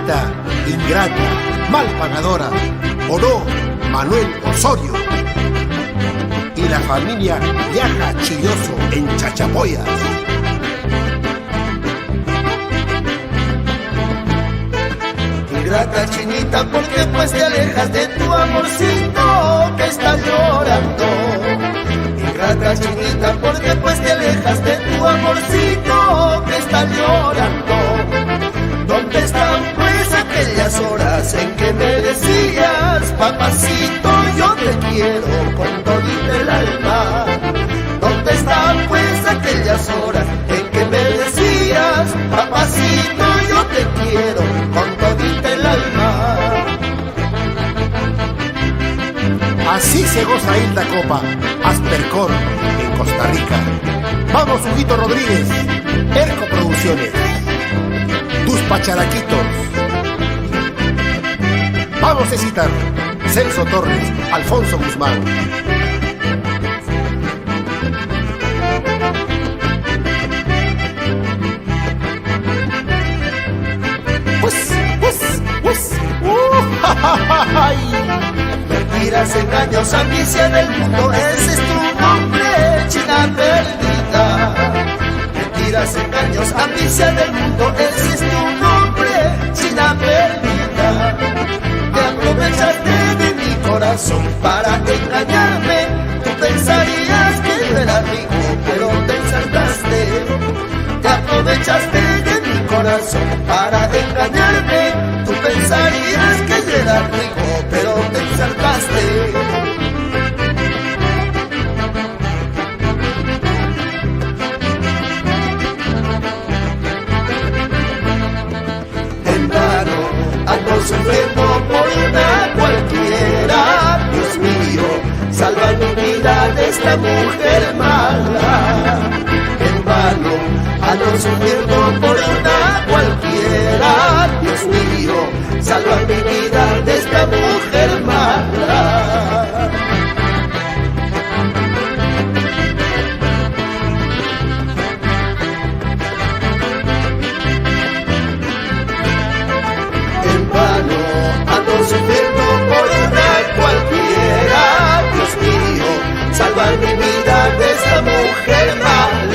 chinita, ingrata, mal pagadora, ¿o no, Manuel Osorio? Y la familia viaja chilloso en chachapoyas. Ingrata chinita, porque pues te alejas de tu amorcito que está llorando. Ingrata chinita, porque pues te alejas de tu amorcito que está llorando. ¿Dónde están pues aquellas horas en que me decías, papacito, yo te quiero con todita el alma? ¿Dónde están pues aquellas horas en que me decías, papacito, yo te quiero con todita el alma? Así se goza Hilda Copa, Aspercor, en Costa Rica. Vamos, Huguito Rodríguez, Erco Producciones, tus pacharaquitos. Vamos a citar Celso Torres, Alfonso Guzmán. Mentiras, engaños, ambición del mundo, ese es tu nombre, china perdida. Mentiras, engaños, ambición del mundo, ese es tu nombre, china perdida. Te aprovechaste de mi corazón para engañarme. Tú pensarías que yo era rico, pero te ensartaste. Te aprovechaste de mi corazón para engañarme. Tú pensarías que yo era rico, pero te ensartaste. En vano ando sufriendo por una cualquiera. Dios mío, salva mi vida de esta mujer mala. En vano ando sufriendo por una cualquiera. Dios mío, salva mi vida de esta mujer mala. En vano ando sufriendo por una cualquiera. Dios mío, salva mi vida de esta mujer mala.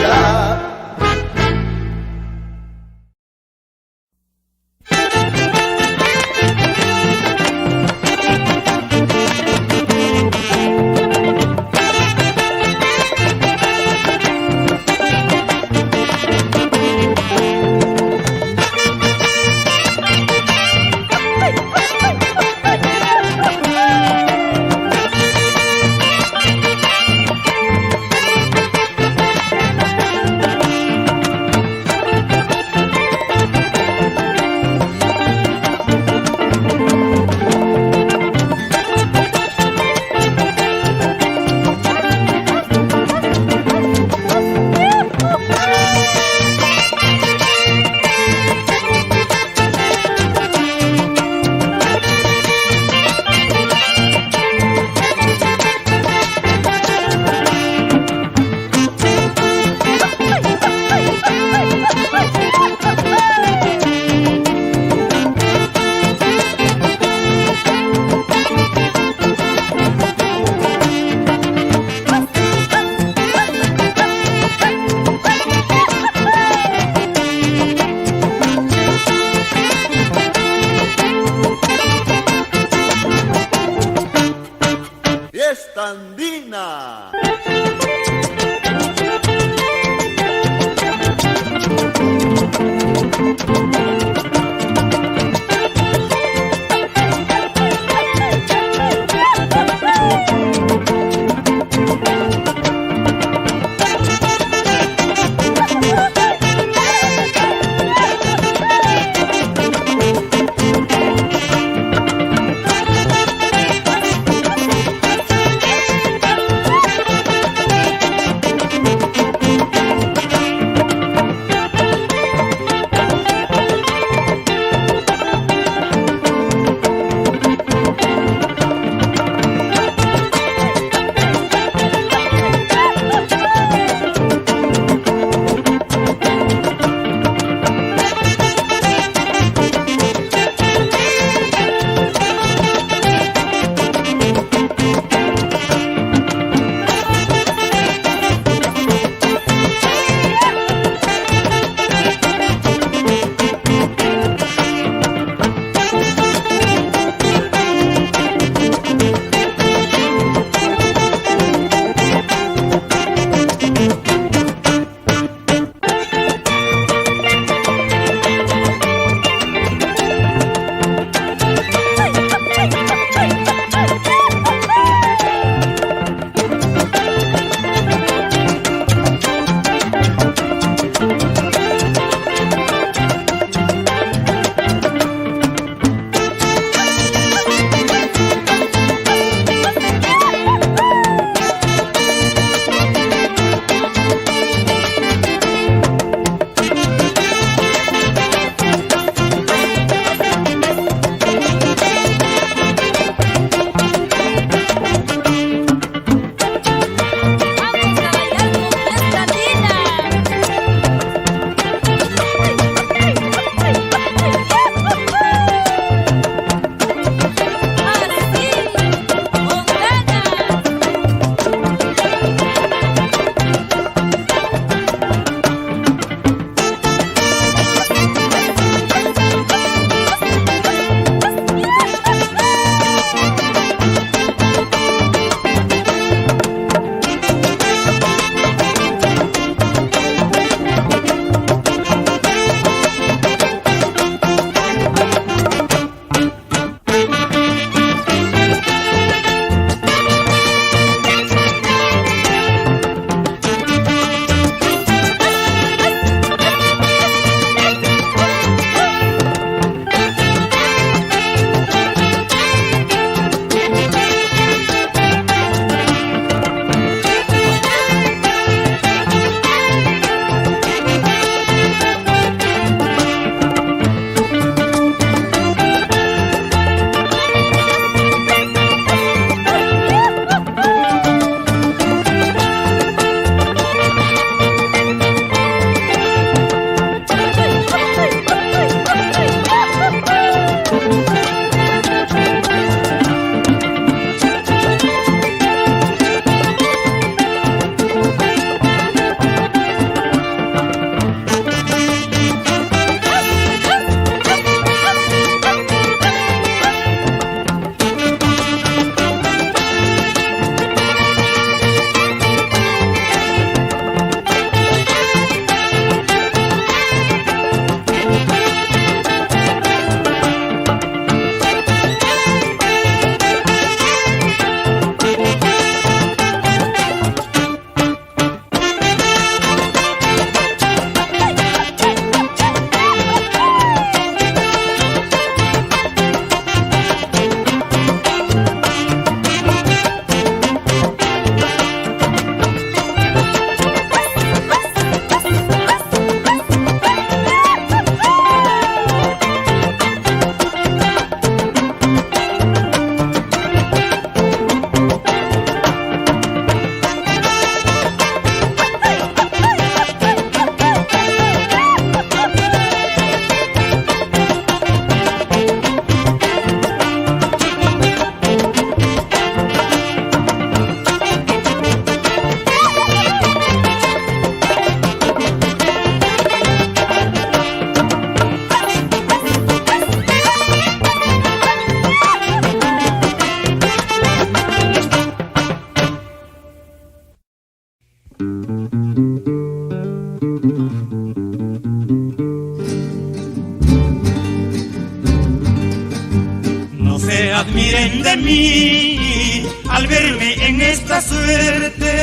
admiren de mí al verme en esta suerte.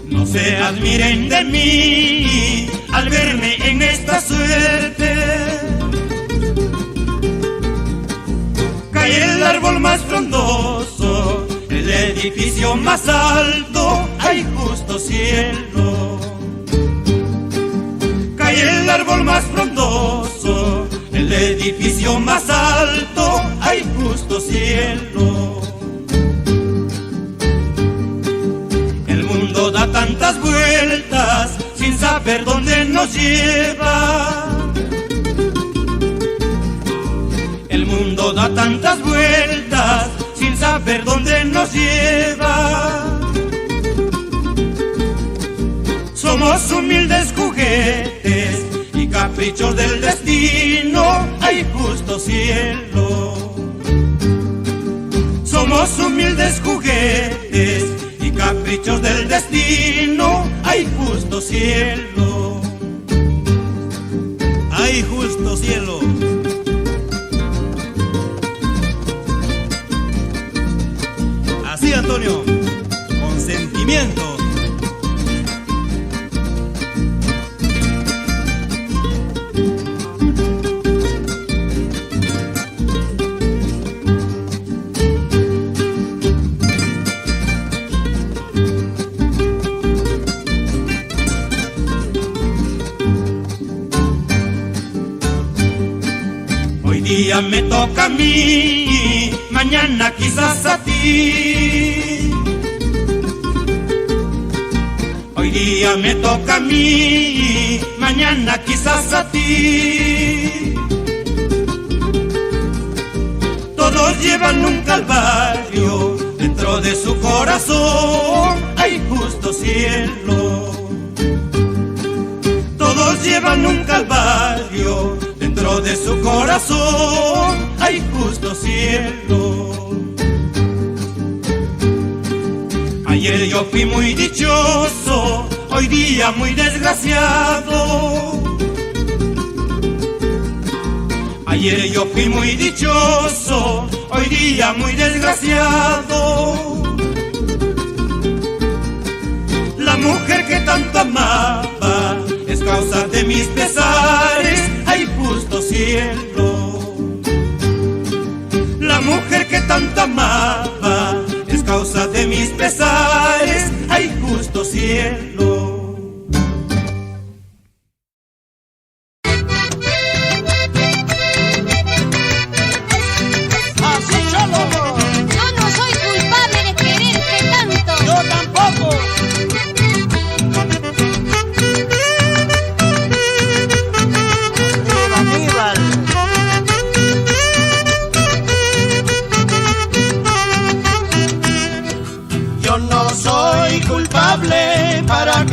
No se admiren de mí al verme en esta suerte. Cae el árbol más frondoso, el edificio más alto, hay justo cielo. Cae el árbol más frondoso, el edificio más alto, hay justo cielo. El mundo da tantas vueltas sin saber dónde nos lleva. El mundo da tantas vueltas sin saber dónde nos lleva. Somos humildes juguetes y caprichos del destino, hay justo cielo. Somos humildes juguetes y caprichos del destino, hay justo cielo. Hay justo cielo. Así, Antonio, con sentimiento. Hoy día me toca a mí, mañana quizás a ti. Hoy día me toca a mí, mañana quizás a ti. Todos llevan un calvario dentro de su corazón, hay justo cielo. Todos llevan un calvario dentro de su corazón, hay justo cielo. Ayer yo fui muy dichoso, hoy día muy desgraciado. Ayer yo fui muy dichoso, hoy día muy desgraciado. La mujer que tanto amaba es causa de mis pesares, hay justo cielo. La mujer que tanto amaba es causa de mis pesares, hay justo cielo. Así solo. Yo no soy culpable de quererte tanto. Yo tampoco. Viva Aníbal. Yo no soy culpable para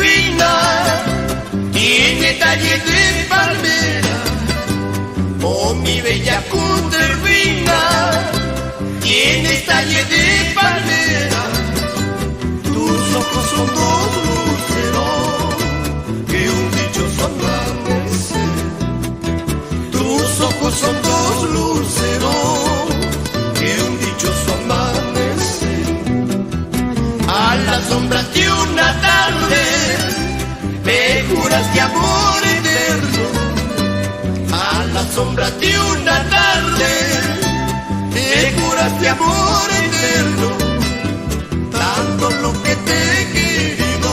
Rufina tiene talle de palmera. Oh, mi bella Cuntervina, tienes talle de palmera. Tus ojos son dos luceros que un dichoso amanecer. Tus ojos son dos luceros que un dichoso amanecer. A la sombra de una tarde me juraste amor eterno. A la sombra de una tarde te juraste amor eterno. Tanto lo que te he querido,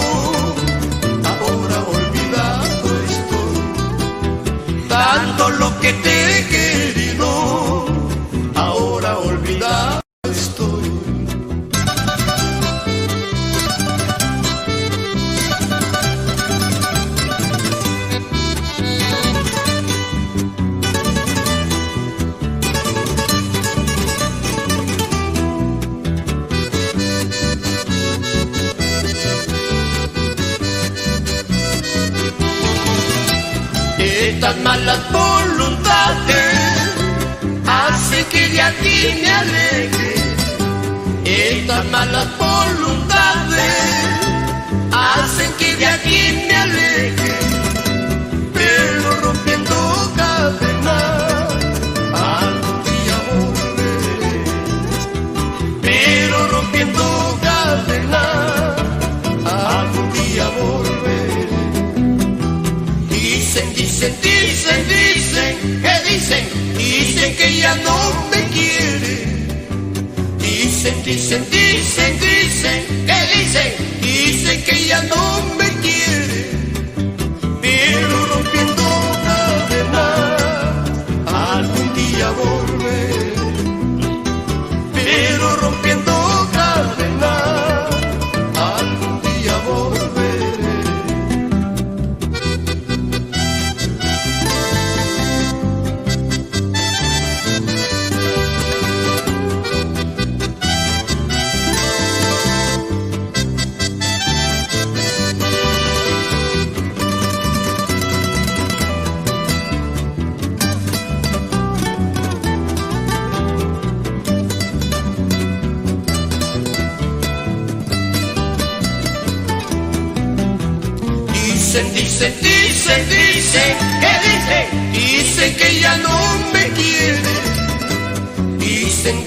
ahora olvidado estoy. Tanto lo que te he querido, ahora olvidado estoy. Estas malas voluntades hacen que de aquí me aleje. Estas malas voluntades hacen que de aquí me aleje. Pero rompiendo cadenas algún día volveré. Pero rompiendo cadenas algún día volveré. Dicen que ya no me quiere. Dicen que ya no me quiere. Pero rompiendo cadenas algún día volveré. Pero rompiendo cadenas algún día volveré. Dicen que ya no me quiere. Dicen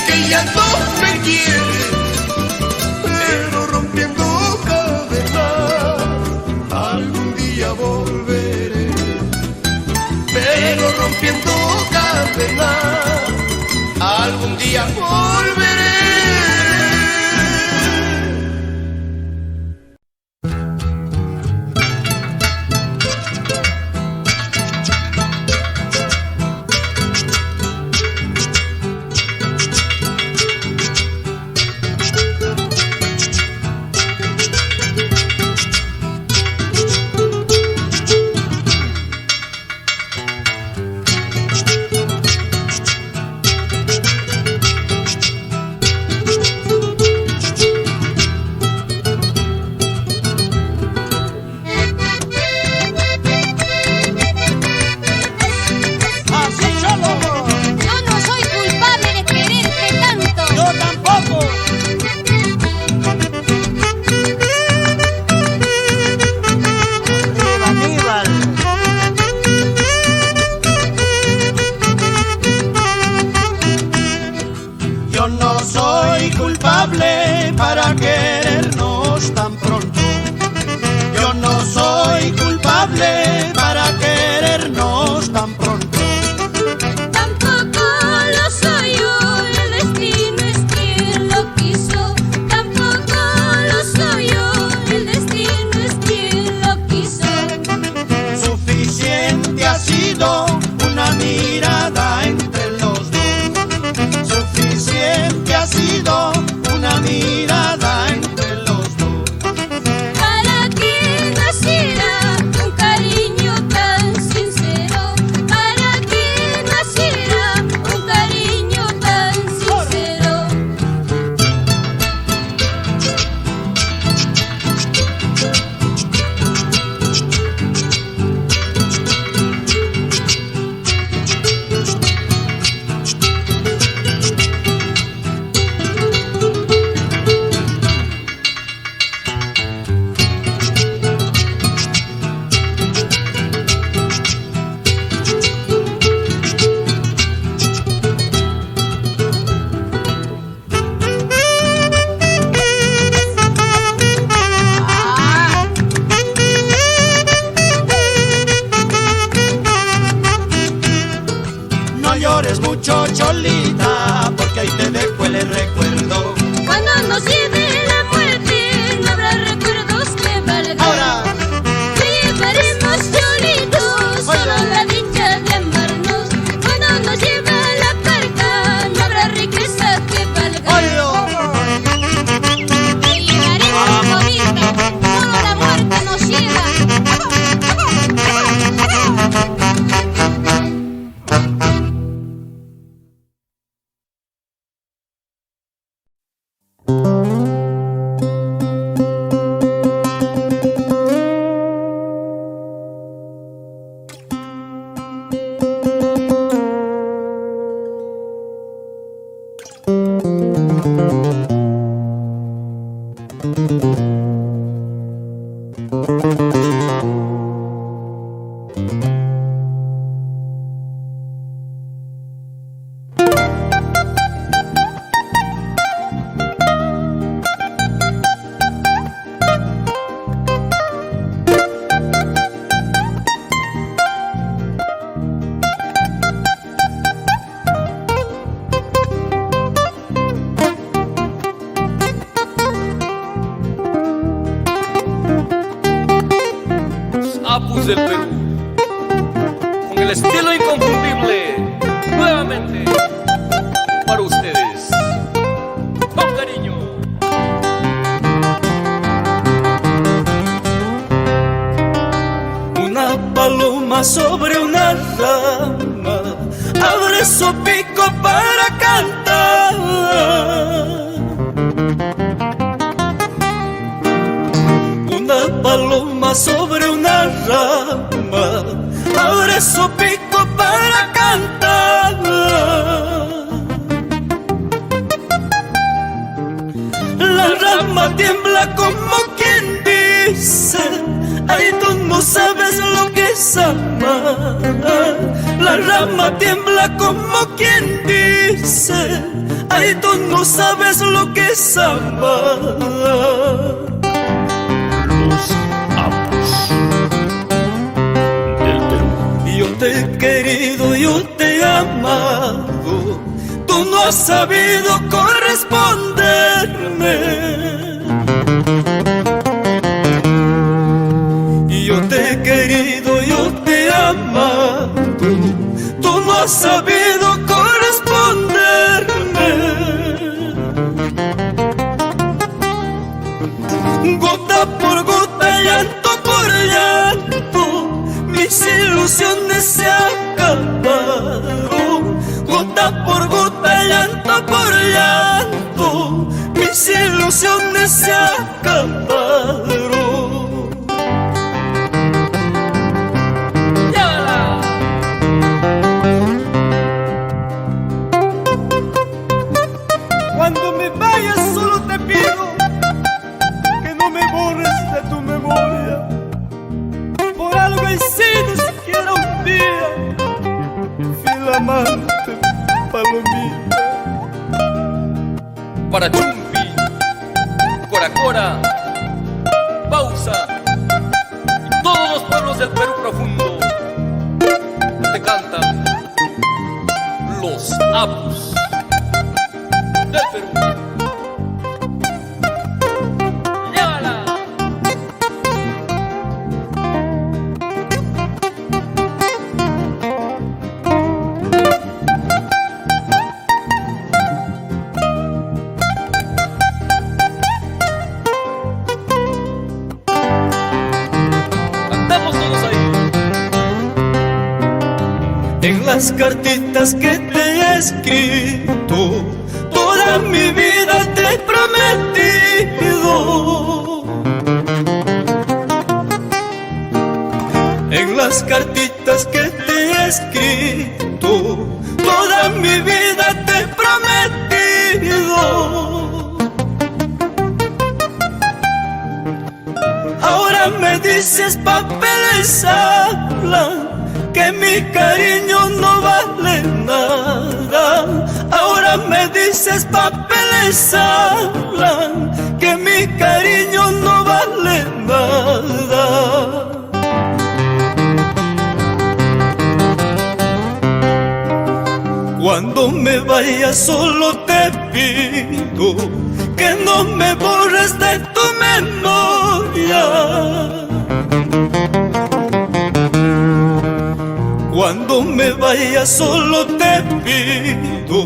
que ya no me quiere. Pero rompiendo cadenas algún día volveré. Pero rompiendo cadenas algún día volveré. mucho, Cholita, porque ahí te dejo el recuerdo. Cuando nos lleve la muerte, no habrá recuerdos que valgan. Ahora, te llevaremos, Cholito, solo la dicha de amarnos. Cuando nos lleve la parca, no habrá riqueza que valga. oído. Te llevaremos, Jovita, solo la muerte nos lleva. Apus del Perú, con el estilo inconfundible, nuevamente para ustedes, con cariño. Una paloma sobre una rama abre su pico para cantar. Una paloma sobre una rama abre su pico para cantar. La rama tiembla como quien dice: ay, tú no sabes lo que es amar. La rama tiembla como quien dice: ay, tú no sabes lo que es amar. Yo te he querido, yo te he amado, tú no has sabido corresponderme. Y yo te he querido, yo te he amado, tú no has sabido corresponderme. Gota por gota, llanto por llanto, mis ilusiones se acabaron. Gota por gota, llanto por llanto, mis ilusiones se acabaron. ¡Llévala! Cuando me vayas solo te pido que no me borres de tu memoria por algo que hiciste siquiera un día. Fiel amante, palomita. Para Chumpi, Cora Cora, Pausa y todos los pueblos del Perú profundo te cantan los Apus del Perú. ¡Llévala! Cantamos todos ahí. En las cartitas que te he escrito, toda mi vida te he prometido. En las cartitas que te he escrito, toda mi vida te he prometido. Ahora me dices papeles hablan que mi cariño no vale nada. Ahora me dices papeles hablan que mi cariño no vale nada. Cuando Cuando me vaya solo te pido que no me borres de tu memoria. Cuando me vaya solo te pido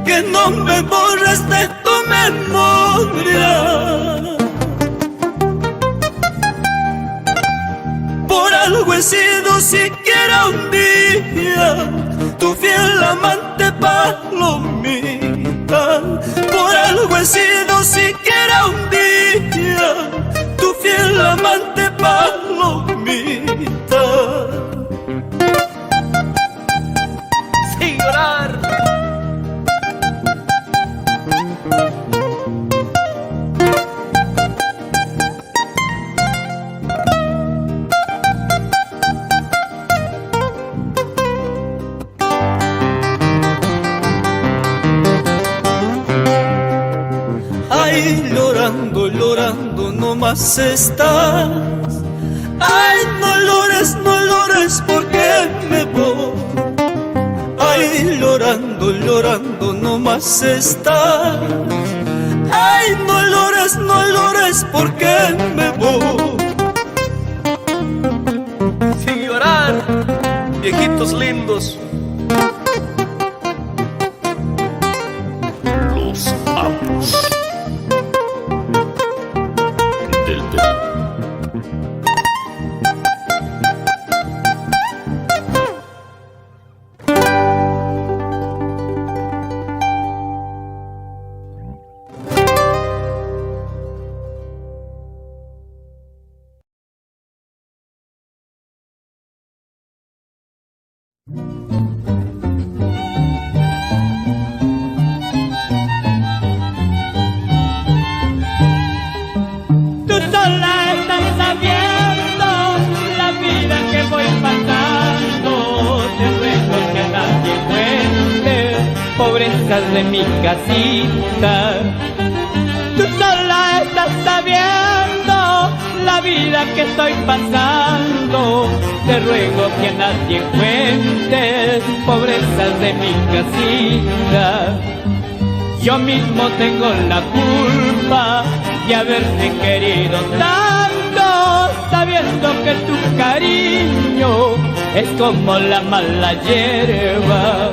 que no me borres de tu memoria. Por algo he sido siquiera un día tu fiel amante palomita. Por algo he sido siquiera un día tu fiel amante palomita. Sin llorar. Ay, llorando, llorando nomás estás. Ay, no llores porque me voy. Ay, llorando, llorando nomás estás. Ay, no llores porque me voy. Sin llorar, viejitos lindos. Los amos del Perú. Tú sola estás sabiendo la vida que voy pasando. Te ruego que a nadie cuente pobrezas de mi casita. Tú sola estás sabiendo la vida que estoy pasando. Te ruego que a nadie cuentes pobrezas de mi casita. Yo mismo tengo la culpa de haberte querido tanto, sabiendo que tu cariño es como la mala hierba.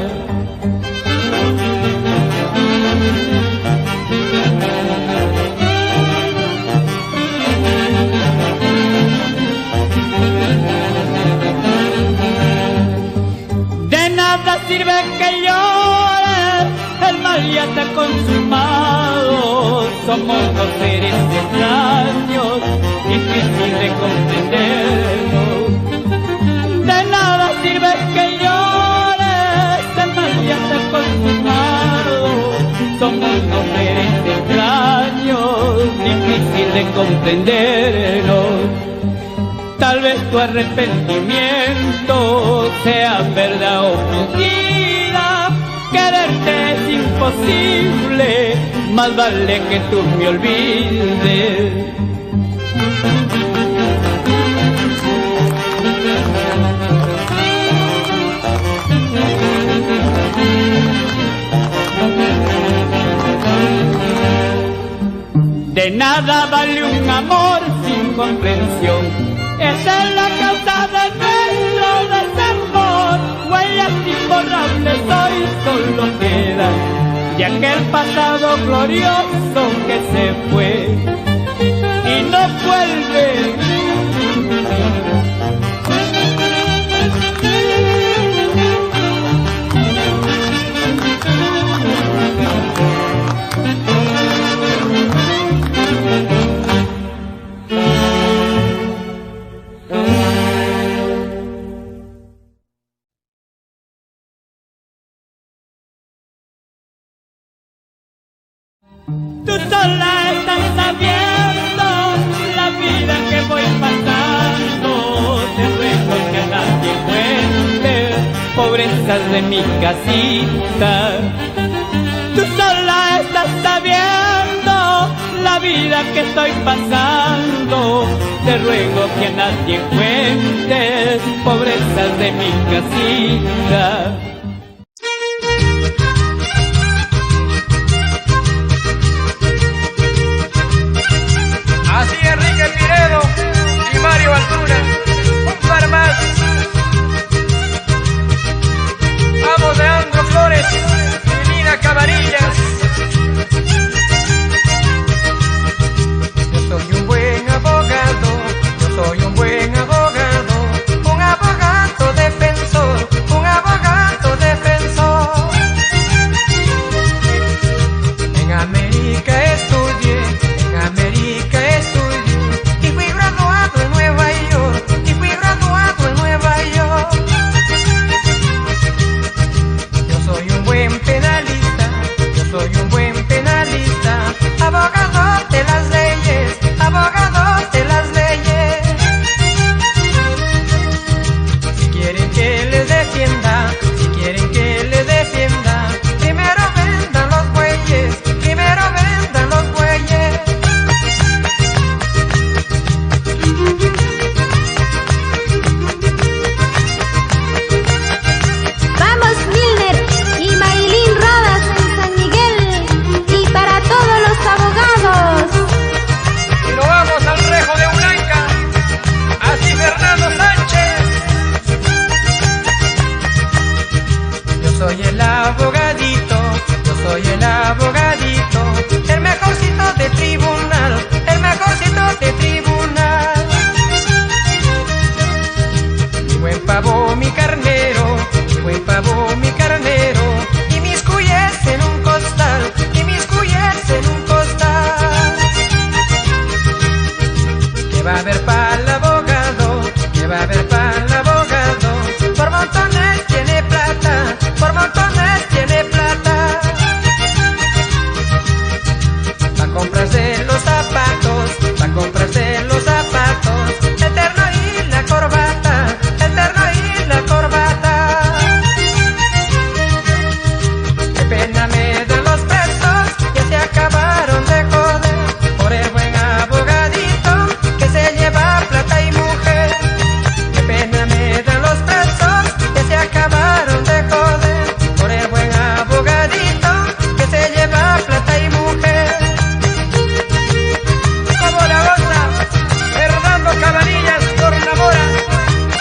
De nada sirve que llores, el mal ya está consumado. Somos dos seres extraños, difícil de comprendernos. De nada sirve que llores, el mal ya está consumado. Somos dos seres extraños, difícil de comprendernos. Tal vez tu arrepentimiento sea verdad o mentira. Quererte es imposible, más vale que tú me olvides. De nada vale un amor sin comprensión. Esa es la causa de nuestro desamor. Huellas imborrables hoy solo quedan de aquel pasado glorioso que se fue y no vuelve. Tú sola estás sabiendo la vida que voy pasando. Te ruego que a nadie cuente pobrezas de mi casita. Tú sola estás sabiendo la vida que estoy pasando. Te ruego que a nadie cuentes pobrezas de mi casita. buen penalista, yo soy un buen penalista, abogado de las leyes, abogado de las leyes. Si quieren que les defienda, si quieren que les defienda, primero vendan los bueyes, primero vendan los bueyes. Vamos Milner y Maylin Rodas en San Miguel y para todos los abogados. Y nos vamos al Rejo de Blanca, así Fernando Sánchez. Yo soy el abogadito, yo soy el abogadito, el mejorcito de tribunal, el mejorcito de tribunal. Mi buen pavo, mi carnero, mi buen pavo, mi carnero, y mis cuyes en un costal, y mis cuyes en un costal. ¿Qué va a haber para el abogado? ¿Qué va a haber para el abogado? Por montones tiene plata, por montones tiene plata. Pa' comprarse los zapatos, pa' comprarse los zapatos, el terno y la corbata, el terno y la corbata. Qué pena me dan los presos, ya se acabaron de joder, por el buen abogadito que se lleva plata y mujer. Qué pena me dan los presos, ya se acabaron de joder, por el buen abogadito que se lleva plata y mujer. Como la goza, Fernando Cabanillas por Namora,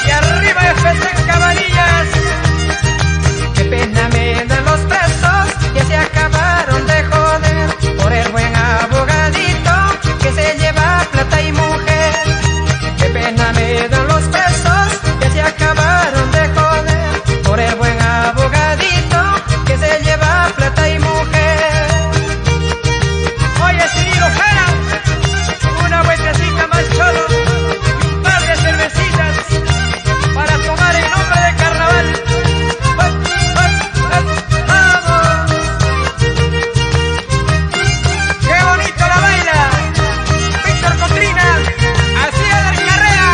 y arriba FC Cabanillas. Qué pena me dan los presos, ya se acabaron de joder, por el buen abogadito que se lleva plata y mujer. Qué pena me dan los presos, ya se acabaron de joder, por el buen abogadito que se lleva plata y mujer. Oye, Cirilo Jara, una vueltecita más cholo y un par de cervecitas para tomar en nombre de carnaval. ¡Vamos! ¡Qué bonito la baila! Víctor Cotrina, así es la carrera.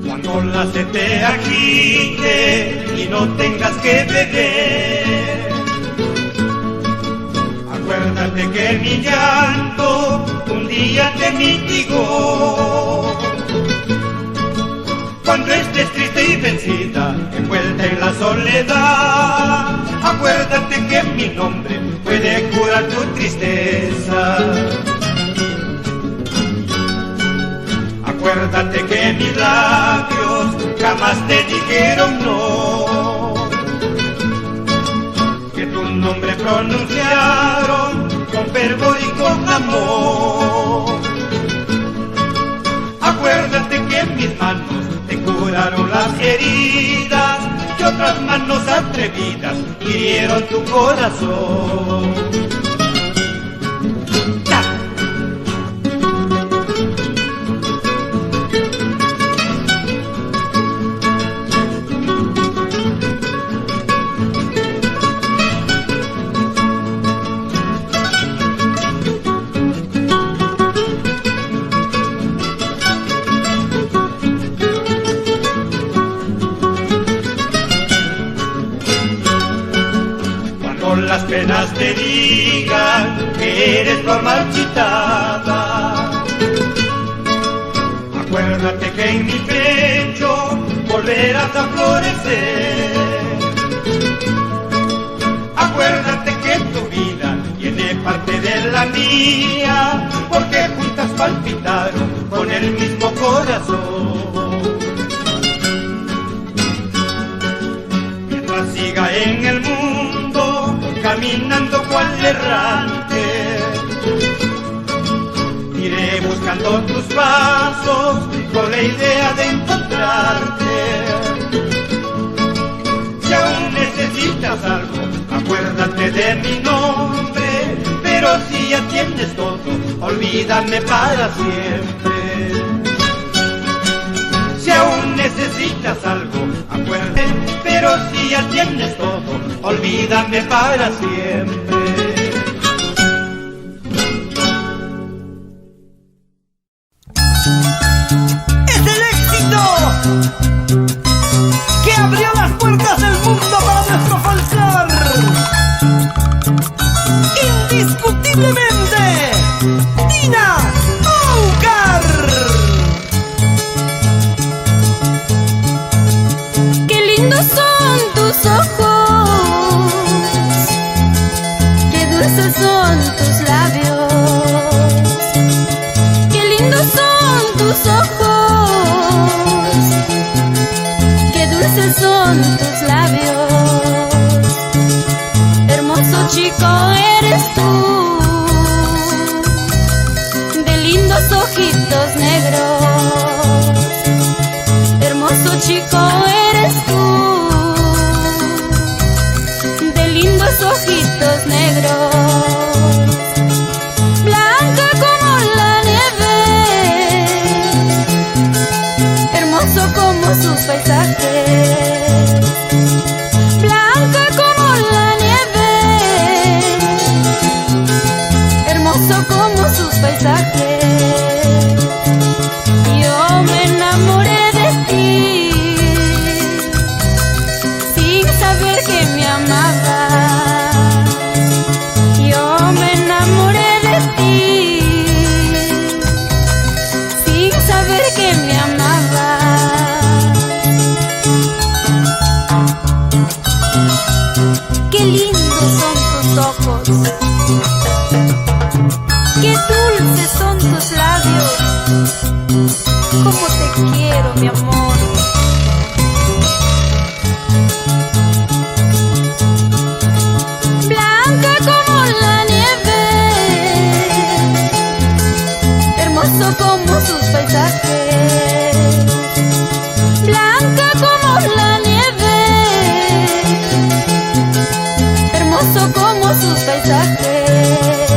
Cuando la sed te agite y no tengas que beber, acuérdate que mi llanto un día te mitigó. Cuando estés triste y vencida, envuelta en la soledad, acuérdate que mi nombre puede curar tu tristeza. Acuérdate que mis labios jamás te dijeron no, que tu nombre pronunciaron con fervor y con amor. Acuérdate que mis manos te curaron las heridas, que otras manos atrevidas hirieron tu corazón. Las penas te digan que eres flor marchitada, acuérdate que en mi pecho volverás a florecer. Acuérdate que tu vida tiene parte de la mía, porque juntas palpitaron con el mismo corazón. Mientras siga en el mundo caminando cual errante, iré buscando siguiendo tus pasos con la idea de encontrarte. Si aún necesitas algo, acuérdate de mi nombre, pero si ya tienes todo, olvídame para siempre. Si aún necesitas algo, acuérdate, pero si ya tienes todo, olvídame para siempre. Es el éxito que abrió las puertas del mundo para nuestro folclore. Indiscutiblemente, Tina Aucar. Qué lindos son tus ojos, qué dulces son tus labios, qué lindos son tus ojos, qué dulces son tus labios. Hermoso chico eres tú, de lindos ojitos negros. Hermoso chico eres tú, de lindos ojitos negros. Blanca como la nieve, hermoso como sus paisajes. Blanca como la nieve, hermoso como sus paisajes. Yo me enamoré de ti, sin saber que me amabas. Yo me enamoré de ti, sin saber que me amabas. Qué lindos son tus ojos, qué dulces son tus labios. Cómo te quiero, mi amor. Blanca como la nieve, hermoso como sus paisajes. Blanca como la nieve, hermoso como sus paisajes.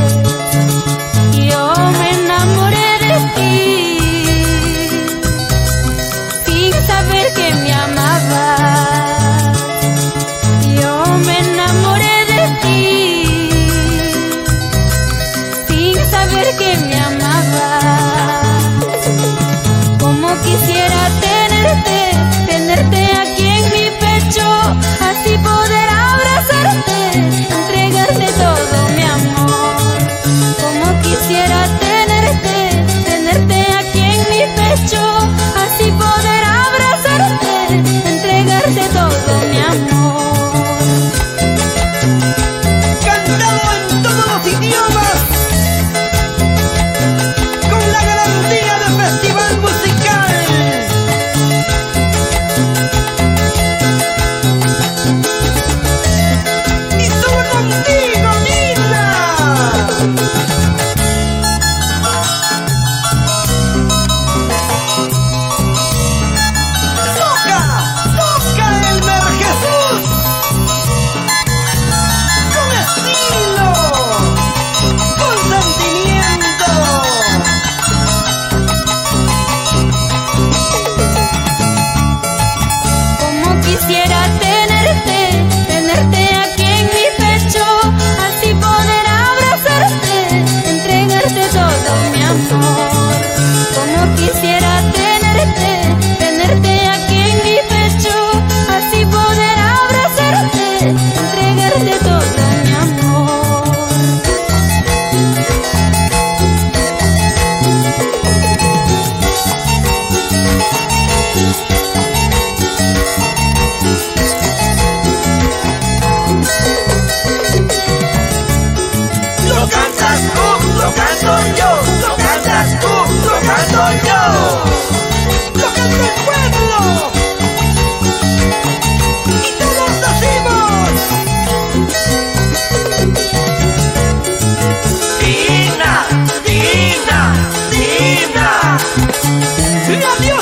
Yo me enamoré de ti, sin saber que me amabas. Yo me enamoré de ti, sin saber que me amabas. Como quisiera tenerte aquí en mi pecho, así poder abrazarte, entregarte todo mi amor. Como quisiera tenerte aquí en mi pecho, así poder abrazarte, entregarte todo mi amor. Cantado en todos los idiomas, con la garantía del festival musical.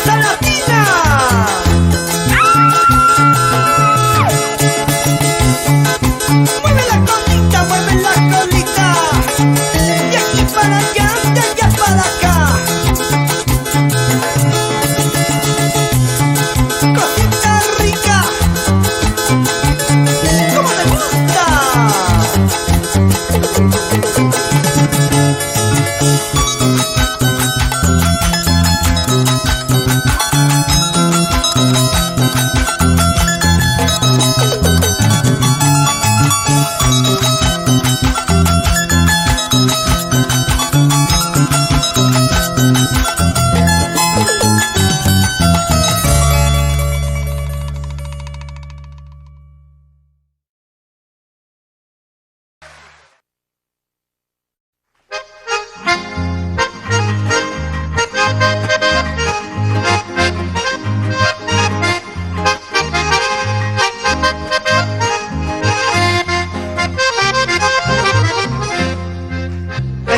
salsa latina. Mueve la colita, mueve la colita. De aquí para allá, de allá para acá. Cosita rica. ¿Cómo te gusta?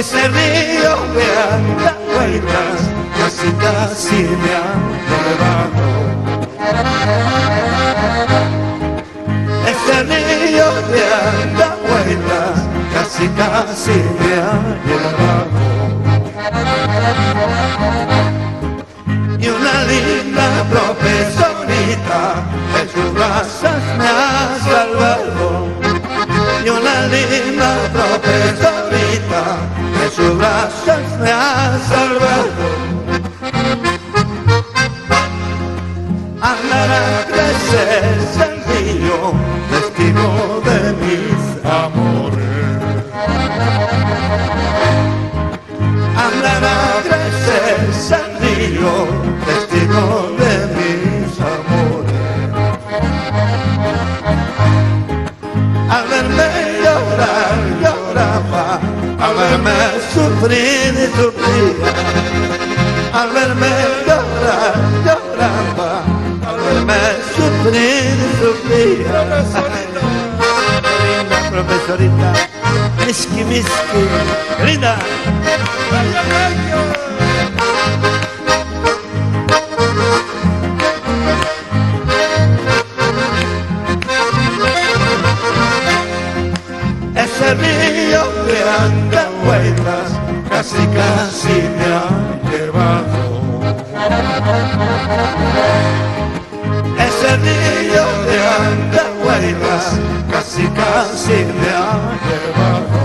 Ese río me anda vueltas, casi casi me ando debajo. Ese río me anda vueltas, casi casi me ando debajo. Y una linda profesorita en sus brazos me ha salvado. Y una linda profesorita en sus brazos me ha salvado. Andará a crecer el río, testigo de mis amores. Andará a crecer el río, testigo de mis amores. Al verme llorar, lloraba, al verme sufrir y sufría. Al verme llorar, lloraba, al verme sufrir y sufría. Linda profesorita, miski miski, linda. Ese río que anda vueltas, casi casi me ha llevado. Ese río que anda vueltas, casi casi me ha llevado.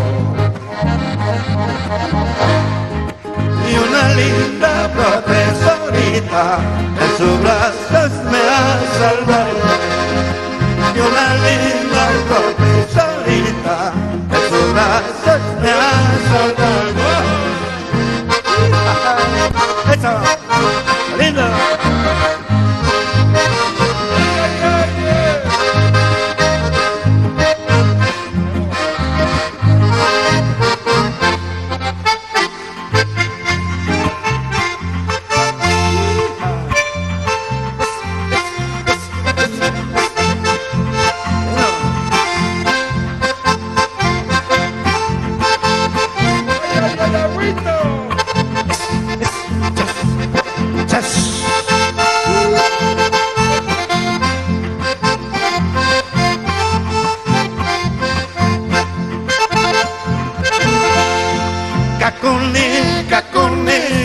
Y una linda profesorita en sus brazos me ha salvado. Y una linda profesorita en sus brazos me ha salvado. Eso, linda.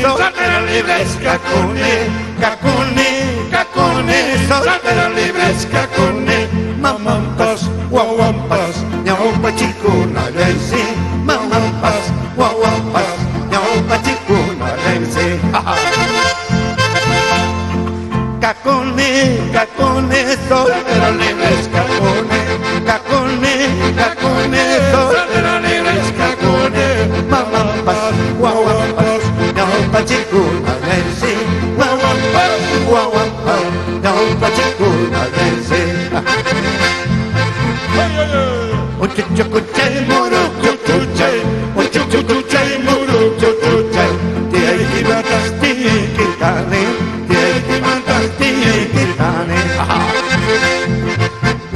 Soltero libres, Cacune, soltero libres, Cacune, mamampas, guaguampas, ñaupa chicuna, lensi, mamampas, guaguampas, ñaupa chicuna, lensi, Cacune, soltero libres, Cacune, soltero libres, Cacune, mamampas, guaguampas, ñaupa chicuna, lensi, guaguampas, ñaupa chicuna, lensi. Uchuchucuchay, muruchuchuchay, uchuchucuchay, muruchuchuchay, tiaikimatas, tiikitane, tiaikimatas, tiikitane.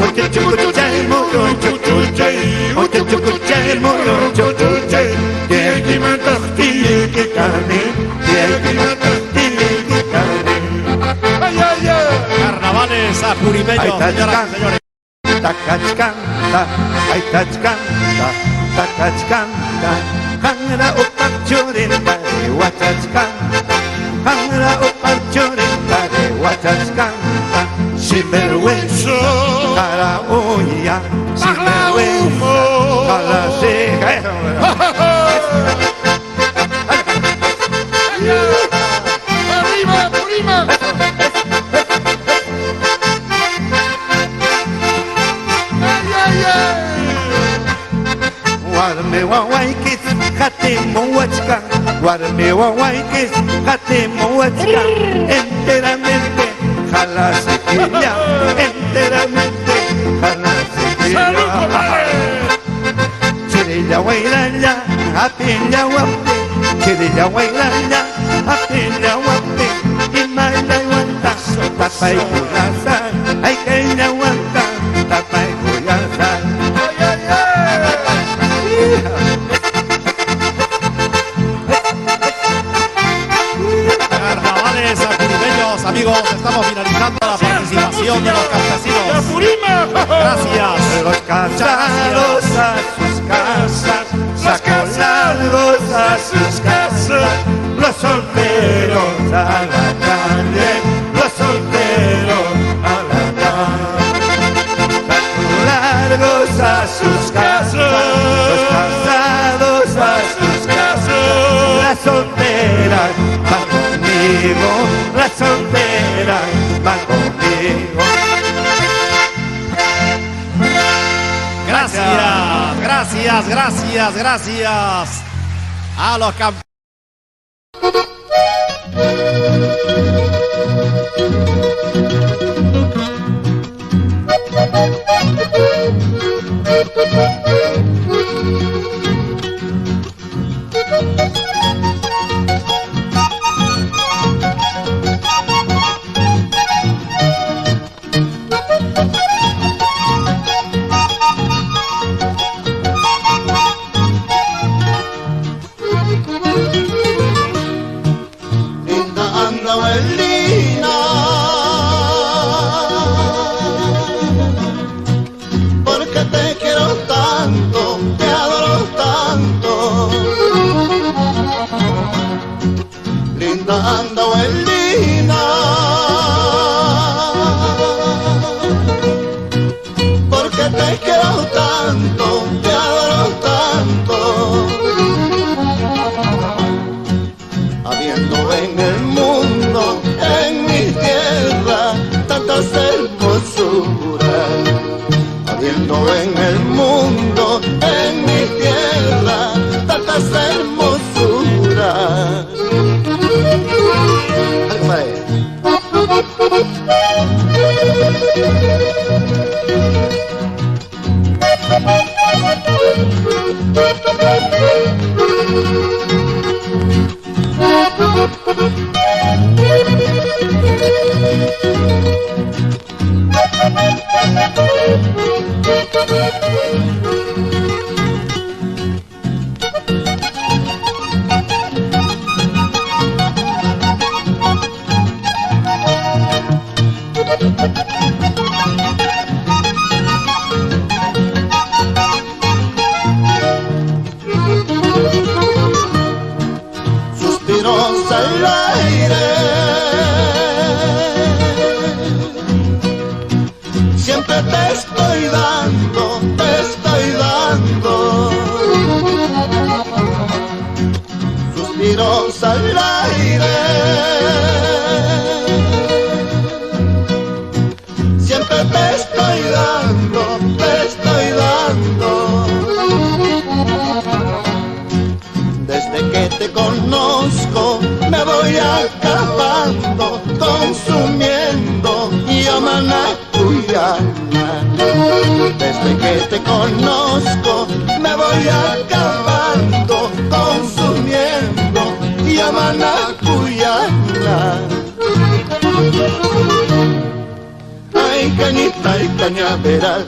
Uchuchucuchay, muruchuchuchay, uchuchucuchay, muruchuchuchay, tiaikimatas, tiikitane, tiaikimatas, tiikitane. Purimeño, Ay, señoras y señores. Tacachcanta, ay, tachcanta, tacachcanta, hangra opa chorinta de huachachcanta, hangra opa chorinta de huachachcanta, sinvergüenza, para olla, sinvergüenza, para ceja. ¡Arriba, Purima! Guarme guaguaykis, jate mohuachca, guarme guaguaykis, jate mohuachca, enteramente, jala sequilla, enteramente, jala sequilla. Chirilla guayralla, apilla guape, chirilla guayralla, apilla guape, y mala guanta, tapa y curaza, hay que ir aguanta, tapa y curaza. Carnavales apurimeños, amigos, estamos finalizando la participación de los campesinos. Gracias. Los casados a sus casas, los casados a sus casas, los solteros a la calle, los solteros a la calle. Largos a sus casas, los casados a sus casas, las solteras van conmigo, las solteras van conmigo. Gracias a los campesinos. Anda, abuelina, porque te quiero tanto, te adoro tanto, habiendo en el mundo, en mi tierra, tantas hermosuras, habiendo en el mundo, en mi tierra, tantas hermosuras. Suspiros al aire, siempre te estoy dando, te estoy dando. Suspiros al aire, siempre te estoy dando, te estoy dando. Desde que te conozco me voy acabando, consumiendo Yamanacuyana. Desde que te conozco me voy acabando, consumiendo Yamanacuyana. Ay, cañita y cañaveral,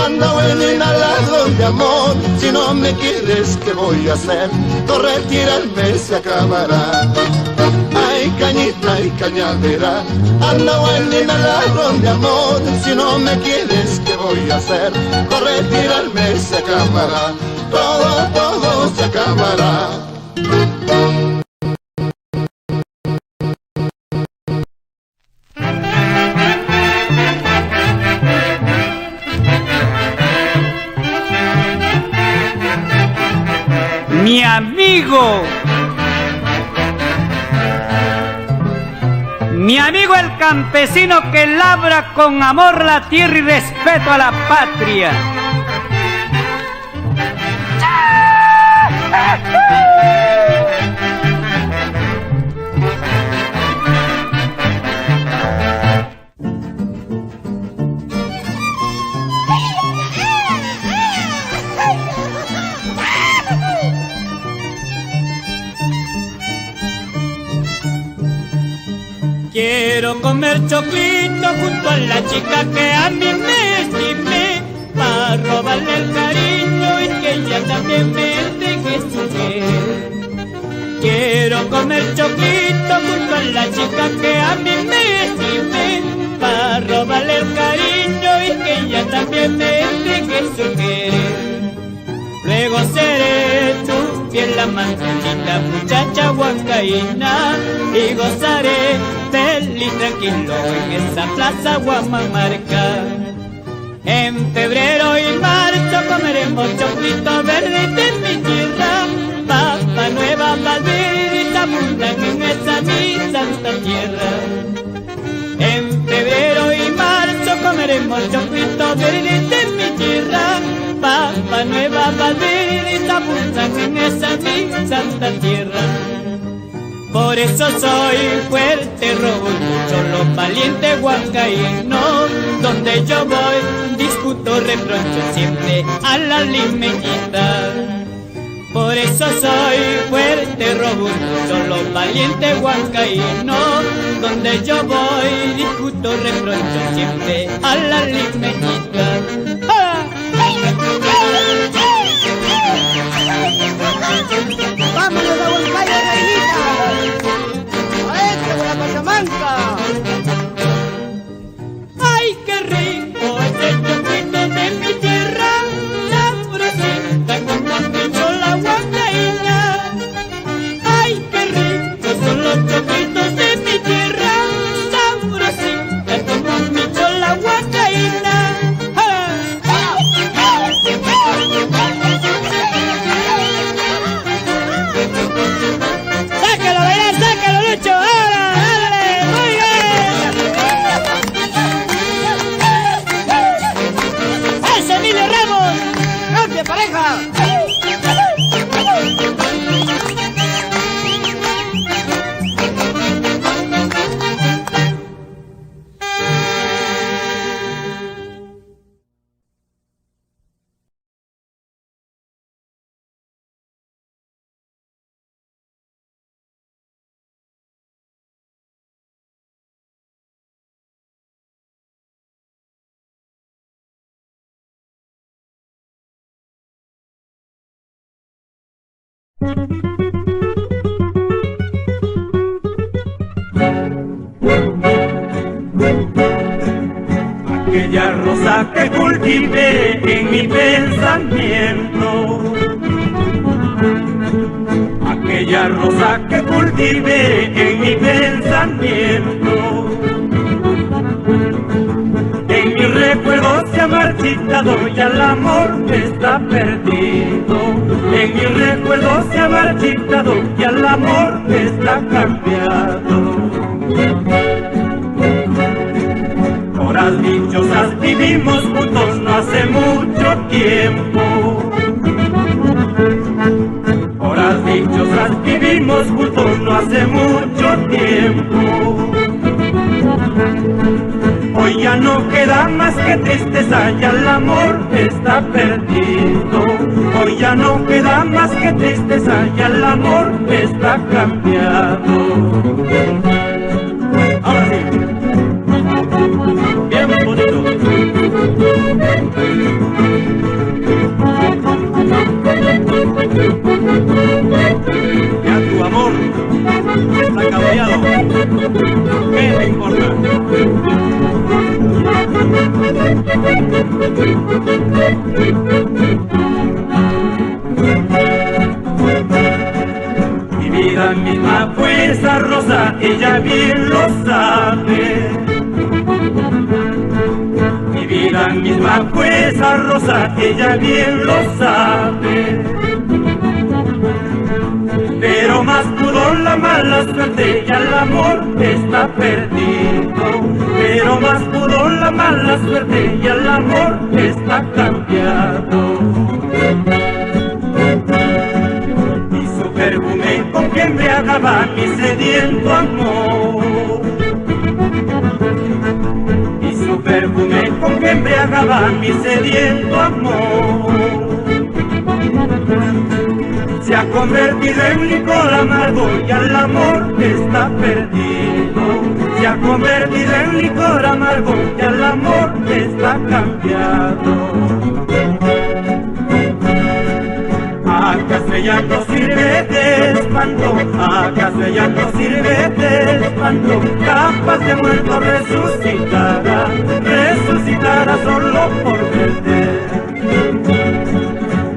anda buena ladrón de amor. Si no me quieres, ¿qué voy a hacer? Correr, tirarme, se acabará. Ay, y cañita y cañadera. Anda bailando al ladrón de amor, si no me quieres, ¿qué voy a hacer? Corre, tirarme, se acabará, todo se acabará. Mi amigo el campesino que labra con amor la tierra y respeto a la patria. Quiero comer choclito junto a la chica que a mí me estimé, para robarle el cariño y que ella también me entregue su piel. Quiero comer choclito junto a la chica que a mí me estimé, para robarle el cariño y que ella también me entregue su piel. Luego seré tu fiel amantita, muchacha huancaína, y gozaré feliz tranquilo en esa plaza Guamamarca. En febrero y marzo comeremos choclito verde de mi tierra, papa nueva, malverde, abundan en esa mi santa tierra. En febrero y marzo comeremos choclito verde de mi tierra, papa nueva, valverde, abundan en esa mi santa tierra. Por eso soy fuerte, robo mucho los valientes huancaínos. Donde yo voy, discuto, reprocho siempre a la limeñita. Por eso soy fuerte, robusto, los valientes huancaínos. Donde yo voy, discuto, reprocho siempre a la limeñita. ¡Ah! ¡Vámonos a Huancayo, reinita! ¡A este con la Pachamanca! ¡Ay, qué rico es el choclito de mi tierra! Sabrosita como pincho la huancaína. ¡Ay, qué ricos son los choclitos de mi tierra! Sabrosita como pincho la huancaína. ¡Sácalo, bailar, sácalo, Lucho! ¡Ahora, dale! ¡Muy bien! ¡Es Emilio Ramos! ¡Cambia, pareja! Aquella rosa que cultivé en mi pensamiento, aquella rosa que cultivé en mi pensamiento, en mi recuerdo se ha marchitado y el amor está perdido. En mi recuerdo se ha marchitado y el amor está cambiado. Horas dichosas vivimos juntos no hace mucho tiempo. Horas dichosas vivimos juntos no hace mucho tiempo. Hoy ya no queda más que tristeza y el amor está perdido. Hoy ya no queda más que tristeza y el amor está cambiado. Ahora sí. Bien bonito. Ya tu amor está cambiado. bajo esa rosa que ella bien lo sabe. Pero más pudo la mala suerte y el amor está perdido. Pero más pudo la mala suerte y el amor está cambiado. Y su perfume con que embriagaba mi sediento amor. Y su perfume con que embriagaba mi sediento amor. Se ha convertido en licor amargo y el amor está perdido. Se ha convertido en licor amargo y el amor está cambiado. ¿Acaso ya no sirve de espanto? ¿Acaso ya no sirve de espanto? Capaz de muerto resucitará, resucitará solo por perder.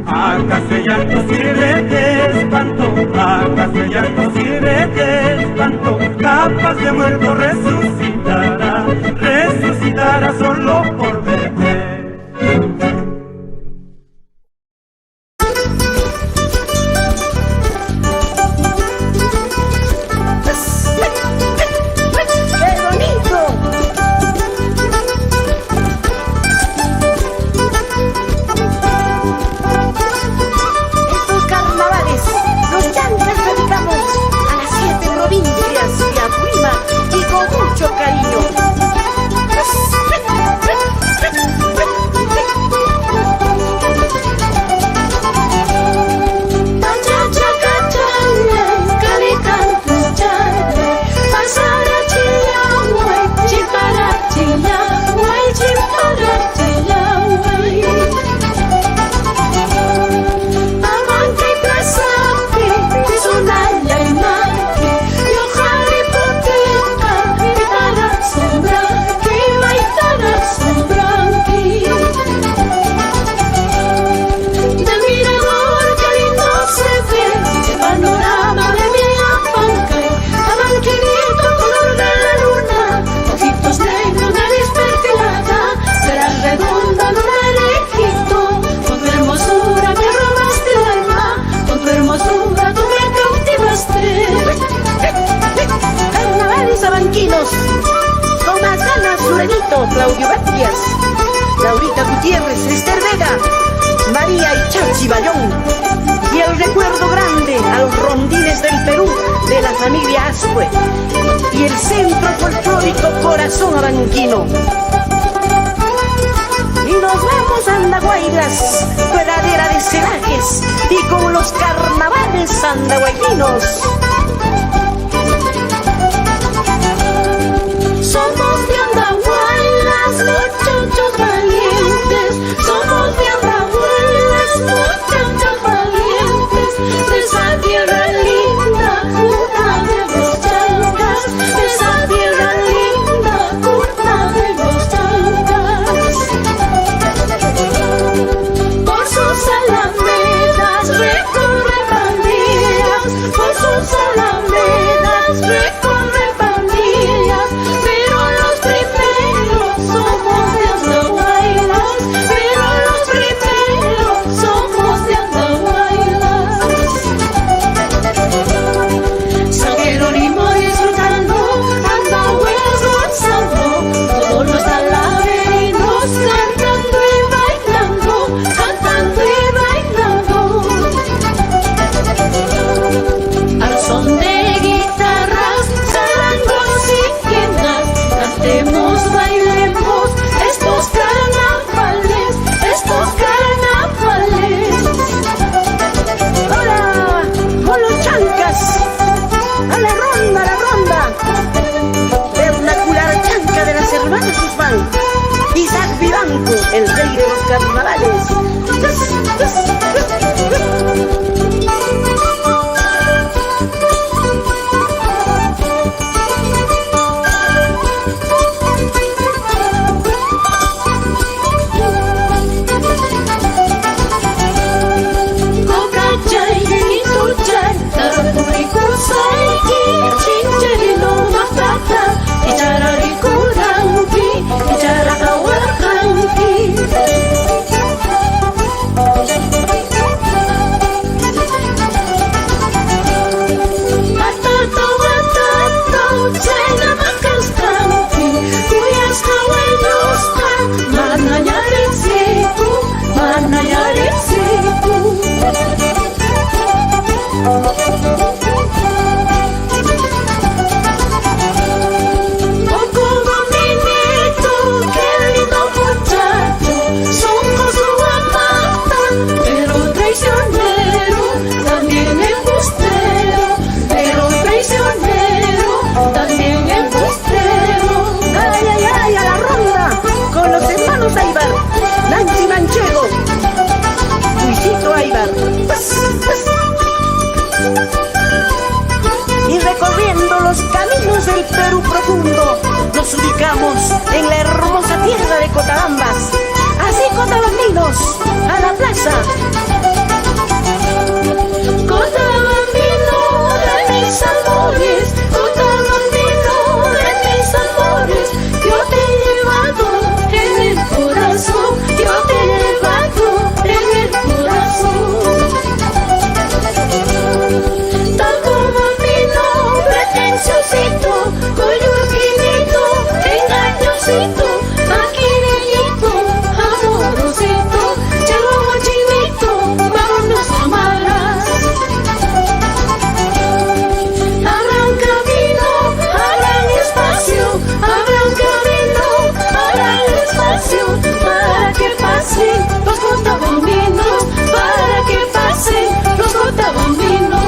¿Acaso ya no sirve de espanto? ¿Acaso ya no sirve de espanto? Capaz de muerto resucitará, resucitará solo por verte. Claudio Vázquez, Laurita Gutiérrez, Esther Vega, María y Chachi Bayón, y el recuerdo grande a los rondines del Perú de la familia Ascue y el centro folclórico Corazón Abanquino. Y nos vamos a Andahuaylas, verdadera de celajes, y con los carnavales andahuaylinos. Somos de Andahuaylas, muchachos valientes. Somos de Andahuaylas, muchachos valientes. De esa tierra linda, cuna de los chancas. De esa tierra linda, cuna de los chancas. Por sus alamedas recorre pandillas. Por sus alamedas recorre pandillas. Isaac Vivanco, el rey de los carnavales. Bicara di kurangki, bicara kawal kangki. vamos en la hermosa tierra de Cotabambas. Así cotabambinos, a la plaza. Cotabambino de mis amores, cotabambino de mis amores, yo te he llevado en el corazón, yo te he llevado en el corazón. Tal como vino pretenciosito, coyuquinito, engañosito, maquinillito, amorosito, chavo chinito, vámonos a malas. Abran camino, abran espacio, abran camino, abran espacio, para que pasen los cotabambinos, para que pasen los cotabambinos.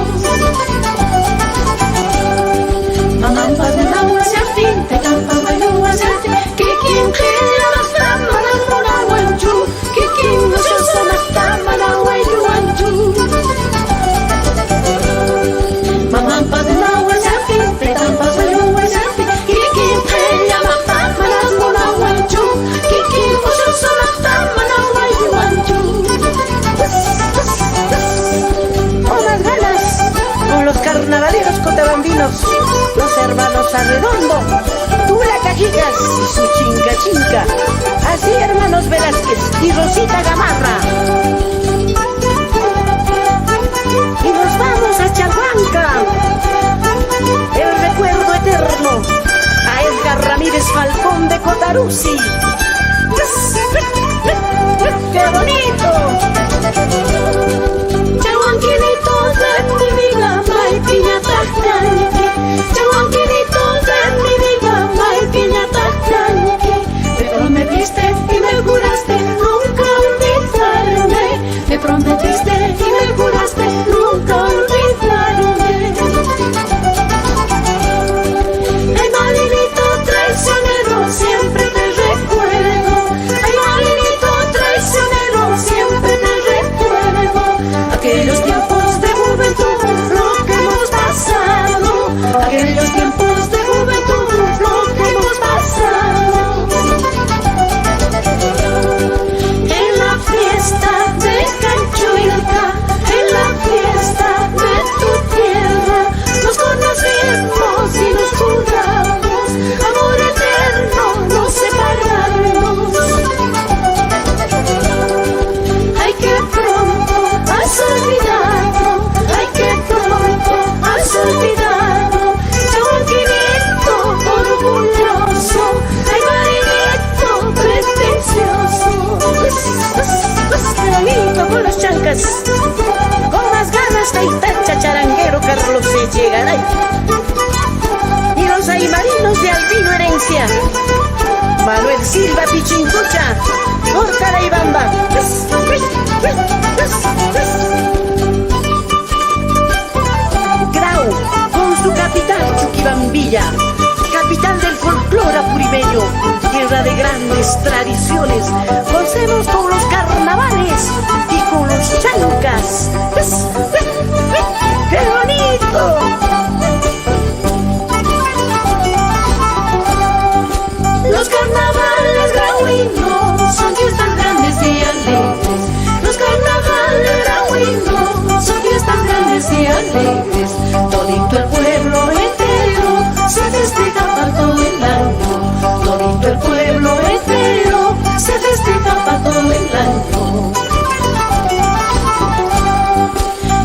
Mamá de la huasafín, te campa bayu huasafín, que quien quiera la mala la huanchu, que quien no se usa la mala huanchu. Mamá de la huasafín, te campa bayu huasafín, que quien quiera la mala huanchu, que quien no se usa la mala huanchu. Con las ganas, con los carnavaleros cotabambinos, los hermanos Arredondo, tú la Cajicas y su chinca chinca, así hermanos Velázquez y Rosita Gamarra. Y nos vamos a Chalhuanca, el recuerdo eterno a Edgar Ramírez Falcón de Cotaruzzi. ¡Qué bonito! Chahuanquinito de mi vida, may piñata ñañique. Chahuanquinito de mi vida, may piñata ñañique. Me prometiste y me juraste nunca olvidarme. Me prometiste y me juraste nunca olvidarme. Ay, marinito traicionero, siempre te recuerdo. Ay, marinito traicionero, siempre te recuerdo. Aquellos tiempos de juventud, lo que hemos pasado. Aquellos tiempos de juventud, lo que hemos pasado. En la fiesta de Canchuilca, en la fiesta de tu tierra, nos conocimos y nos juramos amor eterno, no separarnos. Ay, que pronto has olvidado, ay, que pronto has olvidado. Chahuanquinito orgulloso, ay, marinito pretencioso. Qué bonito con las chancas, con las ganas de Itacha charanguero Carlos Echegaray. Y los aymarinos de Albino Herencia, Manuel Silva Pichincucha, Orcara y Bamba. Grau, con su capital Chuquibambilla, capital del folclore apurimeño, tierra de grandes tradiciones. Gocemos con los carnavales y con los chancas. ¡Qué bonito! Los carnavales grauinos son fiestas grandes y alegres. Los carnavales grauinos son fiestas grandes y alegres. Todito el pueblo entero se festeja para todo el año. Todito el pueblo entero se festeja para todo el año.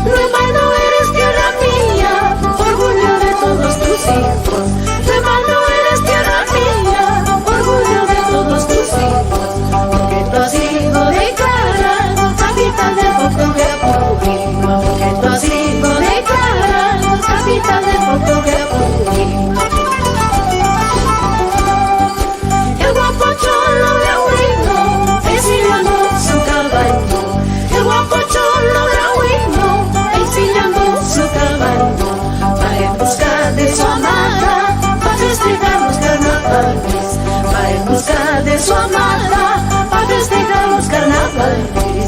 Hermano, eres tierra mía, orgullo de todos tus hijos. Hermano, eres tierra mía, orgullo de todos tus hijos. Porque tú has sido declarado capital del folclore apurino. Porque tú has sido declarado capital del folclore apurino. El guapo cholo grauino ensillando su caballo. El guapo cholo grauino ensillando su caballo. Va en busca de su amada, para festejar los carnavales. Va en busca de su amada, para festejar los carnavales.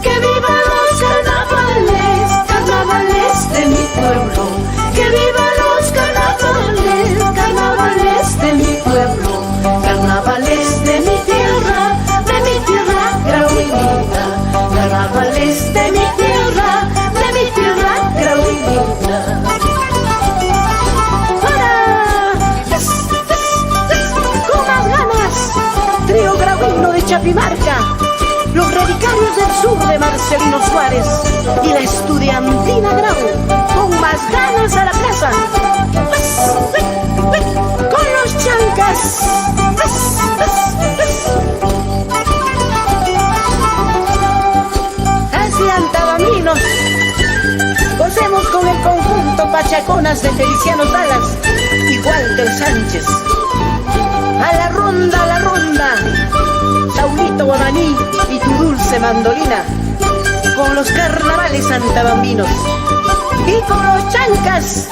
Que vivan los carnavales, carnavales de mi pueblo. Que vivan los carnavales, Apimarca, los radicarios del sur de Marcelino Suárez y la estudiantina Grau, con más ganas a la plaza. Con los chancas. Hacia Antabaminos, gocemos con el conjunto Pachaconas de Feliciano Salas y Walter Sánchez. A la ronda, Saulito Guamaní y tu dulce mandolina, con los carnavales antabambinos y con los chancas.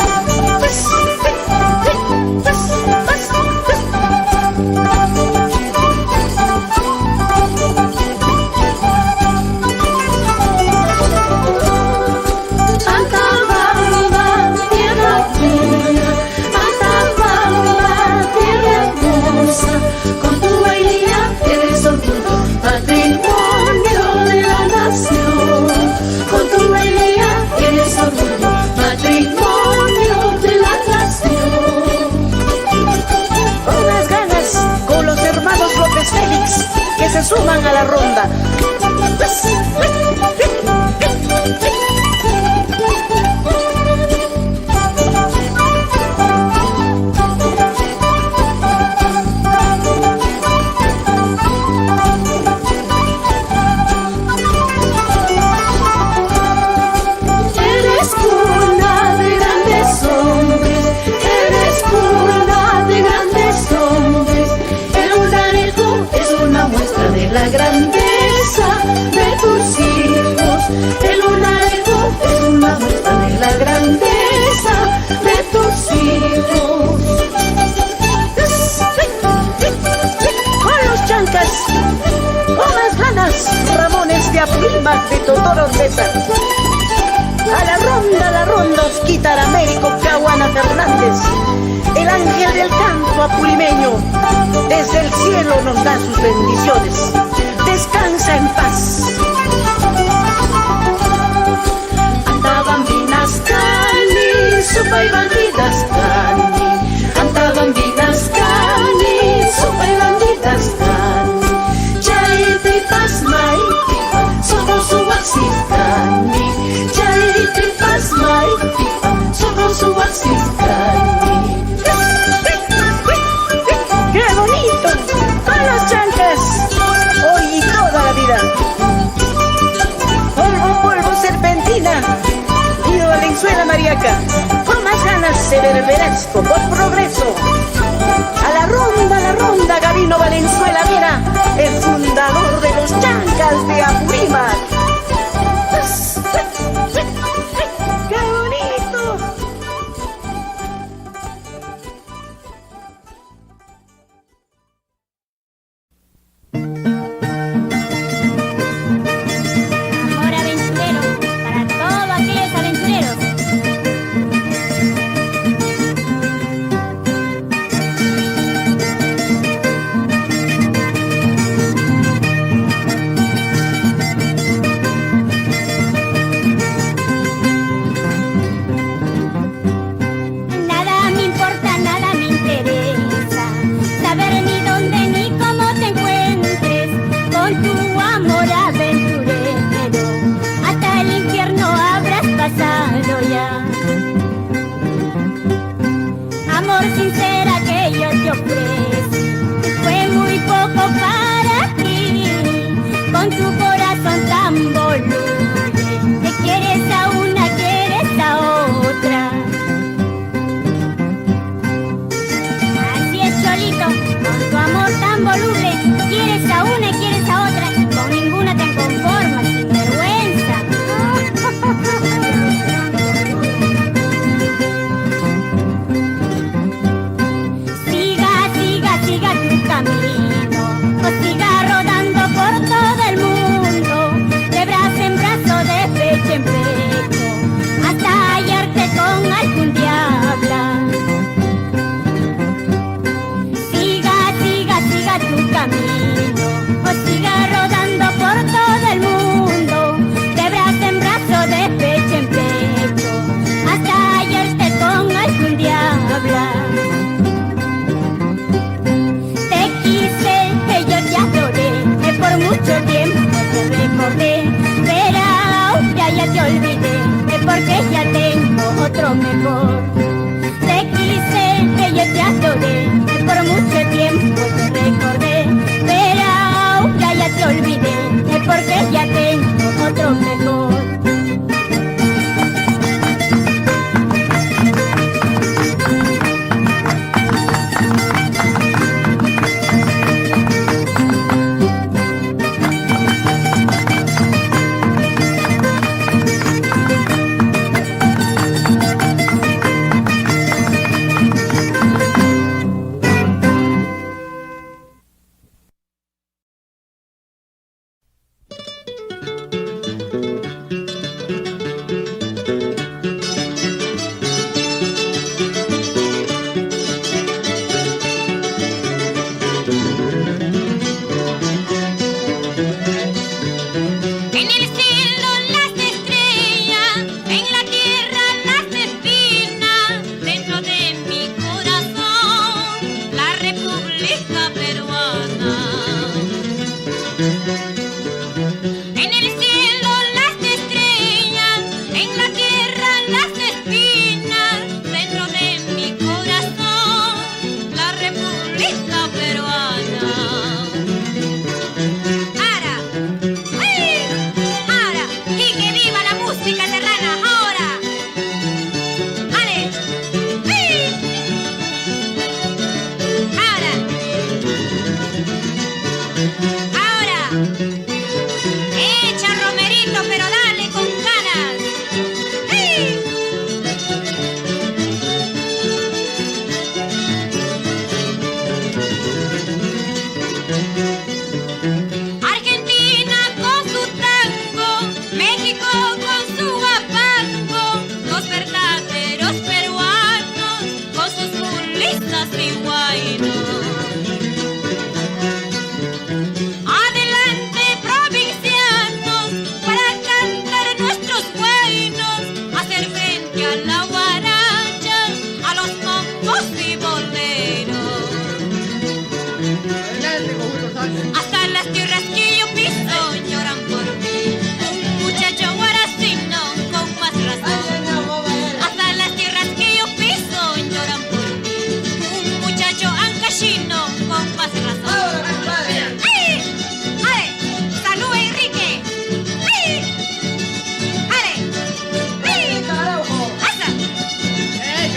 Con tu bailía eres orgullo, patrimonio de la nación. Con tu bailía eres orgullo, patrimonio de la nación. Con las ganas, con los hermanos López Félix, que se suman a la ronda. La grandeza de tus hijos, el lunario es una muestra de la grandeza de tus hijos. Con los chancas, con las ganas, Ramones de Apurímac de Totoro César. A la ronda, Osquitar Américo Caguana Fernández, el ángel del canto apurimeño, desde el cielo nos da sus bendiciones. Descansa en paz. Antabambinas cani, supa y bandidas cani. Antabambinas cani, supa y bandidas cani. Chaitipas maitipa, somos su cani. Chaitipas maitipa, somos su cani. ¡Qué bonito! ¡Con los chancas! Hoy y toda la vida. Polvo, serpentina y Valenzuela Mariaca. Con más ganas, Seververazco, por progreso. A la ronda, Gabino Valenzuela Vera, el fundador de los chancas de Apurímac. ¡Qué bonito! Amor aventurero para todos aquellos aventureros. Nada me importa, nada me interesa saber ni dónde ni cómo te encuentres con tu amor aventurero. Hasta el infierno habrás pasado ya. Amor sincera que yo te ofrecí fue muy poco para ti. Con tu corazón tan voluble, te quieres a una, quieres a otra. Así es, Cholito, con tu amor tan voluble, quieres a una y quieres a otra, con ninguna te conformas, sin vergüenza. Siga tu camino, o siga rodando por todo el mundo. rosas y guainos. Adelante, provincianos, para cantar nuestros buenos, hacer frente a la guaracha, a los combos y boleros. Hasta las tierras que yo piso lloran por mí, un muchacho guaracino con más razón. Hasta las tierras que yo piso lloran por mí, un muchacho ancashino con más razón. ¡Ay! ¡Ale! ¡Salud, Enrique! ¡Ay! ¡Ale! ¡Ay! ¡Asa! ¡Ay!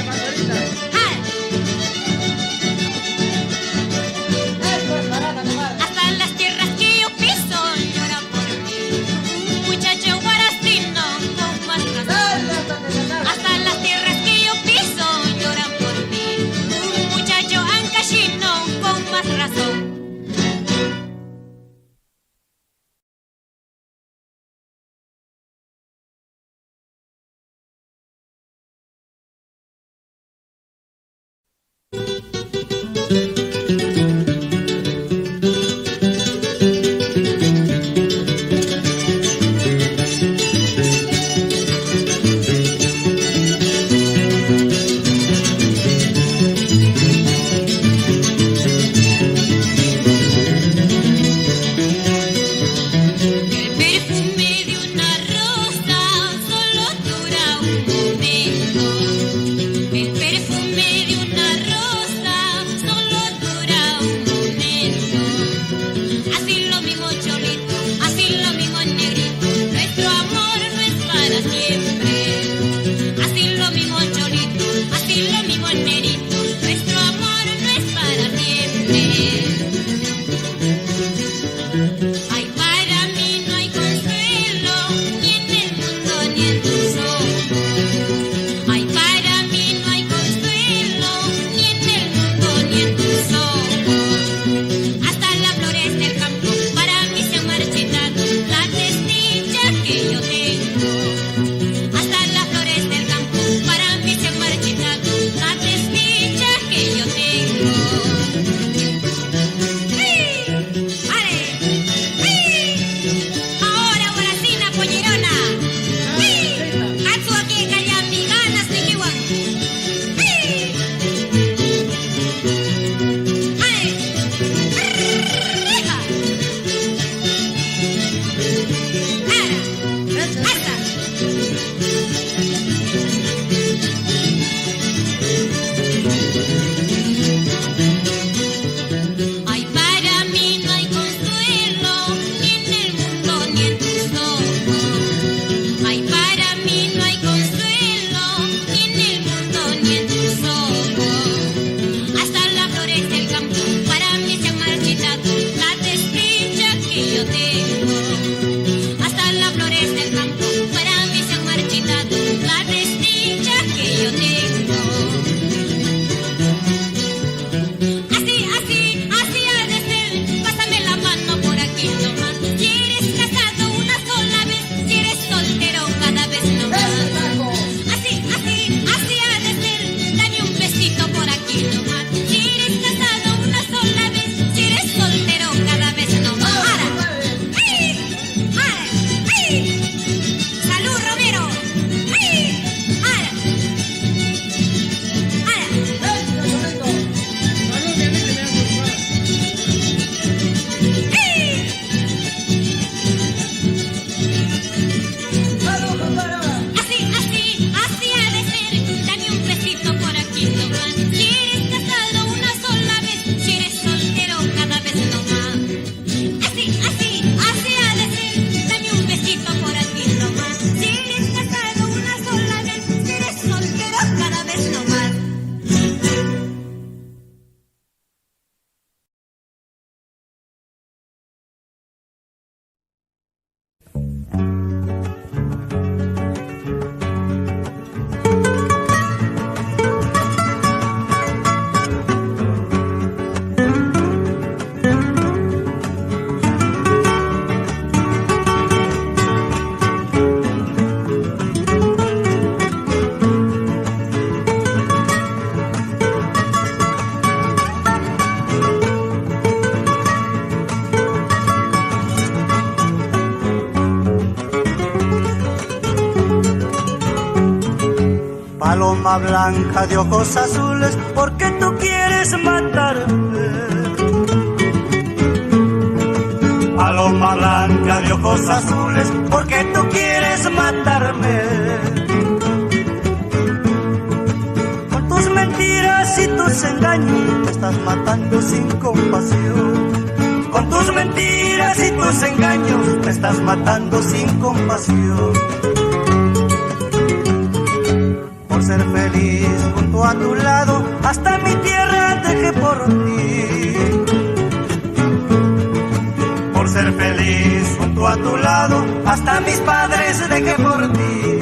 Hasta las tierras que yo piso lloran por mí, un muchacho guaracino con más razón. Hasta las tierras que yo piso lloran por mí, un muchacho ancashino con más razón. Paloma blanca de ojos azules, ¿por qué tú quieres matarme? Paloma blanca de ojos azules, ¿por qué tú quieres matarme? Con tus mentiras y tus engaños me estás matando sin compasión. Con tus mentiras y tus engaños me estás matando sin compasión. Por ser feliz junto a tu lado, hasta mi tierra dejé por ti. Por ser feliz junto a tu lado, hasta mis padres dejé por ti.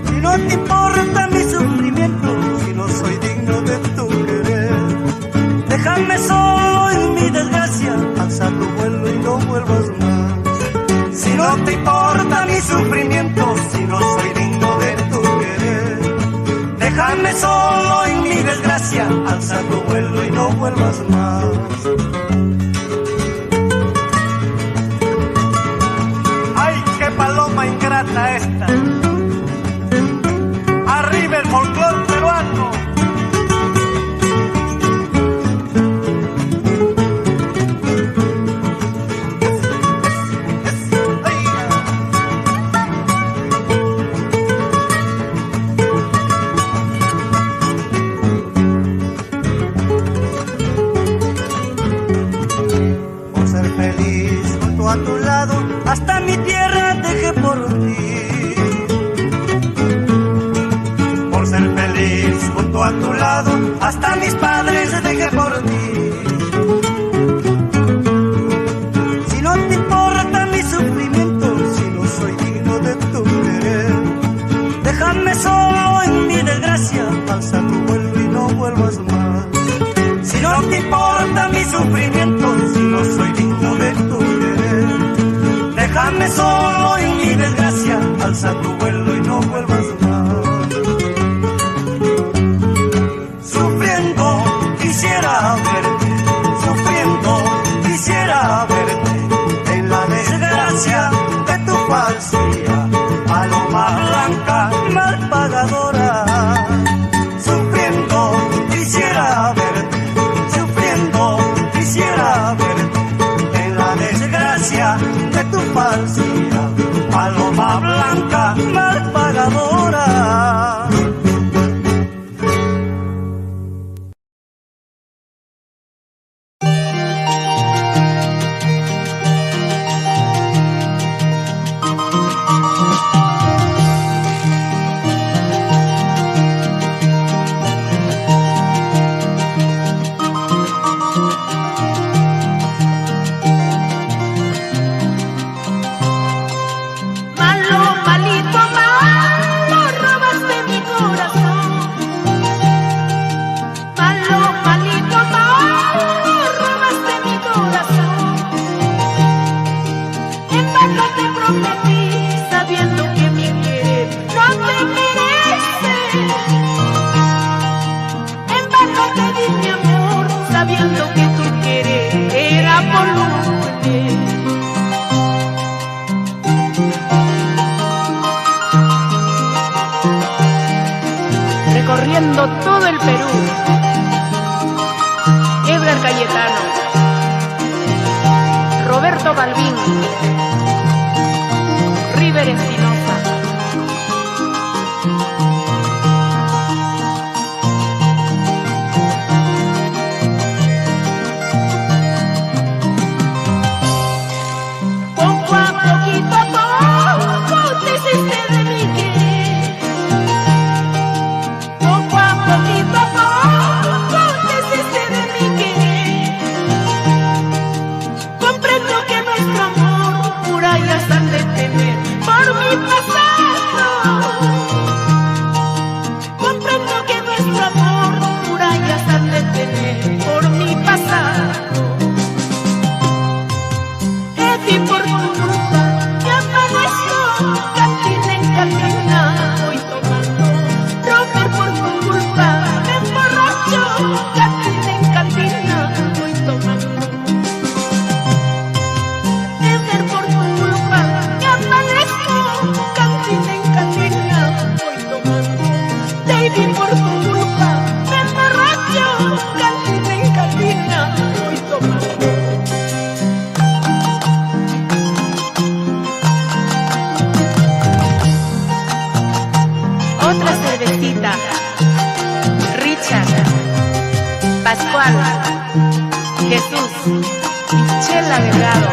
Si no te importa mi sufrimiento, si no soy digno de tu querer, déjame solo en mi desgracia, alza tu vuelo y no vuelvas más. Si no te importa mi sufrimiento, si no soy digno de tu querer, déjame solo en mi desgracia, alza tu vuelo y no vuelvas más. ¡Ay, qué paloma ingrata esta! ¡Arriba el folclor peruano! A tu lado, hasta mi tierra dejé por ti. Por ser feliz junto a tu lado, hasta mis padres dejé por ti. Si no te importa mi sufrimiento, si no soy digno de tu querer, déjame solo en mi desgracia, alza tu vuelo y no vuelvas más. Si no te importa mi sufrimiento, si no soy digno de tu querer, déjame solo en mi desgracia, alza tu vuelo y no vuelvas más. Sufriendo quisiera verte, sufriendo quisiera verte, en la desgracia de tu falsía, paloma blanca mal pagadora. Sufriendo quisiera verte, sufriendo quisiera verte, en la desgracia de tu falsía, paloma blanca mal pagadora. Recorriendo todo el Perú, Edgar Cayetano, Roberto Balbín, River Espinosa. Poco a poquito te hiciste de mi querer. Poco a poquito te hiciste de mi querer. Comprendo que nuestro amor murallas han de tener por mi pasado. Comprendo que nuestro amor murallas han de tener por mi pasado. Y por tu culpa me amanezco cantina en cantina voy tomando. Rocker, por tu culpa me emborracho cantina en cantina voy tomando. Edgar, por tu culpa me amanezco cantina en cantina Richard, Pascual, Jesús y Chela Delgado.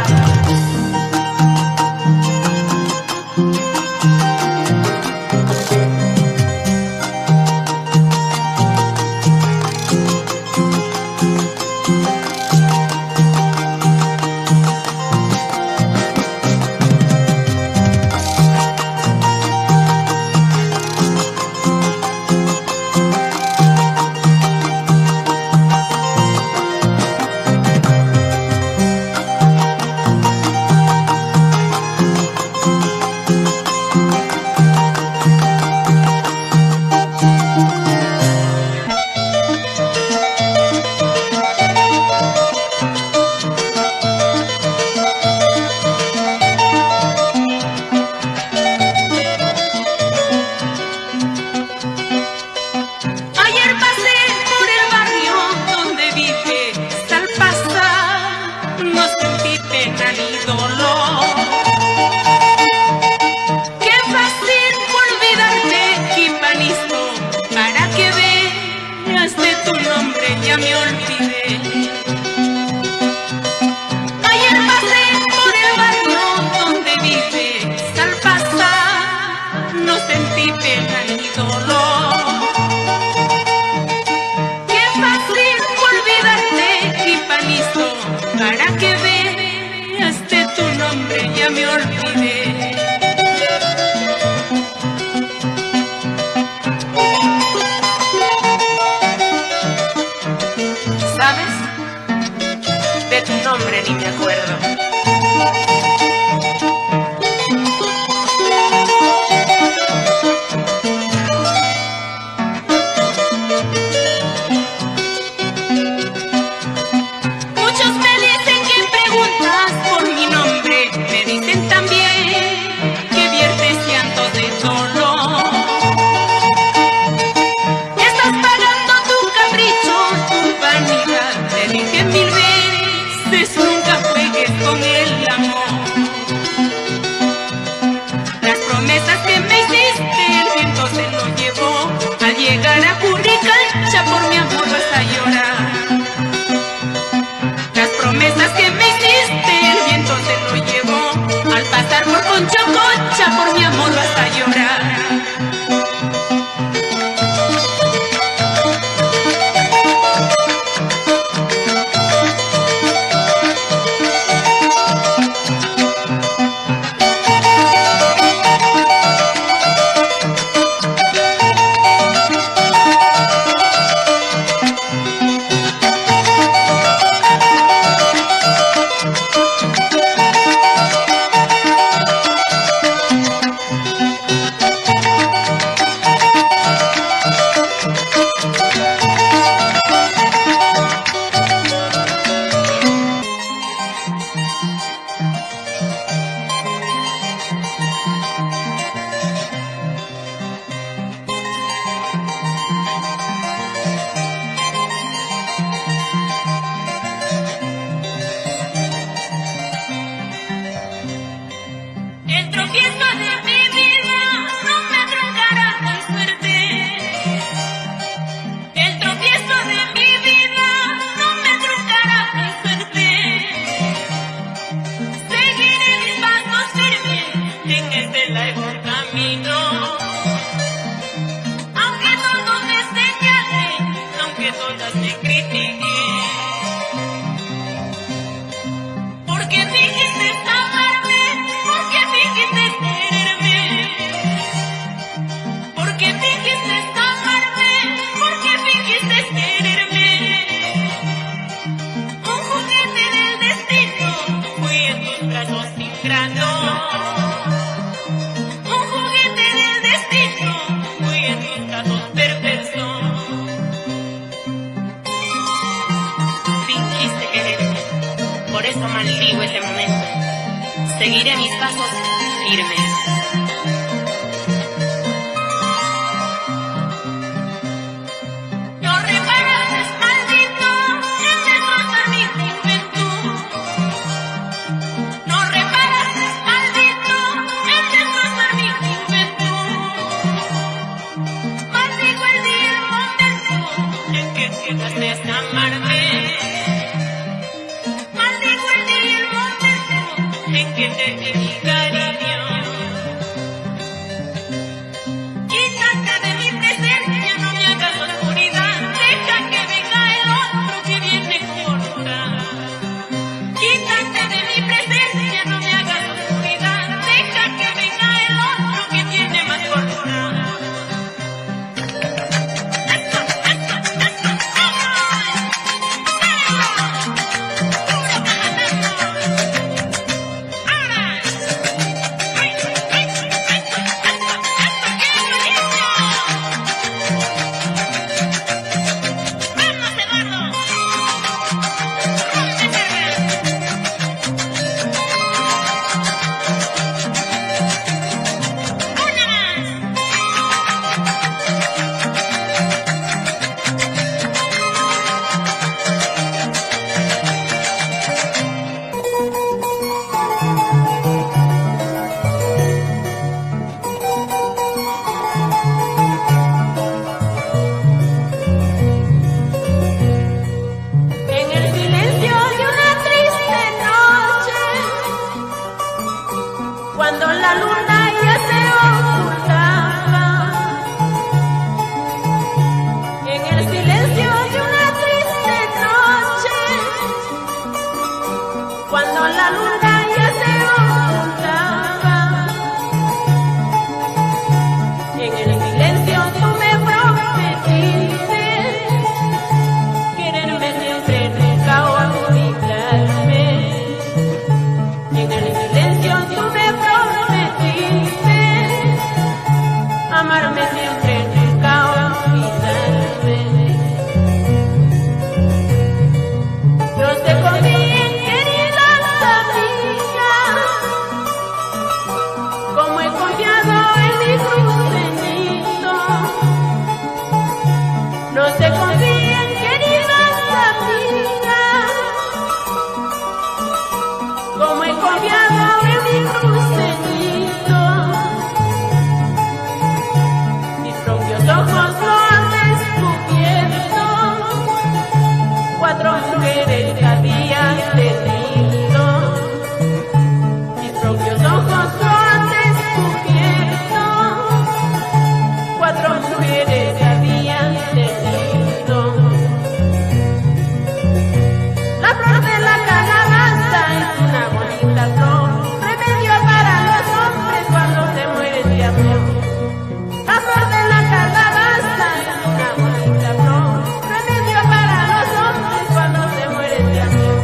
Seguiré mis pasos firmes. No reparas, maldito, en destrozar mi juventud. No reparas, maldito, en destrozar mi juventud. Maldigo el día, momento que no estés amarme. Maldigo el día y el momento en que te di mi cariño. Quítate de mi presencia, no me hagas oscuridad. Deja que venga el otro que viene con otra. Quítate de mi presencia, no me hagas oscuridad. Deja que venga el otro que tiene más cordura. Cuando la luna ya se ocultaba, en el silencio de una triste noche, cuando la luna ya se ocultaba, en el silencio tú me prometiste quererme siempre, nunca olvidarme. En el silencio tú me amarme siempre, nunca olvidarme. Yo te confío en queridas amigas, como he confiado en mi crucenito. No te confío en queridas amigas, como he confiado en mi crucenito. Ojos lo han descubierto, 4 mujeres habían tenido. Mis propios ojos lo han descubierto, 4 mujeres habían tenido. La flor de la calabaza es una bonita flor, remedio para los hombres cuando se mueren de amor. La flor de la calabaza es una bonita flor, remedio para los hombres cuando se mueren de amor.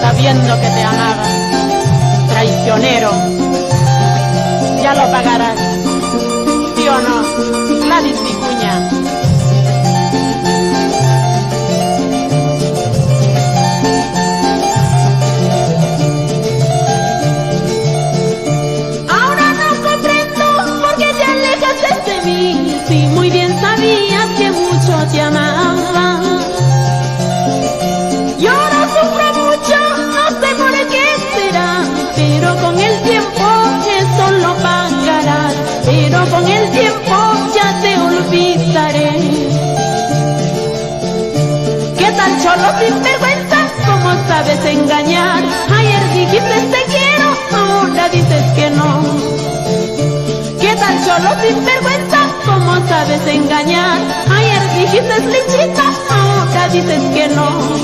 Sabiendo que te amaba, traicionero, ya lo pagarás, ¿sí o no, Gladys Vicuña? Ahora no comprendo por qué te alejaste de mí, si muy bien sabías que mucho te amaba. Y ahora sufro mucho, no sé por qué será, pero con el tiempo eso lo pagarás, pero con el tiempo ya te olvidaré. ¿Qué tal cholo sin vergüenza? ¿Cómo sabes engañar? Ayer dijiste te quiero, ahora dices que no. ¿Qué tal Cholo sin vergüenza, ¿cómo sabes engañar? Ayer dijiste lechita, ahora dices que no.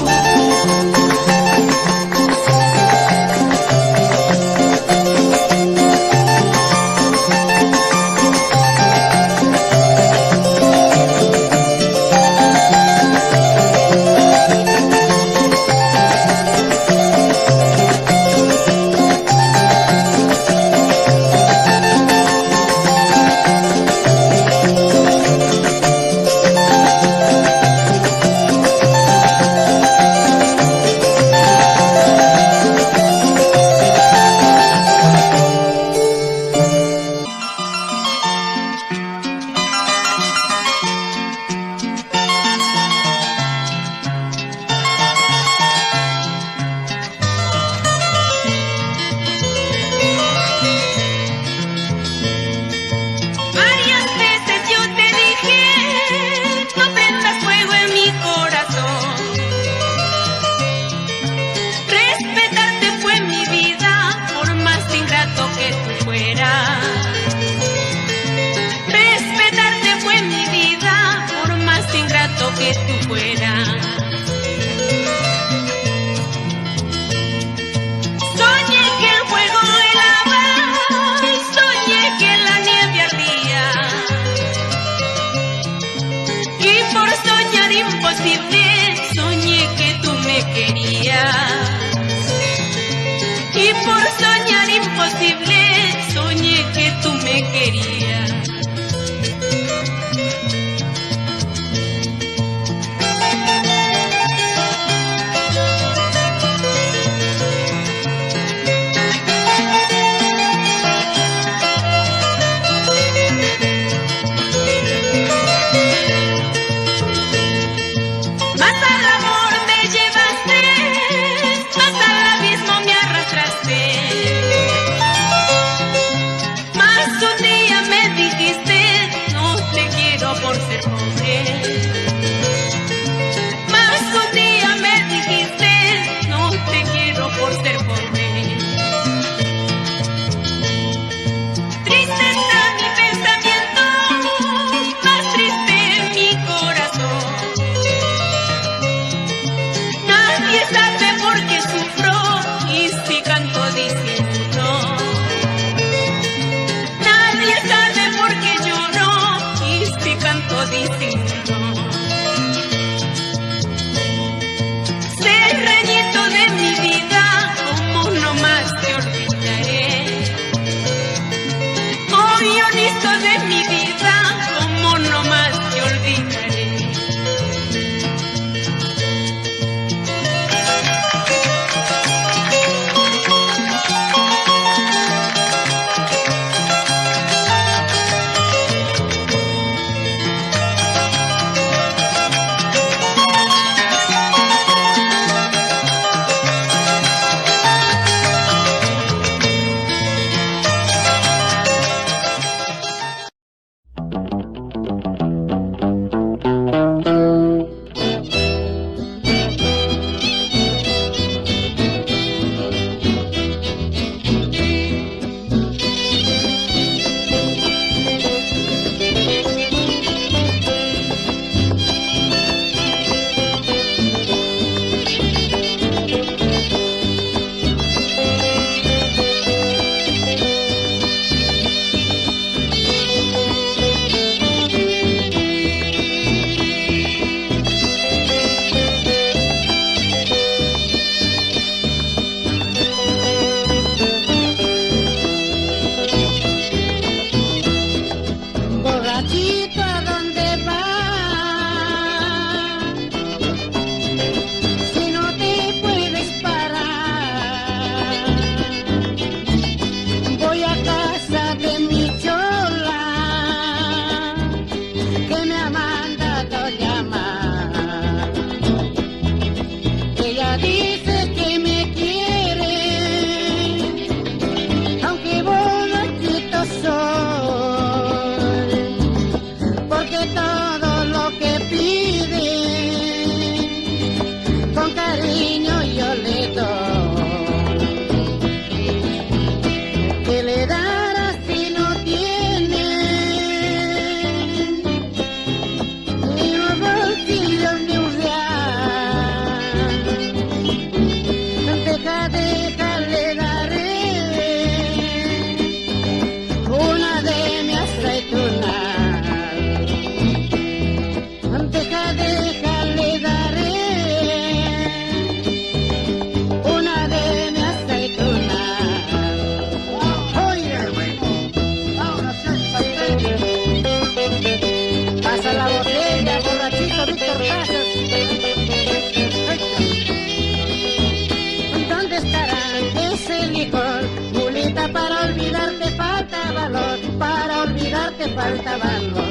olvidarte falta valor.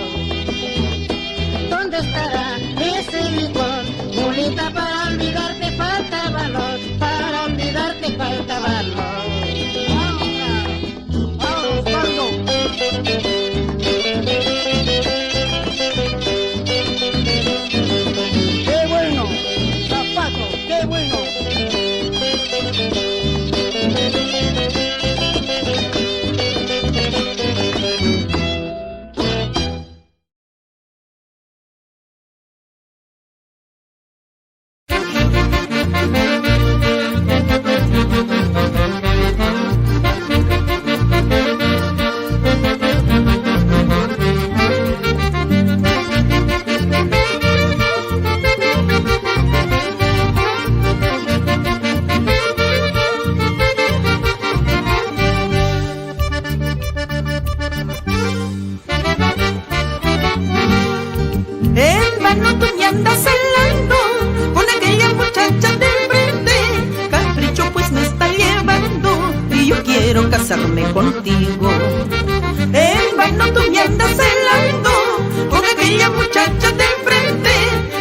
¿Dónde estará ese licor? Mulita, para olvidarte falta valor, para olvidarte falta valor. ¡Vamos, Pardo! ¡Qué bueno! ¡Zapato, qué bueno! En vano tú me andas celando con aquella muchacha de frente. Capricho pues me está llevando y yo quiero casarme contigo. En vano tú me andas celando con aquella muchacha de frente.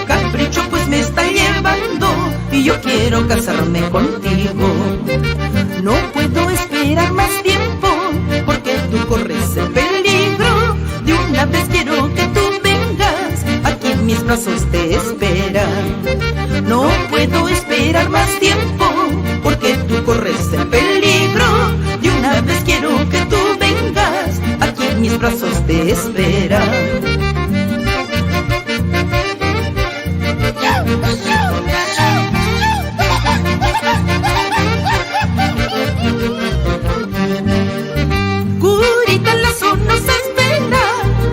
Capricho pues me está llevando y yo quiero casarme contigo. No puedo esperar más tiempo porque tú corres el peligro. De una vez quiero que tú vengas, aquí en mis brazos te esperan. No puedo esperar más tiempo porque tú corres el peligro. De una vez quiero que tú vengas, aquí en mis brazos te esperan. Curita Lazo nos espera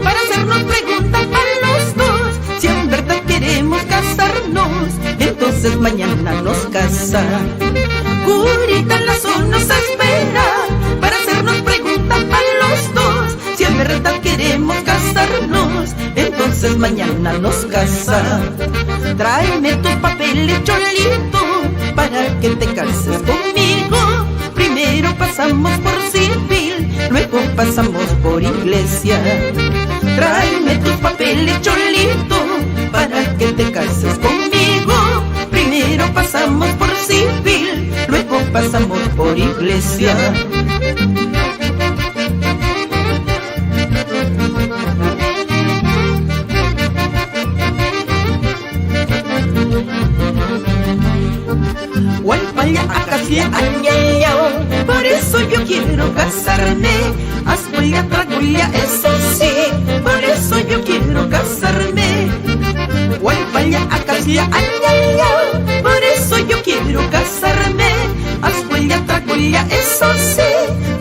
para hacernos preguntas para los dos. Si en verdad queremos casarnos, entonces mañana nos casan. Curita Lazo nos espera para hacernos preguntas para los dos. Si en verdad queremos casarnos, entonces mañana nos casan. Tráeme tus papeles, Cholito, para que te cases conmigo. Primero pasamos por civil, luego pasamos por iglesia. Tráeme tus papeles, Cholito, para que te cases conmigo. Primero pasamos por civil, luego pasamos por iglesia. Guaypaya, acacia, añayao, por eso yo quiero casarme. Ascuya, traguya, eso sí, por eso yo quiero casarme. Guaypaya, acacia, añayao, por eso yo quiero casarme. Ascuya, traguya, eso sí,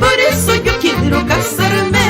por eso yo quiero casarme.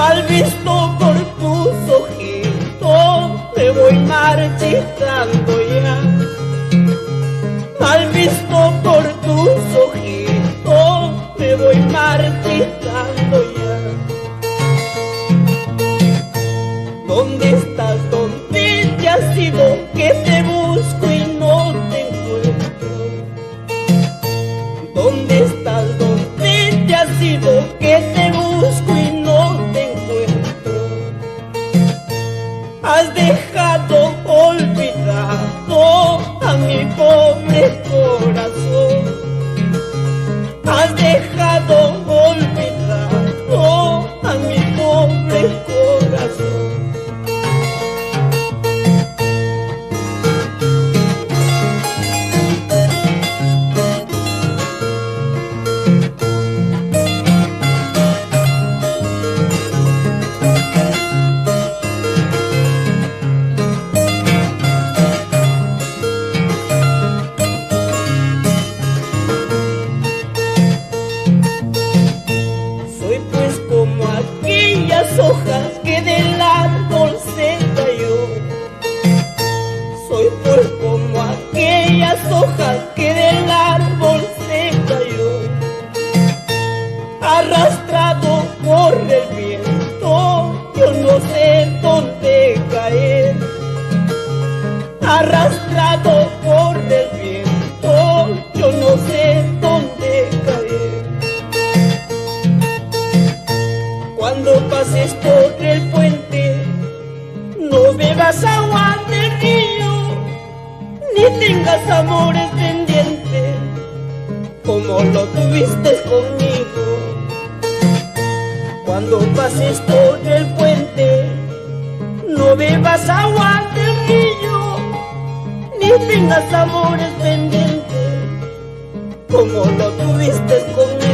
Mal visto por tus ojitos, me voy marchitando ya. Mal visto por tus ojitos, me voy marchitando ya. ¿Dónde estás? ¿Dónde te has ido? Que te busco y no te encuentro. ¿Dónde estás? ¿Dónde te has ido? Que te busco y no te encuentro. Has dejado olvidado a mi pobre corazón. Has dejado olvidado a mi pobre corazón. Hojas que del árbol se cayó. Soy pues como aquellas hojas que del árbol se cayó. Arrastrado por el viento, yo no sé dónde caer. Arrastrado por el viento, yo no sé dónde caer. Cuando pases por el puente, no bebas agua del río, ni tengas amores pendientes, como lo tuviste conmigo. Cuando pases por el puente, no bebas agua del río, ni tengas amores pendientes, como lo tuviste conmigo.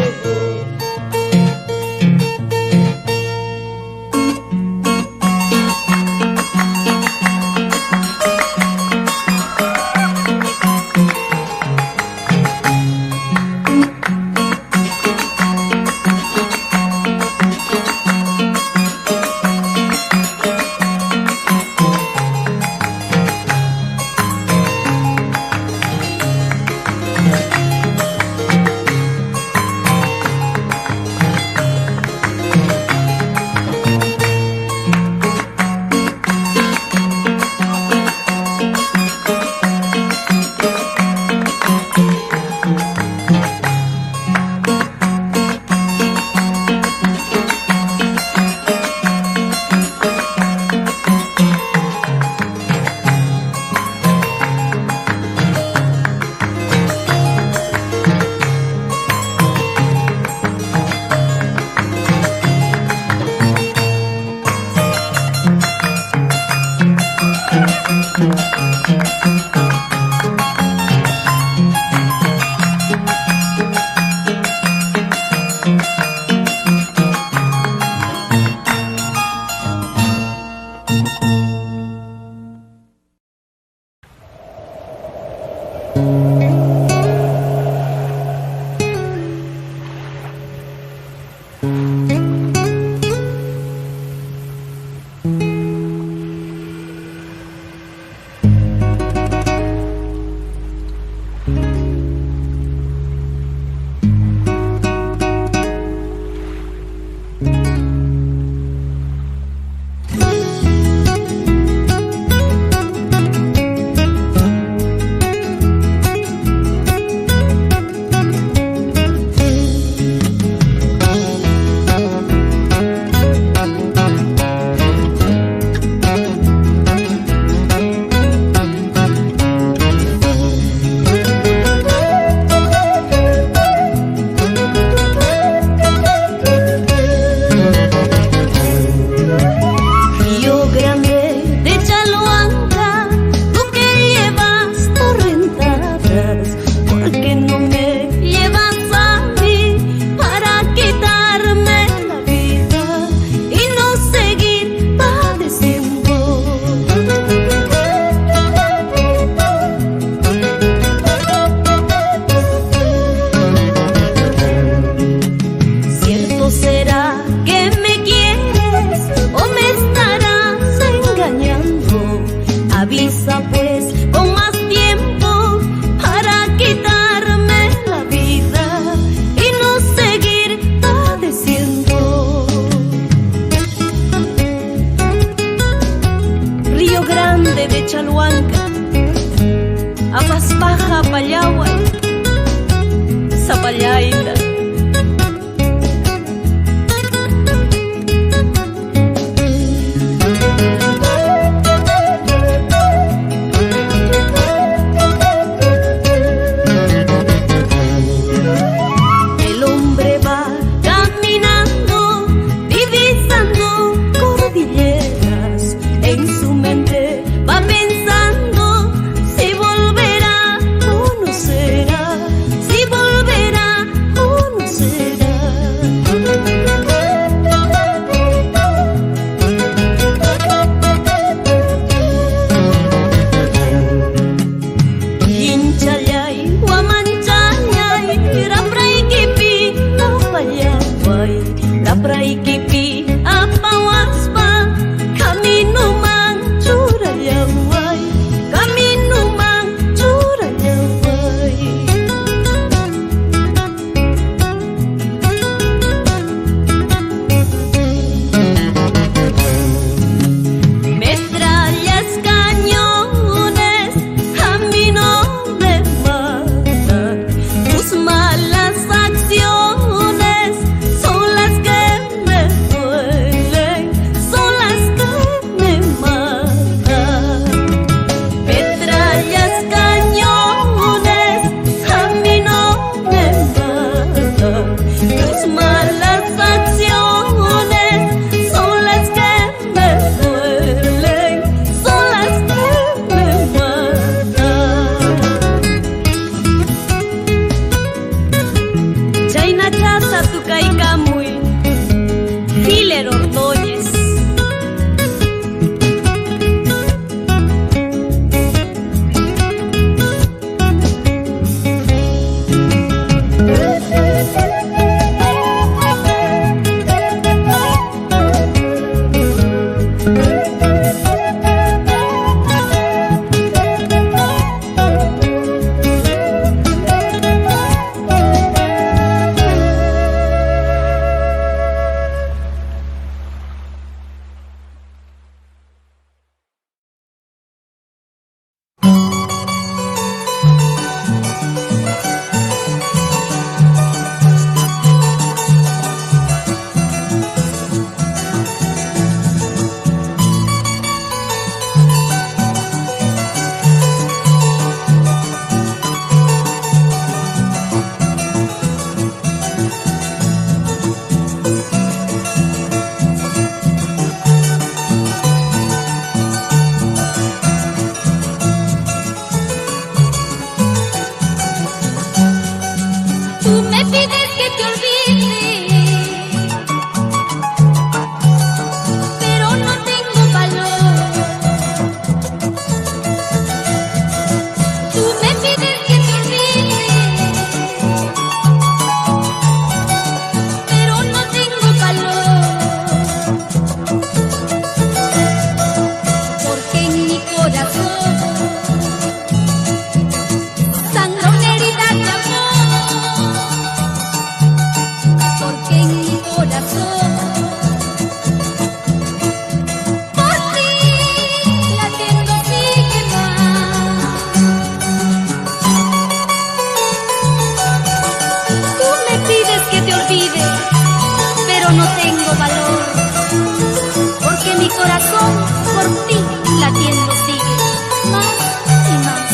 Kapraikipi apawaspa camino man churayaway, camino man churayaway. Metrallas, cañones a mí no me matan, tus malas acciones son las que me duelen, son las que me matan. Metrallas, cañones a mí no me matan, tus malas acciones son las que me duelen, son las que me matan. Chayna chasa tukaykamuy, Filer Ordóñez. Tú me pides que te olvide, pero no tengo valor. Tú me pides que te olvide, pero no tengo valor. Porque en mi corazón sangra una herida de amor. Porque en mi corazón por ti latiendo sigue más. Tú me pides que te olvide, pero no tengo valor. Porque mi corazón por ti latiendo sigue más y más.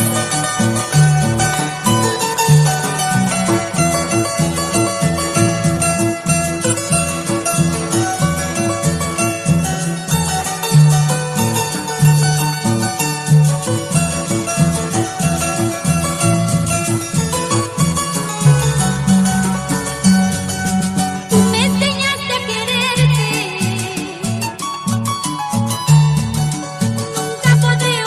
Tú me enseñaste a quererte, nunca podré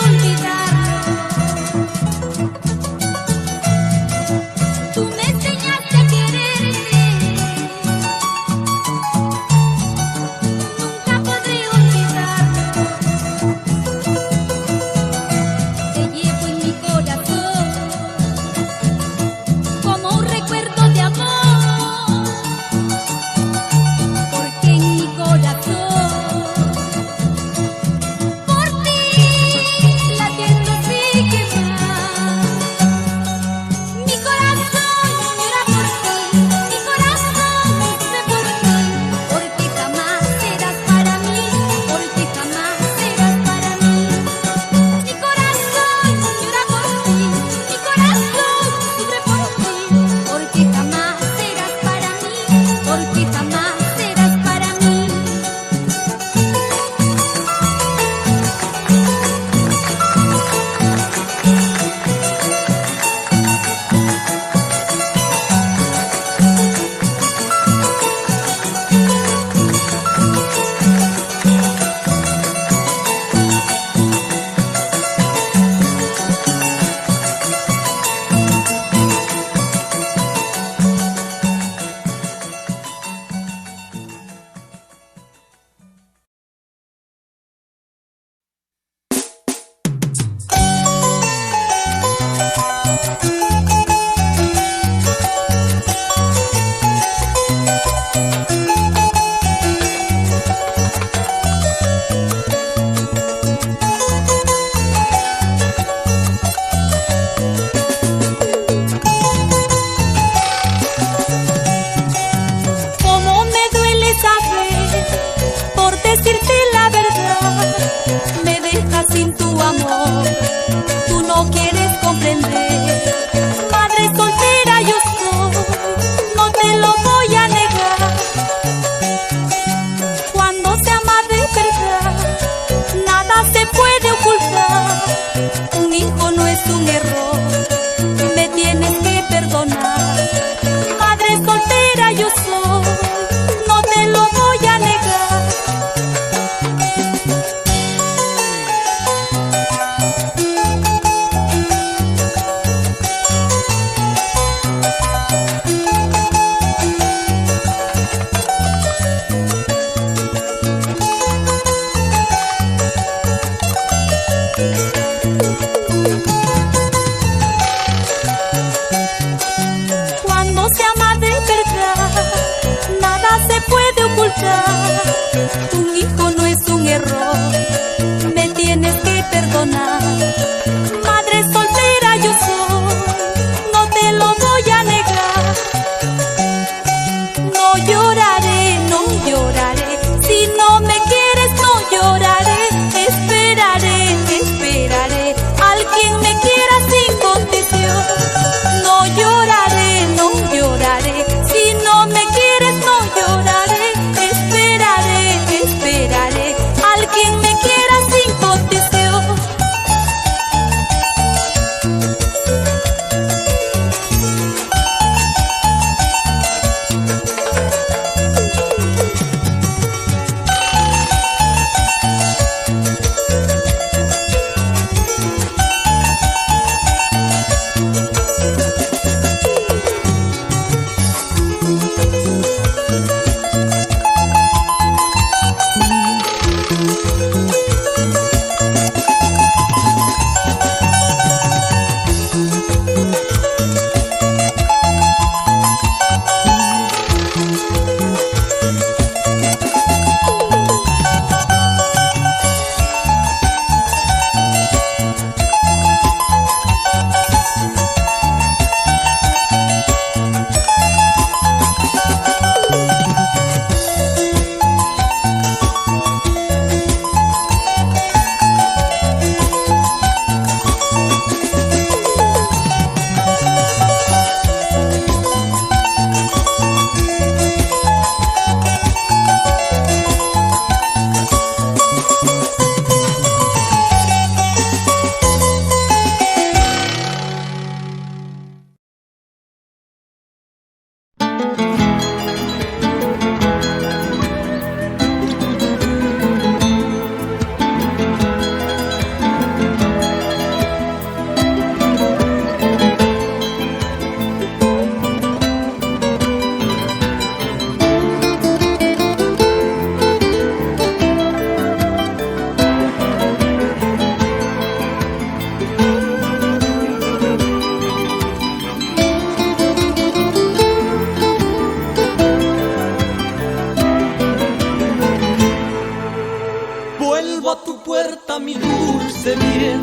Vuelvo a tu puerta, mi dulce bien,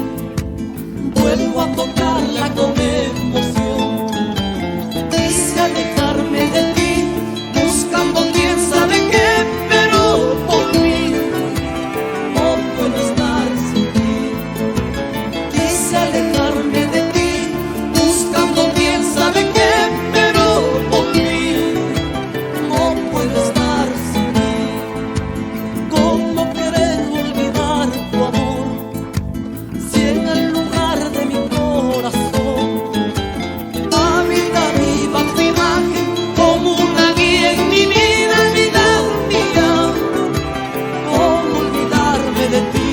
vuelvo a tocarla con emoción. Quise alejarme de ti, buscando quién sabe qué, pero por mí no puedo estar sin ti. Quise alejarme de ti, buscando quién sabe qué, pero por mí no puedo estar sin ti. ¿Cómo querer olvidar tu amor si en el lugar de mi corazón habita viva tu imagen como una guía en mi vida, vida mía? ¿Cómo olvidarme de ti?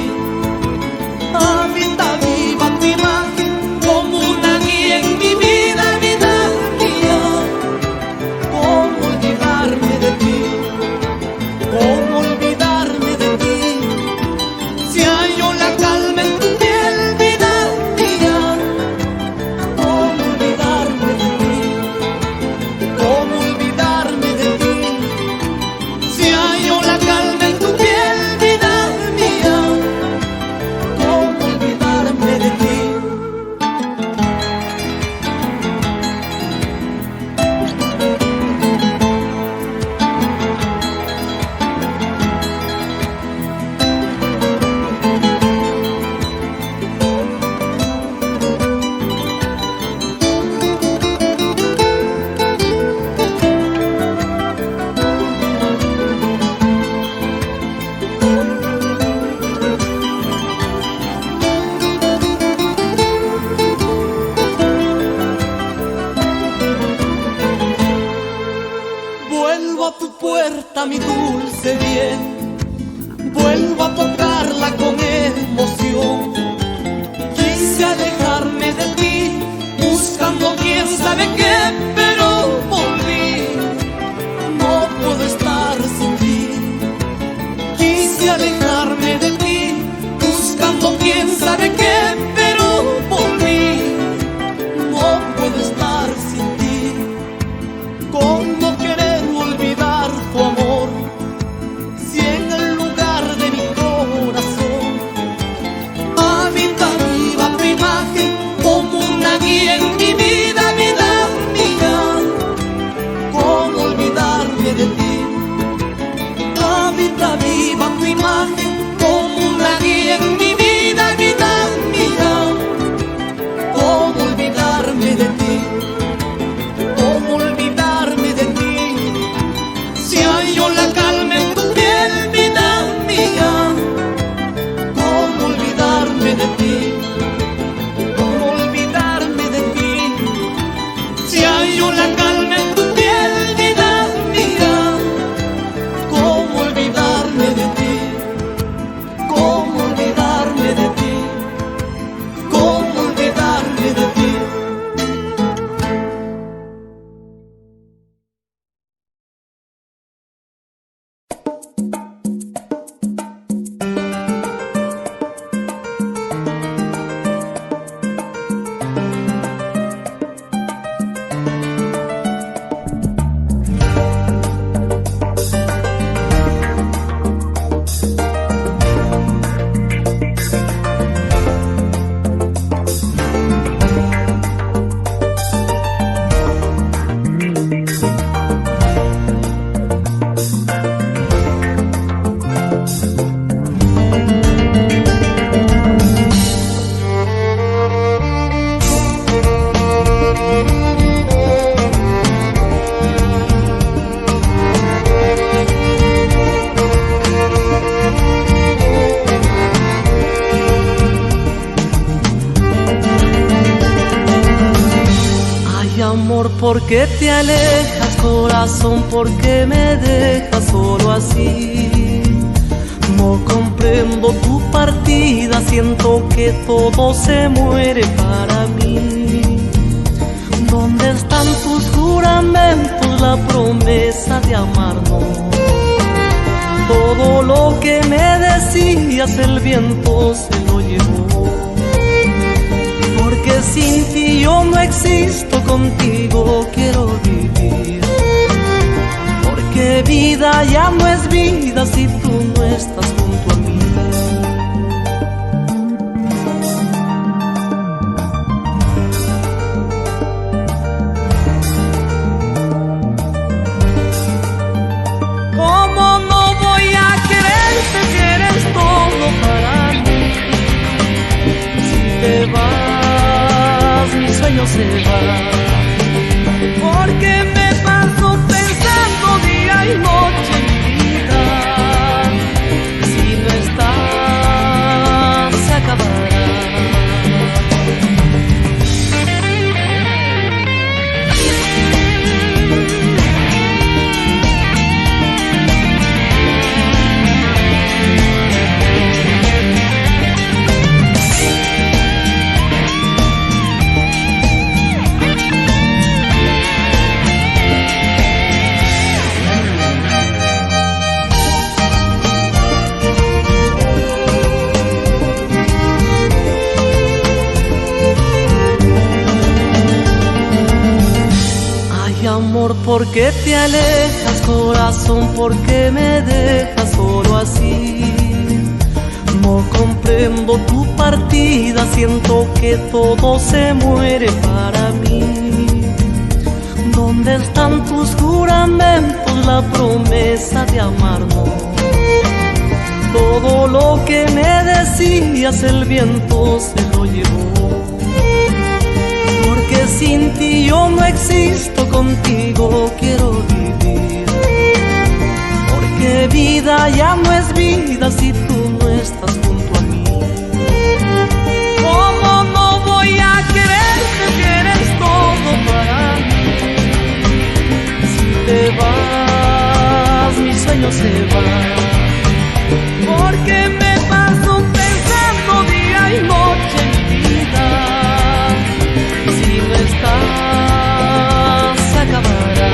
Habita viva tu imagen como una guía en mi vida, vida mía. ¿Cómo olvidarme de ti? ¿Cómo olvidarme de ti? Si hallo la calma en tu piel, vida mía. ¿Cómo olvidarme de ti? ¿Cómo olvidarme de ti? Si hallo la calma en tu piel, vida mía. ¿Cómo olvidarme de ti? Vuelvo a tu puerta, mi dulce bien, vuelvo a tocarla con emoción. Quise alejarme de ti, buscando quién sabe qué, pero por mí no puedo estar sin ti. Quise alejarme de ti, buscando quién sabe qué, pero por mí no puedo estar sin ti. ¿Cómo querer olvidar tu amor si en el lugar de mi corazón habita viva tu imagen como una guía en mi vida, vida mía? ¿Cómo olvidarme de ti? Habita viva tu imagen como una guía en mi vida, vida mía. ¿Cómo olvidarme de ti? ¿Cómo olvidarme de ti? Si hallo la calma en tu piel, vida mía. ¿Cómo olvidarme de ti? ¿Cómo olvidarme de ti? Si hallo la calma en tu piel, vida mía. ¿Cómo olvidarme de ti? ¿Cómo olvidarme de ti? ¿Cómo olvidarme de ti? ¿Por qué te alejas, corazón? ¿Por qué me dejas solo así? No comprendo tu partida, siento que todo se muere para mí. ¿Dónde están tus juramentos, la promesa de amarnos? Todo lo que me decías el viento se lo llevó. Porque sin ti yo no existo, contigo quiero vivir. Porque vida ya no es vida si tú no estás junto a mí. sueño se va. Porque me paso pensando día y noche, mi vida. Si no estás, se acabará. Amor, ¿por qué te alejas, corazón? ¿Por qué me dejas solo así? No comprendo tu partida, siento que todo se muere para mí. ¿Dónde están tus juramentos, la promesa de amarnos? Todo lo que me decías el viento se lo llevó. Porque sin ti yo no existo, contigo quiero vivir. Porque vida ya no es vida si tú no estás junto a mí. ¿Cómo no voy a quererte si eres todo para mí? Si te vas, mi sueño se va. Porque me paso pensando día y noche, mi vida. Si no estás, se acabará.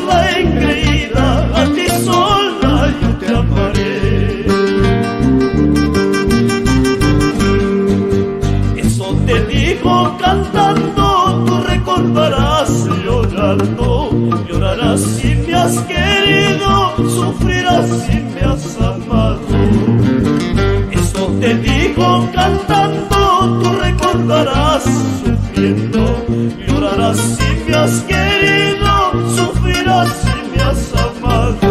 sola engreída, a ti sola yo te amaré. Eso te digo cantando, tú recordarás llorando. Llorarás si me has querido, sufrirás si me has amado. Eso te digo cantando, tú recordarás sufriendo. Llorarás si me has querido, sufrirás si me has amado.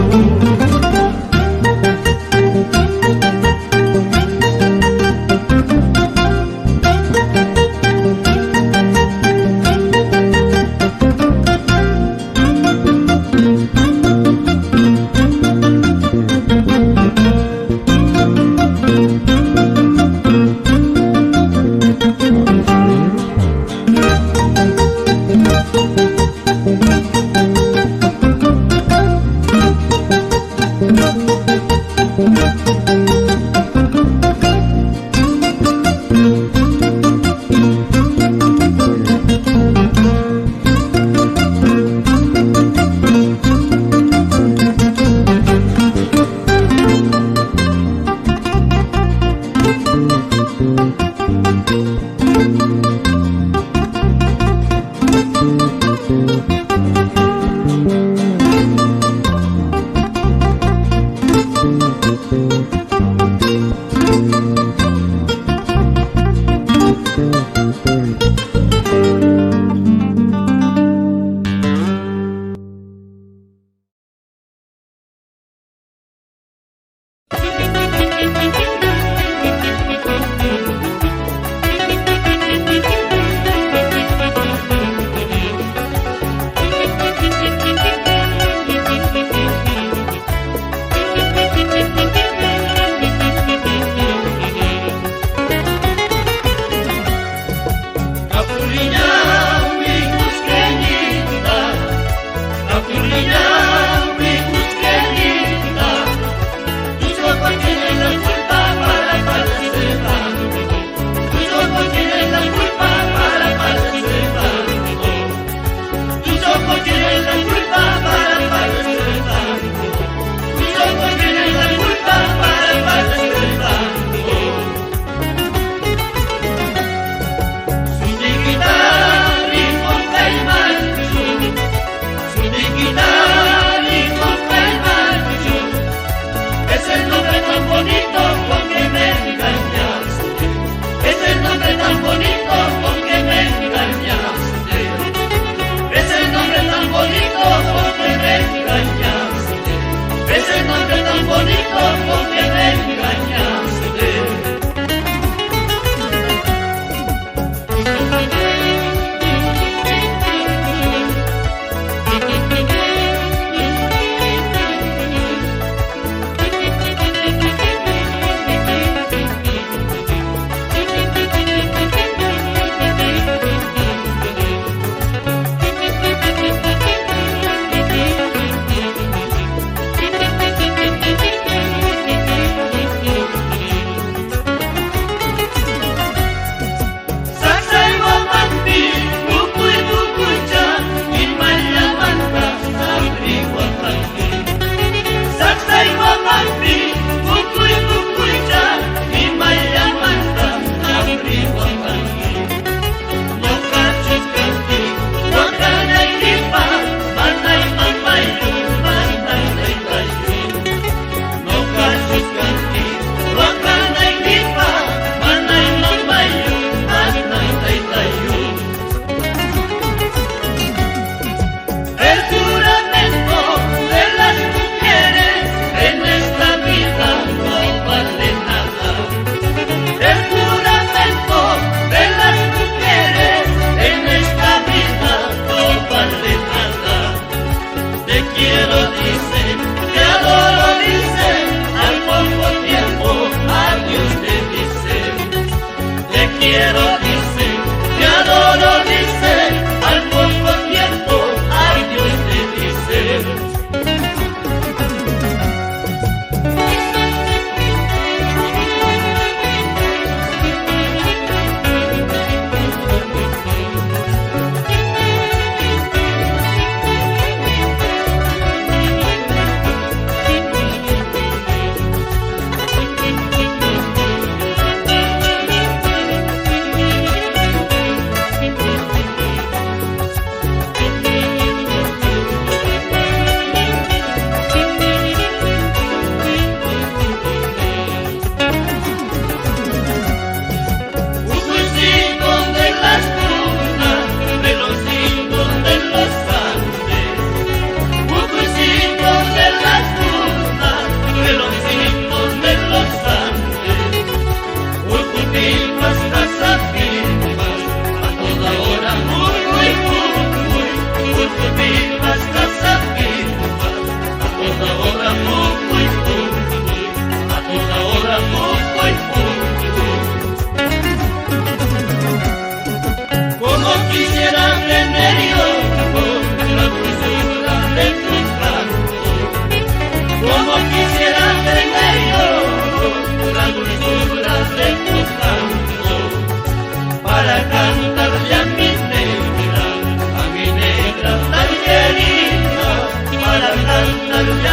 cantarle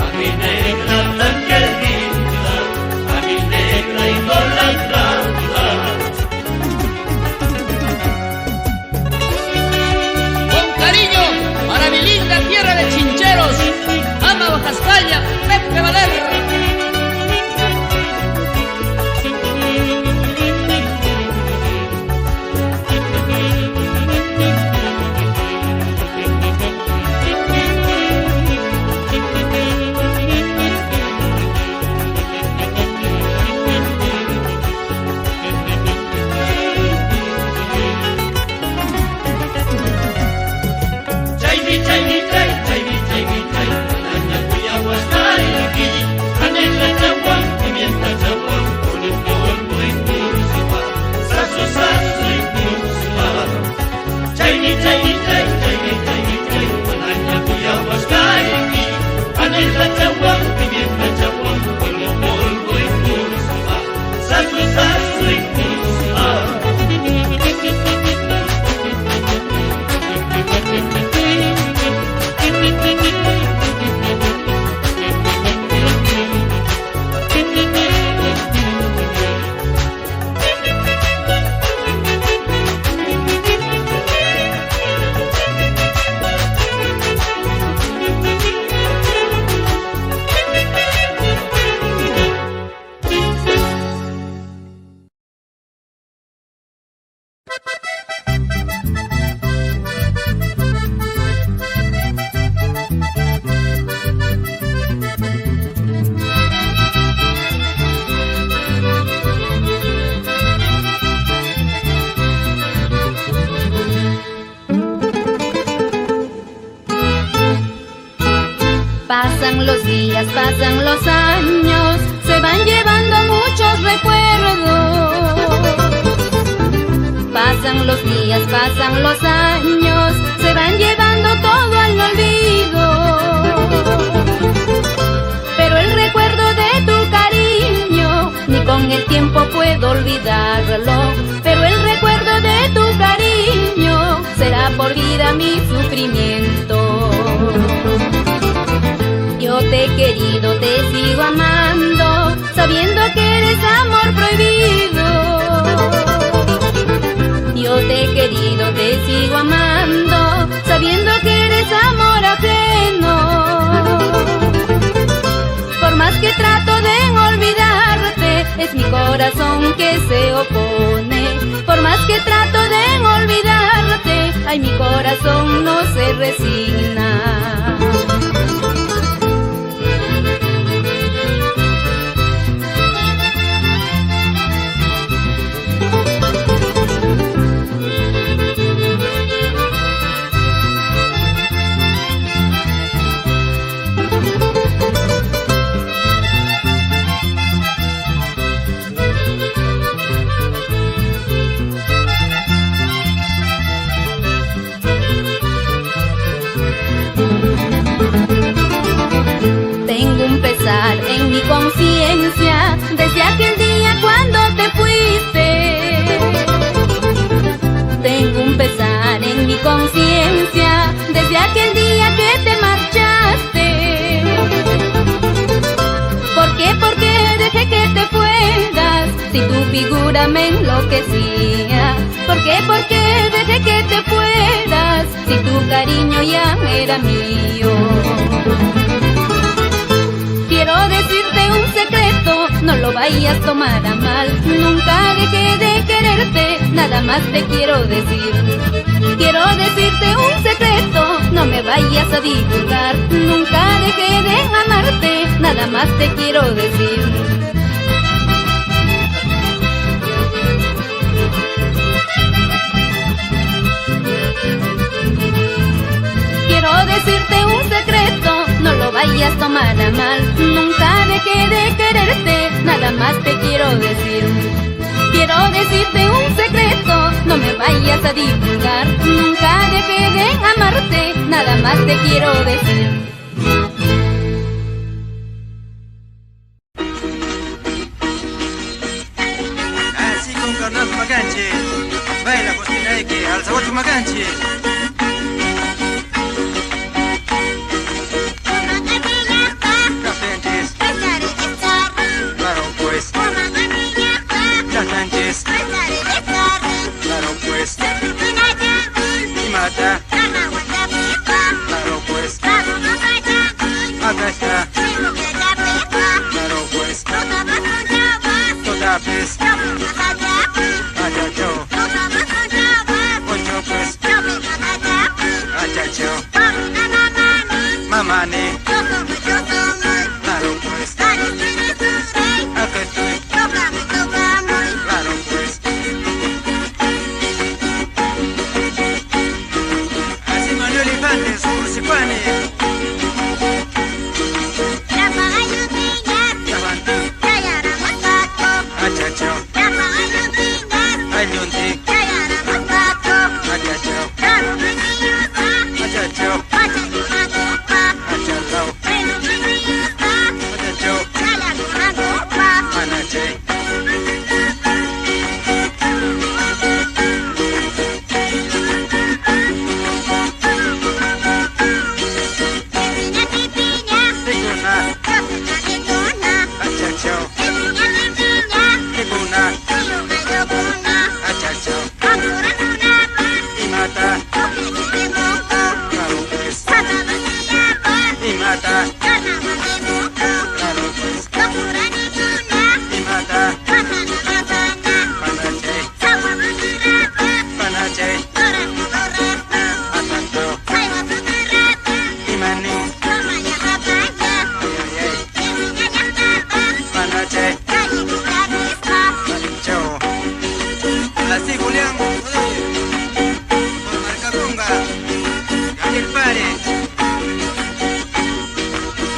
a mi negra tan querida, a mi negra idolatrada. Con cariño para mi linda tierra de chincheros, ama Baja España, Pepe Valer. Pasan los días, pasan los años, se van llevando muchos recuerdos. Pasan los días, pasan los años, se van llevando todo al olvido. Pero el recuerdo de tu cariño, ni con el tiempo puedo olvidarlo. Pero el recuerdo de tu cariño, será por vida mi sufrimiento. Yo te he querido, te sigo amando, sabiendo que eres amor prohibido. Yo te he querido, te sigo amando, sabiendo que eres amor ajeno. Por más que trato de olvidarte, es mi corazón que se opone. Por más que trato de olvidarte, ay, mi corazón no se resigna. En mi conciencia, desde aquel día cuando te fuiste. Tengo un pesar en mi conciencia, desde aquel día que te marchaste. ¿Por qué? Porque dejé que te fueras, si tu figura me enloquecía. ¿Por qué? Porque dejé que te fueras, si tu cariño ya era mío. Quiero decirte un secreto, no lo vayas a tomar a mal. Nunca dejé de quererte, nada más te quiero decir. Quiero decirte un secreto, no me vayas a divulgar. Nunca dejé de amarte, nada más te quiero decir. Quiero decirte un secreto, no lo vayas a tomar a mal. Nunca dejé de quererte, nada más te quiero decir. Quiero decirte un secreto, no me vayas a divulgar. Nunca dejé de amarte, nada más te quiero decir. Así con carnal macanche, baila cocina que al sabor tu macanche. Amane, claro pues, aquí estoy, claro pues. Así Manuel Infantes, Crucipane. Achachao, ayunti, achachao, achachao, achachao, manache. Tiguna, achachao, tiguna, achachao, imata, claro pues, imata, claro pues, imata, panache, panache, atanto, imani, panache, chao. Así Julián, por Marcaconga, Gabriel Pare,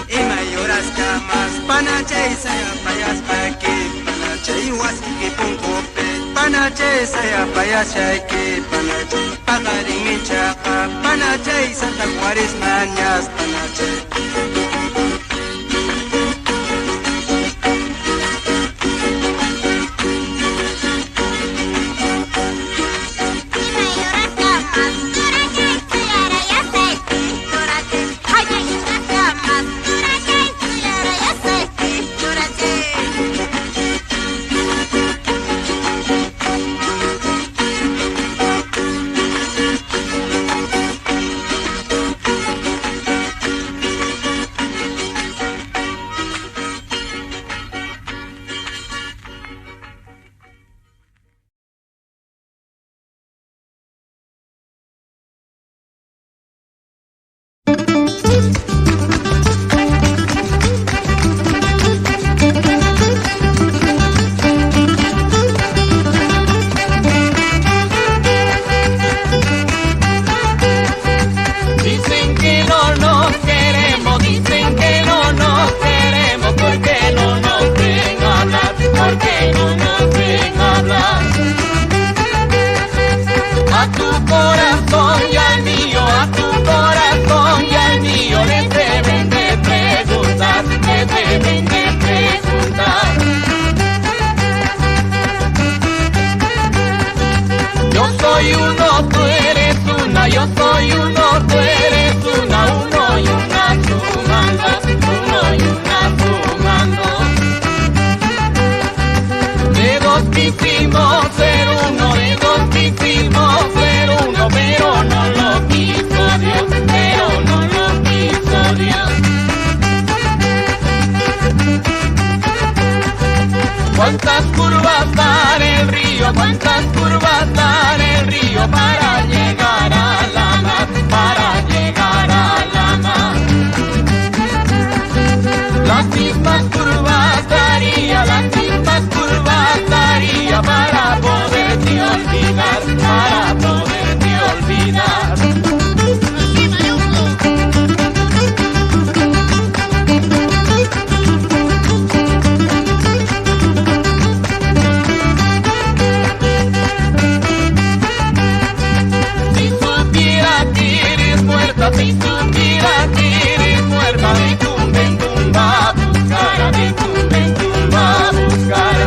y mayoras camas, panache y saya payas paqui, panache y huasqui puncope, panache y saya payas shaki, panache, pagarin y chapa, panache y Santa Juárez mañas, panache. Dicen que no nos queremos, dicen que no nos queremos, porque no nos ven hablar, porque no nos ven hablar. A tu corazón y al mío, a tu corazón y al mío, les deben de preguntar, les deben de preguntar. Yo soy uno, tú eres una, yo soy uno, tú eres una, uno y una sumando, uno y una sumando. De dos quisimos ser uno, de dos quisimos ser uno, pero no lo quiso Dios, pero no lo quiso Dios. Cuántas curvas da el río, cuántas curvas da el río para llegar a la mar, para llegar a la mar. Las mismas curvas daría, las mismas curvas daría para poderte olvidar, para poderte olvidar. Si supiera que eres muerta, si supiera que eres muerta, me tumben tumba a buscar, me tumben tumba a buscar.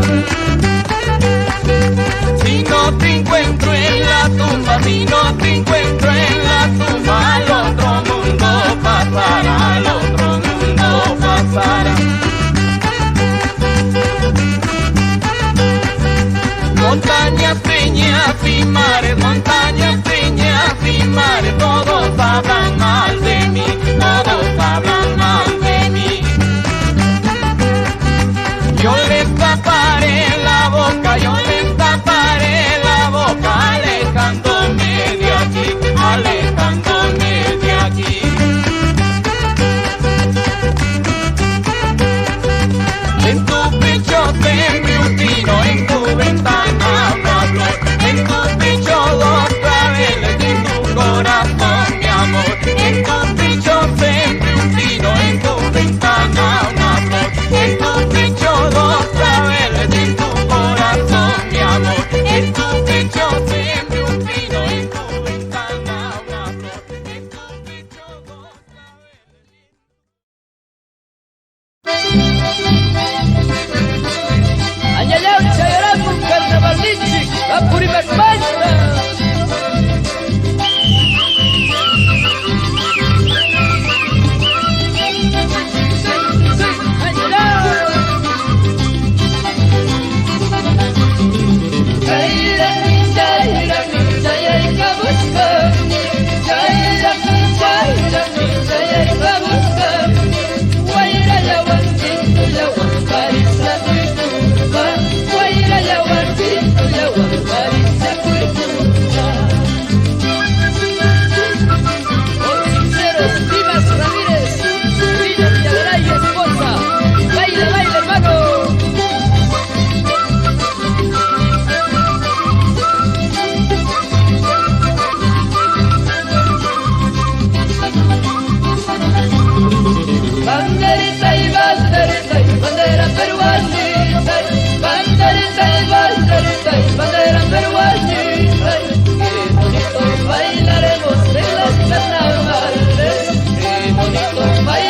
Si no te encuentro en la tumba, si no te encuentro en la tumba, al otro mundo pasará, al otro mundo pasará. Montañas, peñas y mares, montañas, peñas y mares, todos hablan mal de mí, todos hablan mal de mí. Yo les taparé la boca, yo les taparé la boca, alejándome de aquí, alejándome de aquí.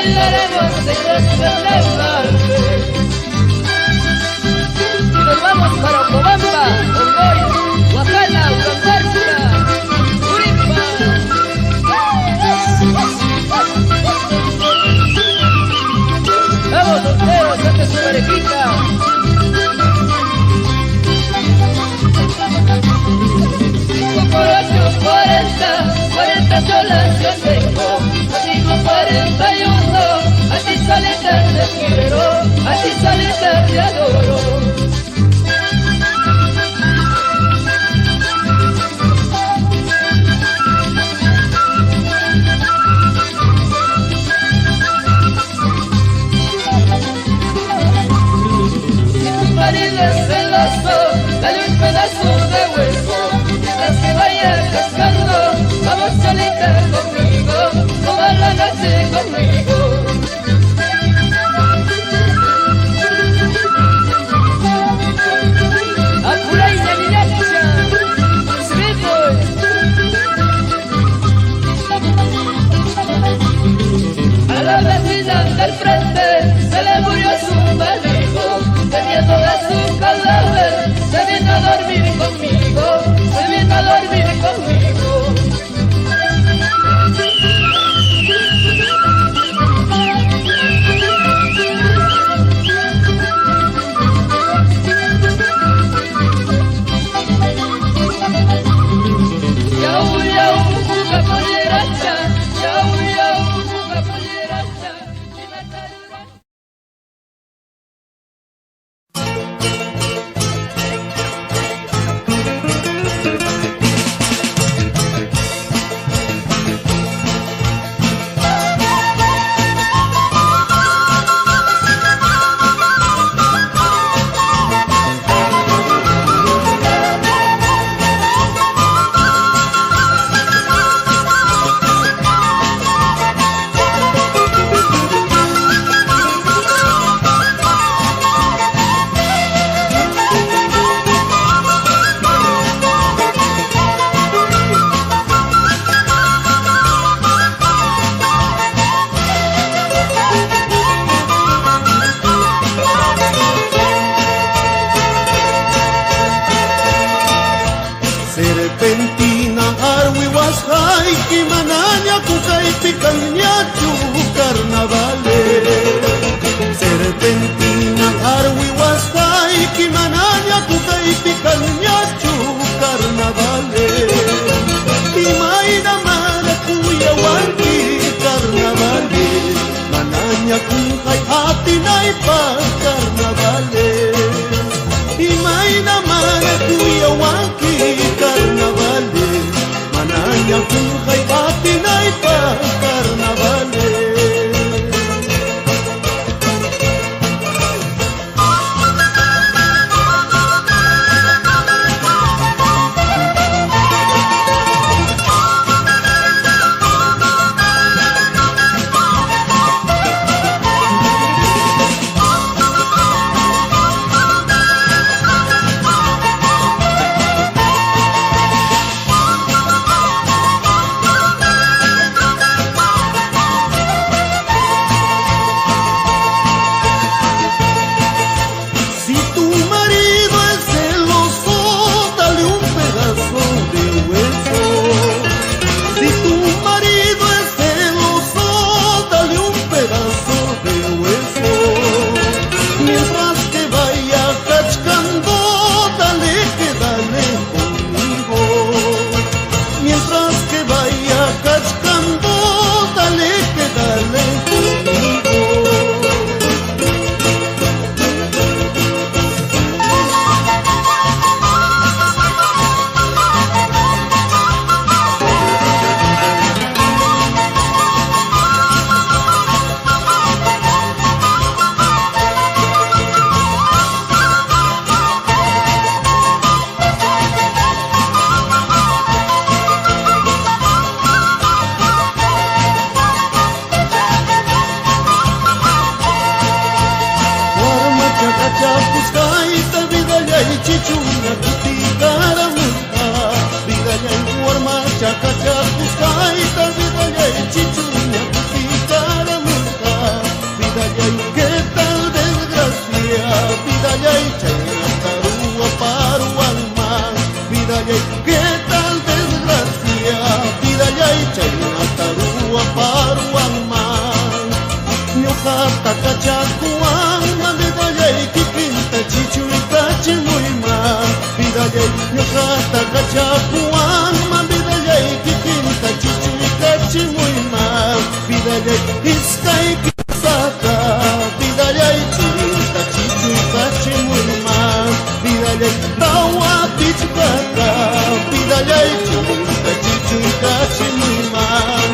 bailaremos en los carnavales. Y nos vamos para Ocobamba, Ongoy, Oaxaca, Uruguay, Uripa. Vamos solteros, ante su parejita. Por 8, 40 solas yo tengo, contigo 41, a ti solita te quiero, a ti solita te adoro. Si tu marido es celoso, dale un pedazo de hueso. Que vaya cascando, vamos solita conmigo, toda la noche conmigo. Apurай la niñacha, a la vecina del frente se le murió su marido, teniendo de su cadáver, se vino a dormir conmigo. A dormir conmigo. Yau, yau, buka polleracha, yau, yau, buka polleracha, y matadura. Serpentina arwi washay kimananya kukay pikanyachu carnavale. Serpentina arwi washay kimananya kukay pikanyachu carnavale. Imayna marakuya wanki carnavale. Mananya kukay atinay pa carnavale. Imayna marakuya wanki carnavale, mananya kukay atinay pa carnavale. chichuna kutikara muska Vidaya warma chaka chakuskaita Vidaya chichuna kutikara muska ñuqata kachakuwan Vidallay kikinta chichuykachimuiman Vidallay ñuqata kachakuwan Vidallay kikinta chichuykachimuiman Vidallay iskay kisata Vidallay chirinta chichuykachimuiman Vidallay tawa pichkata Vidallay chirinta chichuykachimuiman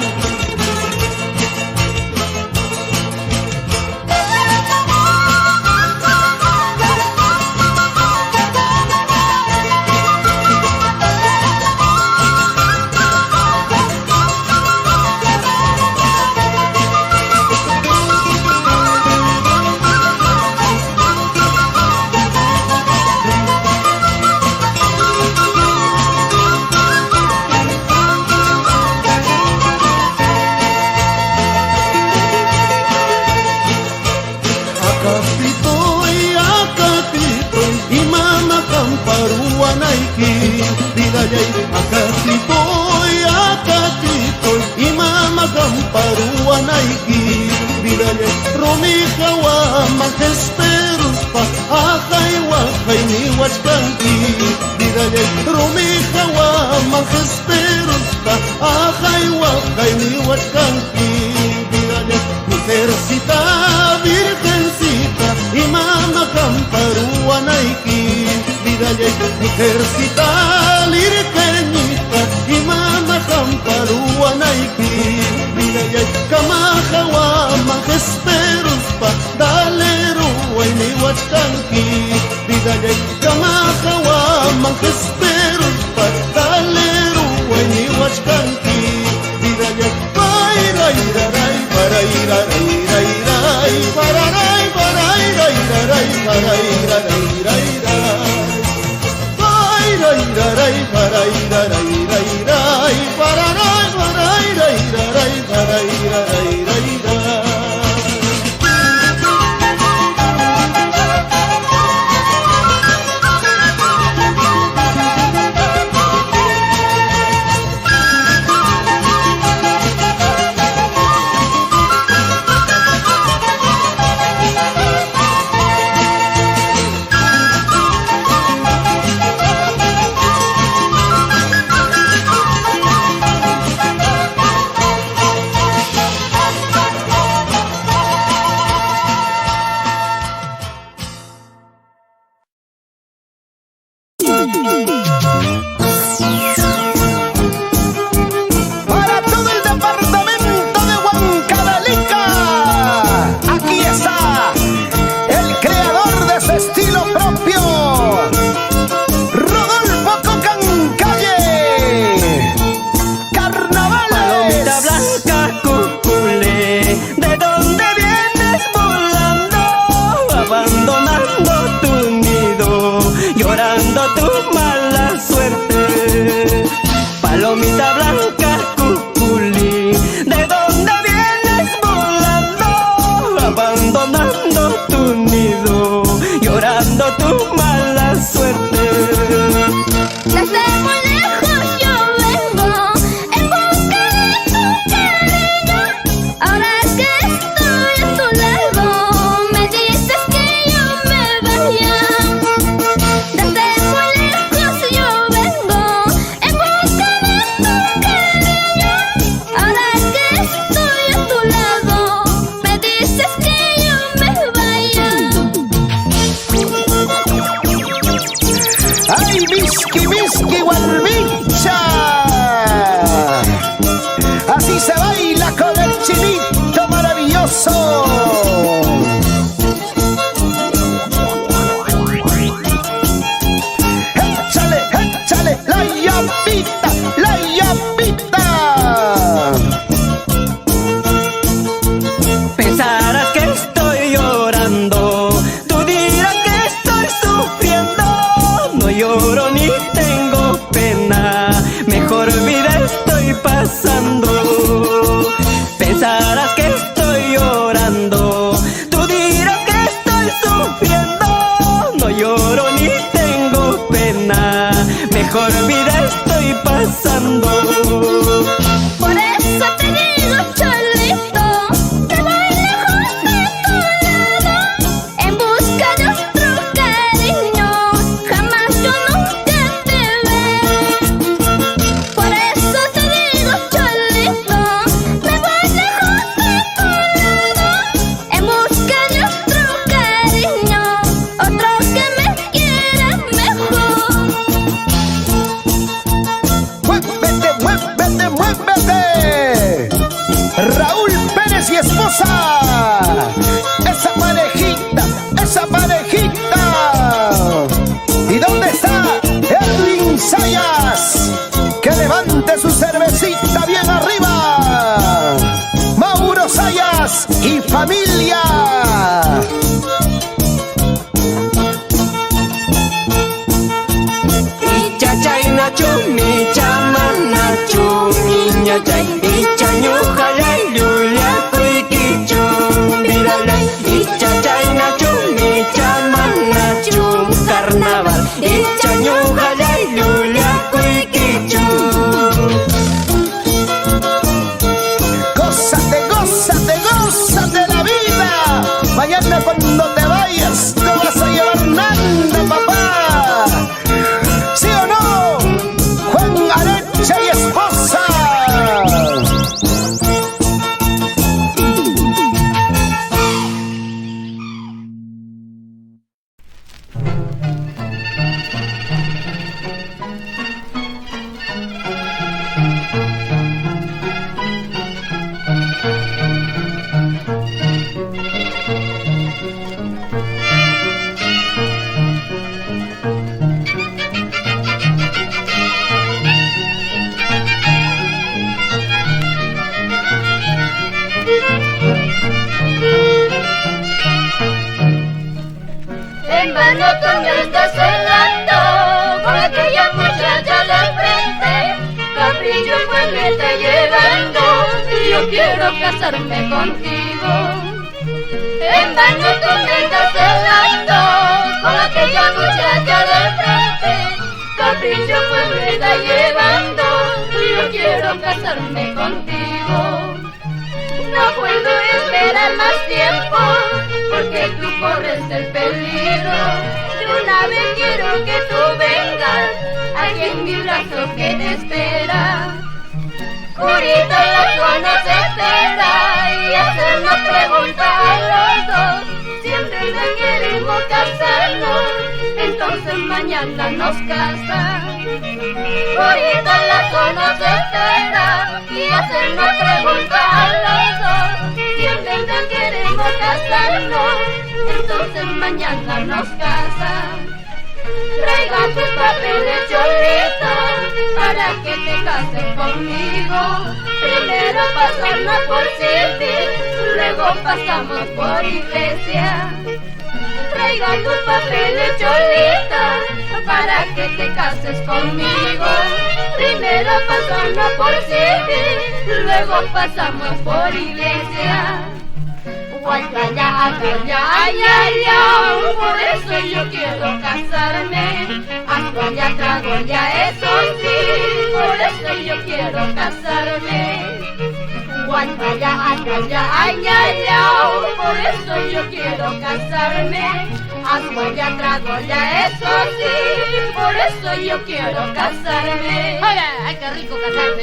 Vidallay akatitoy imama kamparuanayki Vidallay rumijawa majesperus pa ajay wakay niwachkanki Vidallay rumijawa majesperus pa ajay wakay niwachkanki Vidallay mujercita virgencita imama kamparuanayki Vidallay mujercita lirqueñita imama kamparuanayki Vidallay kamajawa majesperus pa daleru ayni wachkanki Vidallay kamajawa majesperus pa daleru ayni wachkanki Vidallay pairayraray parairarayraray pararay parairayraray parairarayraray Parairaray, parairaray, pararay, parairaray, parairaray. Para todo el departamento de Huancavelica, aquí está el creador de su estilo propio, Rodolfo Cocancalle. Carnavales. Palomita blanca, cuculé, ¿de dónde vienes volando? Abandonando tu nido, llorando tu mala suerte. Palomita blanca, cuculí, ¿de dónde vienes volando? Abandonando tu nido, llorando tu mala suerte. Desde muy lejos yo vengo en busca de tu cariño. Ahora que estoy a tu lado, me dices que yo me vaya. Desde muy lejos yo vengo en busca de tu cariño. Ahora que estoy a tu lado, me dices que yo me vaya. ¡Ay, Miski, Miski, Gualmicha! Así se baila con el chinito maravilloso. y familia. Nacho, mi chama, Nacho, niña, chay, bicha, ñuja, la lula, cuiquicho, virala, bicha, chay, Nacho, mi chama, Nacho, carnaval, bicha, ñuja, la lula, cuiquicho. Gózate, gózate, gózate la vida. Mañana cuando te vayas, no vas a llevar nada, papá. ¿Sí o no? Juan Arecha y esposa. En vano tú me estás celando con aquella muchacha de frente. Capricho pues me está llevando y yo quiero casarme contigo. En vano tú me estás celando con aquella muchacha de frente. Capricho pues me está llevando y yo quiero casarme contigo. No puedo esperar más tiempo porque tú corres el peligro. De una vez quiero que tú vengas aquí en mi brazo que te espera. Curita la zona se espera y hacernos preguntas a los dos. Siempre me queremos casarnos, entonces mañana nos casan. Curita la zona se espera y hacernos preguntas a los dos. Siempre me queremos casarnos, entonces mañana nos casan. Traiga tus papeles, Cholito, para que te cases conmigo. Primero pasamos por civil, luego pasamos por iglesia. Traiga tus papeles, Cholito, para que te cases conmigo. Primero pasamos por civil, luego pasamos por iglesia. Guayaya, acaya, ay, ay, ay, por eso yo quiero casarme. Aguaya, tragoya, eso sí, por eso yo quiero casarme. Guayaya, acaya, ay, ay, ay, por eso yo quiero casarme. Aguaya, tragoya, eso sí, por eso yo quiero casarme. Hola, ay, qué rico casarme.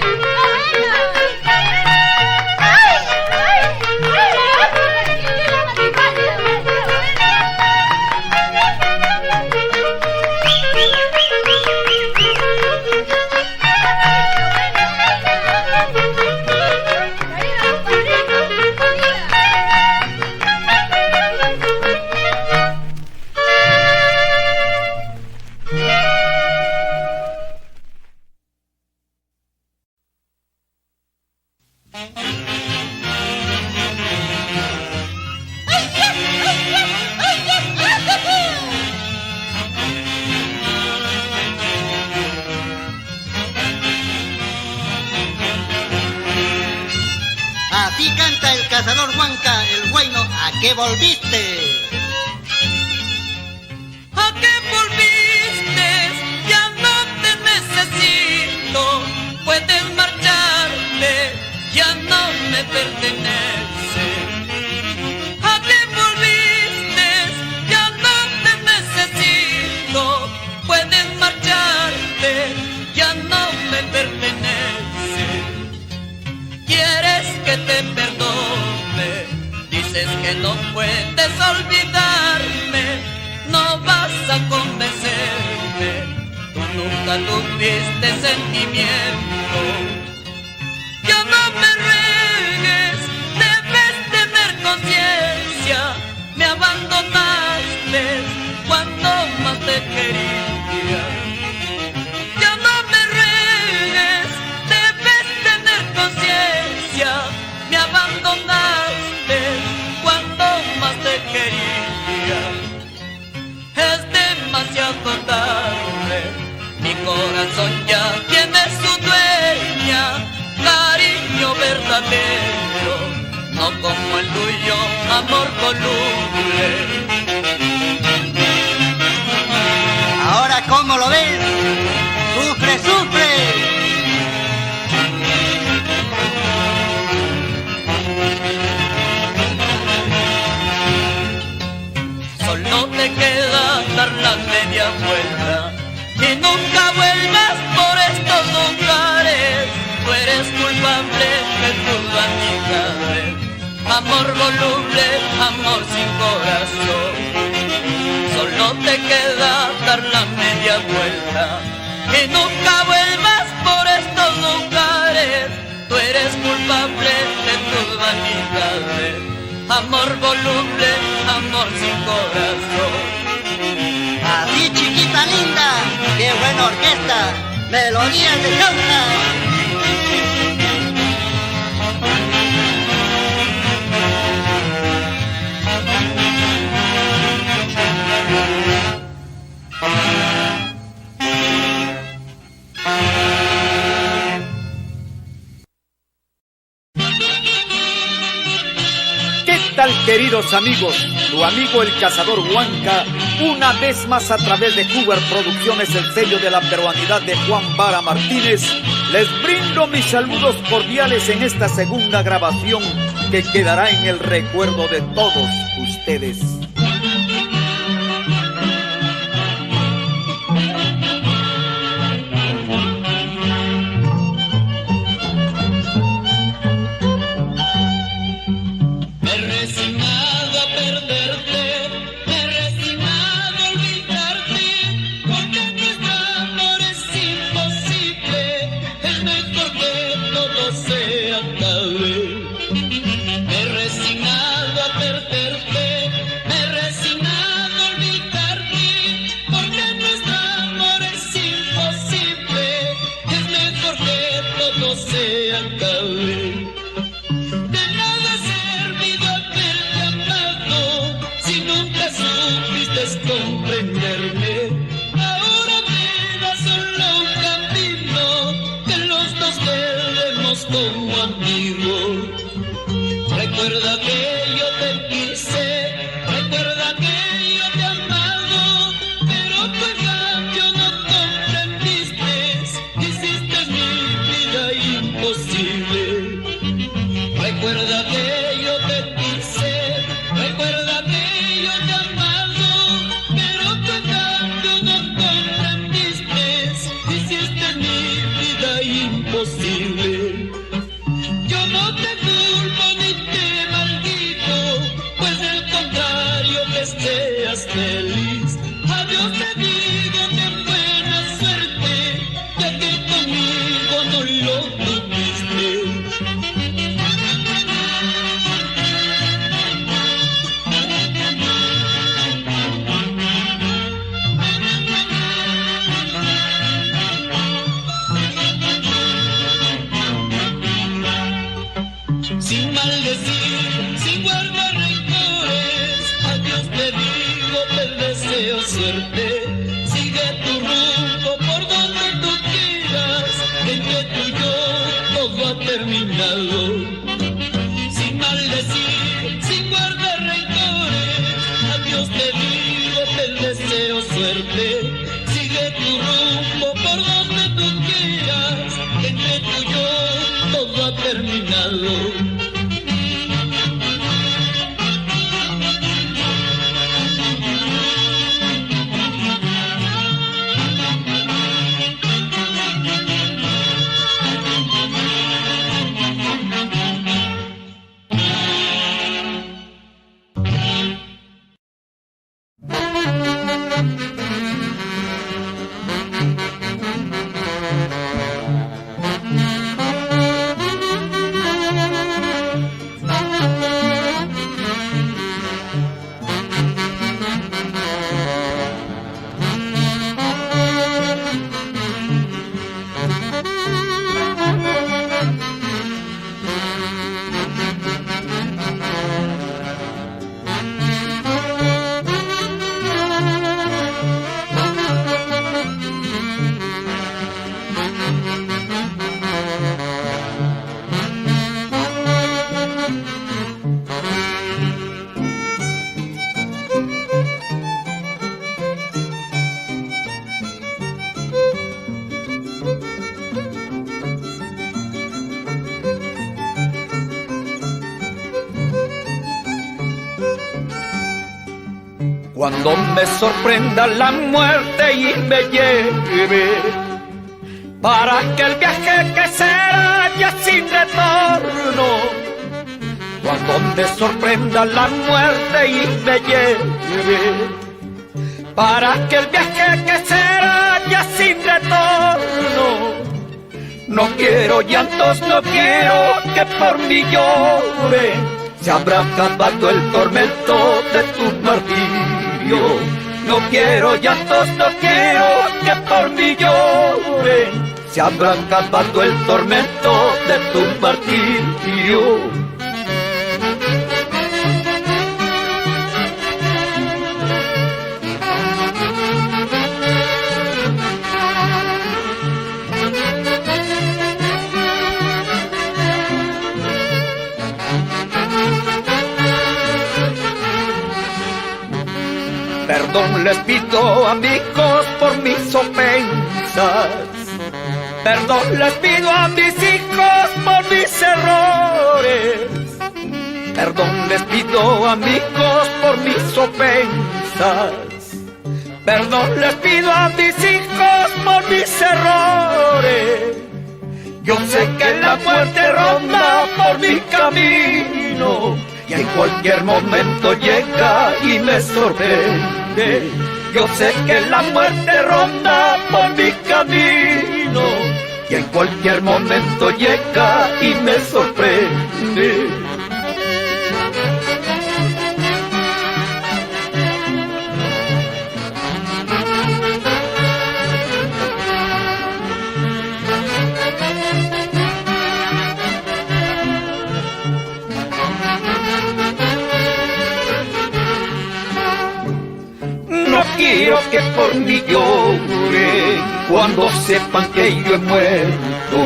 Así canta el cazador Juanca, el bueno, ¿a qué volviste? ¿A qué volviste? Ya no te necesito. Puedes marcharte, ya no me pertenece. ¿A qué volviste? Ya no te necesito. Puedes marcharte, ya no me pertenece. ¿Quieres que te perdone? Dices que no puedes olvidarme. No vas a convencerme. Tú nunca tuviste sentimiento. Ya no me ruegues, debes tener conciencia. Me abandonaste cuando más te quería. Ya no me ruegues, debes tener conciencia. Me abandonaste amor voluble. Ahora, ¿cómo lo ves? ¡Sufre, sufre! Solo te queda dar la media vuelta y nunca vuelvas por estos lugares. Tú eres culpable de tu vanidad. Amor voluble, amor sin corazón. Solo te queda dar la media vuelta y nunca vuelvas por estos lugares. Tú eres culpable de tu vanidad. Amor voluble, amor sin corazón. Así, chiquita linda, qué buena orquesta, melodías de causa. ¿Qué tal, queridos amigos? Tu amigo el cazador Huanca, una vez más a través de Cougar Producciones, el sello de la peruanidad de Juan Vara Martínez, les brindo mis saludos cordiales en esta segunda grabación que quedará en el recuerdo de todos ustedes. Cuando me sorprenda la muerte y me lleve para aquel viaje que será ya sin retorno. Cuando me sorprenda la muerte y me lleve para aquel viaje que será ya sin retorno. No quiero llantos, no quiero que por mí llore. Se habrá acabado el tormento de tu martirio. No quiero llantos, no quiero que por mí llore. Se habrá acabado el tormento de tu martirio. Perdón les pido, amigos, por mis ofensas. Perdón les pido a mis hijos por mis errores. Perdón les pido, amigos, por mis ofensas. Perdón les pido a mis hijos por mis errores. Yo sé que la muerte ronda por mi camino y en cualquier momento llega y me sorprende. Yo sé que la muerte ronda por mi camino y en cualquier momento llega y me sorprende. No quiero que por mí llore cuando sepan que yo he muerto,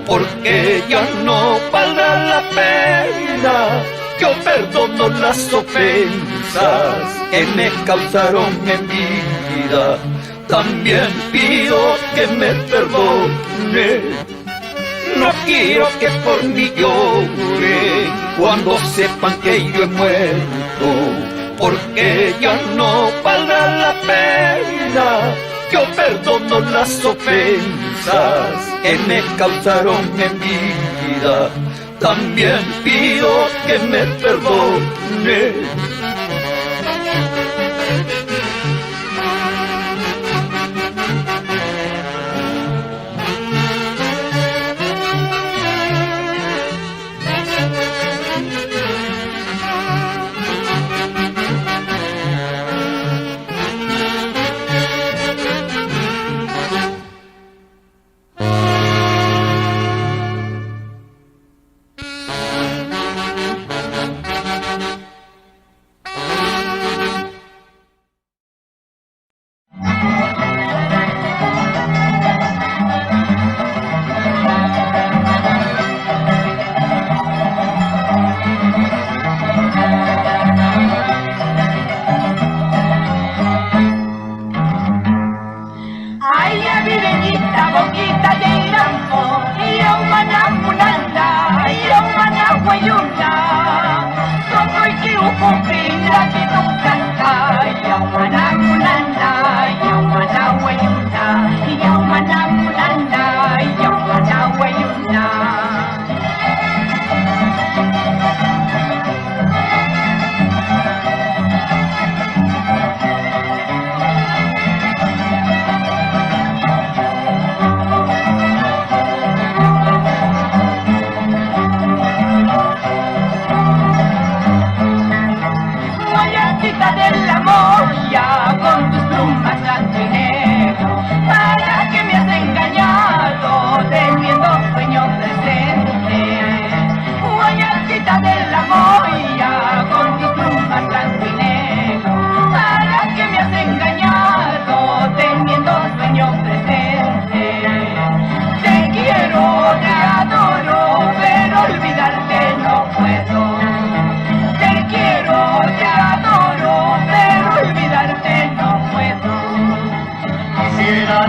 porque ya no valdrá la pena. Yo perdono las ofensas que me causaron en vida. También pido que me perdone. No quiero que por mí llore cuando sepan que yo he muerto, porque ya no valdrá la pena. Yo perdono las ofensas que me causaron en vida. También pido que me perdone.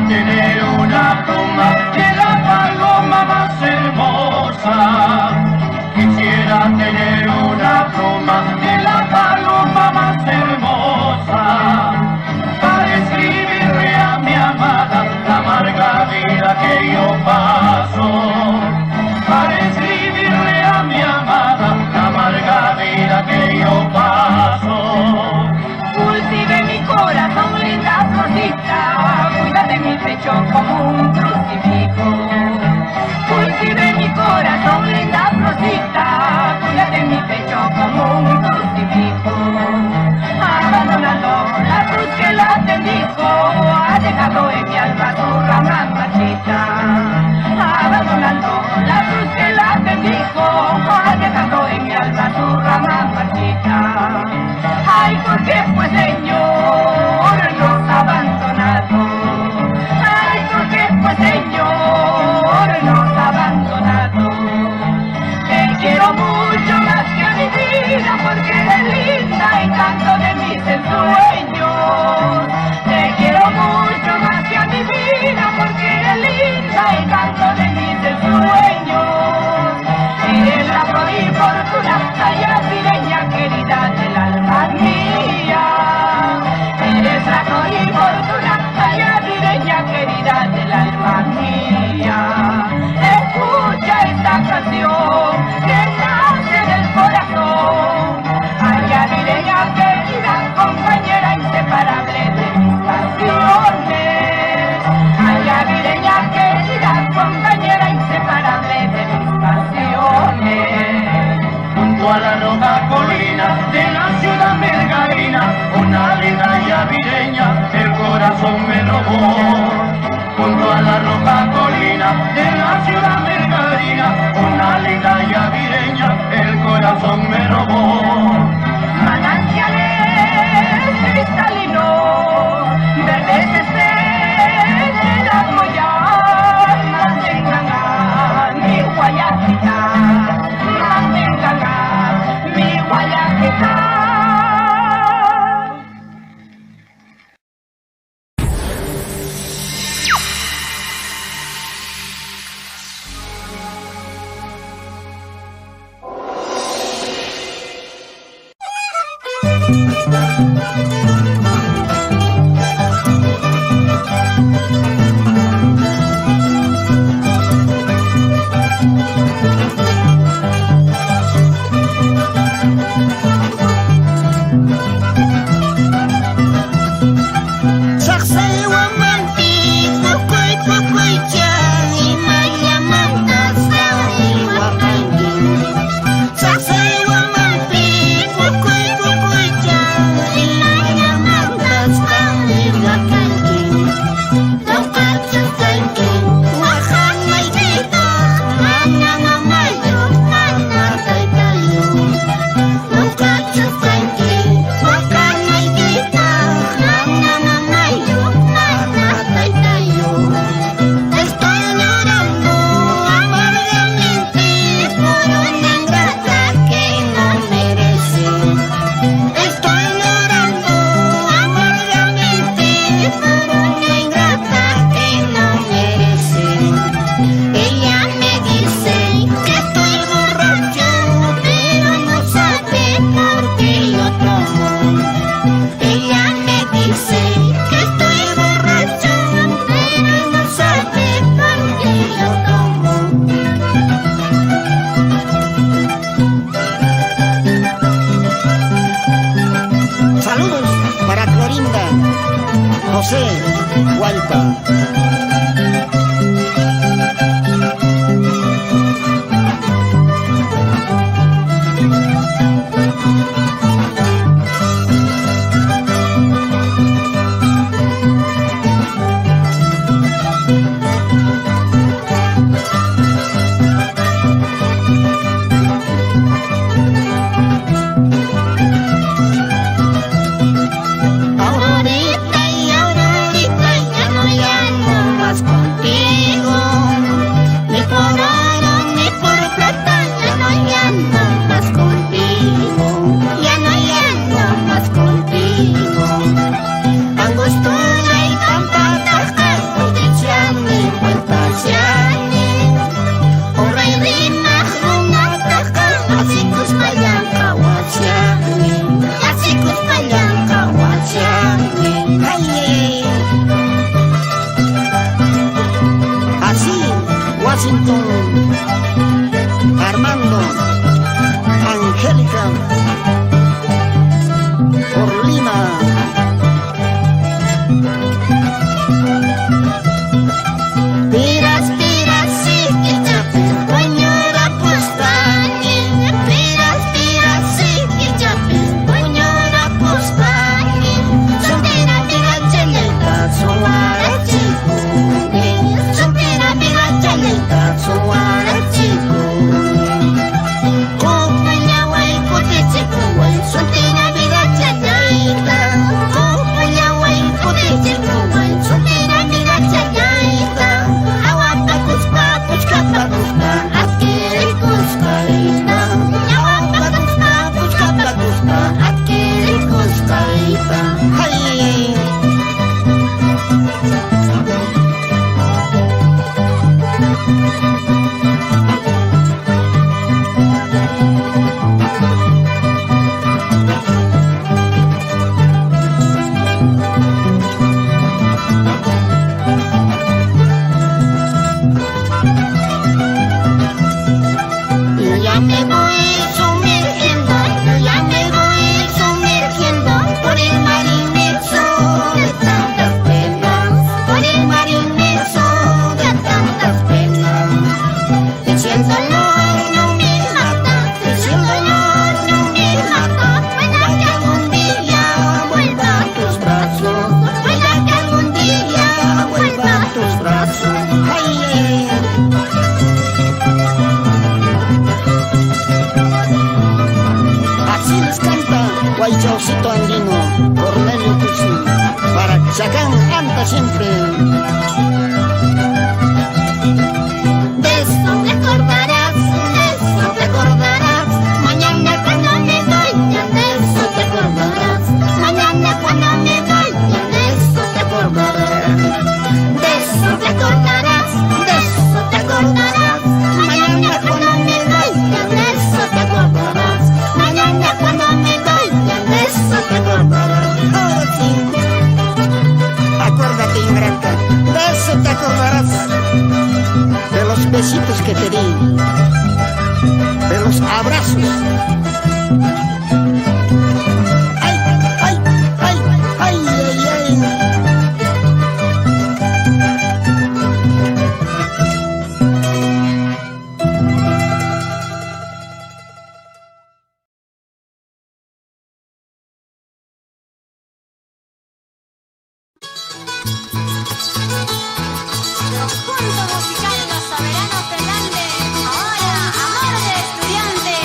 Tener una pluma de la paloma más hermosa. Quisiera tener una pluma de la paloma más hermosa. Ay, ¿por qué pues Señor nos ha abandonado? Ay, ¿por qué pues Señor nos ha abandonado? Te quiero mucho más que a mi vida porque eres linda y tanto de mis ensueños. Te quiero mucho más que a mi vida porque eres linda y tanto de mis ensueños. Eres la flor y fortuna, ayapireña querida del alma mía. Eres la flor y fortuna, ayapireña querida del alma mía. Escucha esta canción que nace del corazón. Ayapireña querida, compañera inseparable de mis canciones. Ayapireña querida, compañera inseparable de mis canciones. Junto a la roja colina de la ciudad mergarina, una linda yavireña el corazón me robó. Junto a la roja colina de la ciudad mergarina, una linda yavireña el corazón me robó. Manantiales cristalinos, verdes estrellas de la collar, mantengan a mi guayacita, mantengan a mi guayacita. José Hualpa. Aurorita, ya no llamo más contigo. Guaychaucito andino, Cornelio Tusi, para Chacán anda siempre. De eso te acordarás, mañana cuando me vaya, de eso te acordarás, mañana cuando me vaya, de eso te acordarás, de eso te acordarás, mañana cuando me vaya, de eso te acordarás, mañana cuando me vaya, de eso te acordarás. Ahora sí, acuérdate, ingrata, de eso te acordarás, de los besitos que te di, de los abrazos. Ay, ay, ay, ay, ay, ay. Conjunto musical Los Soberanos del Ande. Ahora, amor de estudiante.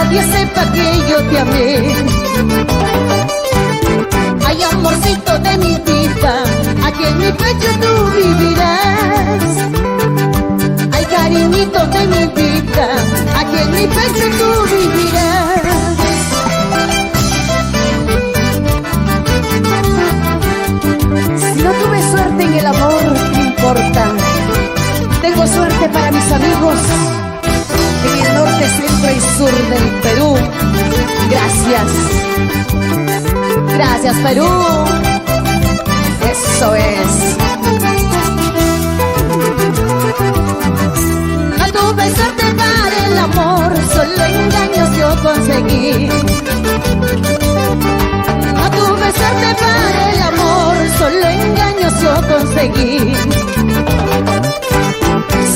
nadie sepa que yo te amé. Ay, amorcito de mi vida, aquí en mi pecho tú vivirás. Ay, cariñito de mi vida, aquí en mi pecho tú vivirás. Si no tuve suerte en el amor, ¿qué importa? Tengo suerte para mis amigos en el norte, centro y sur del Perú. Gracias. Gracias, Perú. Eso es. No tuve suerte para el amor, solo engaños yo conseguí. No tuve suerte para el amor, solo engaños yo conseguí.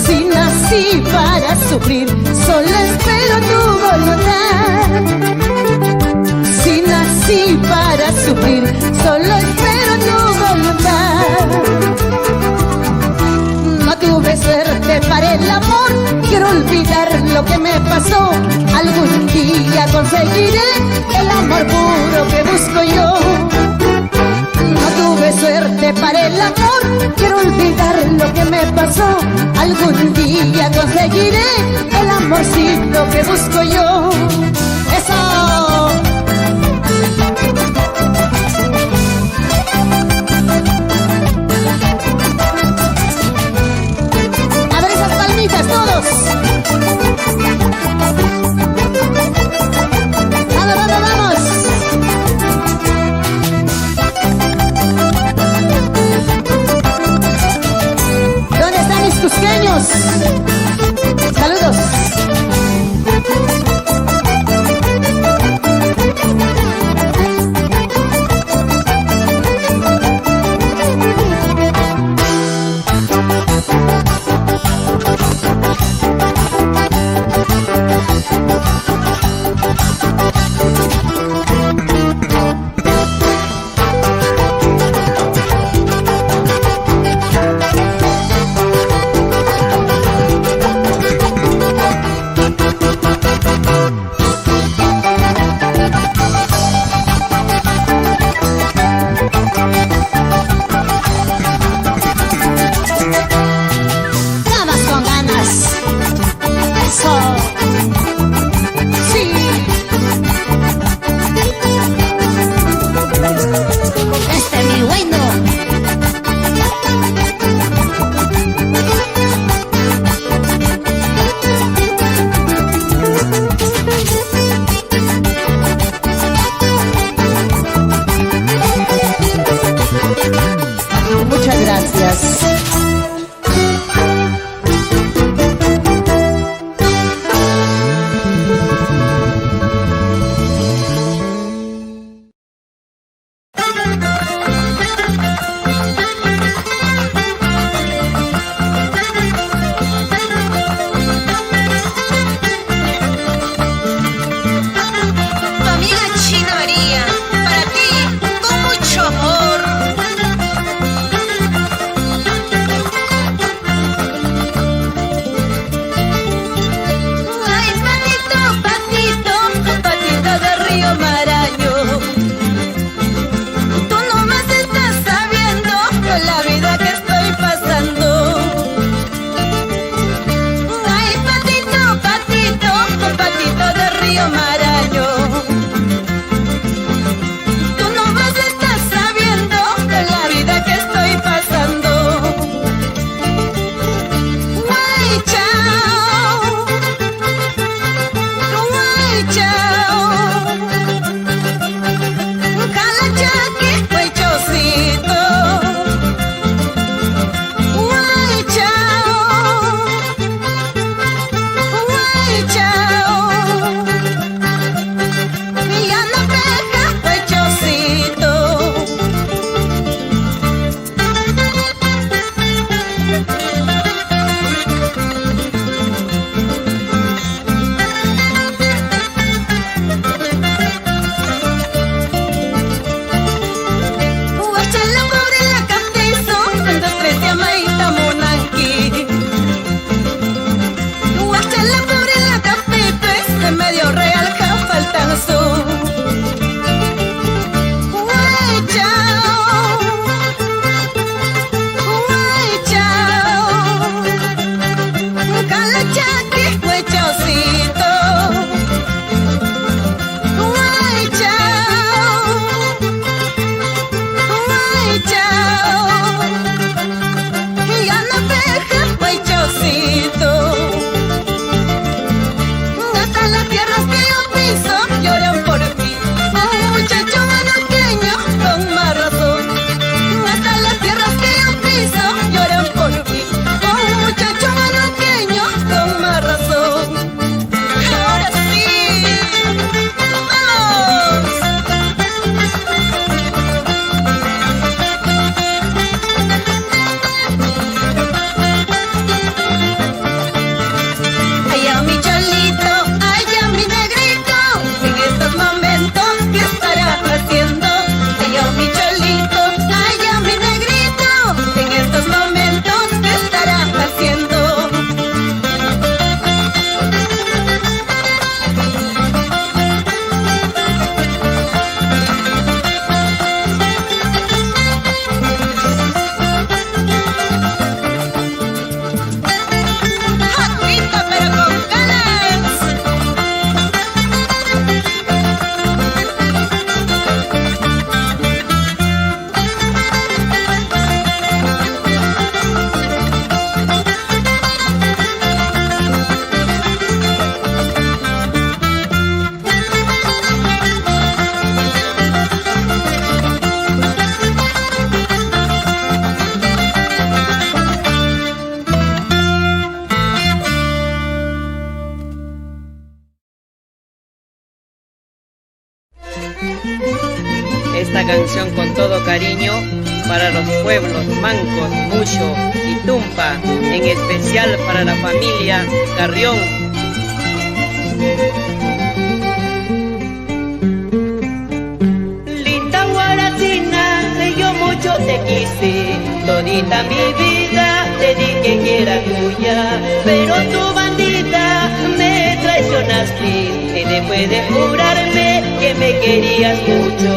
Si nací para sufrir, solo espero tu voluntad. Si nací para sufrir, solo espero tu voluntad. No tuve suerte para el amor, quiero olvidar lo que me pasó. Algún día conseguiré el amor puro que busco yo. No tuve suerte para el amor, quiero olvidar lo que me pasó. Algún día conseguiré el amorcito que busco yo. ¡Eso! A ver esas palmitas todos. ¡Vamos, vamos, vamos! ¿Dónde están mis cusqueños? Saludos. Esta canción con todo cariño para los pueblos Mancos, Mucho y Tumpa, en especial para la familia Carrión. Linda Guaracina, yo mucho te quise, todita mi vida te di que era tuya, pero tu bandita me traicionaste. Y después de jurarme que me querías mucho,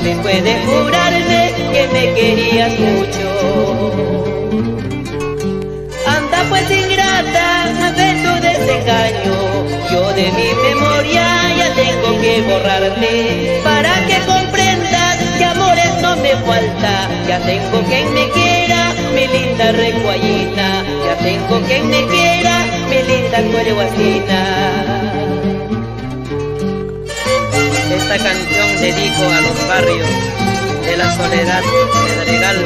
después de jurarme que me querías mucho. Anda pues ingrata, ve tu desengaño, yo de mi memoria ya tengo que borrarte, para que comprendas que amores no me falta. Ya tengo quien me quiera, mi linda recuayina, ya tengo quien me quiera, mi linda cuereguacina. Esta canción dedico a los barrios de La Soledad, Pedregal,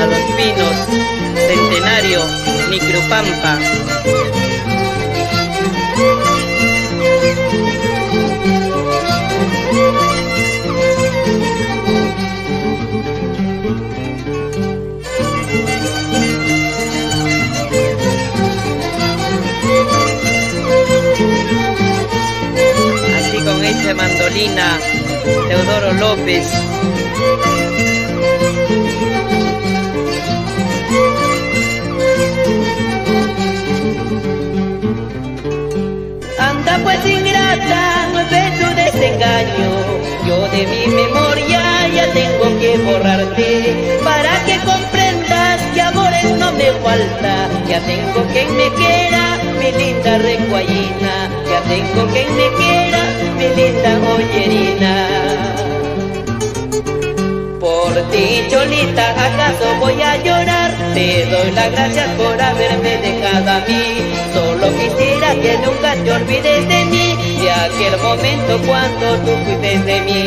a Los Pinos, Centenario, Micropampa. Con esta mandolina, Teodoro López. Anda pues ingrata, ve tu desengaño, yo de mi memoria ya tengo que borrarte, para que comprendas que amores no me falta. Ya tengo quien me quiera, mi linda recuayina, ya tengo quien me quiera, mi linda joyerina. Por ti, Cholita, ¿acaso voy a llorar? Te doy las gracias por haberme dejado a mí. Solo quisiera que nunca te olvides de mí, de aquel momento cuando tú fuiste de mí.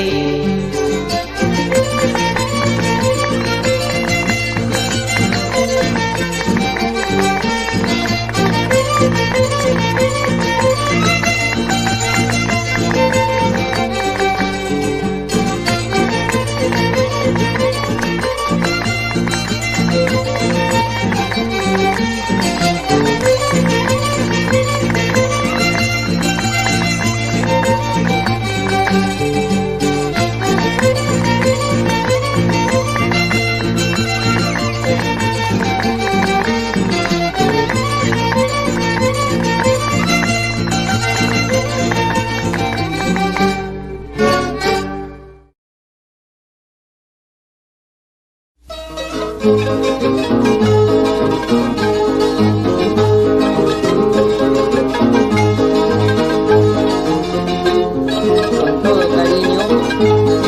Con todo cariño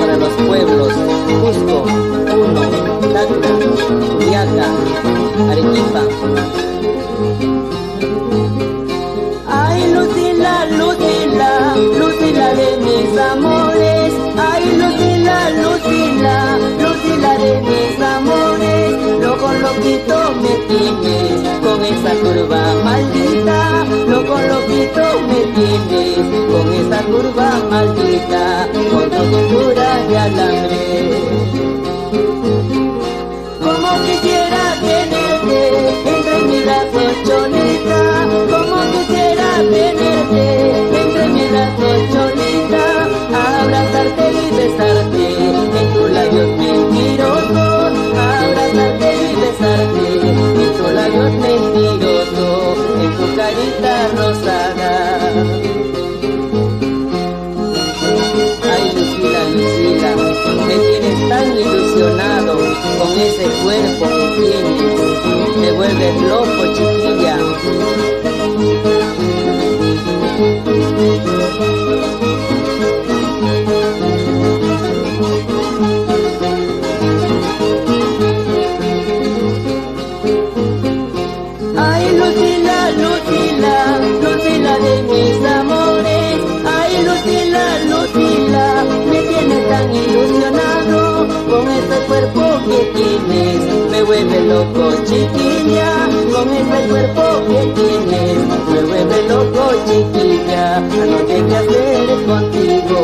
para los pueblos Cusco, Puno, Tacna, Juliaca, Arequipa. Ay, Lucila, Lucila, Lucila de mis amores. Ay, Lucila, Lucila, Lucila de mis amores. Loco, loquito me tienes con esa curva maldita. Loco, loquito me tienes con esa curva maldita. Con tu cintura de alambre. Como quisiera tenerte entre mis brazos, Cholita. Como quisiera tenerte entre mis brazos, Cholita. Abrazarte y besarte en tus labios mentirosos. Abrazarte y besarte en tus labios mentirosos. En tu carita rosada. Ay, Lucila, Lucila, me tienes tan ilusionado con ese cuerpo que tienes. Me vuelves loco, chiquilla. Ay, Lucila, Lucila, Lucila de mis amores. Ay, Lucila, Lucila, me tienes tan ilusionado con ese cuerpo que tienes. Me vuelve loco, chiquilla, con ese cuerpo que tienes. Me vuelve loco, chiquilla, no sé qué hacer contigo.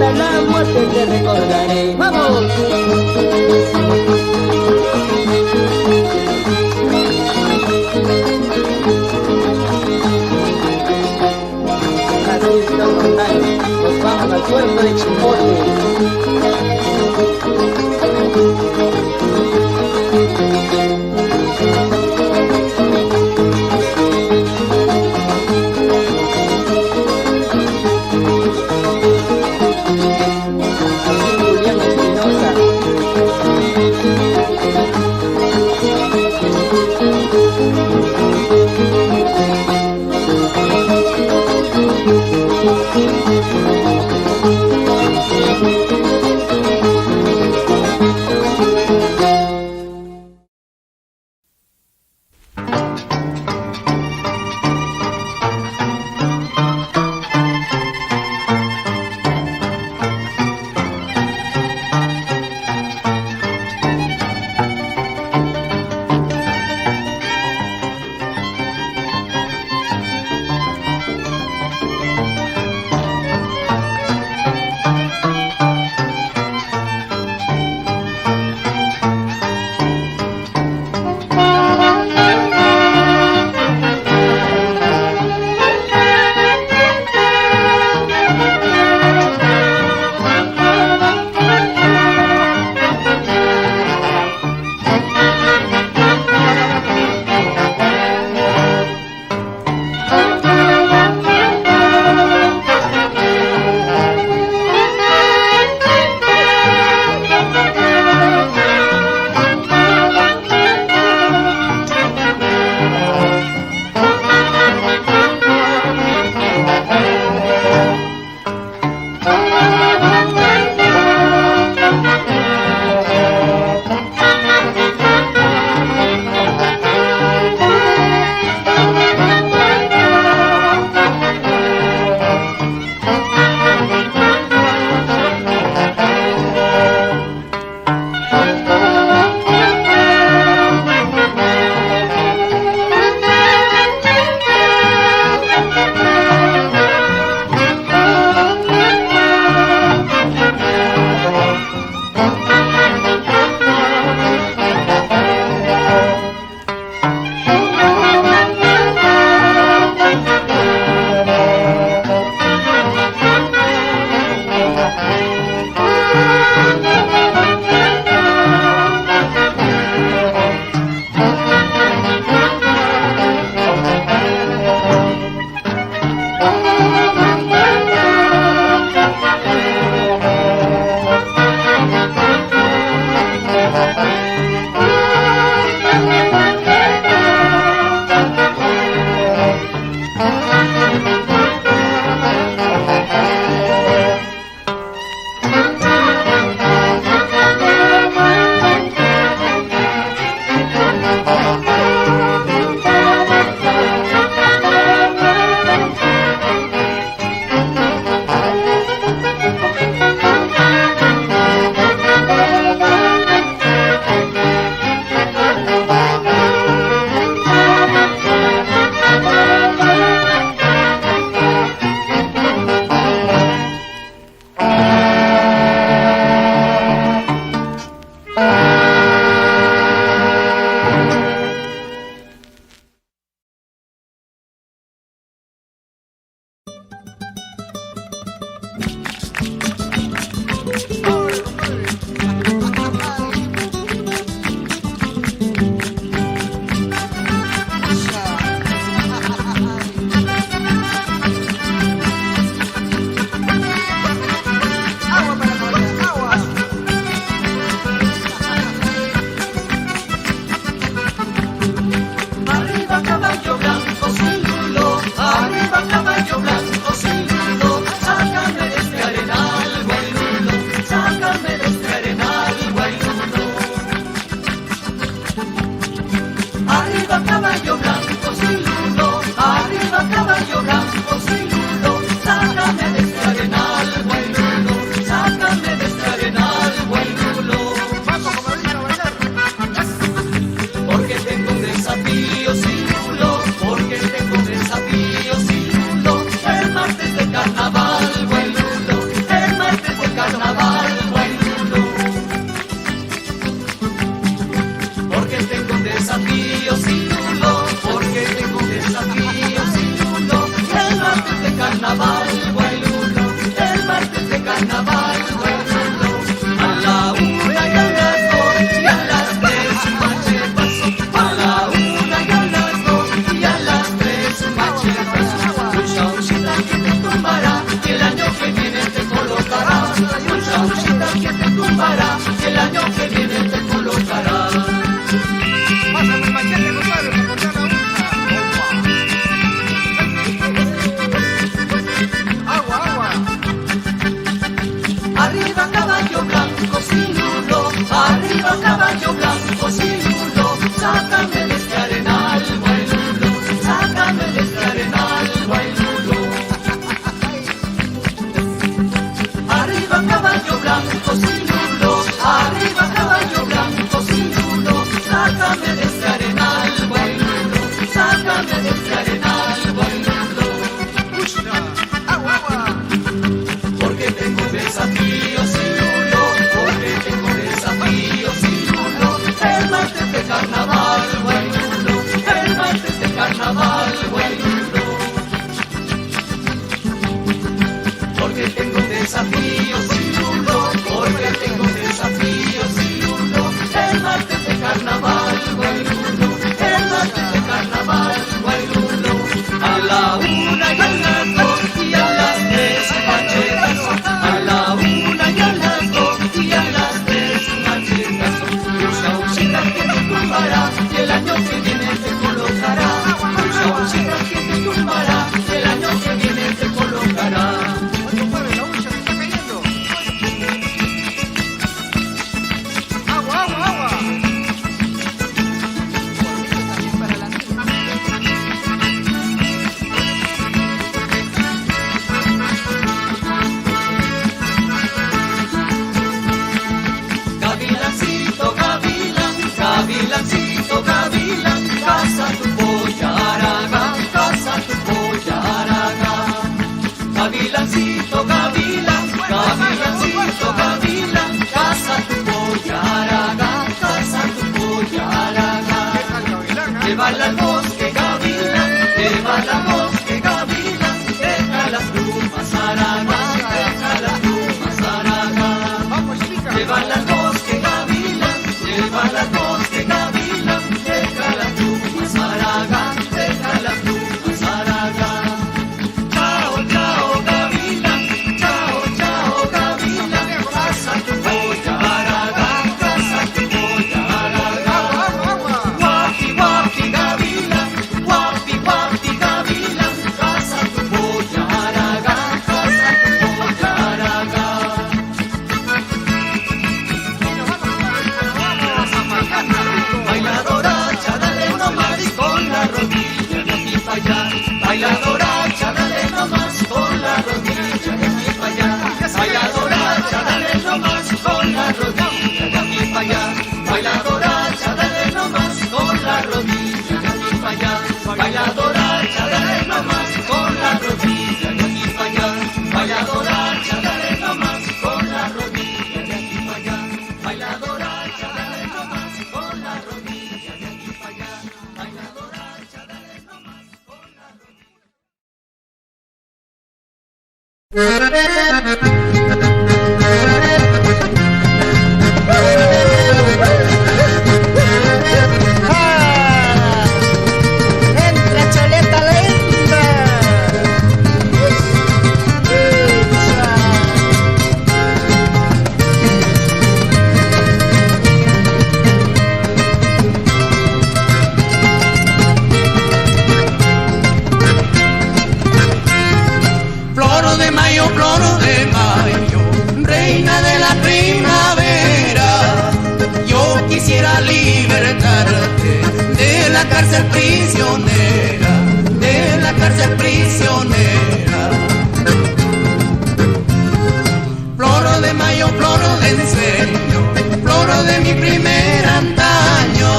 hasta la muerte te recordaré. ¡Vamos! Nos vamos al puerto de Chimbote. Sácame de este arenal, buen lulo, la una y a las dos y a las tres machetazo. A la una y a las dos y a las tres machetazo. Lucha bolsita que te tumbará y el año que viene te colocará. Lucha bolsita que te tumbará y el año que viene te colocará. Agua, agua, agua. Gavilancito, gavilán, gavilancito, gavilán, caza tu polla aragán, caza tu polla aragán. Gavilancito, gavilán, gavilancito, gavilán, caza tu polla aragán, caza tu polla aragán. Llévala al bosque, gavilán, llévala al bosque, gavilán, deja las plumas aragán, deja las plumas aragán. Llévala al bosque, gavilán, llévala al bosque, gavilán, deja las plumas aragán, deja las plumas aragán. Chao, chao, gavilán, chao, chao, gavilán, caza tu polla aragán, caza tu polla aragán. Guapi, guapi, gavilán, guapi, guapi, gavilán, caza tu polla aragán, caza tu polla aragán. Bailadora, dale nomás con la rodilla de aquí para allá. Bailadora, dale nomás con la rodilla de aquí para allá. Bailadora, dale nomás con la rodilla de aquí para allá. Bailadora, dale nomás con la rodilla de aquí para allá. Bailadora, dale nomás con la rodilla de aquí para allá. Bailadora, dale nomás con la rodilla de aquí para allá. Bailadora, dale nomás con la rodilla de aquí para allá. Bailadora, dale nomás con la Entra choleta lenta. Flor de mayo, reina de la primavera. Yo quisiera libertarte de la cárcel prisionera, de la cárcel prisionera. Flor de mayo, flor de ensueño, flor de mi primer antaño.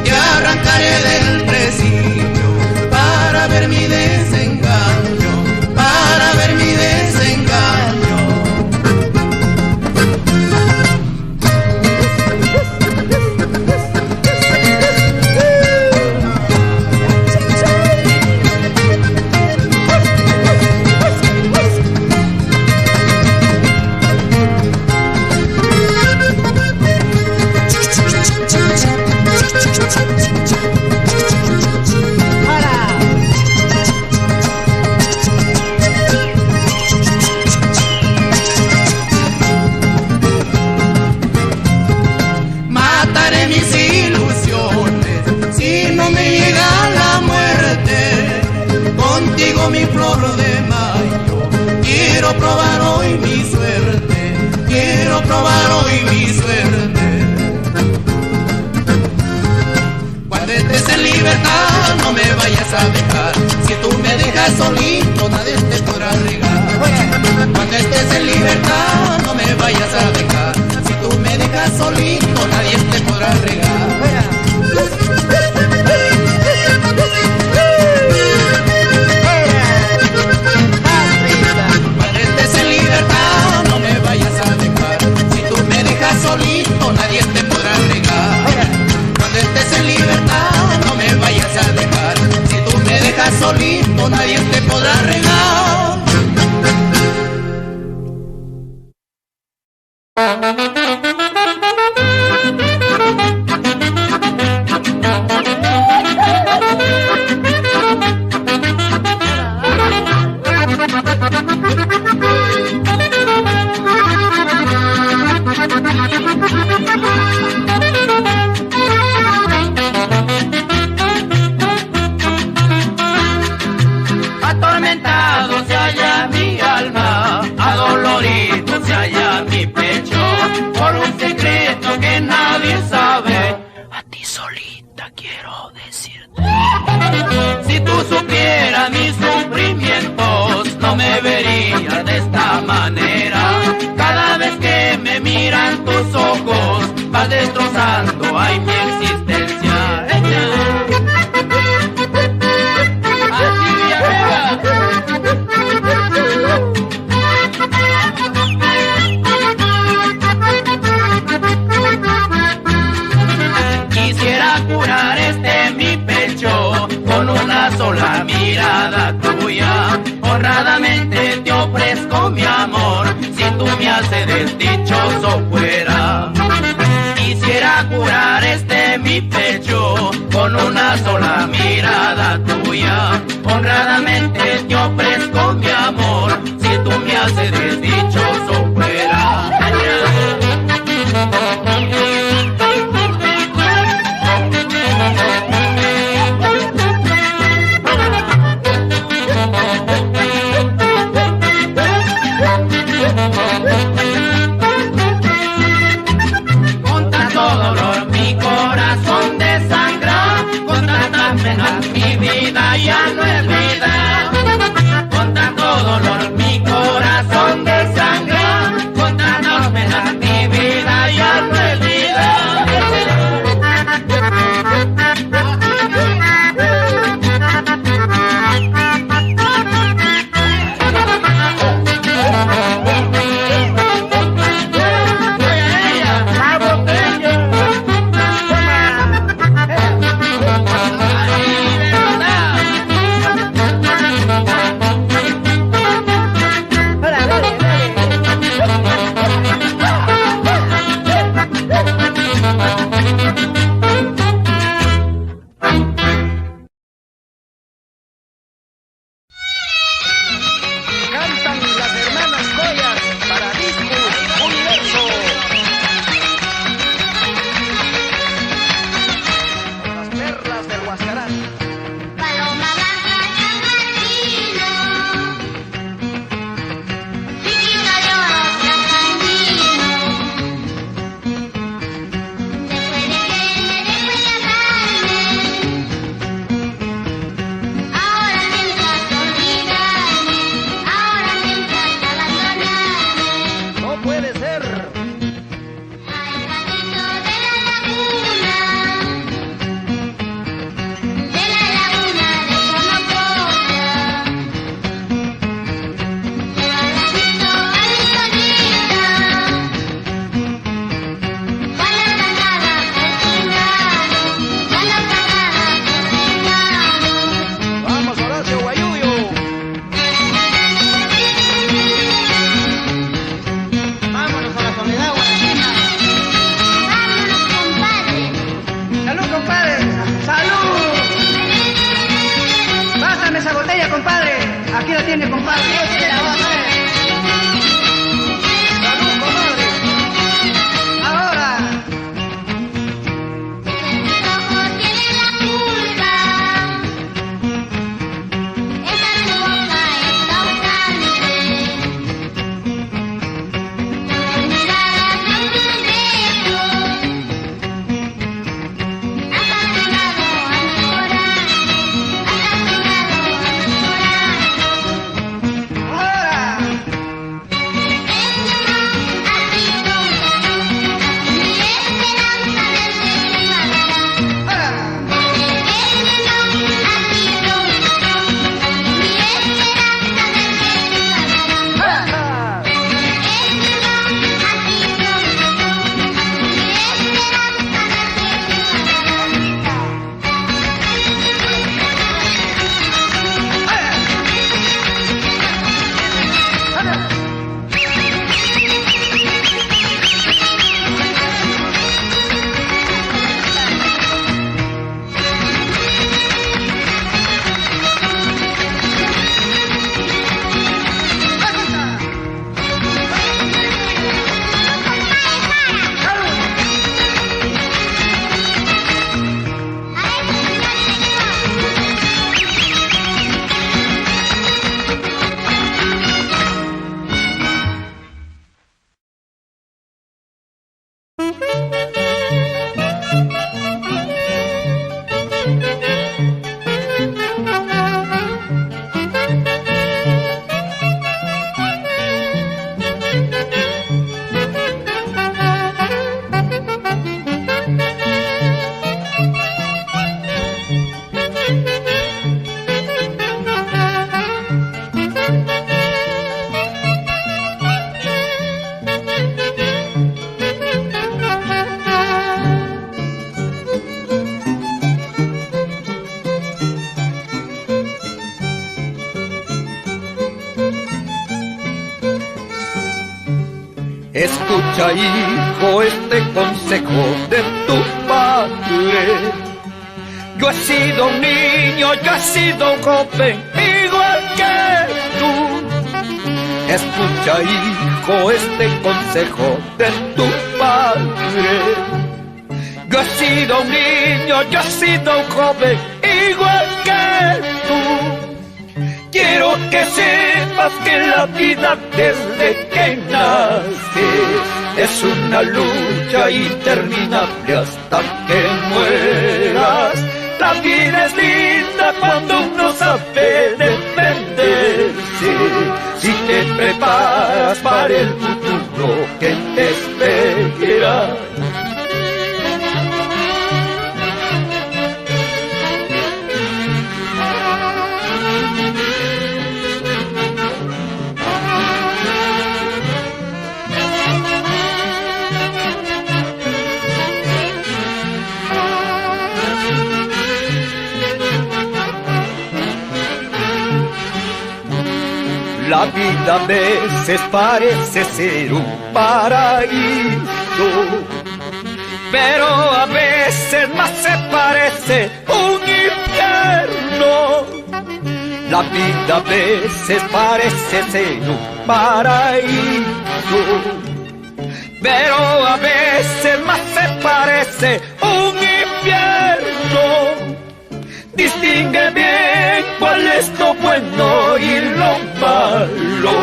Te arrancaré del presidio para ver mi desengaño, para ver mi desengaño. Mataré mis ilusiones si no me llega la muerte. Contigo mi flor de mayo, quiero probar hoy mi suerte, quiero probar hoy mi suerte. Cuando estés en libertad no me vayas a dejar, si tú me dejas solito nadie te podrá regar. Cuando estés en libertad no me vayas a dejar, si tú me dejas solito nadie te podrá regar. Cuando estés en libertad no me vayas a dejar, si tú me dejas solito nadie te podrá regar. Cuando estés en libertad no me vayas a dejar, si tú me dejas solito nadie te podrá regar. quiero decirte. Si tú supieras mis sufrimientos, no me verías de esta manera. Cada vez que me miran tus ojos, vas destrozando ay mi existencia. Así Villanueva. Quisiera curar mi pecho con una sola mirada tuya. Honradamente te ofrezco mi amor, si tú me haces desdichoso fuera. Quisiera curar mi pecho con una sola mirada tuya. Honradamente te ofrezco mi amor, si tú me haces desdichoso fuera. Con tanto dolor mi corazón desangra, con tantas penas mi vida ya no es vida. Con tanto dolor mi corazón desangra, con tantas penas mi vida ya no es vida. Cantan las hermanas Goyas para Disco Universo. Las perlas del Huascarán. Paloma blanca San Martino, chiquito de oro San Sandino. Después de quererme, después de amarme, ahora piensas olvidarme, ahora piensas abandonarme. No puede ser. Ay, gatito de la laguna de Sonococha, lleva gatito a mi solita, cuando cantaba persignado, cuando cantaba persignado. Vamos, Horacio Guayuyo. Vámonos a la soledad, Guarachina. Vámonos, compadre. ¡Salud, compadre! ¡Salud! Pásame esa botella, compadre. Aquí la tiene, compadre. Salud, comadre. Ahora. Mi ojo tiene la culpa, esa tu boca es causante. No me mirarás, no me besos, has arruinado a mi corazón, has arruinado a mi corazón. Ahora. Escucha, hijo, este consejo de tu padre. Yo he sido un niño, yo he sido un joven, igual que tú. Escucha, hijo, este consejo de tu padre. Yo he sido un niño, yo he sido un joven, igual que tú. Quiero que sepas que la vida desde que naces es una lucha interminable hasta que mueras. La vida es linda cuando uno sabe defenderse. Si te preparas para el futuro que te espera. La vida a veces parece ser un paraíso, pero a veces más se parece un infierno. La vida a veces parece ser un paraíso, pero a veces más se parece un infierno. Distingue bien cuál es lo bueno y lo malo.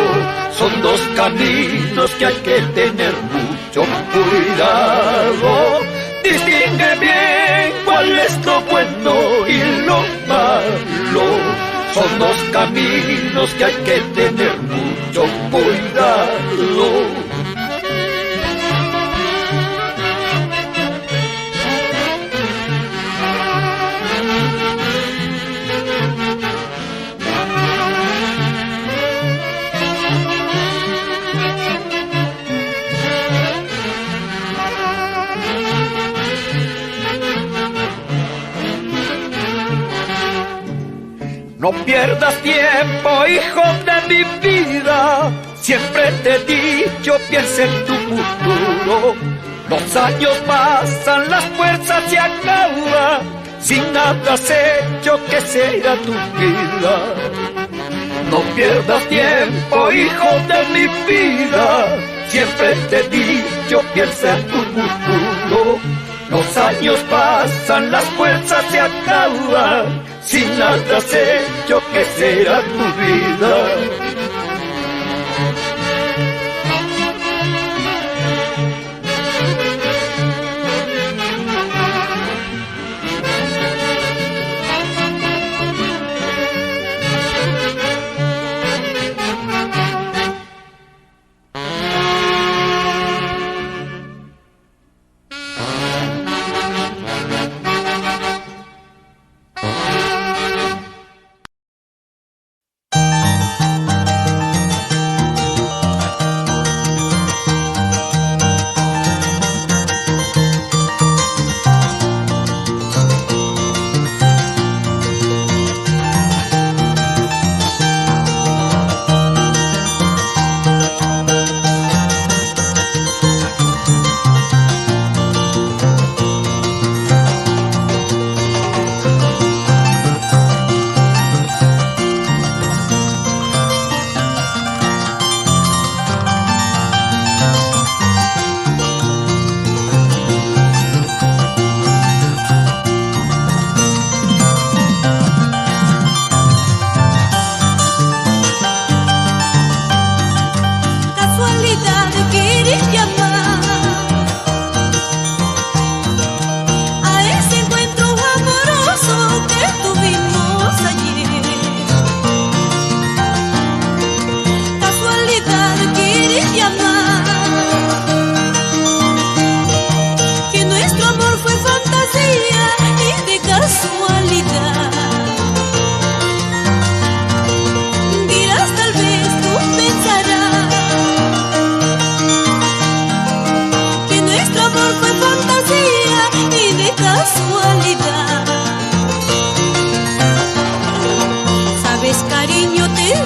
Son dos caminos que hay que tener mucho cuidado. Distingue bien cuál es lo bueno y lo malo. Son dos caminos que hay que tener mucho cuidado. No pierdas tiempo, hijo de mi vida. Siempre te he dicho, piensa en tu futuro. Los años pasan, las fuerzas se acaban. Si nada has hecho, ¿qué será tu vida? No pierdas tiempo, hijo de mi vida. Siempre te he dicho, piensa en tu futuro. Los años pasan, las fuerzas se acaban. Si nada has hecho, ¿qué será tu vida?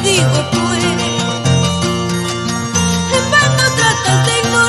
digo pues, en vano tratas de ignorar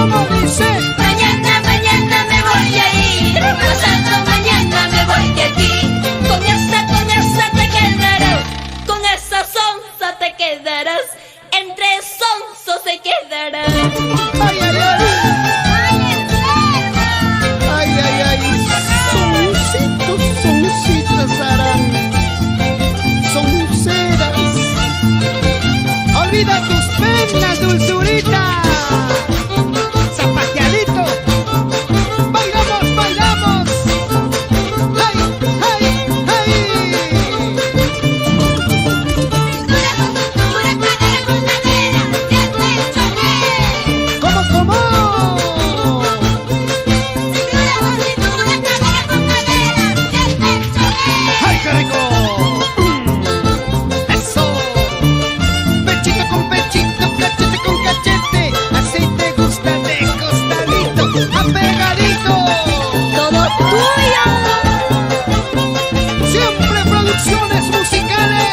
¿Cómo dice? Mañana, mañana me voy a ir, pasado mañana me voy de aquí. Con esa te quedarás, con esa sonza te quedarás, entre sonzos se quedarás. Ay, ay, ay. Ay, ay, ay. Soncitos harán. Sonceras. Olvida tus penas, dulzurita. Zapateadito. Bailamos, bailamos. Ay, ay, ay. ¿Cómo, cómo? ¡Ay, qué rico! ¡Eso! Pechito con pechito, cachete con cachete. Así te gusta de costadito, apegadito. Todo tuyo. Siempre producciones musicales.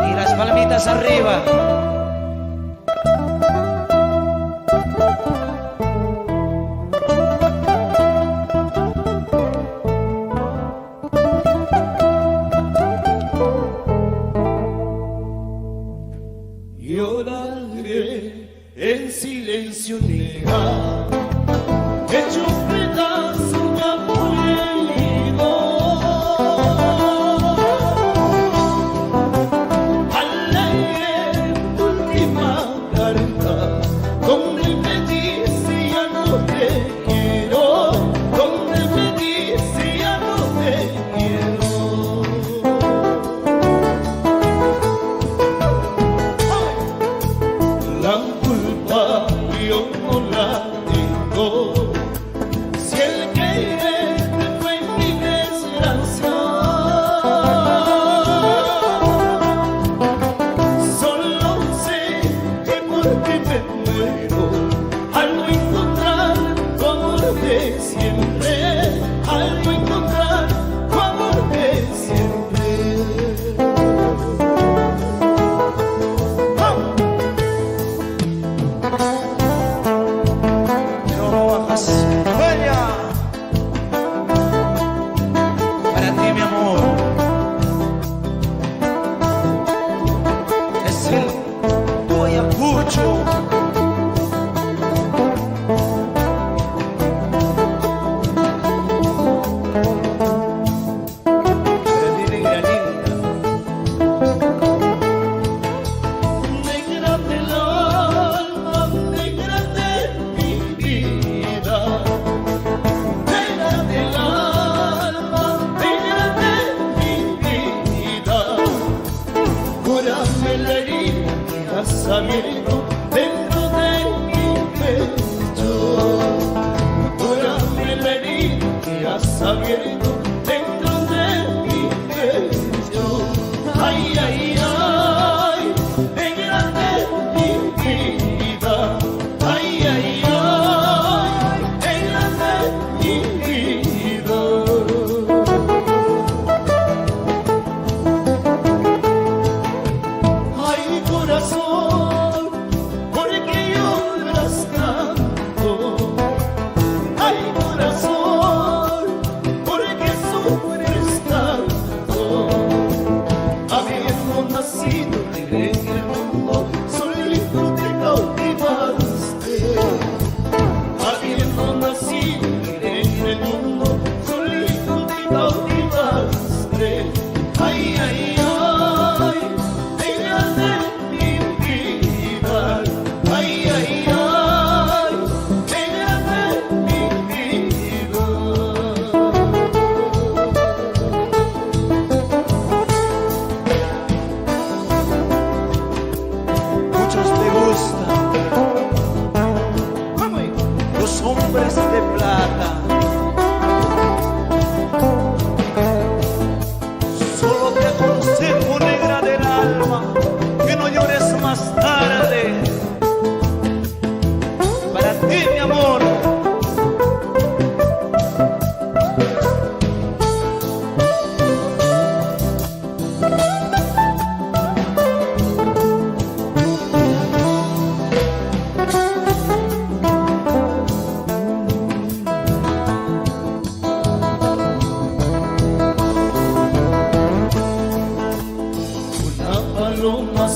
Y las palmitas arriba. Lloraré en silencio, negra, hecho un pedazo de amor herido. Al leer tu última carta, donde me dice ya no te quiero, donde me dice ya no te quiero. La culpa yo no la tengo, si el quererte fue mi desgracia. Solo sé que porque me muero al no encontrar tu amor de siempre, al no encontrar tu amor de siempre. Para ti, mi amor, es el tu Ayacucho. Negra del alma, negra de mi vida, negra del alma, negra de mi vida. Cúrame la herida que has abierto dentro de mi pecho. Cúrame la herida que has abierto dentro de mi pecho. Ay, ay, ay, negra de mi vida. Ay, ay, ay, negra de mi vida. Ay, corazón, ¿por qué lloras tanto? Ay, corazón, ¿por qué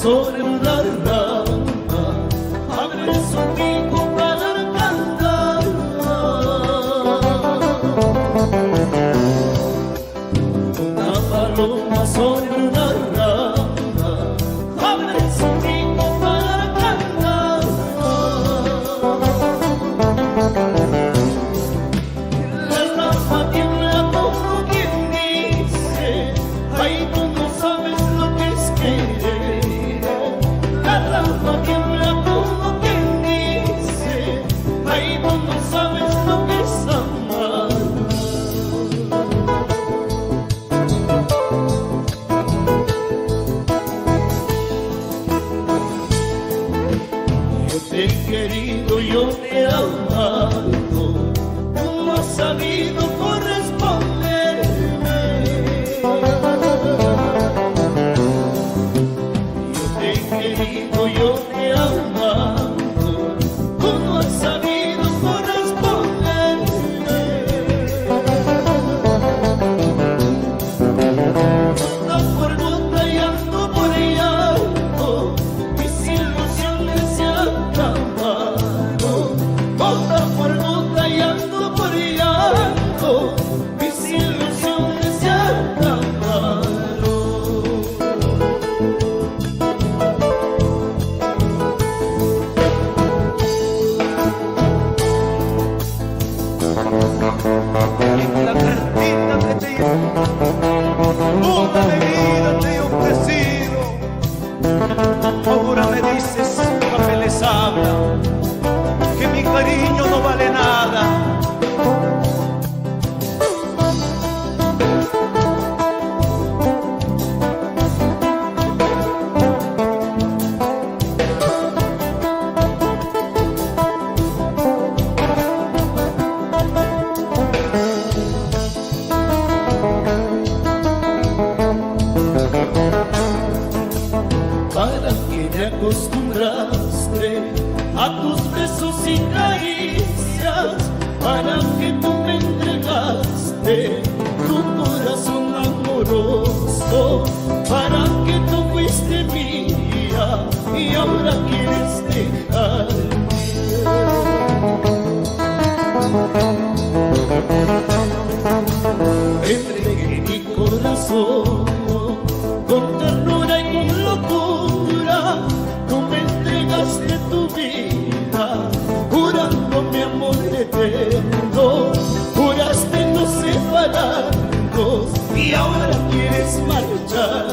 sobre una rama, abre su pico para cantar. Una paloma sobre una rama, abre su pico para cantar. La rama tiembla como quien dice, ay, tú no sabes lo que es querer. La rama tiembla como quien dice, ay, tú no sabes lo que es amar. Yo te he querido, yo te he amado, tú no has sabido corresponderme. Yo te he querido, yo te he amado, tú no has sabido corresponderme. Gota por gota y ando por llanto, mis ilusiones se acabaron. Gota por gota y ando por llanto, mis ilusiones se acabaron. La cartita que te una bebida te he ofrecido. Ahora me dices, papeles hablan, que mi cariño no vale nada. ¿Para qué te acostumbraste a tus besos y caricias? ¿Para qué tú me entregaste tu corazón amoroso? ¿Para qué tú fuiste mía y ahora quieres dejarme? Entregué mi corazón con ternura y con locura, tú me entregaste tu vida, jurándome amor eterno, juraste no separarnos y ahora quieres marchar.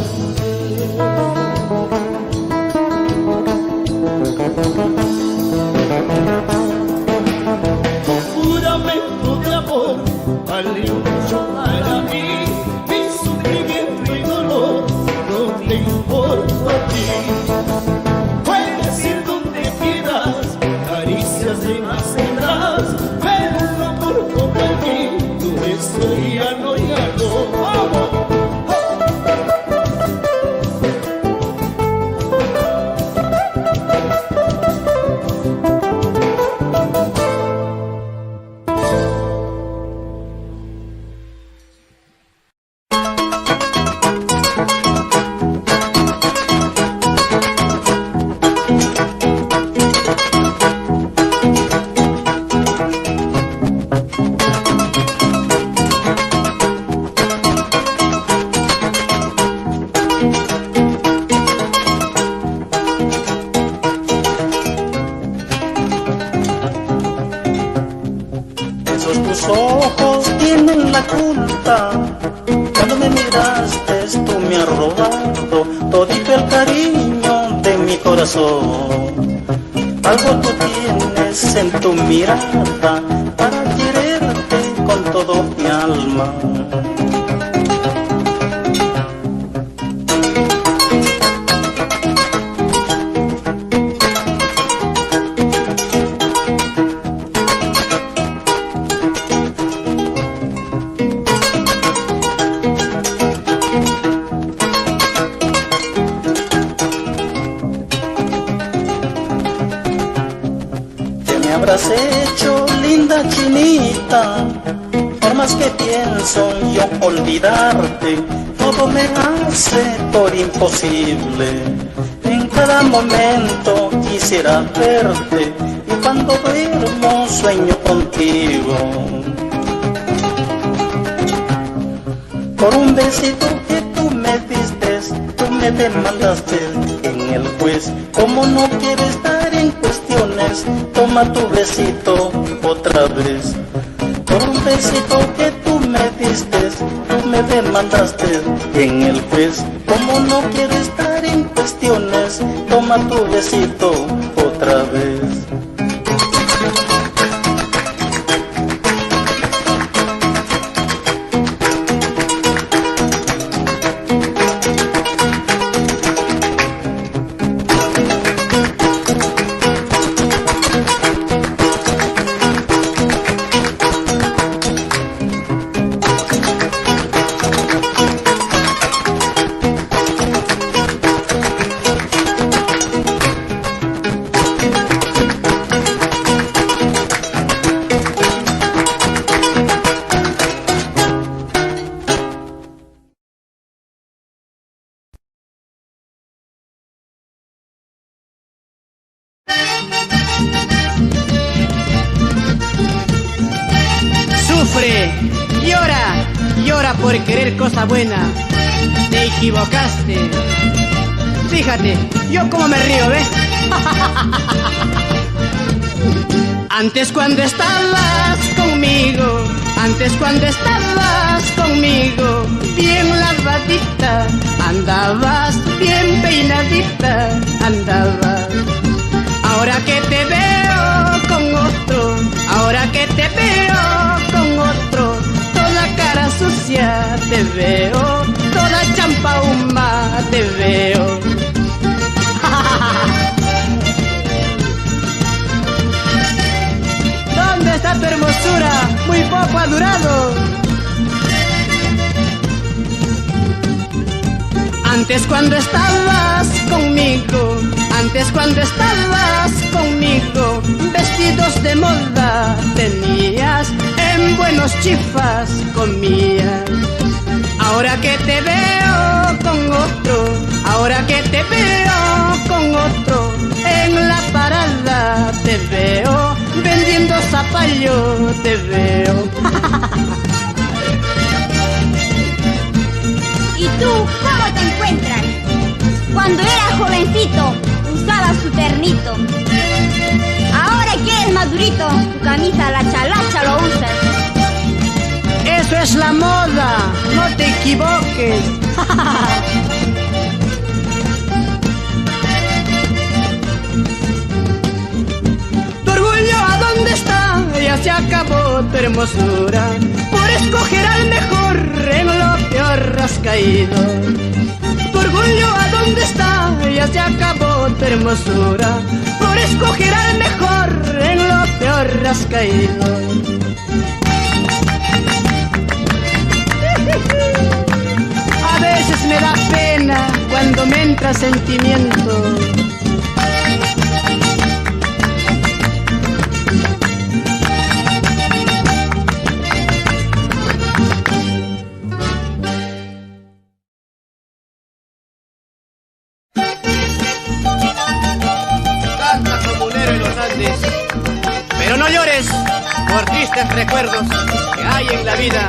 Tu juramento de amor valió mucho para mí, mi sufrimiento y dolor no te importo a ti. Puedes ir donde quieras, caricias de más tendrás, pero el amor como el mío, eso ya no, ya no. ¡Vamos! Esos tus ojos tienen la culpa. Cuando me miraste tú me has robado todito el cariño de mi corazón. Algo tú tienes en tu mirada para quererte con todo mi alma. Habrás hecho, linda chinita, por más que pienso yo olvidarte, todo me hace por imposible. En Cada momento quisiera verte y cuando duermo sueño contigo. Por un besito que tú me diste, tú me demandaste en el juez. Como no quieres estar en cuestiones, toma tu besito otra vez. Por un besito que tú me diste, tú me demandaste en el juez. Como no quieres estar en cuestiones, toma tu besito otra vez. Sufre, llora por querer cosa buena. Te equivocaste. Fíjate, yo como me río, ¿ves? Antes cuando estabas conmigo, bien lavadita, andabas bien peinadita, andabas. Ahora que te veo con otro, toda cara sucia te veo, toda champauma te veo. ¿Dónde está tu hermosura? Muy poco ha durado. Antes cuando estabas conmigo, vestidos de moda tenías, en buenos chifas comías. Ahora que te veo con otro, en la parada te veo, vendiendo zapallo te veo. ¿Y tú cómo te encuentras? Cuando eras jovencito, usabas tu ternito. Ahora que eres madurito, tu camisa la chalacha lo usas. Eso es la moda, no te equivoques. Tu orgullo, ¿a dónde está? Ya se acabó tu hermosura. Por escoger al mejor, en lo peor has caído. Tu orgullo, ¿a dónde está? Ya se acabó tu hermosura. Por escoger al mejor, en lo peor has caído. A veces me da pena cuando me entra sentimiento. Canta comunero en los Andes, pero no llores por tristes recuerdos que hay en la vida.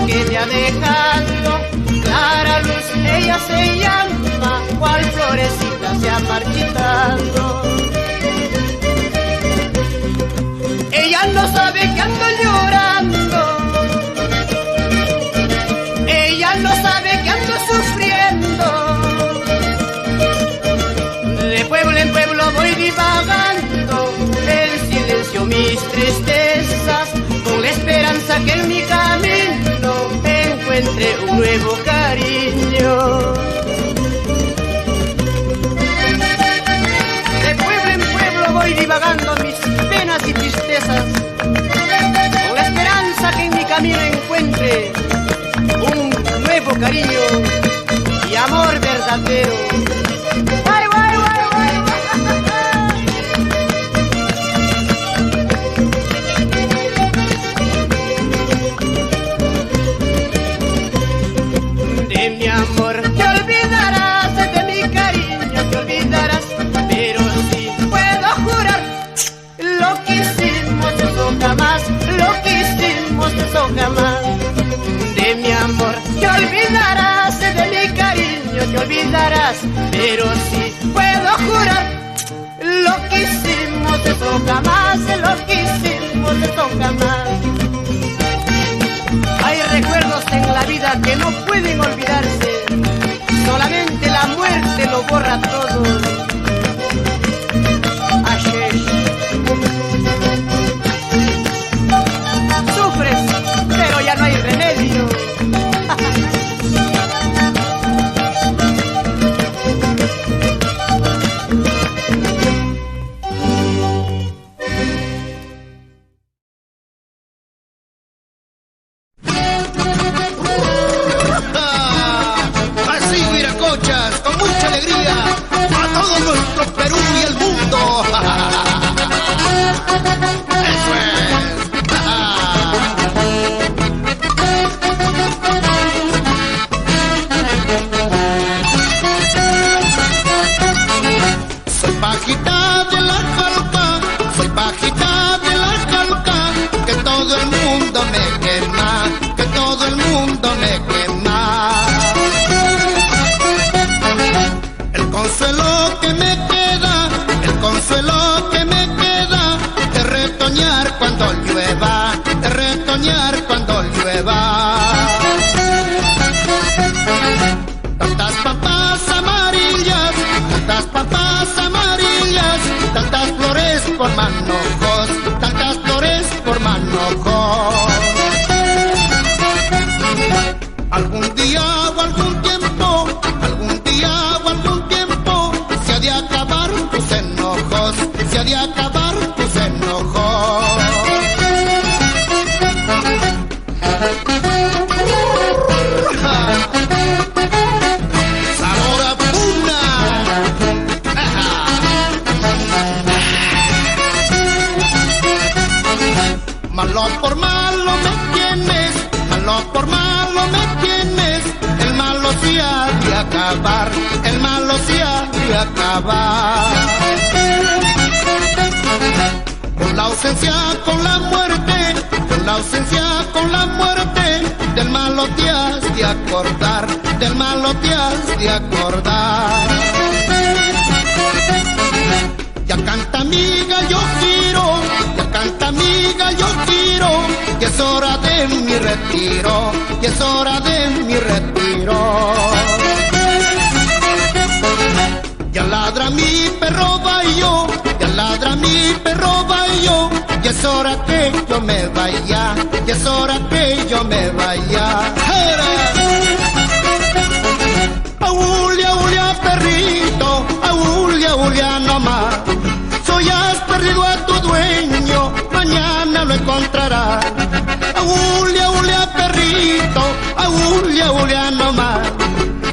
Que te ha dejado clara luz, ella se llama, cual florecita se ha marchitado. Ella no sabe que ando llorando, ella no sabe que ando sufriendo. De pueblo en pueblo voy divagando, en silencio mis tristezas, con la esperanza que en mi camino encuentre un nuevo cariño. cariño. De pueblo en pueblo voy divagando mis penas y tristezas, con la esperanza que en mi camino encuentre un nuevo cariño y amor verdadero. ¡Guay, guay, guay, guay! De mi amor te olvidarás, de mi cariño te olvidarás, pero sí puedo jurar, lo que hicimos eso jamás, lo que hicimos eso jamás. De mi amor te olvidarás, de mi cariño te olvidarás, pero sí puedo jurar, lo que hicimos eso jamás, lo que hicimos eso jamás. Hay recuerdos en la vida que no pueden olvidarse, solamente la muerte lo borra todo. Ashesh. Sufres, pero ya no hay remedio. Así, Viracochas, con mucha alegría, a todo nuestro Perú y el mundo. Eso es. Soy pajita de la calca, soy pajita de la calca, que todo el mundo me quema, que todo el mundo me quema. El consuelo que me queda, el consuelo que me queda, de retoñar cuando llueva, de retoñar cuando llueva. Tantas papas amarillas, tantas papas amarillas, tantas flores por manojos, tantas flores por manojos. Algún día o algún tiempo, algún día o algún tiempo, se ha de acabar tus enojos, se ha de acabar tus enojos. Sabor a puna. Malo por malo me tienes, malo por malo me tienes, el malo se ha de acabar, el malo se ha de acabar. Con la ausencia, con la muerte, con la ausencia, con la muerte, del malo te has de acordar, del malo te has de acordar. Ya canta mi gallo giro, ya canta mi gallo giro, y es hora de mi retiro, y es hora de mi retiro. Ya ladra mi perro bayo, ya ladra mi perro bayo, y es hora que yo me vaya, y es hora que yo me vaya. Aulia, aulia, perrito, aulia, aulia nomás. Hoy has perdido a tu dueño, mañana lo encontrarás. Aulia, aulia, perrito, aulia, aulia nomás.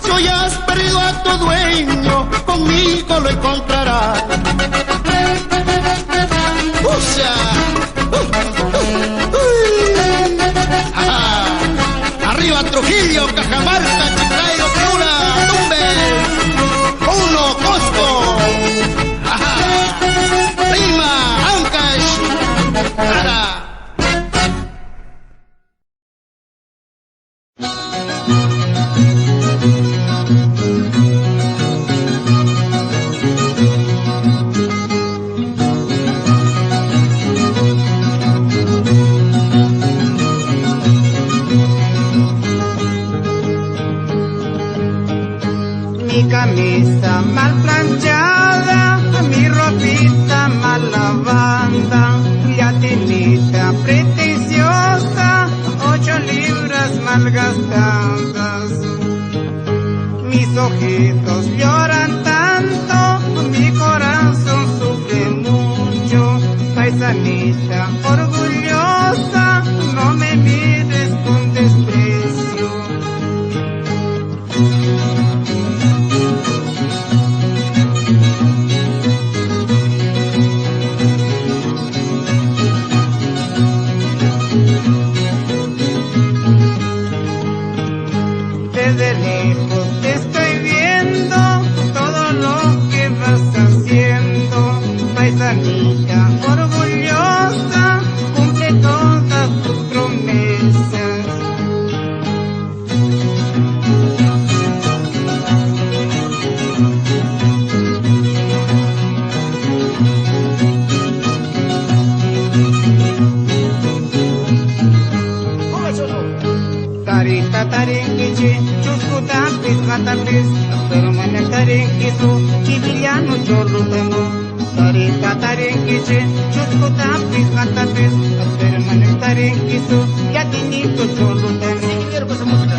Si hoy has perdido a tu dueño, conmigo lo encontrarás. Arriba Trujillo, Cajamarca, Chiclayo, Piura, Tumbes, Uno, Cosco. Prima, Ancash. Mi camisa mal planchada, mi ropita mal lavada, latinita pretenciosa, 8 libras mal gastadas. ojitos lloran tanto, mi corazón sufre mucho. Paisanita orgullosa, no me mires con desprecio. Desde lejos te estoy viendo todo lo que vas haciendo. Paisanita orgullosa, cumple todas tus promesas. Tarita tarinkichi, chuskutapis gatapis, aspermanek tarinkisu, kiviliano cholutano. Tarita tarinkichi, chuskutapis gatapis, aspermanek tarinkisu, yatinito cholutano. Sí, quiero con esa música.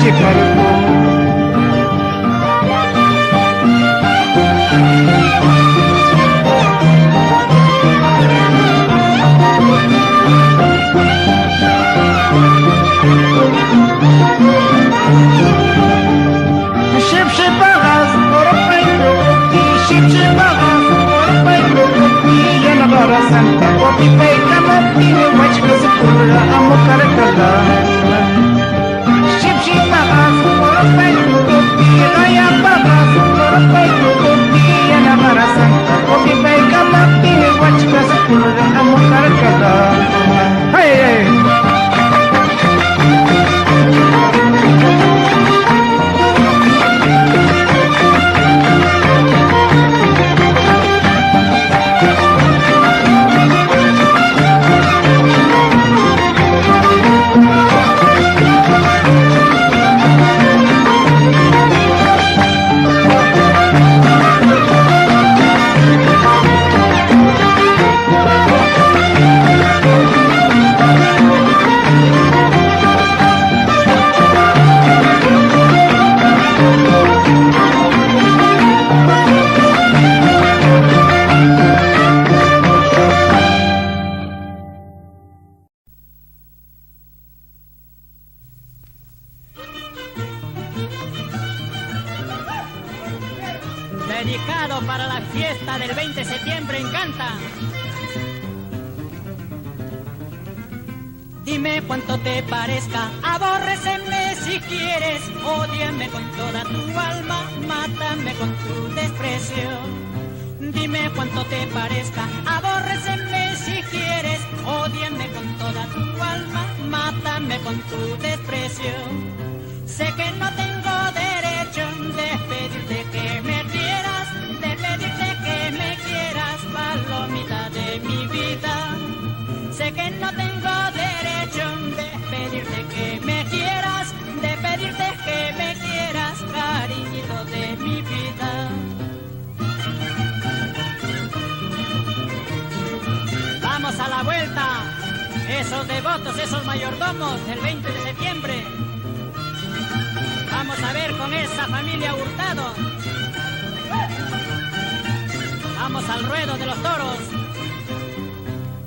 chicarco. Santa Kopi Baika Mati Wajka Sapura Amokara Kala Ship Bagas Kora Paiku Kopi Raya Bagas Kora Paiku Kopi Yanamara Santa Kopi Baika Mati Wajka Sapura Amokara Kala Hey hey Dedicado para la fiesta del 20 de septiembre en Canta. Dime cuánto te parezca, abórreceme si quieres, ódiame con toda tu alma, mátame con tu desprecio. Dime cuánto te parezca, abórreceme si quieres, ódiame con toda tu alma, mátame con tu desprecio. Sé que no tengo derecho de pedirte que me quieras, de pedirte que me quieras, palomita de mi vida. Sé que no tengo derecho de pedirte que me quieras, de pedirte que me quieras, cariñito de mi vida. Vamos a la vuelta, esos devotos, esos mayordomos del 20 de septiembre. Vamos a ver con esa familia Hurtado. Vamos al ruedo de los toros.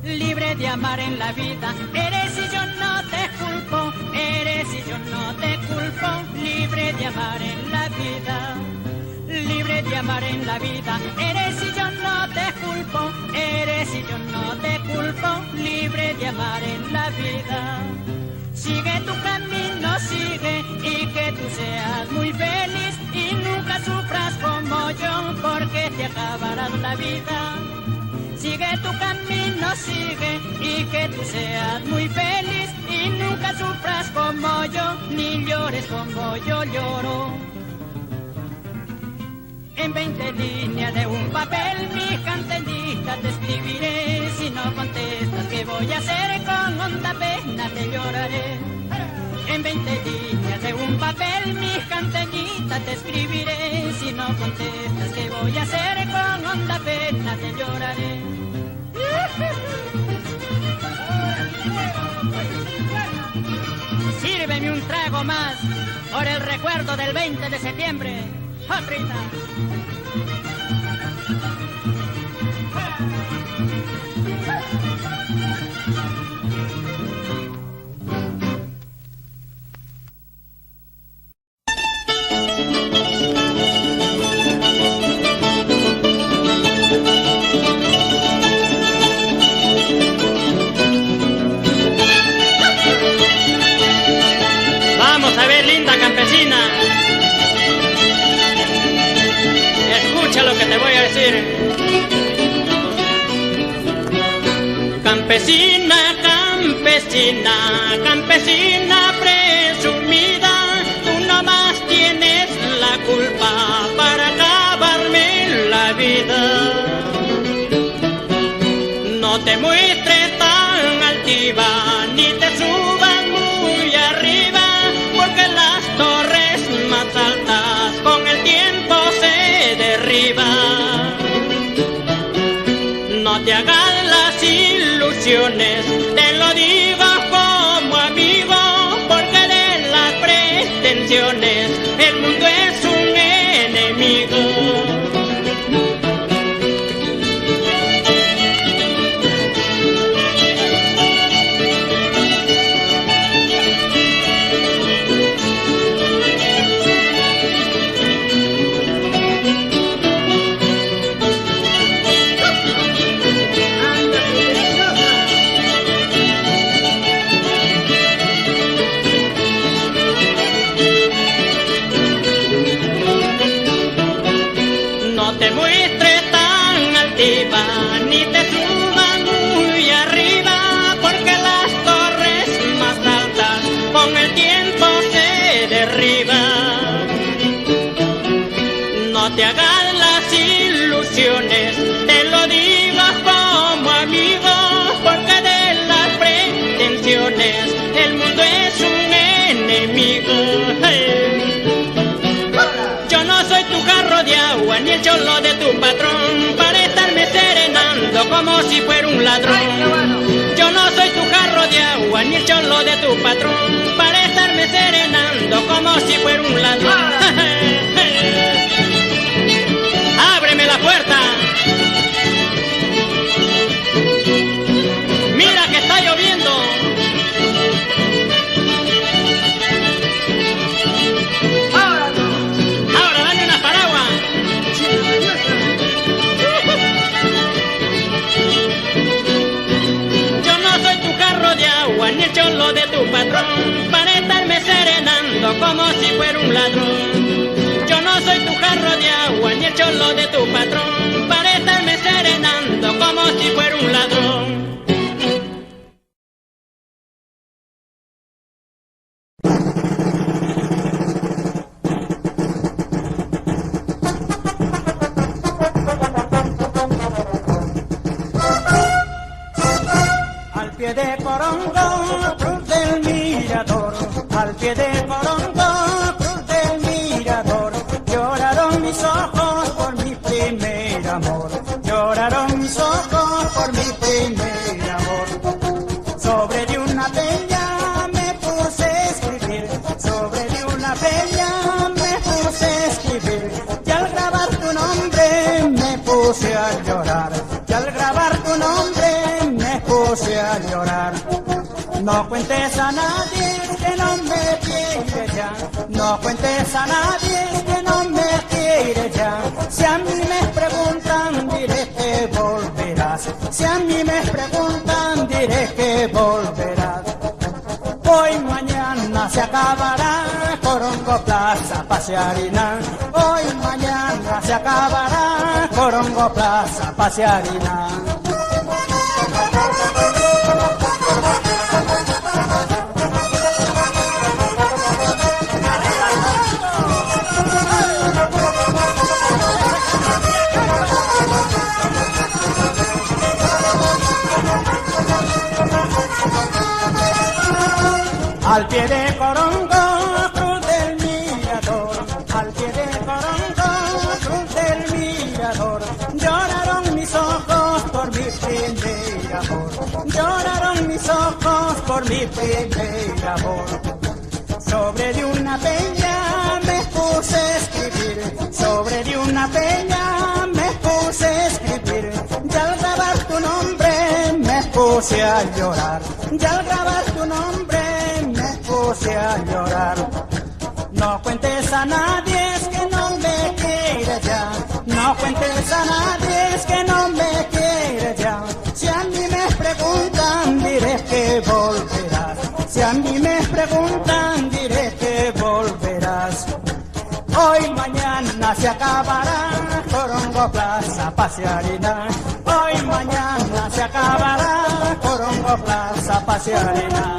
Libre de amar en la vida, eres y yo no te culpo, eres y yo no te culpo. Libre de amar en la vida, libre de amar en la vida, eres y yo no te culpo, eres y yo no te culpo. Libre de amar en la vida. Sigue tu camino, sigue, y que tú seas muy feliz y nunca sufras como yo, porque te acabarás la vida. Sigue tu camino, sigue, y que tú seas muy feliz y nunca sufras como yo, ni llores como yo lloro. En 20 líneas de un papel mi cantenita te escribiré. Si no contestas, ¿qué voy a hacer? Con honda pena te lloraré. En 20 líneas de un papel mi cantenita te escribiré. Si no contestas, ¿qué voy a hacer? Con honda pena te lloraré. Sírveme un trago más por el recuerdo del 20 de septiembre. ¡Otrita! Vamos a ver, linda campesina. Escucha lo que te voy a decir. Campesina, campesina, campesina presumida, tú nomás tienes la culpa para acabarme la vida. No te muestres tan altiva, ni te subas muy arriba, porque las torres más altas con el tiempo se derriban. No te hagas las ilusiones, te lo digo como amigo, pretensiones, el mundo es un enemigo. No te muestres tan altiva, ni te subas muy arriba, porque las torres más altas con el tiempo se derriban. No te hagas las ilusiones, te lo digo como amigo, porque de las pretensiones el mundo es un enemigo. Yo no soy tu jarro de agua ni el cholo de tu patrón para estarme serenando como si fuera un ladrón. Yo no soy tu jarro de agua ni el cholo de tu patrón para estarme serenando como si fuera un ladrón. ¡Ábreme la puerta! ¡Mira que está lloviendo! Ahora dame una paraguas. Yo no soy tu jarro de agua ni el cholo de tu patrón para estarme serenando como si fuera un ladrón. Yo no soy tu jarro de agua ni el cholo de tu patrón para estarme serenando como si fuera un ladrón. Al pie de Corongo, cruz del mirador, al pie de Corongo, cruz del mirador, lloraron mis ojos por mi primer amor, lloraron mis ojos por mi primer amor. Sobre de una peña me puse a escribir, sobre de una peña me puse a escribir, y al grabar tu nombre me puse a llorar, y al grabar tu nombre me puse a llorar. No cuentes a nadie que no me quiere ya, no cuentes a nadie que no me quiere ya. Si a mí me preguntan diré que volverás, si a mí me preguntan diré que volverás. Hoy mañana se acabará Corongo Plaza Pasearina, hoy mañana se acabará Corongo Plaza Pasearina. Al pie de Corongo, cruz del mirador, al pie de Corongo, cruz del mirador, lloraron mis ojos por mi primer amor, lloraron mis ojos por mi primer amor. Sobre de una peña me puse a escribir, sobre de una peña me puse a escribir, y al grabar tu nombre me puse a llorar, y al grabar tu nombre me puse a llorar. No cuentes a nadie es que no me quiere ya, no cuentes a nadie es que no me quiere ya. Si a mí me preguntan diré que volverás, si a mí me preguntan diré que volverás. Hoy mañana se acabará Corongo Plaza Pasearina, hoy mañana se acabará Corongo Plaza Pasearina.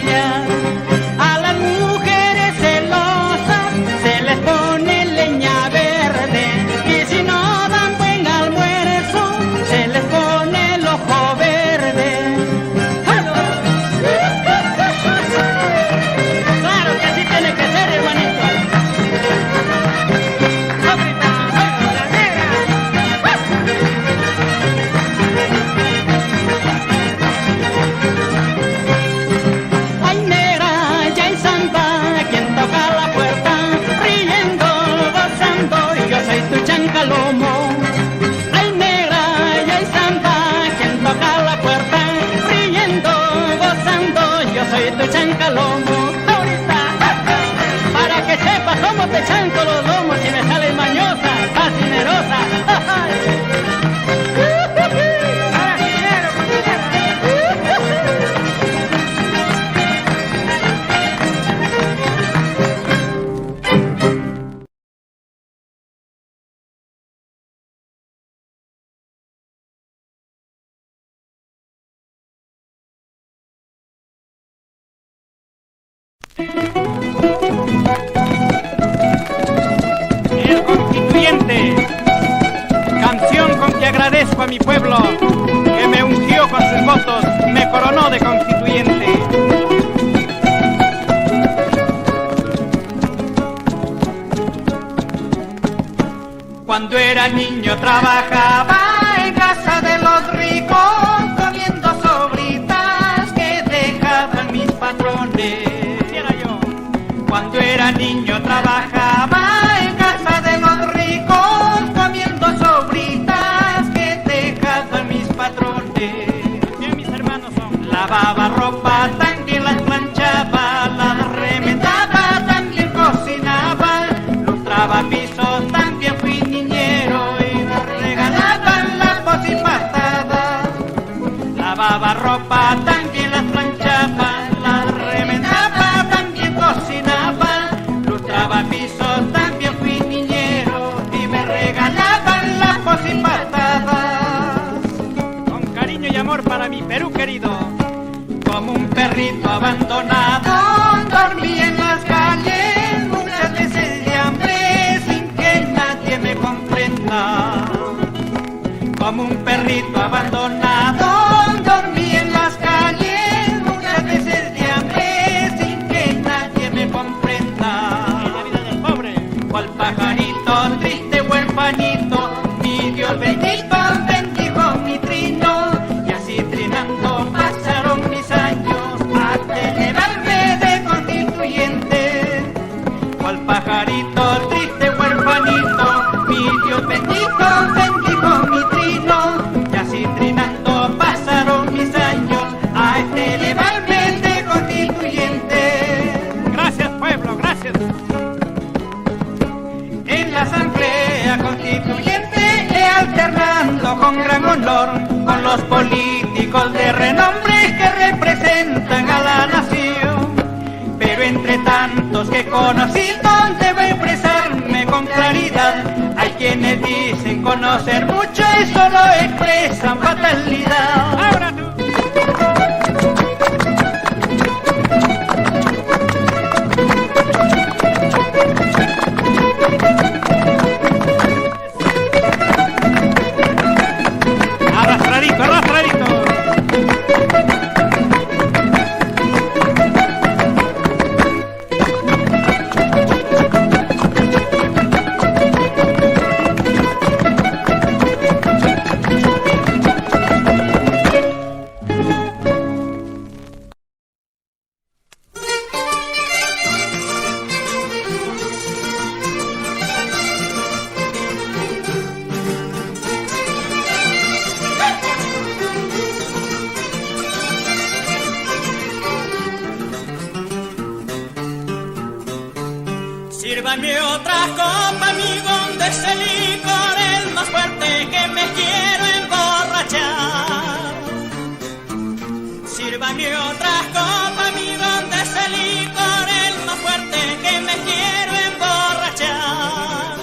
brillar. A las mujeres celosas se les pone leña verde, y si no dan buen almuerzo se les pone el ojo verde. Claro que así tiene que ser, hermanito. Ay, negra, ya hay samba, quien toca la puerta, riendo, gozando, y yo soy tu chancalomo. Ay, negra, ya hay samba, quien toca la puerta, riendo, gozando, yo soy tu chancalomo. Ahorita, para que sepas cómo te chanco los lomos y me sales mañosa, fascinerosa. El Constituyente, canción con que agradezco a mi pueblo que me ungió con sus votos, me coronó de constituyente. Cuando era niño trabajaba en casa de los ricos, comiendo sobritas que dejaban mis patrones. Cuando era niño trabajaba en casa de los ricos, comiendo sobritas que dejaban mis patrones. Mis hermanos son. Lavaba ropa, también las planchaba, las remendaba, también cocinaba, lustraba pisos, también fui niñero y me regalaban las patadas. Lavaba ropa, también las planchaba, las remendaba, también cocinaba, lustraba pisos, también fui niñero y me regalaban las patadas. Con cariño y amor para mi Perú querido, como un perrito abandonado, dormí en las calles muchas veces de hambre sin que nadie me comprenda. Como un perrito abandonado, dormí en las calles muchas veces de hambre sin que nadie me comprenda. En la vida del pobre, cual pajarito triste huerfanito, mi Dios bendito bendijo mi trino, y así trinando pasaron mis años hasta elevarme de constituyente. Cual pajarito triste huerfanito, mi Dios bendito bendijo mi trino, y así trinando pasaron mis años hasta elevarme de constituyente. Gracias pueblo, gracias. En la asamblea constituyente he alternando con gran honor con los políticos de renombre que representan a la nación. Pero entre tantos que conocí, debo expresarme con claridad. Hay quienes dicen conocer mucho y solo expresan fatalidad. Ahora tú. Arrastradito, arrastradito. Sírvame otra copa, amigo, de ese licor, el más fuerte que me quiero emborrachar. Sírvame otra copa, amigo, de ese licor, el más fuerte que me quiero emborrachar.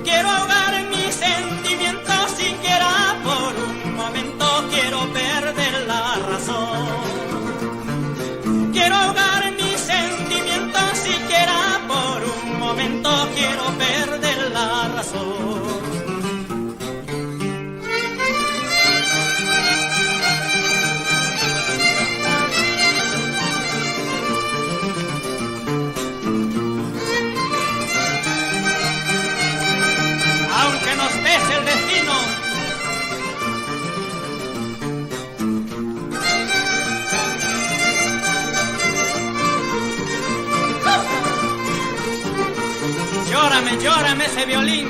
Quiero ahogar mis sentimientos, siquiera por un momento quiero perder la razón. préstame ese violín.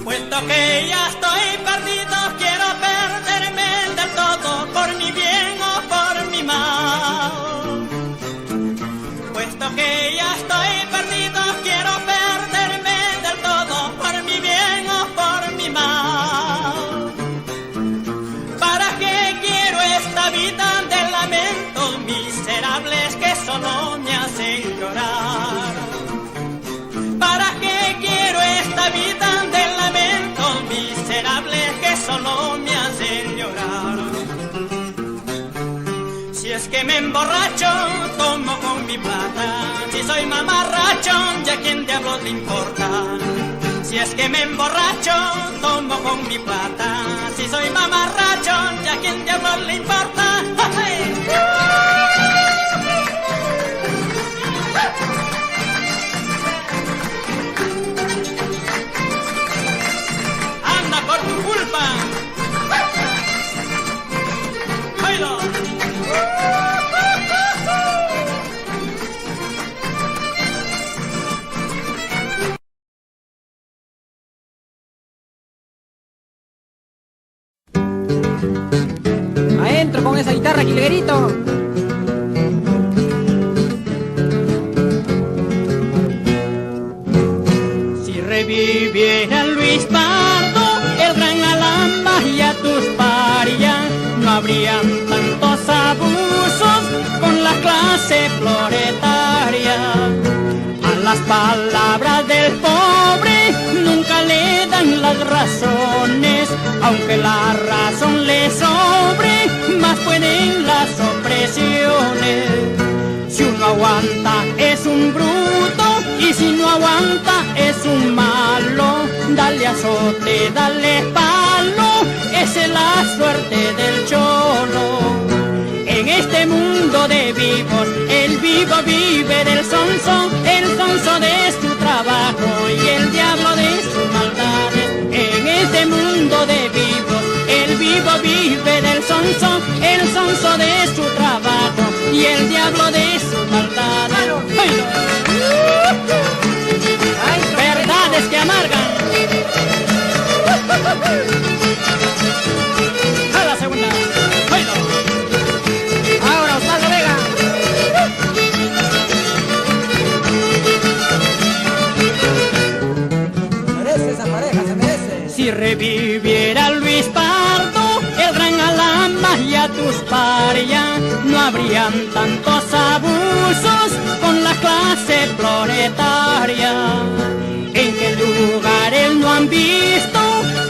Puesto que ya estoy perdido, quiero perderme del todo, por mi bien o por mi mal. Puesto que ya estoy perdido, quiero perderme del todo, por mi bien o por mi mal. ¿Para qué quiero esta vida de lamentos miserables que solo me hacen llorar? ¿Para qué quiero esta vida de lamentos miserables que solo me hacen llorar? Si es que me emborracho, tomo con mi plata. Si soy mamarracho, ya quién diablos le importa. Si es que me emborracho, tomo con mi plata. Si soy mamarracho, ya quién diablos le importa. Anda por tu culpa. ¡Bailo! Adentro con esa guitarra, Quilguerito. Si reviviera Luis Pardo, el gran Alhambra y a tus parias, no habrían tantos abusos con la clase proletaria. A las palabras del pobre nunca le dan las razones, aunque la razón le sobre, más pueden las opresiones. Si uno aguanta es un bruto, y si no aguanta es un malo. Dale azote, dale palo, esa es la suerte del cholo. En este mundo de vivos, el vivo vive del sonso, el sonso de su trabajo y el diablo de sus maldades. En este mundo de vivos, el vivo vive del sonso, el sonso de su trabajo y el diablo de sus maldades. Verdades que amargan. A la segunda. Ahora Osvaldo Vega. Merece esa pareja, se merece. Si reviviera Luis Pardo, el gran Alhambra y a tus parias, no habrían tantos abusos con la clase proletaria. ¿En qué lugares no han visto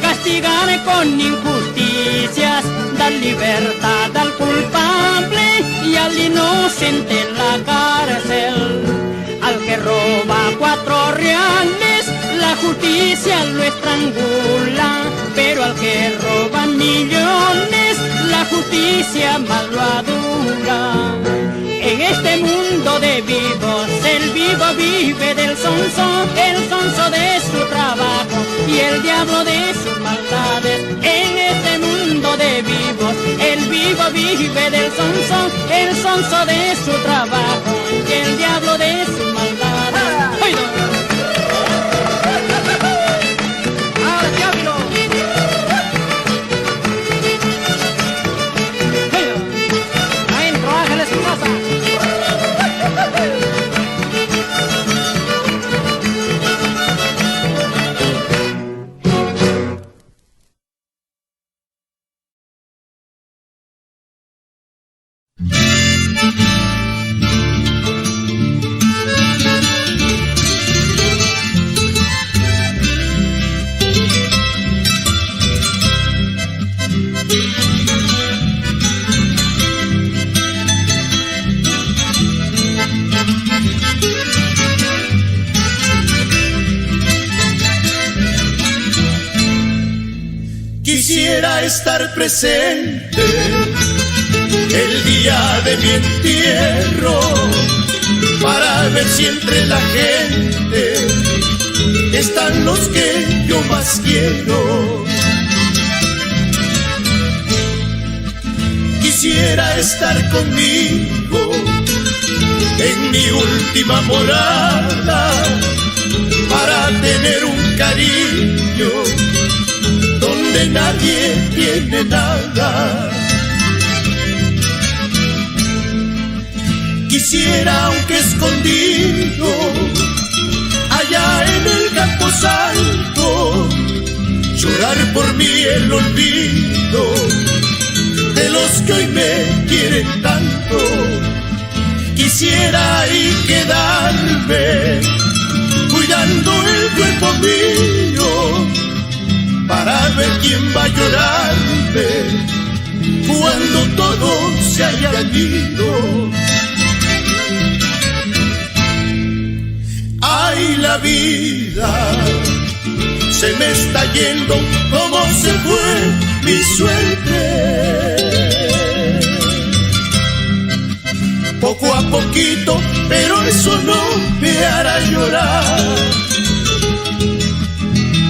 castigar con injusticias, dar libertad al culpable y al inocente en la cárcel? Al que roba 4 reales, la justicia lo estrangula, pero al que roba millones, la justicia más lo adula. En este mundo de vivos, el vivo vive del sonso, el sonso de su trabajo y el diablo de sus maldades. En este mundo de vivos, el vivo vive del sonso, el sonso de su trabajo y el diablo de sus maldades. Ahora diablo. Adentro, Ángeles Espinosa. Quisiera estar presente el día de mi entierro para ver si entre la gente están los que yo más quiero. Quisiera estar conmigo en mi última morada para tener un cariño donde nadie tiene nada. Quisiera, aunque escondido, allá en el camposanto, llorar por mí el olvido de los que hoy me quieren tanto. Quisiera ahí quedarme cuidando el cuerpo mío para ver quién va a llorarme cuando todos se hayan ido. Ay, la vida se me está yendo como se fue mi suerte. Poco a poquito, pero eso no me hará llorar.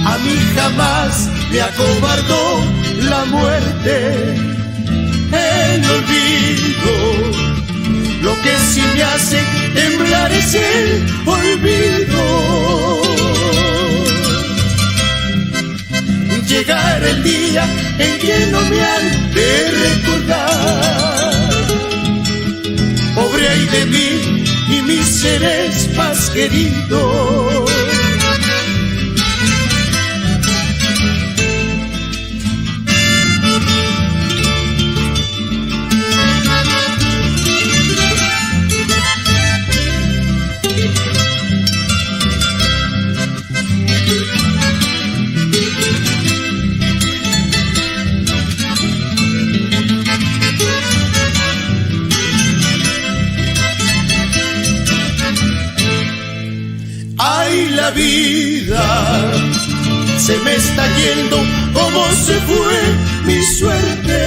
A mí jamás me acobardó la muerte. El olvido, lo que sí me hace temblar es el olvido. Llegar el día en que no me han de recordar. Pobre ay de mí y mis seres más queridos. La vida se me está yendo como se fue mi suerte.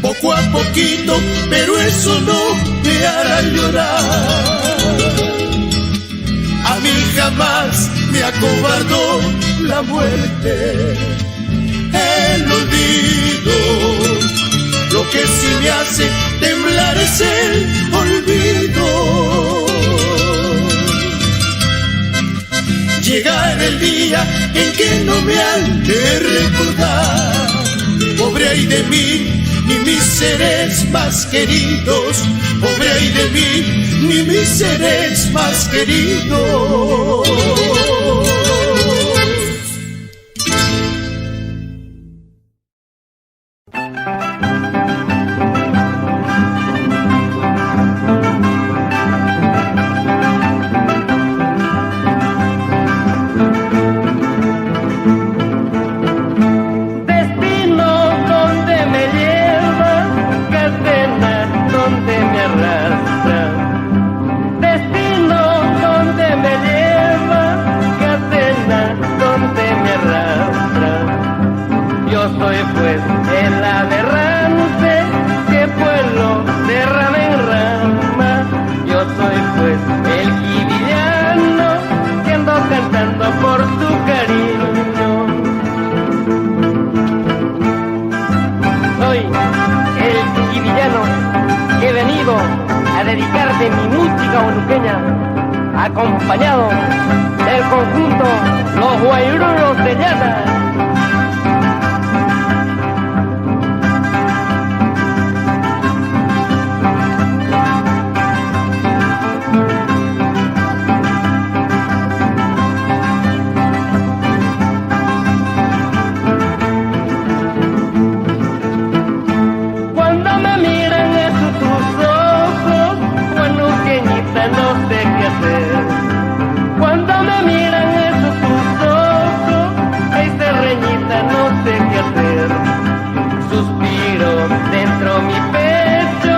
Poco a poquito, pero eso no me hará llorar. A mí jamás me acobardó la muerte. El olvido, lo que sí me hace temblar es el olvido. Llegar el día en que no me han de recordar. Pobre ay de mí, ni mis seres más queridos. Pobre ay de mí, ni mis seres más queridos. Acompañado del conjunto Los Guairuros de Llana. Cuando me miran esos tus ojos, bueno, queñita, no sé qué hacer. Cuando me miran esos tus ojos, ay, serreñita, no sé qué hacer. Suspiro dentro mi pecho,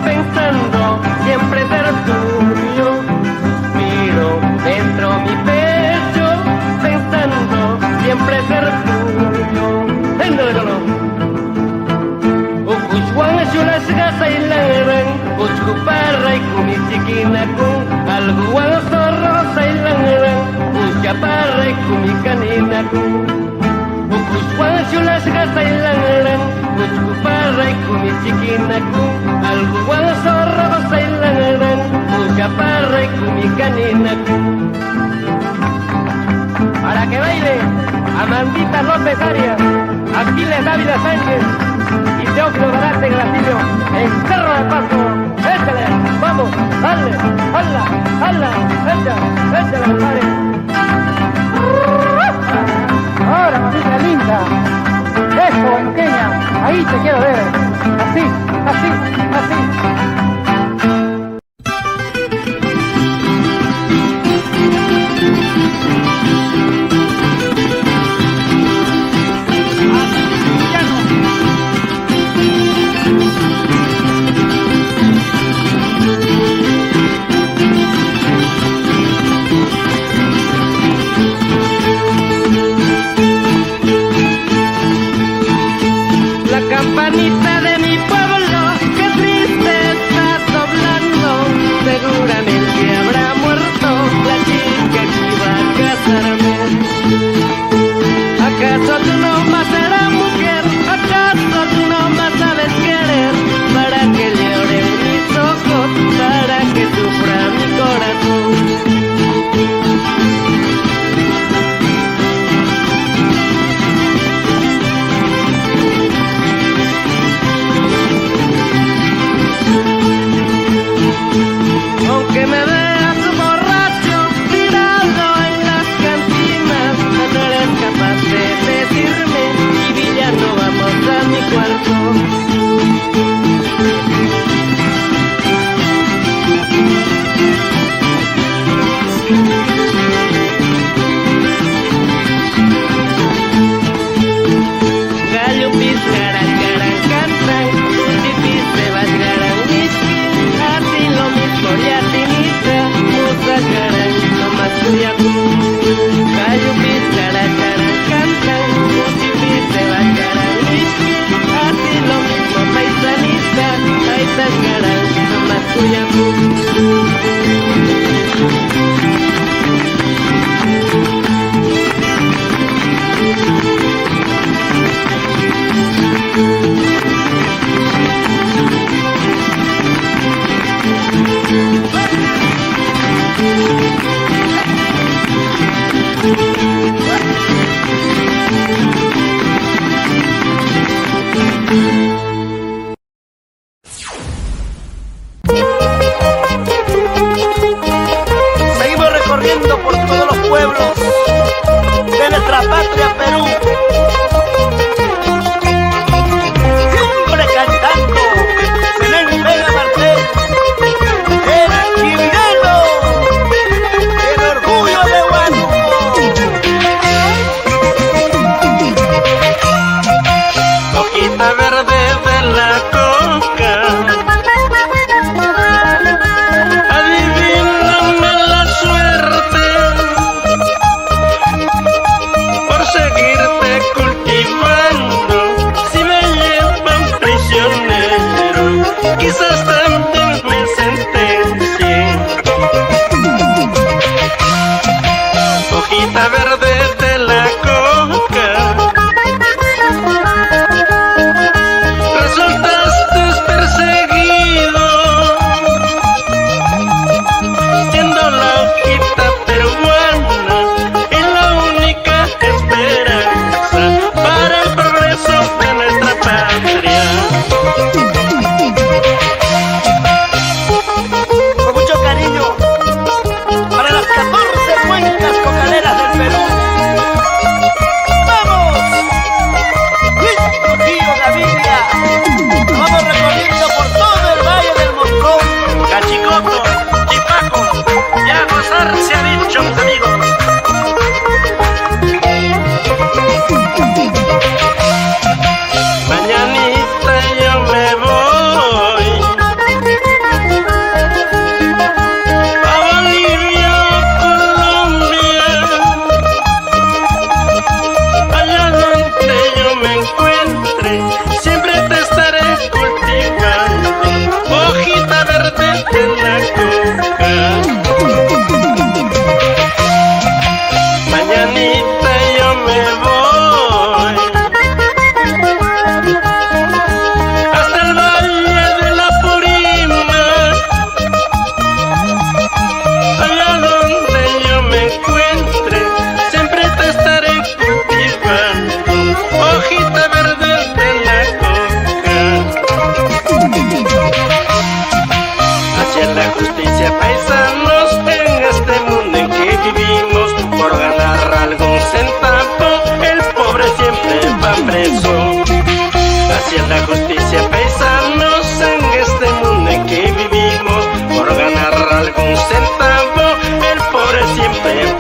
pensando siempre ser tuyo. Suspiro dentro mi pecho, pensando siempre ser tuyo. Ukushwan shulasga sailangan, Ushkuparra y kumichikinakun, Alguwan zorro sailangan, Ushkaparra y kumikaninaku. Guanchulas gasta y langaran, Puchcuparra y Cumichiquinacu, algo guanzorro y langaran, Pucaparra y Cumicaninacu. Para que baile Amandita López Arias, Aquiles Dávila Sánchez y Teófilo Garate Gratillo en Cerro de Paso. Échale, vamos, dale, hala, hala, échale, compadre. Ahora, mamita linda. Eso, pequeña. Ahí te quiero ver. Así, así, así. Campanita de mi pueblo, qué triste está soplando. Seguramente habrá muerto la chica que iba a casarme. ¿Acaso tú no más serás mujer? ¿Acaso tú no más sabes querer? Para que lloren mis ojos, para que sufra mi corazón. Aunque me veas borracho, tirado en las cantinas, no eres capaz de decirme, y villano, vamos a mi cuarto. Gallo pizcaran, caran, cantan, pipis se vasgaran, whisky, así lo mismo ya tinita, musa caran, no más cuyacu. Gallo pizcaran, caran, cantan, pipis se vasgaran, whisky, así lo mismo paisanita, paisas caran, no más cuyacu.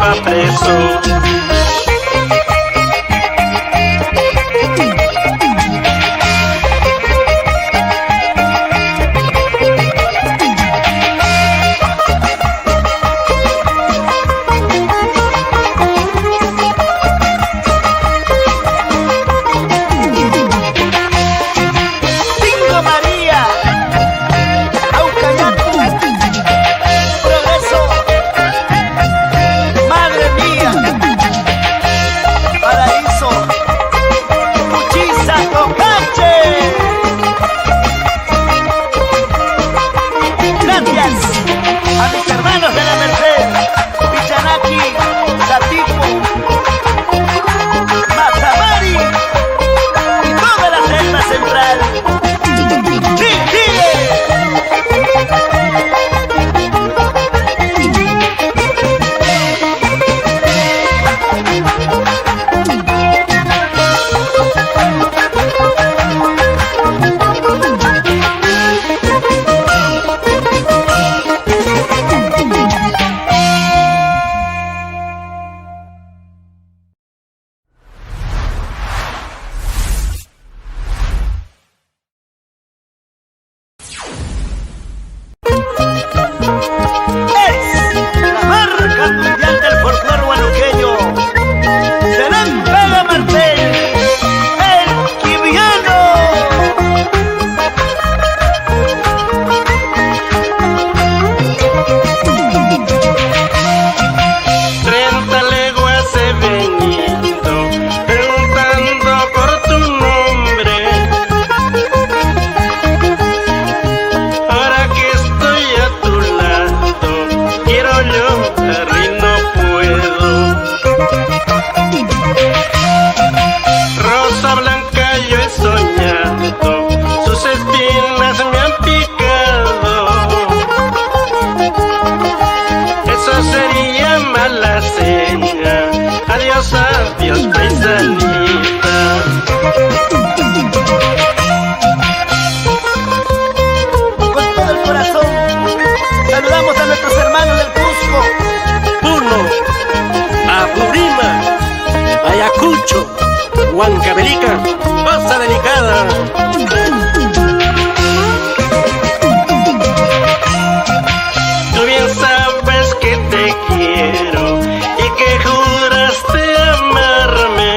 va preso. Huancavelica, cosa delicada. Tú bien sabes que te quiero y que juraste amarme.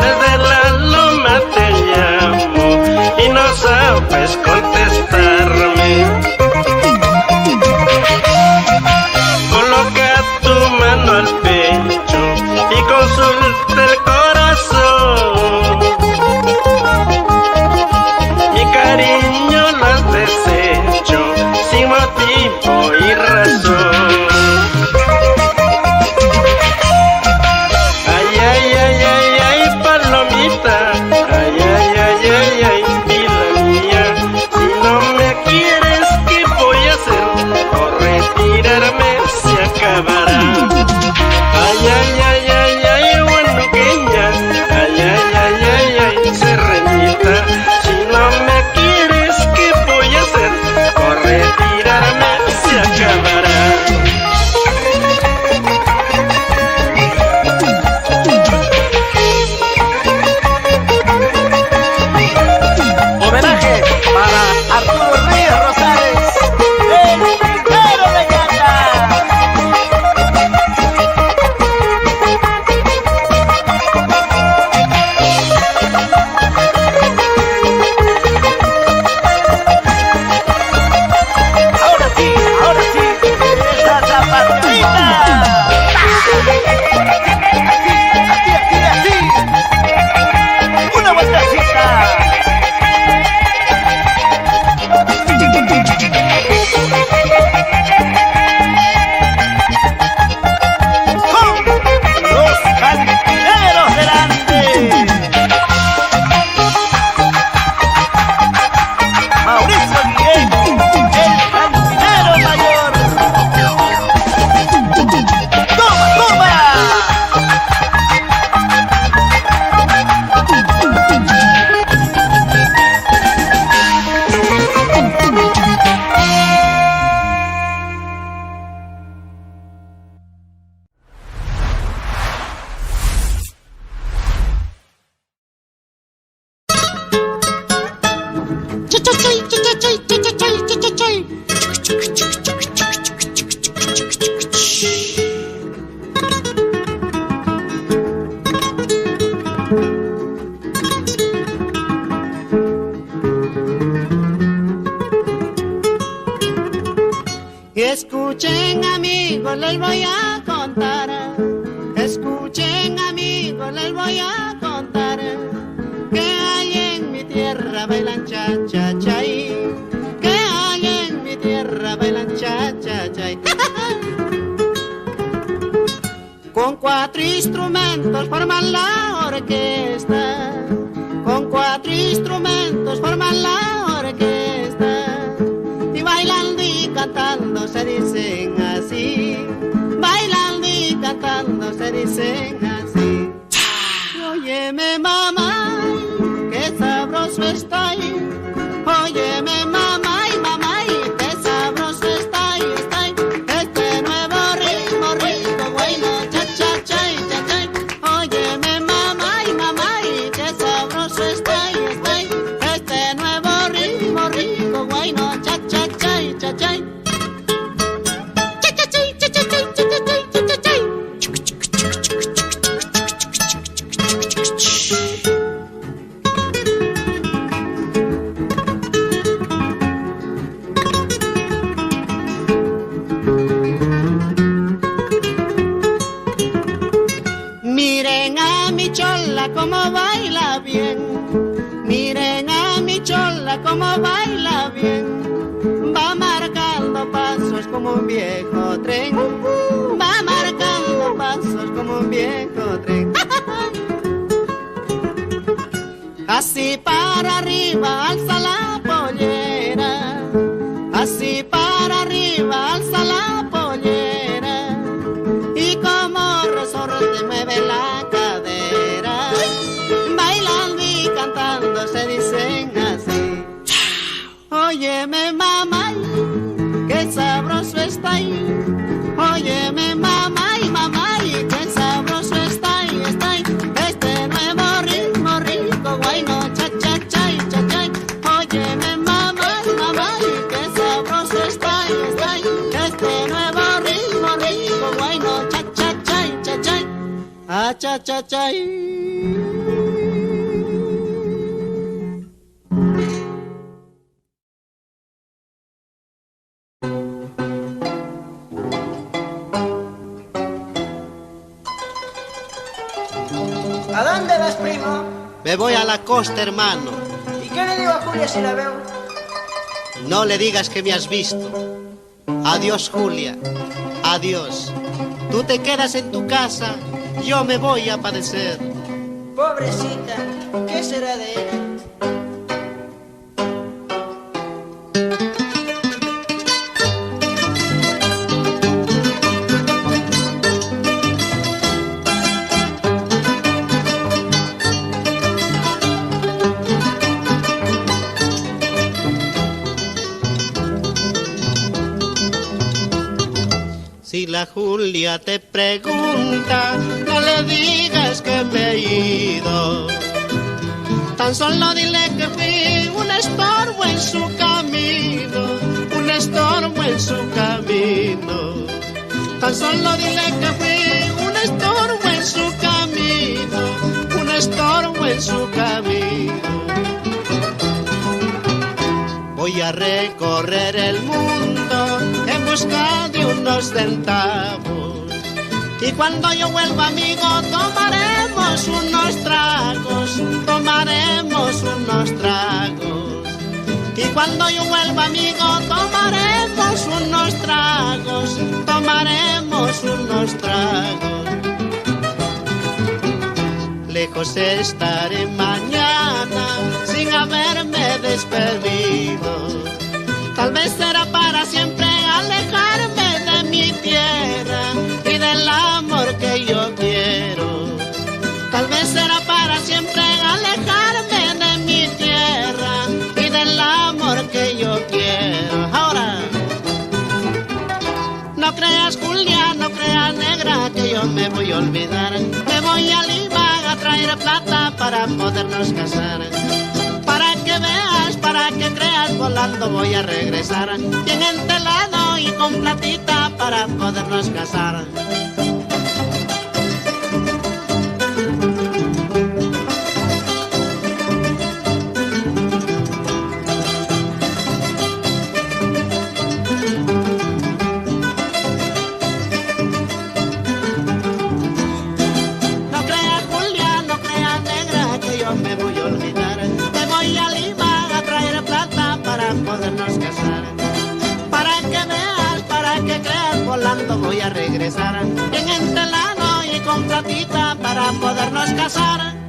Desde la loma te llamo y no sabes contestarme. Coloca tu mano al pecho y consulta el corazón. Mi cariño lo has deshecho sin motivo y razón. Ay, ay, ay, ay, ay, palomita. Ay, ay, ay, ay, ay, vida mía. Si no me quieres, ¿qué voy a hacer? Por retirarme se acabará. Ay, ay, ay, ay, ay, huanuqueña. Ay, ay, ay, ay, ay, serranita. Si no me quieres, ¿qué voy a hacer? Por retirarme se acabará. Escuchen amigos, les voy a contar. Escuchen amigos, les voy a contar que hay en mi tierra bailan cha cha chay, que hay en mi tierra bailan cha cha chay. Con 4 instrumentos forman la orquesta, con 4 instrumentos forman la orquesta, y bailando y cantando se dicen así, bailando y cantando se dicen así. Óyeme mamá, qué sabroso está ahí, óyeme mamá y mamá y qué sabroso está ahí, este nuevo ritmo rico, bueno, cha cha chay, cha chay. Óyeme mamá y qué sabroso está ahí, este nuevo ritmo rico, bueno, cha cha chay, cha chay. Miren a mi chola como baila bien, miren a mi chola como baila bien, va marcando pasos como un viejo tren, va marcando pasos como un viejo tren. Así para arriba alza la pollera, así para arriba alza la pollera, y como resorte mueve la cadera, bailando y cantando se dicen así. Óyeme mamá, qué sabroso está ahí, óyeme mamá y qué sabroso está ahí, este nuevo ritmo rico, guayno, cha cha chay, cha chay. Óyeme mamá y qué sabroso está ahí, este nuevo ritmo rico, guayno, cha cha chay, cha chay. Ah, cha cha chay. ¿A dónde vas, primo? Me voy a la costa, hermano. ¿Y qué le digo a Julia si la veo? No le digas que me has visto. Adiós, Julia. Adiós. Tú te quedas en tu casa, yo me voy a padecer. Pobrecita, ¿qué será de ella? Si la Julia te pregunta, no le digas que me he ido. Tan solo dile que fui un estorbo en su camino, un estorbo en su camino. Tan solo dile que fui un estorbo en su camino, un estorbo en su camino. Voy a recorrer el mundo en busca de unos centavos, y cuando yo vuelva, amigo, tomaremos unos tragos, tomaremos unos tragos. Y cuando yo vuelva, amigo, tomaremos unos tragos, tomaremos unos tragos. Lejos estaré mañana sin haberme despedido. Tal vez será para siempre alejarme de mi tierra y del amor que yo quiero. Tal vez será para siempre alejarme de mi tierra y del amor que yo quiero. Ahora, no creas, Julia, no creas, negra, que yo me voy a olvidar. Me voy a Lima a traer plata para podernos casar. Para que veas, para que creas, volando voy a regresar. Bien entelado y con platita para podernos casar. a regresar, bien entelado y con platita para podernos casar.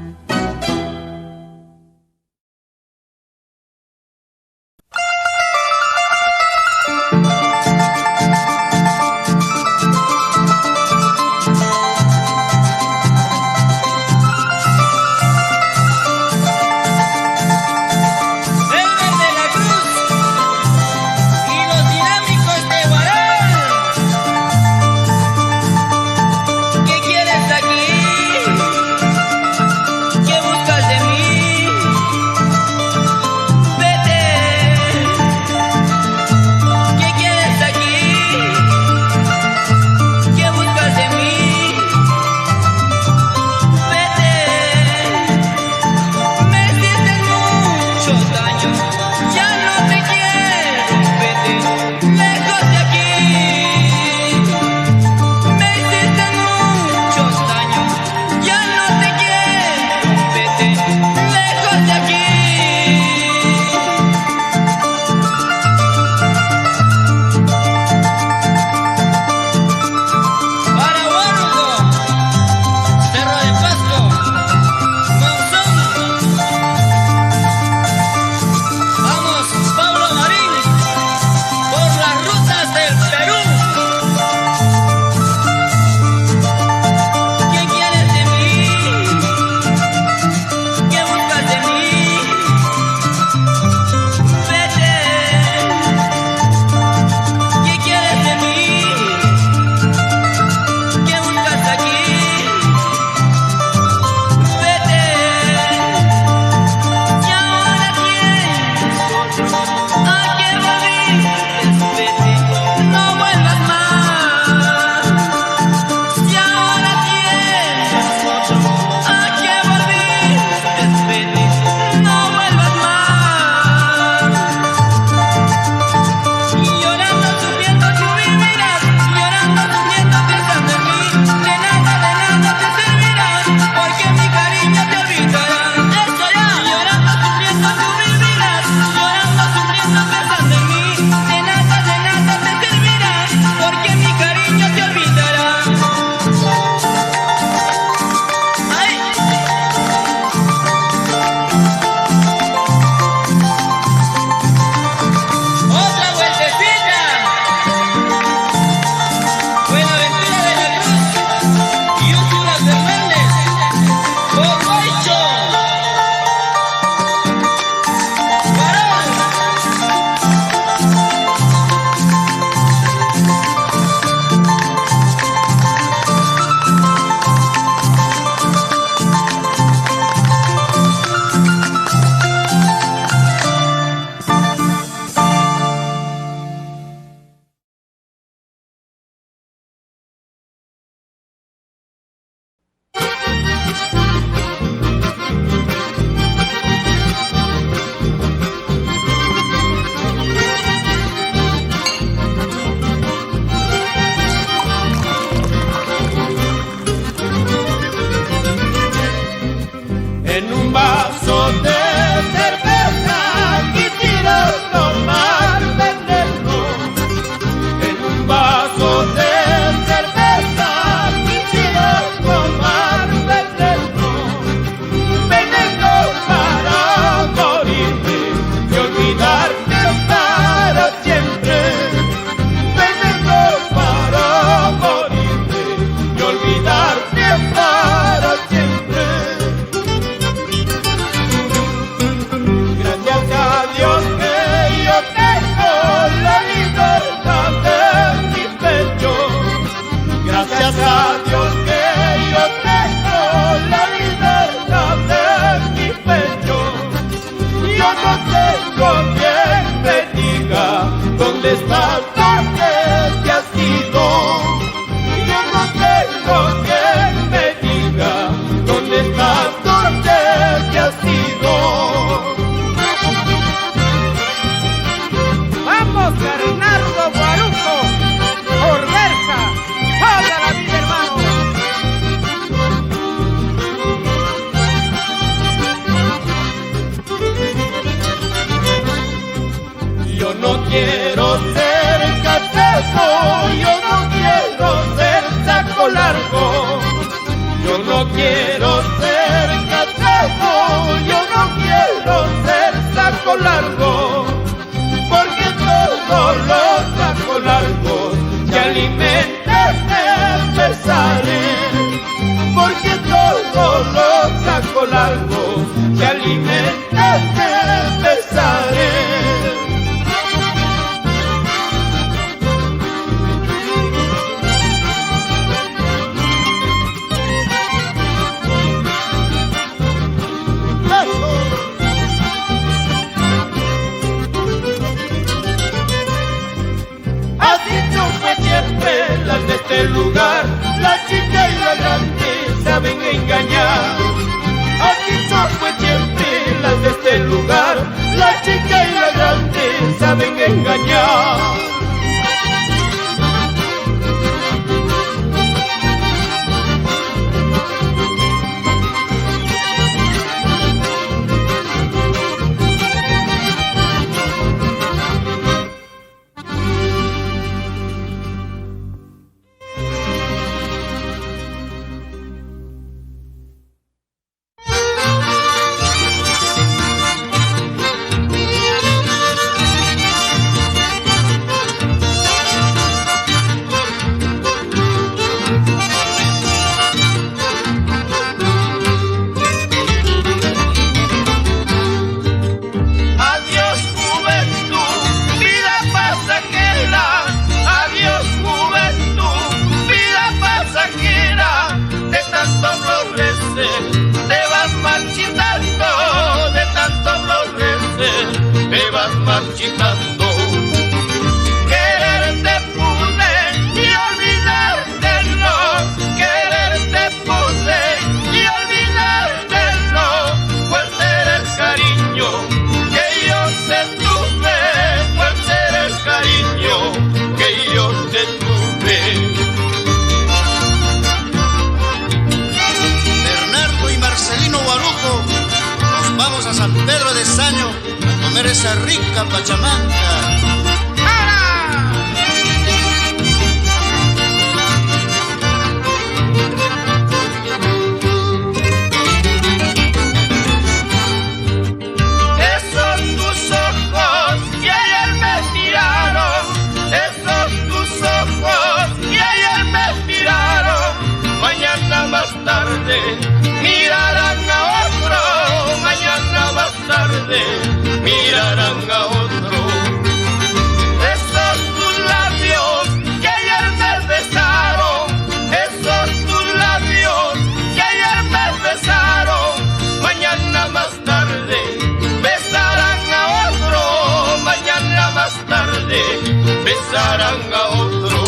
Yo no quiero ser casado, yo no quiero no quiero ser catrajo, yo no quiero ser saco largo, porque todos los sacos largos que alimentan el pesaré, porque todos los sacos largos que alimentan el pesaré. Las de este lugar, la chica y la grande saben engañar. Así no fue siempre, las de este lugar, la chica y la grande saben engañar. Marchitando, quererte pude y olvidarte no, quererte pude y olvidarte no, cuál será el cariño que yo te tuve, cuál será el cariño que yo te tuve. Bernardo y Marcelino Guarujo, nos vamos a San Pedro de Saño a comer esa rica pachamanca. Esos tus ojos que ayer me miraron, esos tus ojos que ayer me miraron, mañana más tarde mirarán a otro, mañana más tarde mirarán a otro. Esos tus labios que ayer me besaron, esos tus labios que ayer me besaron, mañana más tarde besarán a otro, mañana más tarde besarán a otro.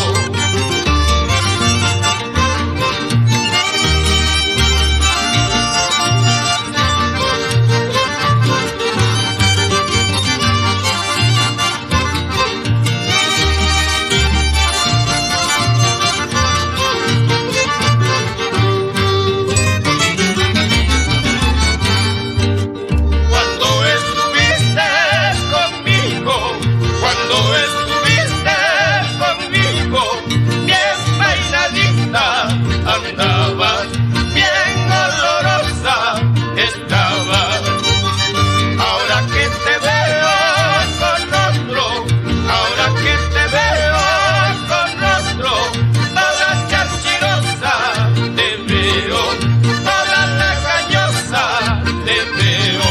Andabas bien olorosa, estabas. Ahora que te veo con otro, ahora que te veo con otro, toda charchirosa te veo, toda lagañosa te veo.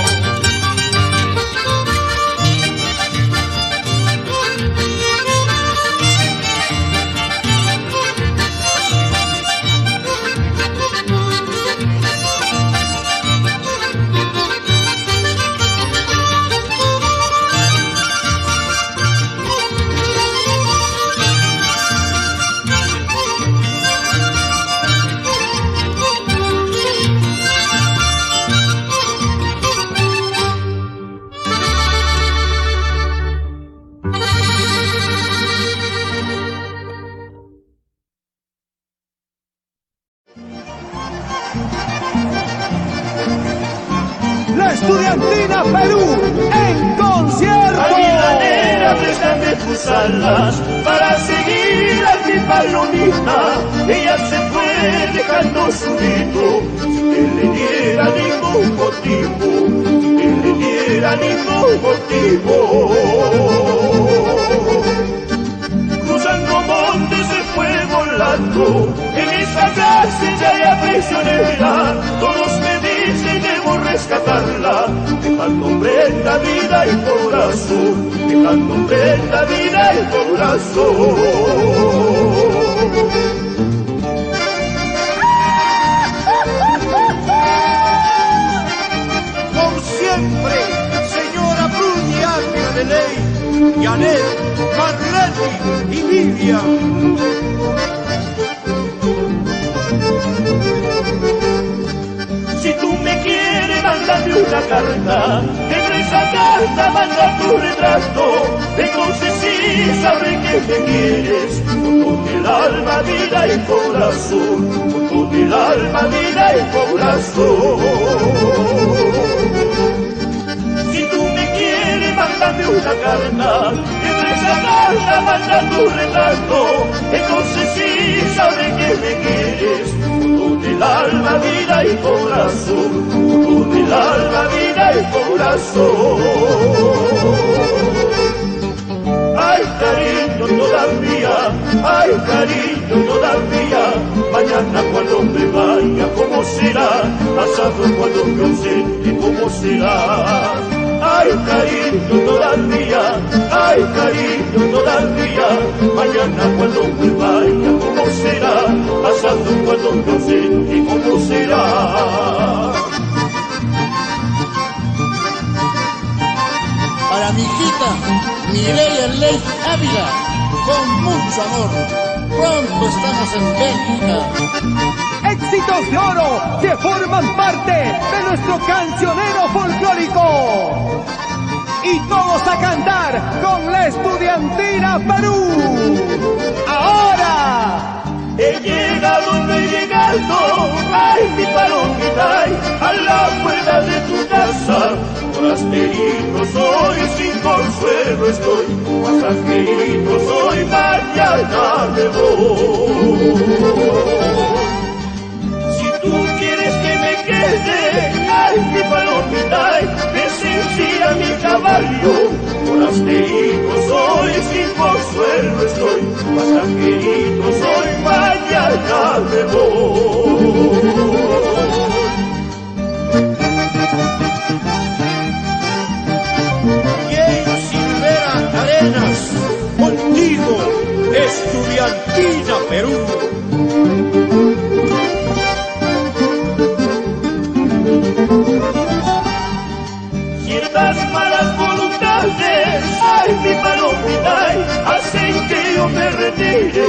La Estudiantina Perú en concierto. Almiranera, préstame tus alas para seguir a mi palomita. Ella se fue fue dejando su nido, sin que le diera ningún motivo, sin que le diera ningún motivo. Cruzando montes se fue volando, en esa cárcel ya era prisionera, todos me dicen debo rescatarla, dejando prenda vida y corazón, dejando prenda vida y corazón. Por siempre, señora Bruni, Ángela de Ley, Janet, Marlene y Vivian. Si tú me quieres, mándame una carta, en esa carta manda tu retrato, entonces sí sabré que me quieres, con todo el alma, vida y corazón, con todo el alma, vida y corazón. Si tú me quieres, mándame una carta, en esa carta manda tu retrato, entonces sí sabré que me quieres, con todo el alma, vida y corazón, con todo el alma, vida y corazón. Ay, cariño, todavía, ay, cariño, todavía, mañana cuando me vaya, ¿cómo será? Pasado cuando me ausente, ¿cómo será? Ay, cariño, todavía, ay, cariño, todavía, mañana cuando me vaya, ¿cómo será? Pasado cuando me ausente, ¿cómo será? Para mi hijita Mireya Ley Ávila, con mucho amor. Pronto estamos en Bélgica. Éxitos de oro que forman parte de nuestro cancionero folclórico. Y todos a cantar con la Estudiantina Perú. Ahora. He llegado, no he llegado, ay, mi palomita, ay, a la puerta de tu casa. Forasterito soy, sin consuelo estoy, pasajerito soy, mañana me voy. Si tú quieres que me quede, ay, mi palomita, ay, desencilla mi caballo. Forasterito soy, sin consuelo estoy, pasajerito soy, mañana me voy. James Silvera Arenas, contigo, Estudiantina Perú. Ciertas malas voluntades, ay, mi palomita, ay, hacen que yo me retire.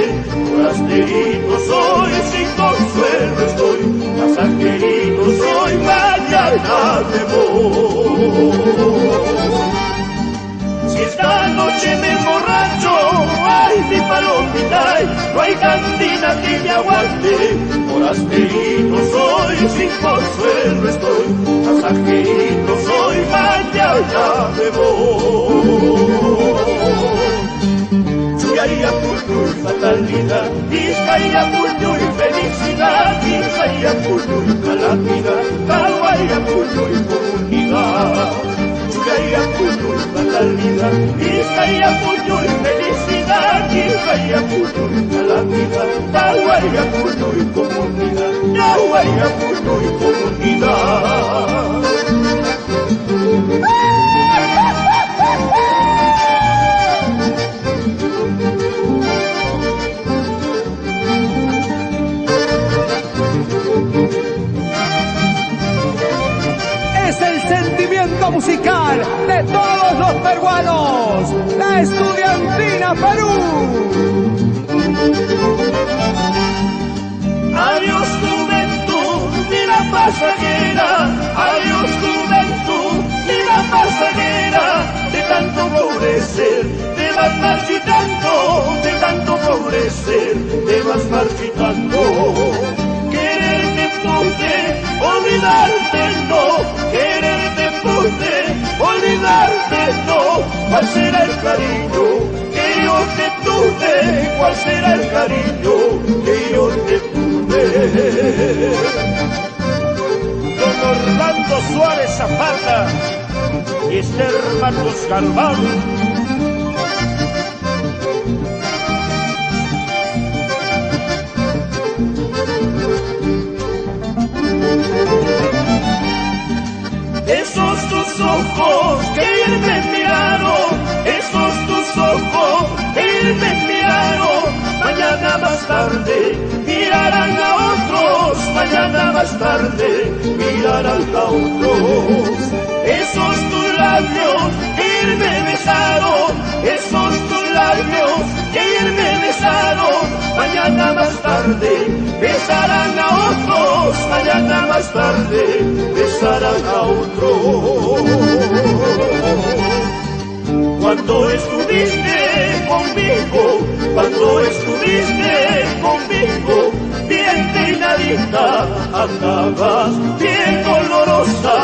Forasterito soy, sin consuelo estoy, pasajerito soy, mañana me voy. Si esta noche me emborracho, ay, mi palomita, ay, no hay cantina que me aguante. Forasterito soy, sin consuelo estoy, pasajerito soy, mañana me voy. Chuyaya Puñuy, fatalidad, Vizcaya Puñuy, felicidad, Vizcaya Puñuy, calamidad, Caguaya Puñuy, comunidad. Chuyaya Puñuy, fatalidad, Vizcaya Puñuy, felicidad, Vizcaya Puñuy, calamidad, Caguaya Puñuy, comunidad, Caguaya Puñuy, comunidad. Es el sentimiento musical de todos los peruanos, la Estudiantina Perú. Adiós juventud, vida pasajera, adiós juventud, vida pasajera, de tanto pobrecer, te vas marchitando, de tanto pobrecer, te vas marchitando. Quererte pude, olvidarte no, quererte pude, olvidarte no, ¿cuál será el cariño que yo te tuve? ¿Cuál será el cariño que yo te tuve? Suárez Zapata y Esther Matos Galván. Esos tus ojos que me miraron, esos tus ojos que me miraron, mañana más tarde mirarán a otros, mañana más tarde mirarán a otros. Esos tus labios que me besaron, esos tus labios que me besaron, mañana más tarde besarán a otros, mañana más tarde besarán a otros. Cuando estuviste conmigo, cuando estuviste conmigo, bien peinadita andabas, bien dolorosa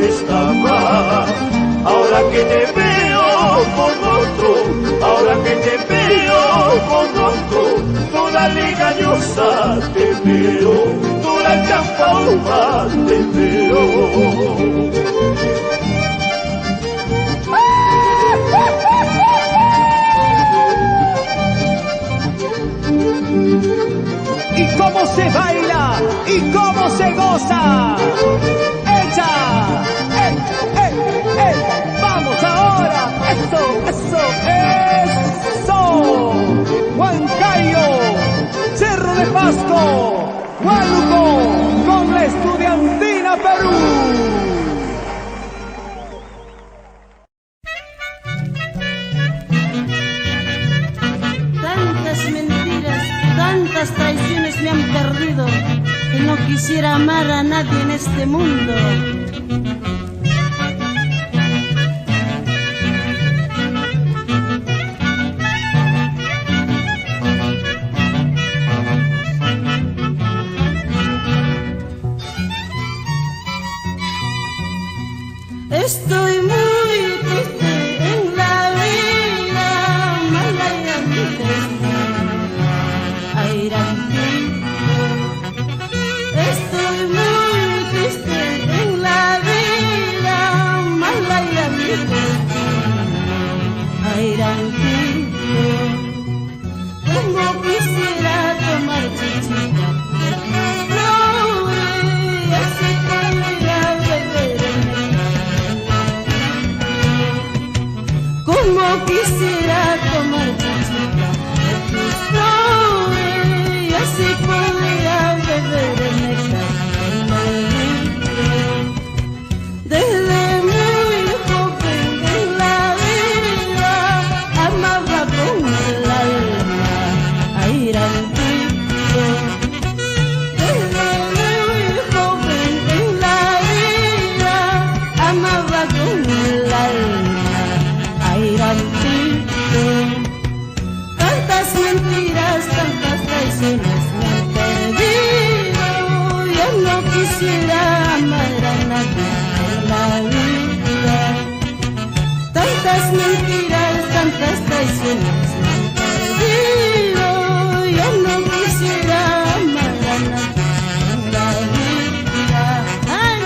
estabas. Ahora que te veo con otro, ahora que te veo con otro, toda legañosa te veo, toda champauba te veo. Y cómo se baila, y cómo se goza. ¡Echa! ¡Vamos ahora! ¡Eso! Huancayo, Cerro de Pasco, Huánuco, con la Estudiantina Perú. Tantas mentiras, tantas traiciones me han perdido, que no quisiera amar a nadie en este mundo. Estoy muy triste en la vida, mala y estoy muy triste en la vida, mala y como quisiera tomar chichita, no, así podría beber. Como quisiera tomar chichita de tus flores, así podría beber el néctar de desde muy joven en la vida, amaba con el alma a ir al río. Desde muy joven en la vida, amaba con el alma ir al río. Tantas mentiras, tantas traiciones me han perdido. Ya no quisiera amar a nadie en la vida. Tantas mentiras, tantas traiciones me han perdido. Ya no quisiera amar a nadie en la vida. ¡Ay,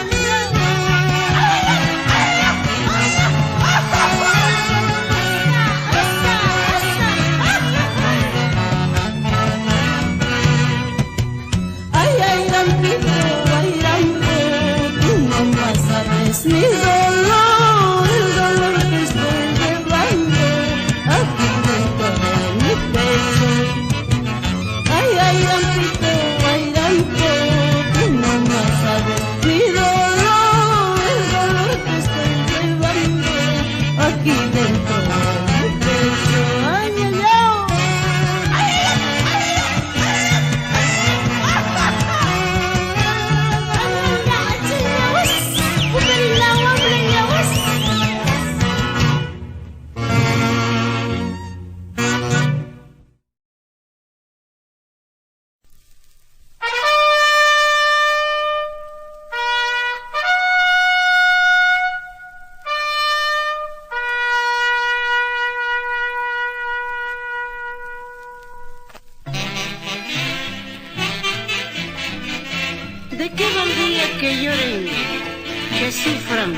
sufran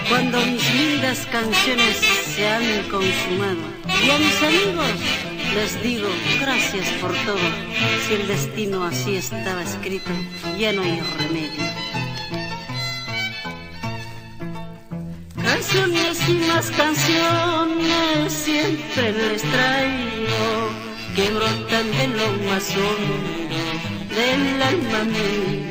cuando mis lindas canciones se han consumado. Y a mis amigos les digo gracias por todo. Si el destino así estaba escrito, ya no hay remedio. Canciones y más canciones siempre les traigo, que brotan de lo más hondo del alma mía.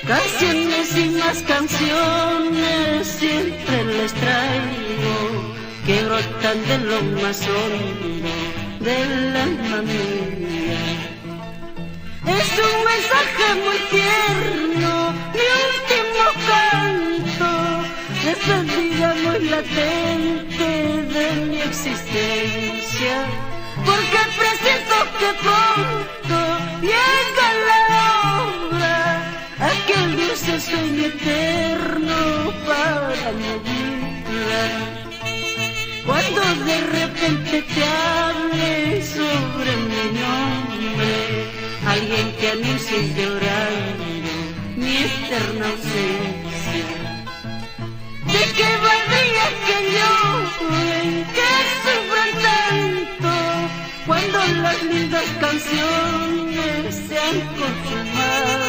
Canciones y más canciones siempre les traigo, que brotan de lo más hondo del alma mía. Es un mensaje muy tierno, mi último canto, despedida muy latente de mi existencia, porque presiento que pronto llega la hora, aquel dulce sueño eterno para mi vida. Cuando de repente te hable sobre mi nombre, alguien que anuncie llorando mi eterna ausencia. ¿De qué valdría que lloren, que sufran tanto, cuando las lindas canciones se han consumado?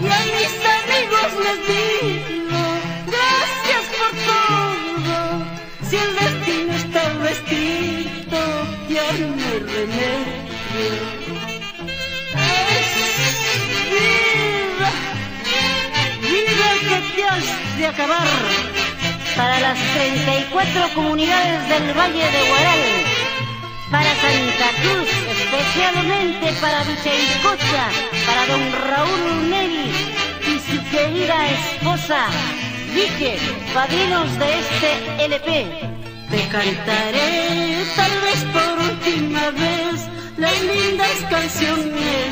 Y a mis amigos les digo gracias por todo. Si el destino está escrito, ya no hay remedio. Vida que te has de acabar. Para las 34 comunidades del Valle de Guaral, para Santa Cruz, especialmente para Vichencocha, para don Raúl Neri y su querida esposa Vique, padrinos de este LP. Te cantaré tal vez por última vez las lindas canciones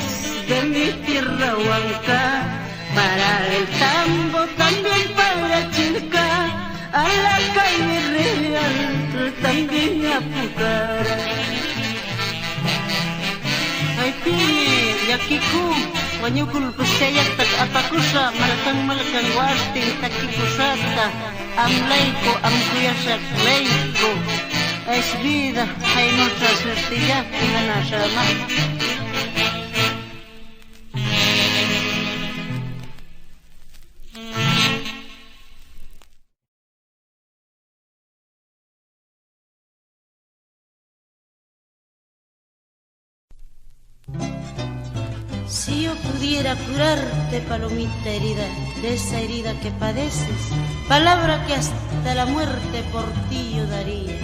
de mi tierra huanca, para el tambo, también para Chilca, a la calle real también a Pucara. Ay pini, yakiku, wanyukul pusayak tak apakusa, malakang malakang wasting takikusata, amlayko, amkuyasak layko, es vida, hay nuestra suertilla, pinganasama. Si yo pudiera curarte, palomita herida, de esa herida que padeces, palabra que hasta la muerte por ti yo daría.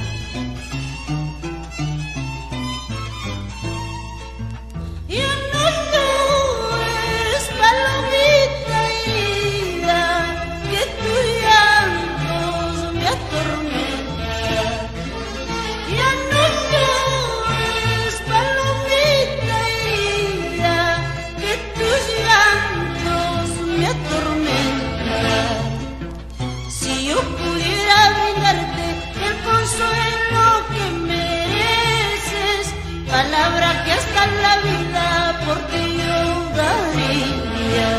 Ya no llores, palomita herida, que tu llanto me atormenta. Ya no llores, palomita herida, que tus llantos me atormentan. Si yo pudiera brindarte el consuelo que mereces, palabra que hasta la vida por ti yo daría.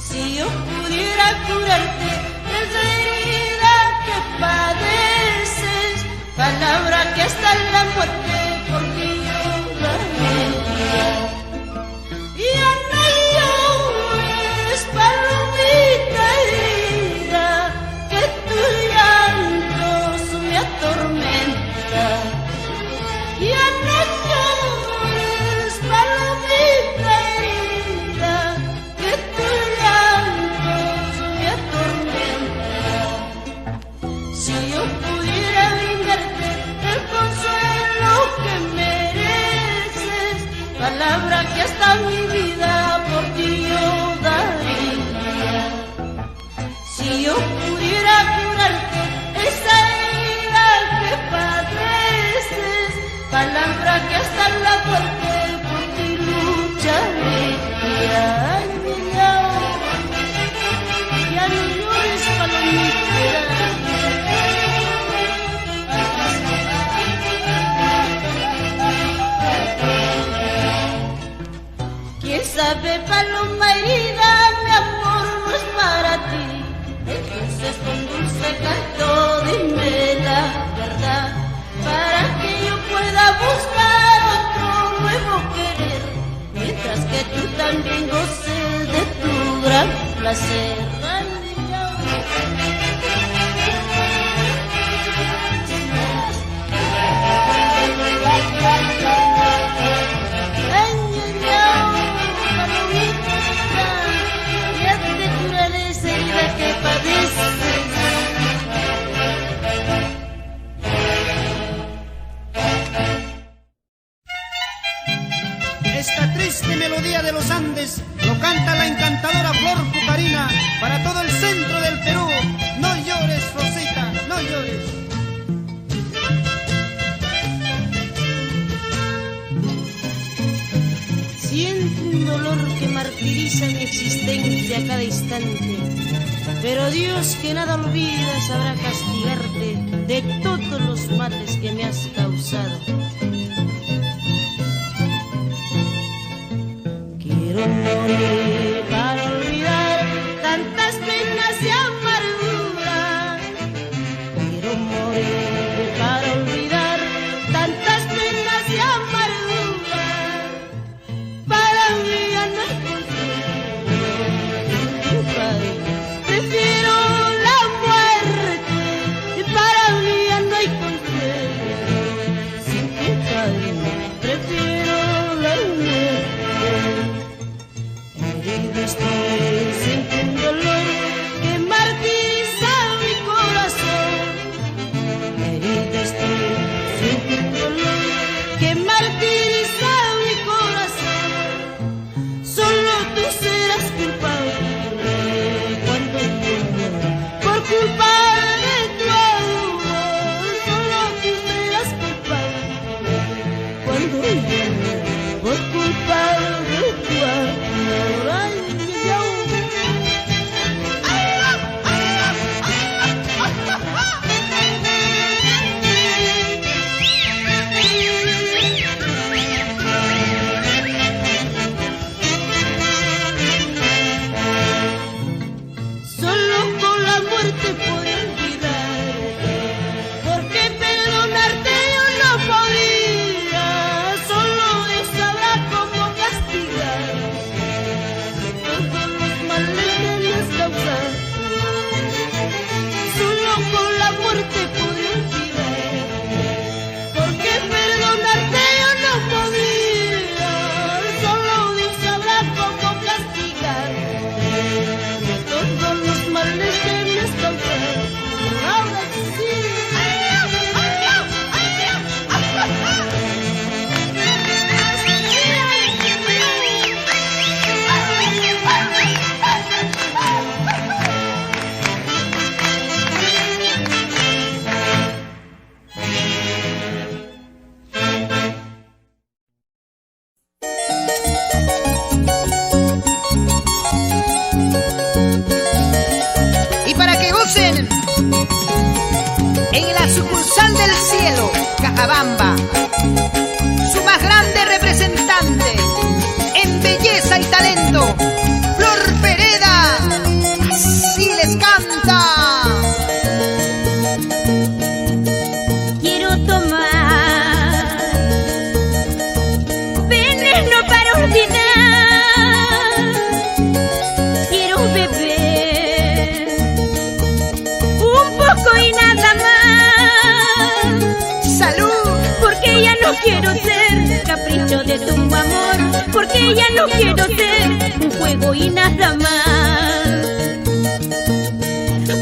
Si yo pudiera curarte esa herida que padeces, palabra que hasta la muerte por ti yo daría. Ya no llores, palomita herida, que tu llanto me atormenta. Ya no llores, palomita herida, que tu llanto me atormenta. Si yo pudiera brindarte el consuelo que mereces, palabra que hasta mi vida por ti yo daría. Si yo pudiera curarte esa herida que padeces, palabra que hasta la muerte por ti lucharía. Ay, niña, ya no llores, palomita. ¿Quién sabe, paloma herida, me placer. Ya te curaré esa herida que padeces. Esta triste melodía de los Andes lo canta la encantadora Flor Pucarina para todo el centro del Perú. No llores, Rosita, no llores. Siento un dolor que martiriza mi existencia a cada instante, pero Dios que nada olvida sabrá castigarte de todos los males que me has causado. Quiero morir para olvidar tantas penas y amarguras. Quiero morir para olvidar tantas penas y amarguras. Para mí ya no hay consuelo, Padre. Prefiero la muerte. Para mí ya no hay consuelo. Sin ti, Padre, prefiero la muerte. Estoy sintiendo un dolor que martiriza mi corazón. Herida estoy sintiendo un dolor que martiriza mi corazón. Solo tú serás culpable cuando yo muera por culpa de tu amor. Solo tú serás culpable cuando yo muera por culpa de tu amor. En la sucursal del cielo, Cajabamba, su más grande representante en belleza y talento, Flor Pereda, así les canta. Quiero tomar veneno para olvidar, quiero beber un poco y nada más. No quiero ser capricho de tu amor, porque ya no quiero ser un juego y nada más.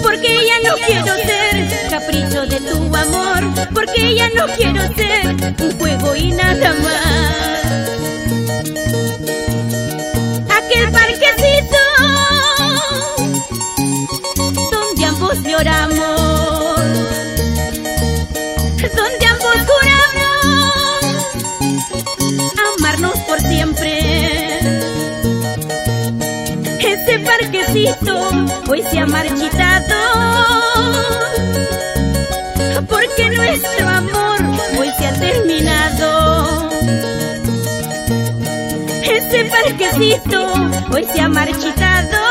Porque ya no quiero ser capricho de tu amor, porque ya no quiero ser un juego y nada más. Aquel parquecito donde ambos lloramos, donde ambos juramos amarnos por siempre. Ese parquecito hoy se ha marchitado, porque nuestro amor hoy se ha terminado. Ese parquecito hoy se ha marchitado,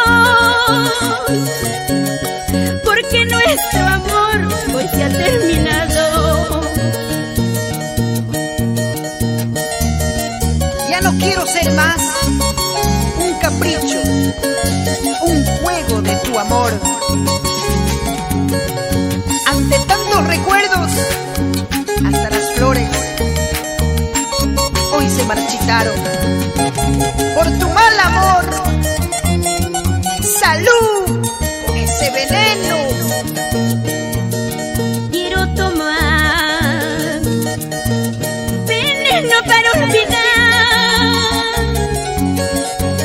porque nuestro amor hoy se ha terminado. Ya no quiero ser más un capricho, un juego Ante tantos recuerdos, hasta las flores hoy se marchitaron por tu mal amor. ¡Salud con ese veneno! Quiero tomar veneno para olvidar.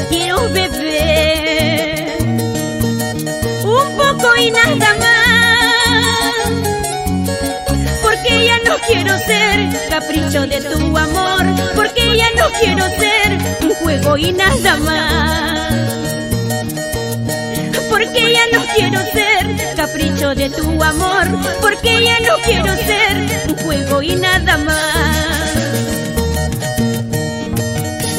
Quiero beber un poco y nada más, porque ya no quiero ser capricho de tu amor, porque ya no quiero ser un juego y nada más, porque ya no quiero ser capricho de tu amor, porque ya no quiero ser un juego y nada más.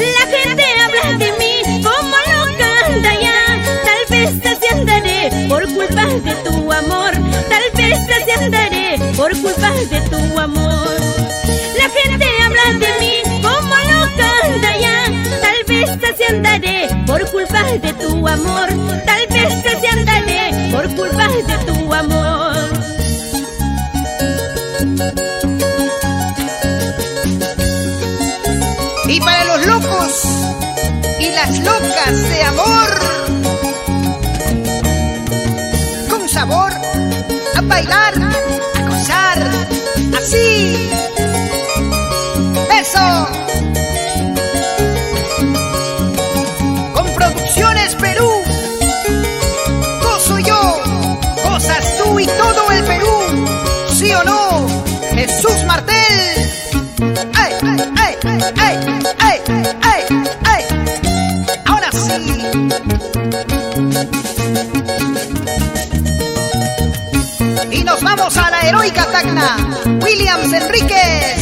La gente habla de mí como loca anda ya, tal vez así andaré por culpa de tu amor, tal vez así andaré por culpa de tu amor. La gente habla de mí como loca anda ya, tal vez así andaré por culpa de tu amor, tal vez así andaré por culpa de tu amor. Y para los locos y las locas de amor, con sabor, a bailar, a gozar, así. ¡Eso! Con Producciones Perú, gozo yo, gozas tú y todo el Perú, ¿sí o no? Jesús Martel. ¡Ay, ay, ay, ay, ay, ay! Ahora sí. Y nos vamos a la heroica Tacna, Williams Enríquez.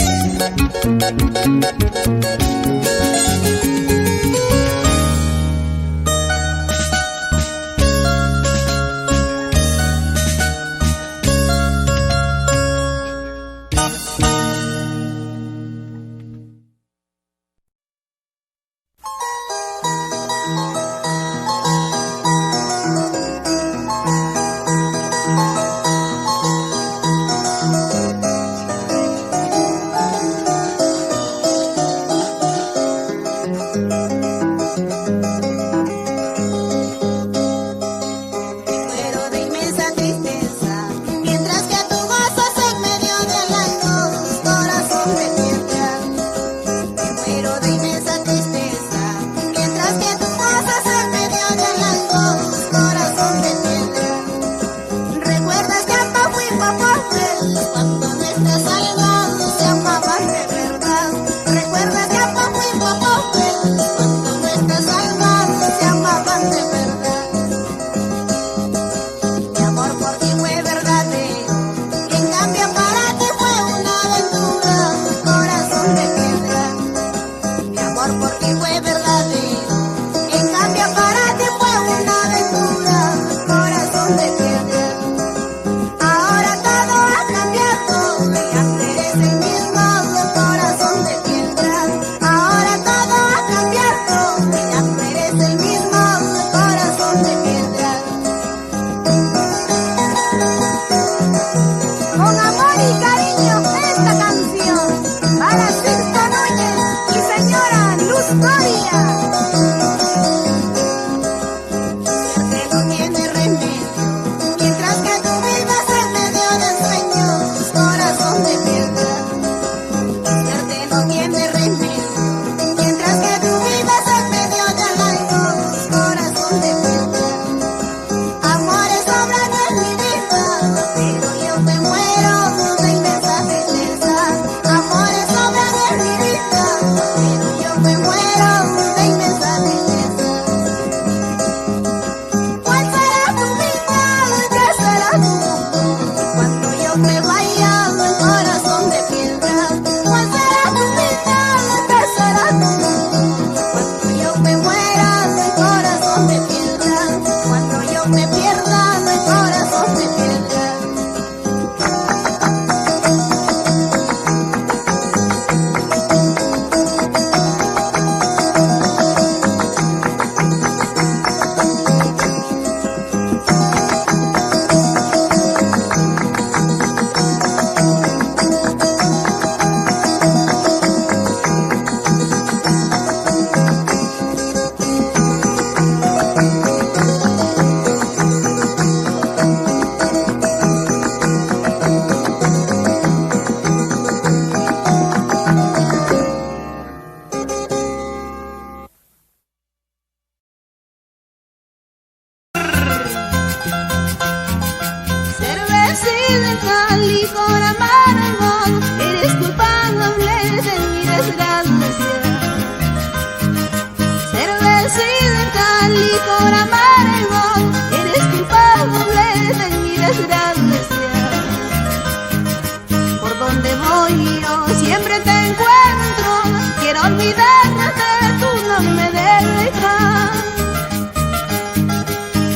licor amargo, eres culpable de mi desgracia. Por donde voy yo siempre te encuentro, quiero olvidarte, tú no me dejas.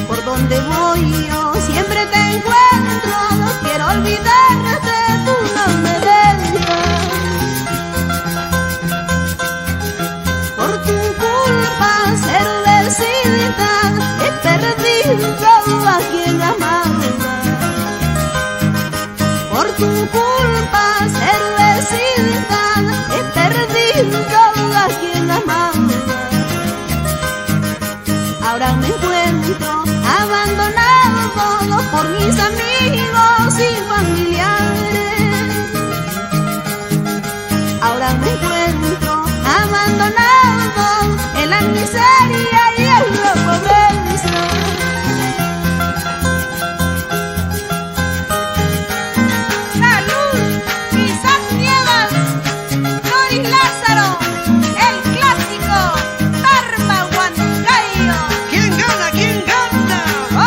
Por donde voy yo siempre te encuentro, quiero olvidarte, tú no me dejas. Por tu culpa, cervecita, he perdido a quien amaba. Por tu culpa, cervecita, he perdido a quien amaba. Ahora me encuentro abandonado por mis amigos y familiares. Ahora me encuentro abandonado en la miseria y en la pobreza. Salud, Isaac Nieves, Doris Lázaro, el clásico Tarma Huancayo. ¿Quién gana? ¿Quién gana?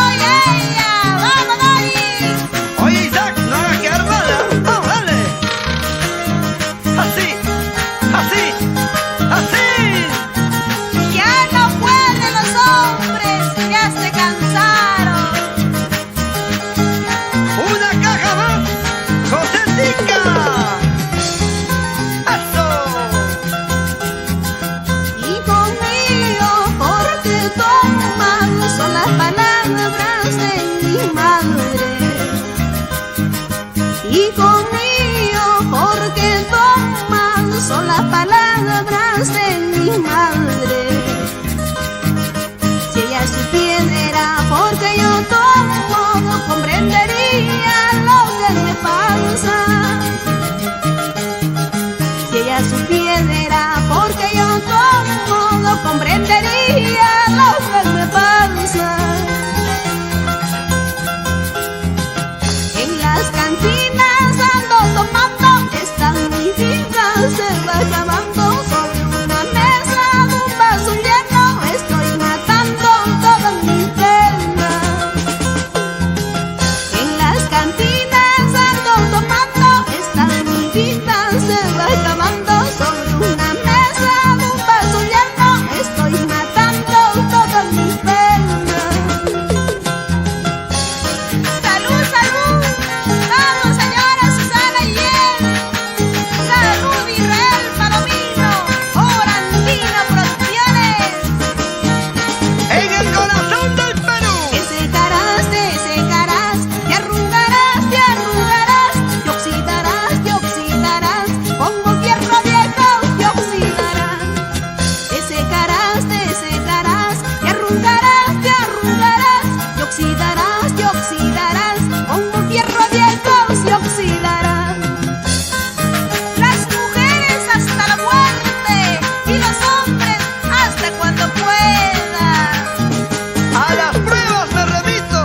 Oye ella, vamos Doris. Oye Isaac, no hagas quedar mala. Vamos, dale. Así, así, así. Ya no pueden los hombres, ya se cansaron. Una caja más, Josetica. ¡Eso! Y conmigo, porque toman son las palabras de mi madre. Y conmigo, porque toman son las palabras de mi madre. Si ella supiera porque yo tomo, no comprendería lo que me pasa. Si ella supiera porque yo tomo, no comprendería lo que me pasa. En las cantinas ando tomando, esta mi vida se va acabando. Sobre una mesa, un vaso lleno, estoy matando toda mi pena. En las cantinas ando tomando, esta mi vida se va acabando. Sobre una mesa, un vaso lleno, estoy matando toda mi pena. Salud, salud, vamos señora Susana y él. Salud Israel Palomino, Orandino Producciones. En el corazón del Perú. Te secarás, te arrugarás, te oxidarás, te oxidarás, como fierro viejo te oxidarás. Te secarás, te arrugarás, te oxidarás, te oxidarás, como fierro viejo se oxidará. Las mujeres hasta la muerte y los hombres hasta cuando puedan. A las pruebas me remito.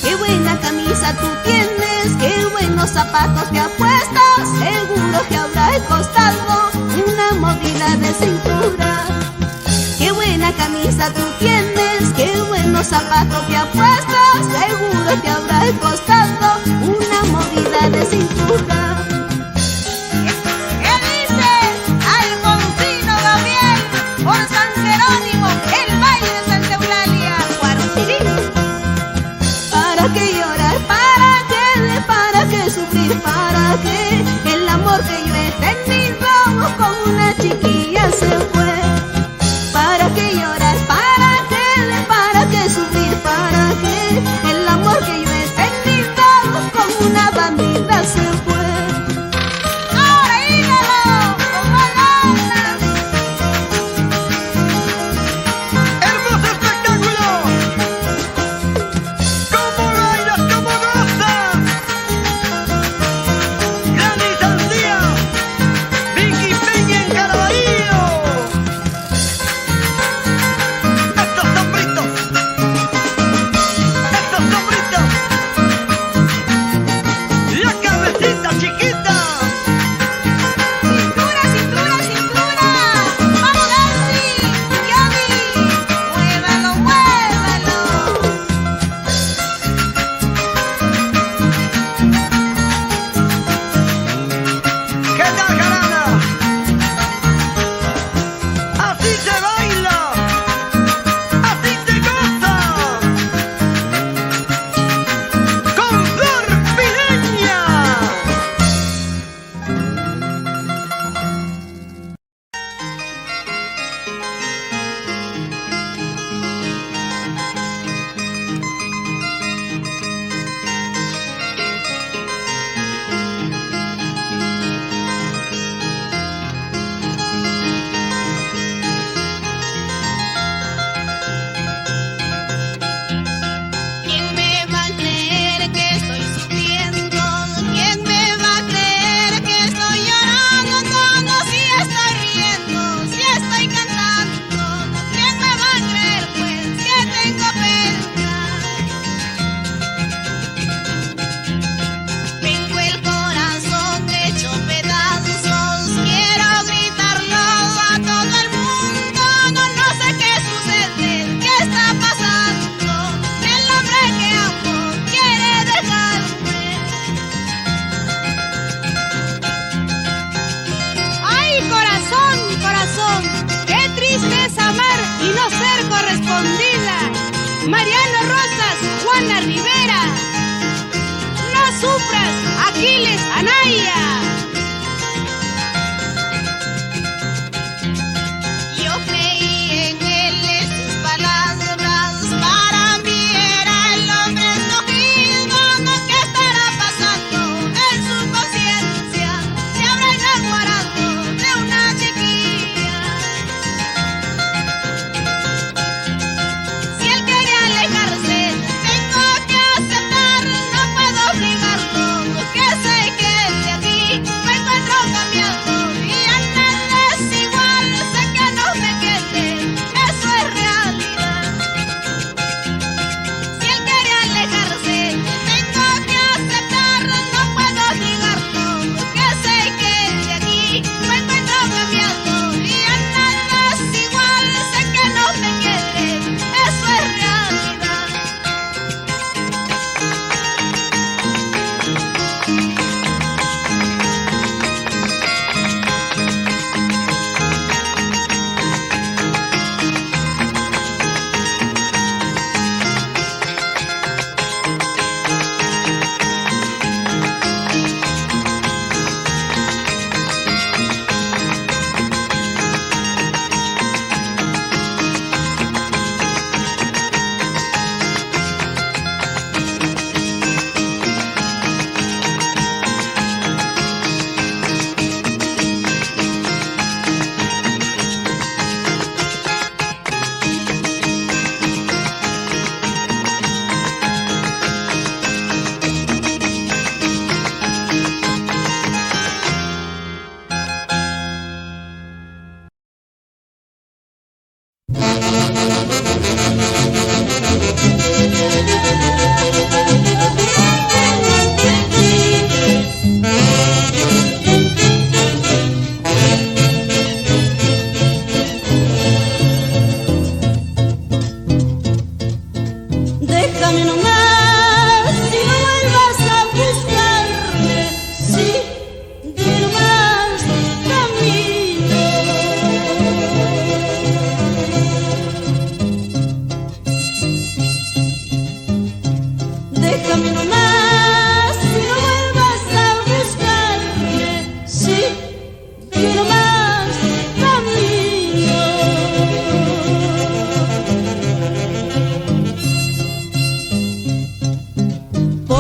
Qué buena camisa tú tienes, qué buenos zapatos te apuestas, seguro que habrá costado una mordida de cintura. Qué buena camisa tú tienes, qué buenos zapatos te apuestas, seguro que habrá costado una mordida de cintura. ¿Qué dices? Alfonsino Gabriel, por San Jerónimo, el baile de Santa Eulalia, Guaruchirí. ¿Para qué llorar? ¿Para qué sufrir? ¿Para qué? El amor que yo he tenido con una chiquilla se fue. ¿Para qué llorar? ¿Para qué sufrir? ¿Para qué? El amor que yo he tenido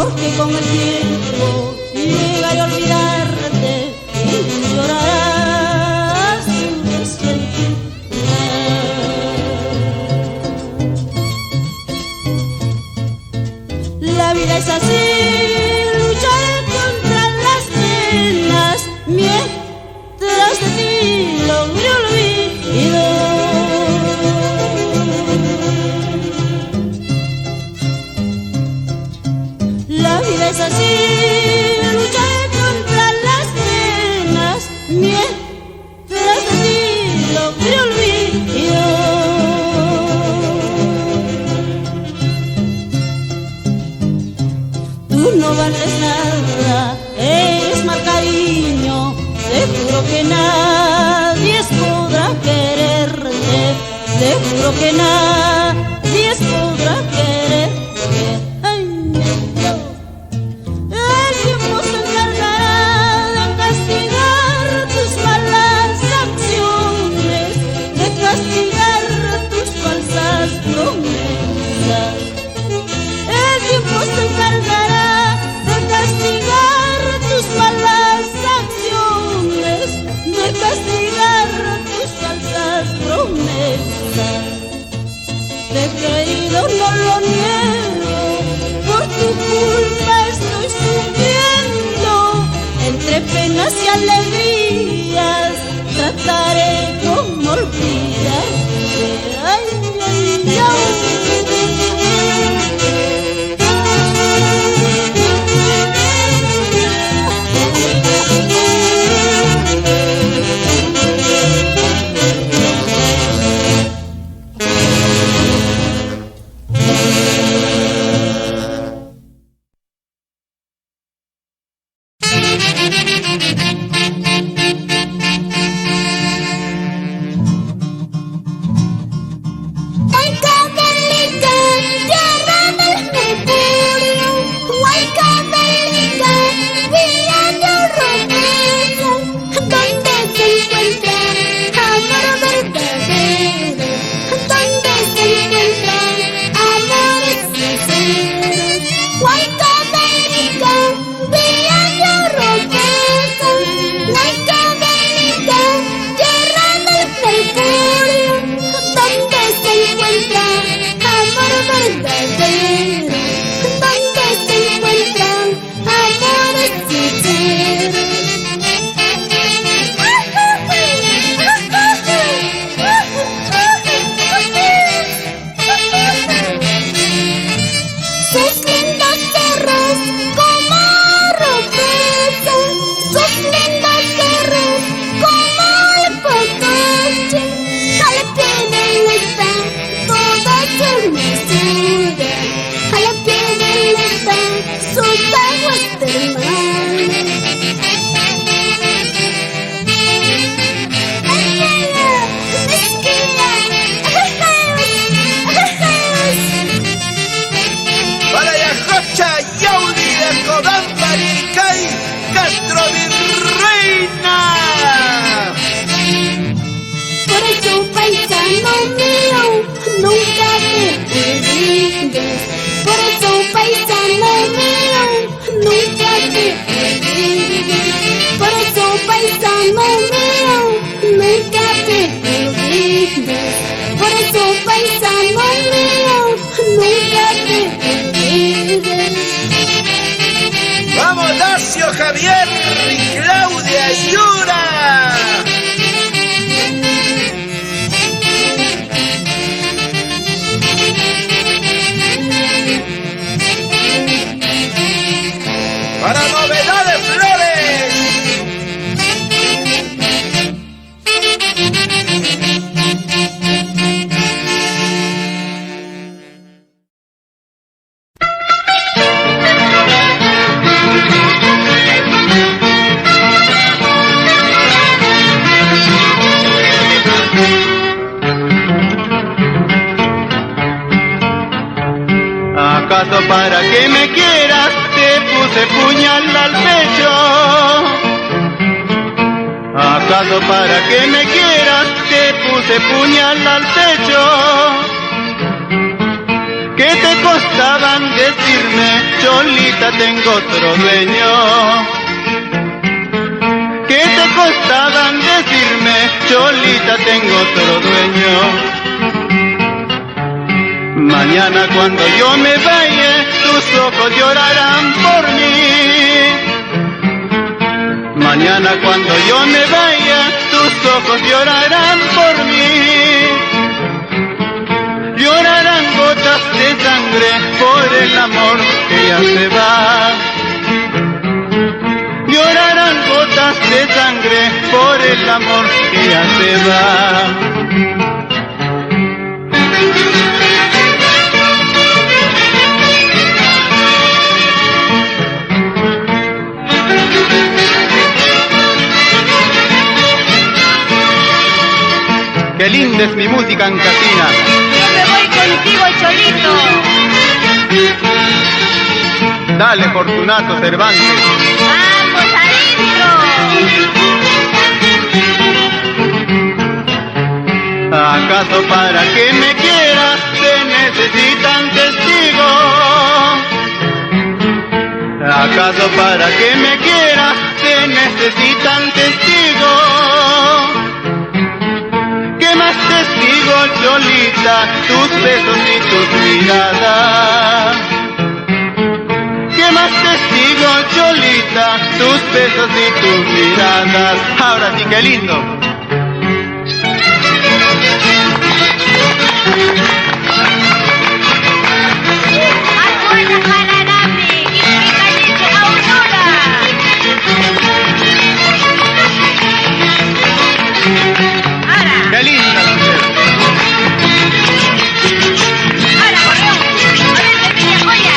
porque con el tiempo llegaré a olvidarte y llorarás tu despedida. La vida es así, luchar contra las penas mientras de ti logré olvido. La vida es así, luchar contra las penas mientras de ti logré olvido. Tú no vales nada, eres mal cariño, te juro que nadie podrá quererte, te juro que nadie podrá quererte. Ay, no. El tiempo se encargará de castigar tus malas acciones, de castigar tus falsas promesas. El tiempo se encargará de castigar tus malas acciones, de castigar tus falsas promesas. Te he creído, no lo niego, por tu culpa estoy sufriendo. Entre penas y alegrías trataré como olvidarte. Ay, ay, ay. Javier y Claudia Yura. Para Novedades Flores. ¿Acaso para que me quieras te puse puñal al pecho? ¿Acaso para que me quieras te puse puñal al pecho? ¿Qué te costaban decirme, Choli, Cholita, tengo otro dueño. ¿Qué te costaban decirme? Cholita, tengo otro dueño. Mañana cuando yo me vaya, tus ojos llorarán por mí. Mañana cuando yo me vaya, tus ojos llorarán por mí. Llorarán gotas de sangre por el amor que ya se va. Llorarán gotas de sangre por el amor que ya se va. Qué linda es mi música ancasina. Yo me voy contigo, Cholito. Dale, Fortunato Cervantes. ¡Vamos adentro! ¿Acaso para que me quieras se necesitan testigos? ¿Acaso para que me quieras se necesitan testigos? ¿Qué más testigos, Cholita? Tus besos y tus miradas. ¿Qué más testigos, Cholita? Tus besos y tus miradas. Ahora sí, qué lindo. Qué linda la mujer. ¡Ahora, corrió! ¡Corriente, niña joya!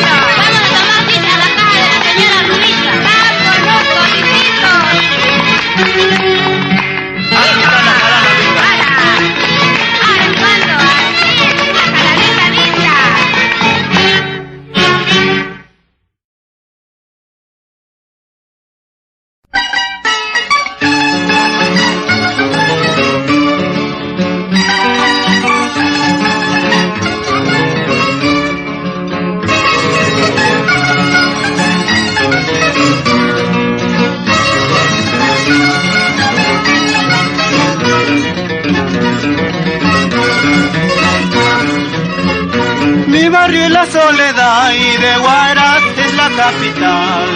¡Vamos a tomar cita a la casa de la señora Rubita! ¡Vamos, locos, hijitos! Aquí está la jarana linda. ¡Ahora, cuando! ¡Así es una jaranita linda! Mi barrio es la Soledad y de Huaraz es la capital.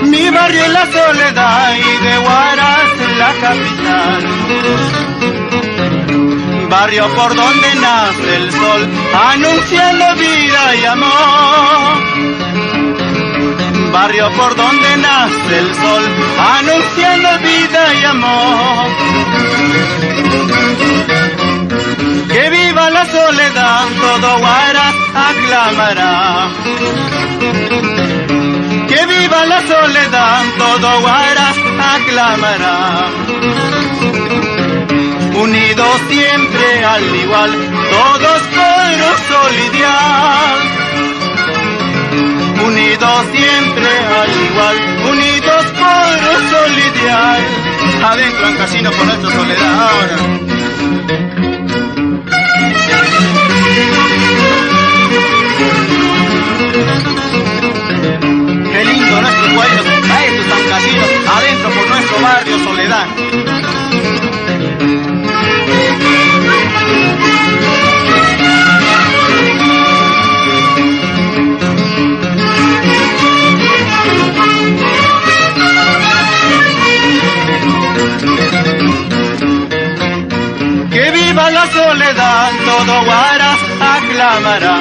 Mi barrio es la Soledad y de Huaraz es la capital. Barrio por donde nace el sol, anunciando vida y amor. Barrio por donde nace el sol, anunciando vida y amor. Que viva la soledad, todo Huaraz aclamará. Que viva la soledad, todo Huaraz aclamará. Unidos siempre al igual, todos por un solo ideal. Unidos siempre al igual, unidos por un solo ideal. Adentro en casino por nuestra soledad ahora. Qué lindo nuestros pueblos, a estos San Casinos, adentro por nuestro barrio Soledad. Que viva la soledad, todo Huaraz aclamará.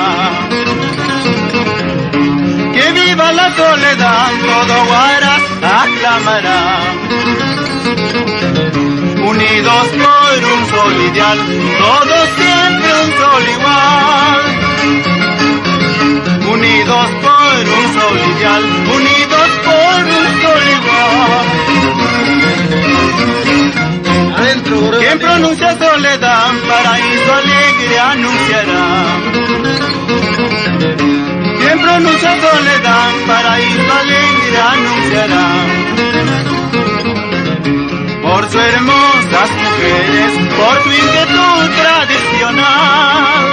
Que viva la soledad, todo Huaraz aclamará. Unidos por un solo ideal, todos siempre un solo igual. Unidos por un solo ideal, unidos por un solo igual. Quien pronuncia soledad, paraíso alegre anunciará. Quien pronuncia soledad, paraíso alegre anunciará. Por sus hermosas mujeres, por su inquietud tradicional.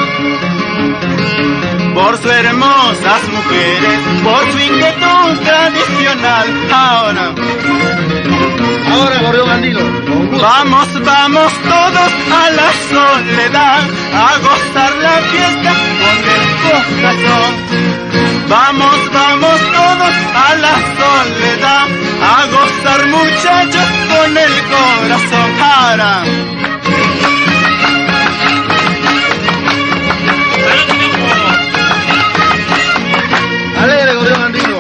por sus hermosas mujeres, por su inquietud tradicional. Ahora Gorrión Andino, vamos, vamos todos a la soledad, a gozar la fiesta con el corazón. Vamos, vamos todos a la soledad, a gozar muchachos con el corazón. Ahora. Alegre Gorrión Andino.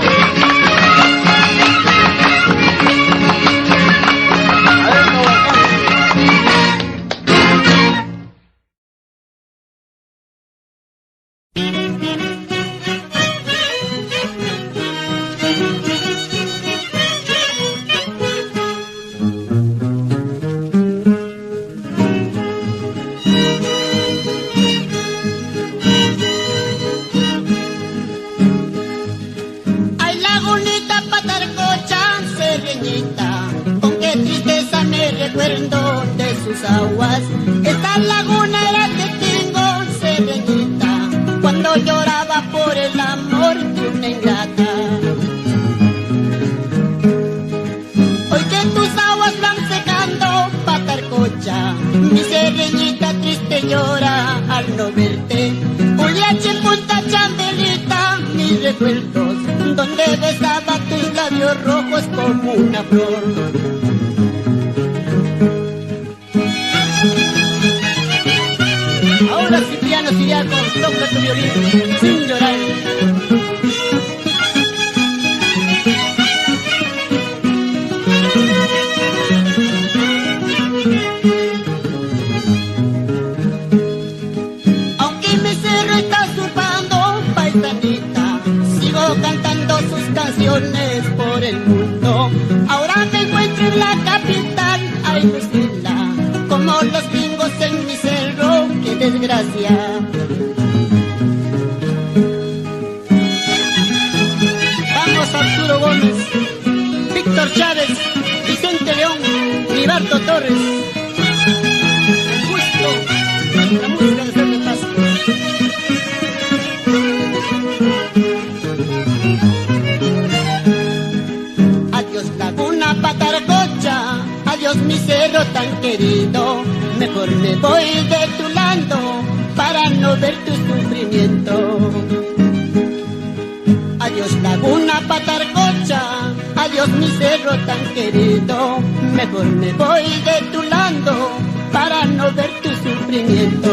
Recuerdo de sus aguas, esta laguna era testigo, serenita, cuando lloraba por el amor de una ingrata. Hoy que tus aguas van secando, Patarcocha, mi sereñita triste llora al no verte. Uliachi, Punta Chambelita, mis recuerdos, donde besaba tus labios rojos como una flor. Ahora Cipriano Siriaco, toca tu violín, sin llorar. Aunque mi cerro está surfando, paisanita, sigo cantando sus canciones por el mundo. Ahora me encuentro en la capital, ay Lucila, como los gringos en mi cerro, qué desgracia. Vamos Arturo Gómez, Víctor Chávez, Vicente León, Ribardo Torres. Justo, la música de Ser de Paz. Adiós Laguna Patarcocha, adiós mi cerro tan querido, mejor me voy de tu lado para no ver tu sufrimiento. Adiós Laguna Patarcocha, adiós mi cerro tan querido, mejor me voy de tu lado para no ver tu sufrimiento.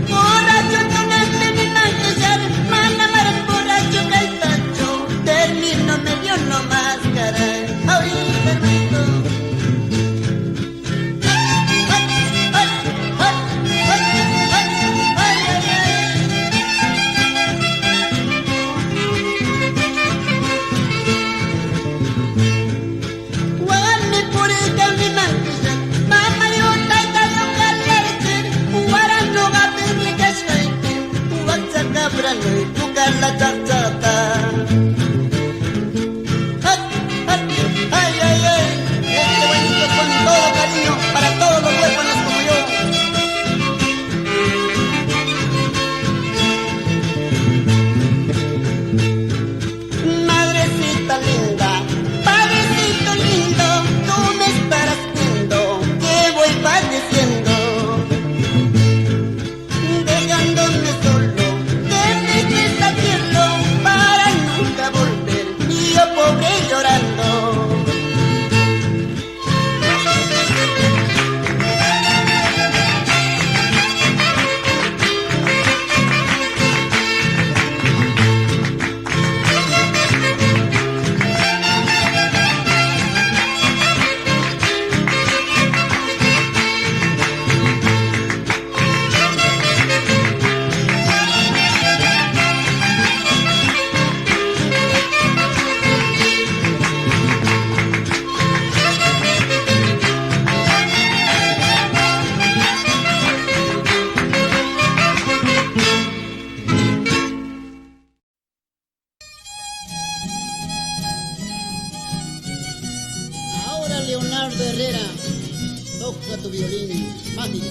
Por tu violín mágico.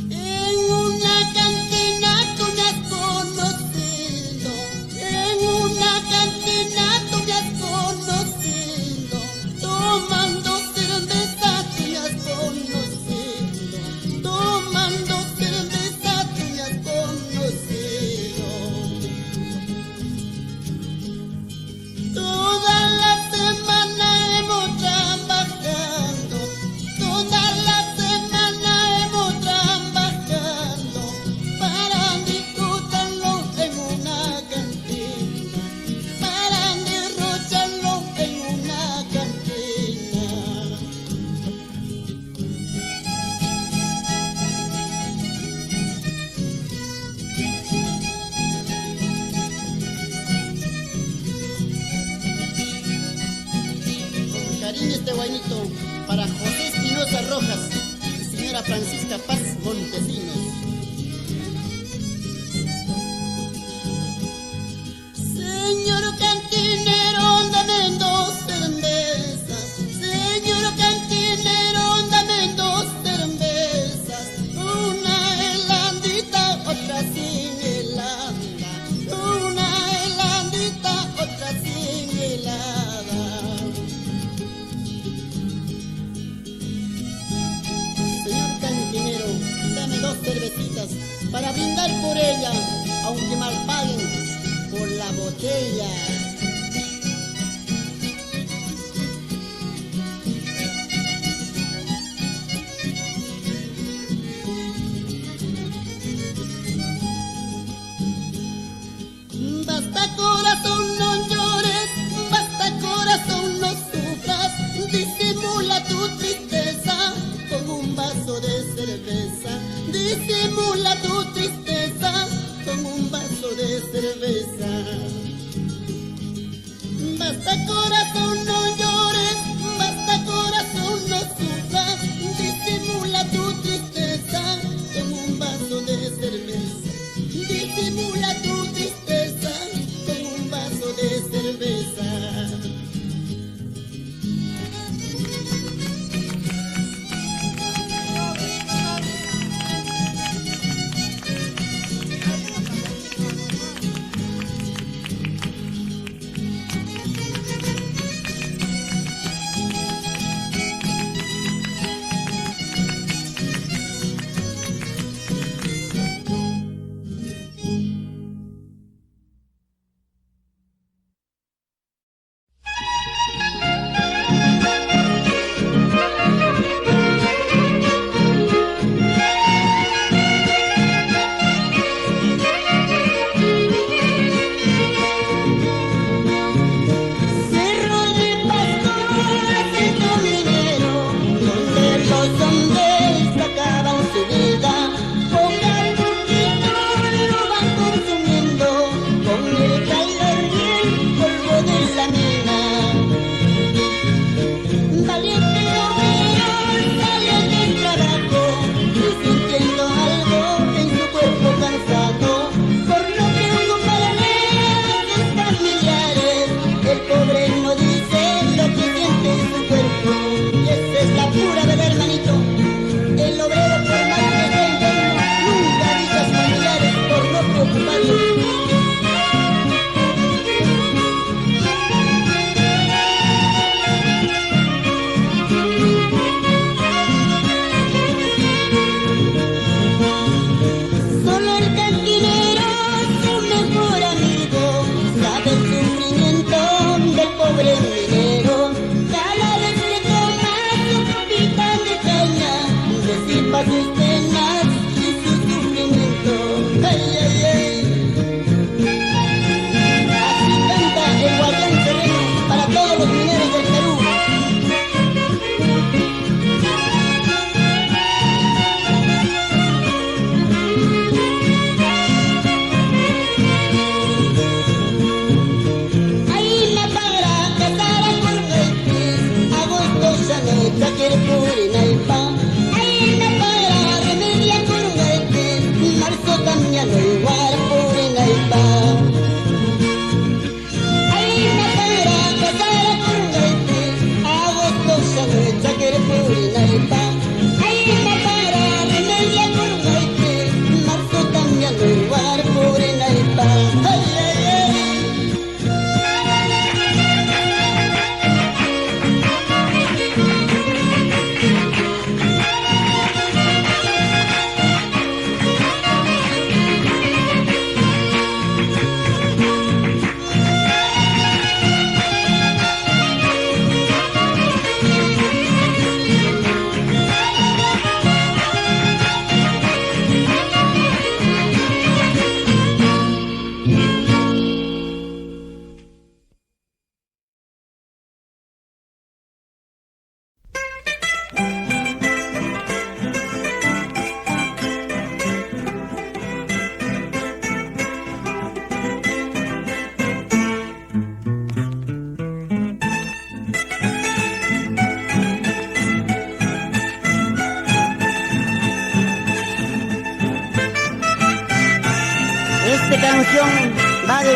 En una cantina tú me has conocido, en una cantina tú me has conocido, tomando cerveza tú me has conocido, tomando cerveza tú me has conocido. Toda la semana hemos trabajando, toda la semana hemos trabajando para disfrutarlo en una cantina, para derrocharlo en una cantina. Con cariño este guainito para José Espinosa Rojas y señora Francisca Paz Montesinos. Señor cantinero, dame dos cervezas. Señor cantinero, dame dos cervezas. Una heladita, otra sin helada. Una heladita, otra sin helada. Señor cantinero, dame dos cervecitas para brindar por ella, aunque mal paguen por la botella. Basta corazón, no llores, basta corazón, no sufras, disimula tu tristeza con un vaso de cerveza, disimula tu tristeza con un vaso de cerveza. Basta corazón, no llores, basta corazón, no sufras, disimula tu tristeza con un vaso de cerveza, disimula tu tristeza con un vaso de cerveza.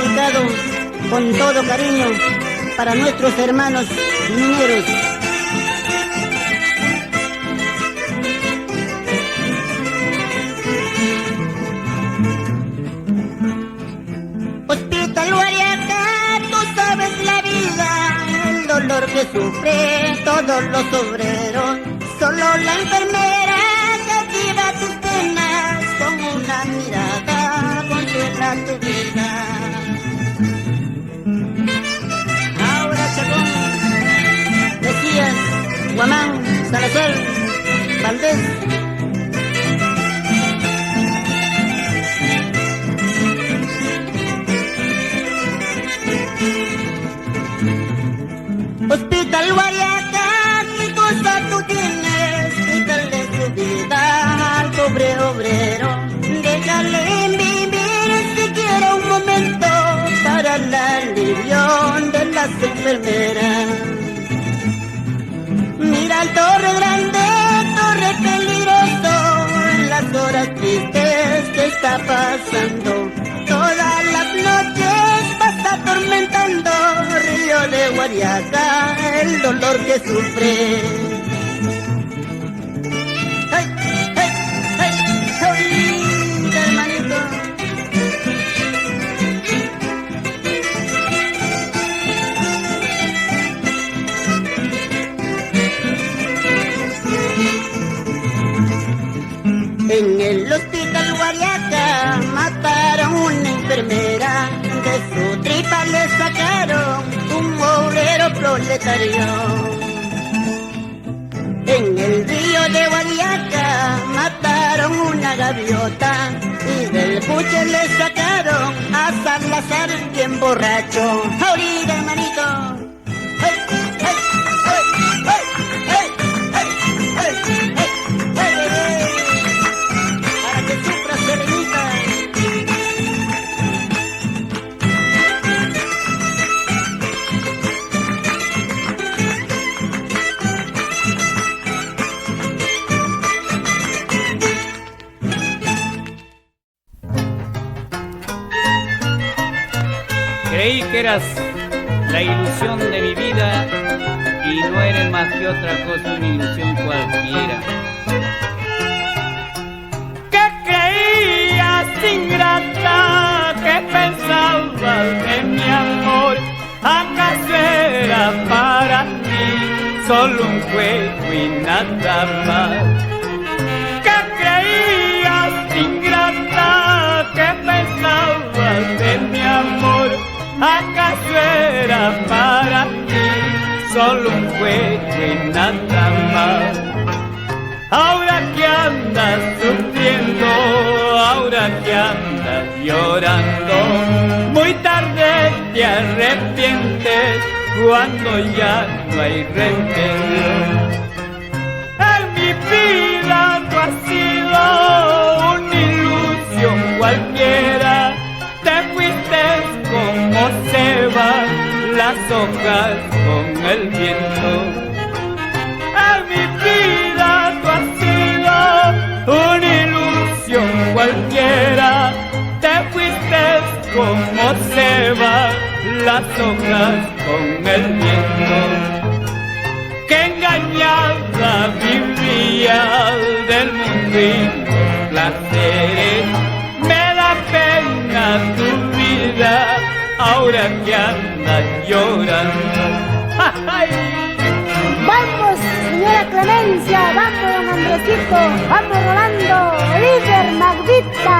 dedicado con todo cariño para nuestros hermanos mineros. Hospital Guariaca, tú sabes la vida, el dolor que sufren todos los obreros. Solo la enfermera que activa tus penas, con una mirada consuela tu vida. Ahora Chacón, Mesías, Guamán, Salazar, Valdés. Hospital Guariaca, ¿qué cosa tú tienes? Quítale su vida al pobre obrero. Déjale vivir siquiera un momento para el alivio de las enfermeras. Mira el Torre Grande, Torre peligroso, en las horas tristes que está pasando. Todas las noches vas atormentando Río de Guariaca, el dolor que sufre. ¡Ay, ay, ay, ay, hermanito! En el hospital Guariaca mataron una enfermera, de su tripa le sacaron un obrero proletario. En el río de Guariaca mataron una gaviota y del puche le sacaron a Salazar bien borracho. Ahorita, hermanito. ¡Hey, hey, hey, hey, hey, hey, hey, hey, hey, hey! Para que sufras, Serenita. Creí que eras la ilusión de mi vida y no eres más que otra cosa, una ilusión cualquiera. ¿Qué creías, ingrata? ¿Qué pensabas de mi amor? ¿Acaso era para ti solo un juego y nada más? ¿Qué creías, ingrata? ¿Qué pensabas de mi amor? ¿Acaso era para ti solo un juego y nada más? Ahora que andas sufriendo, ahora que andas llorando, muy tarde te arrepientes cuando ya no hay remedio. En mi vida tú has sido una ilusión cualquiera, te fuiste como se van las hojas con el viento. En mi vida tú has sido una ilusión cualquiera, te fuiste como se van las hojas con el viento. Que engañada vivía del mundo y los placeres, me da pena tu vida ahora que andas llorando. ¡Ay! Vamos, señora Clemencia, vamos, don Andresito, vamos, Rolando, líder, Magdita.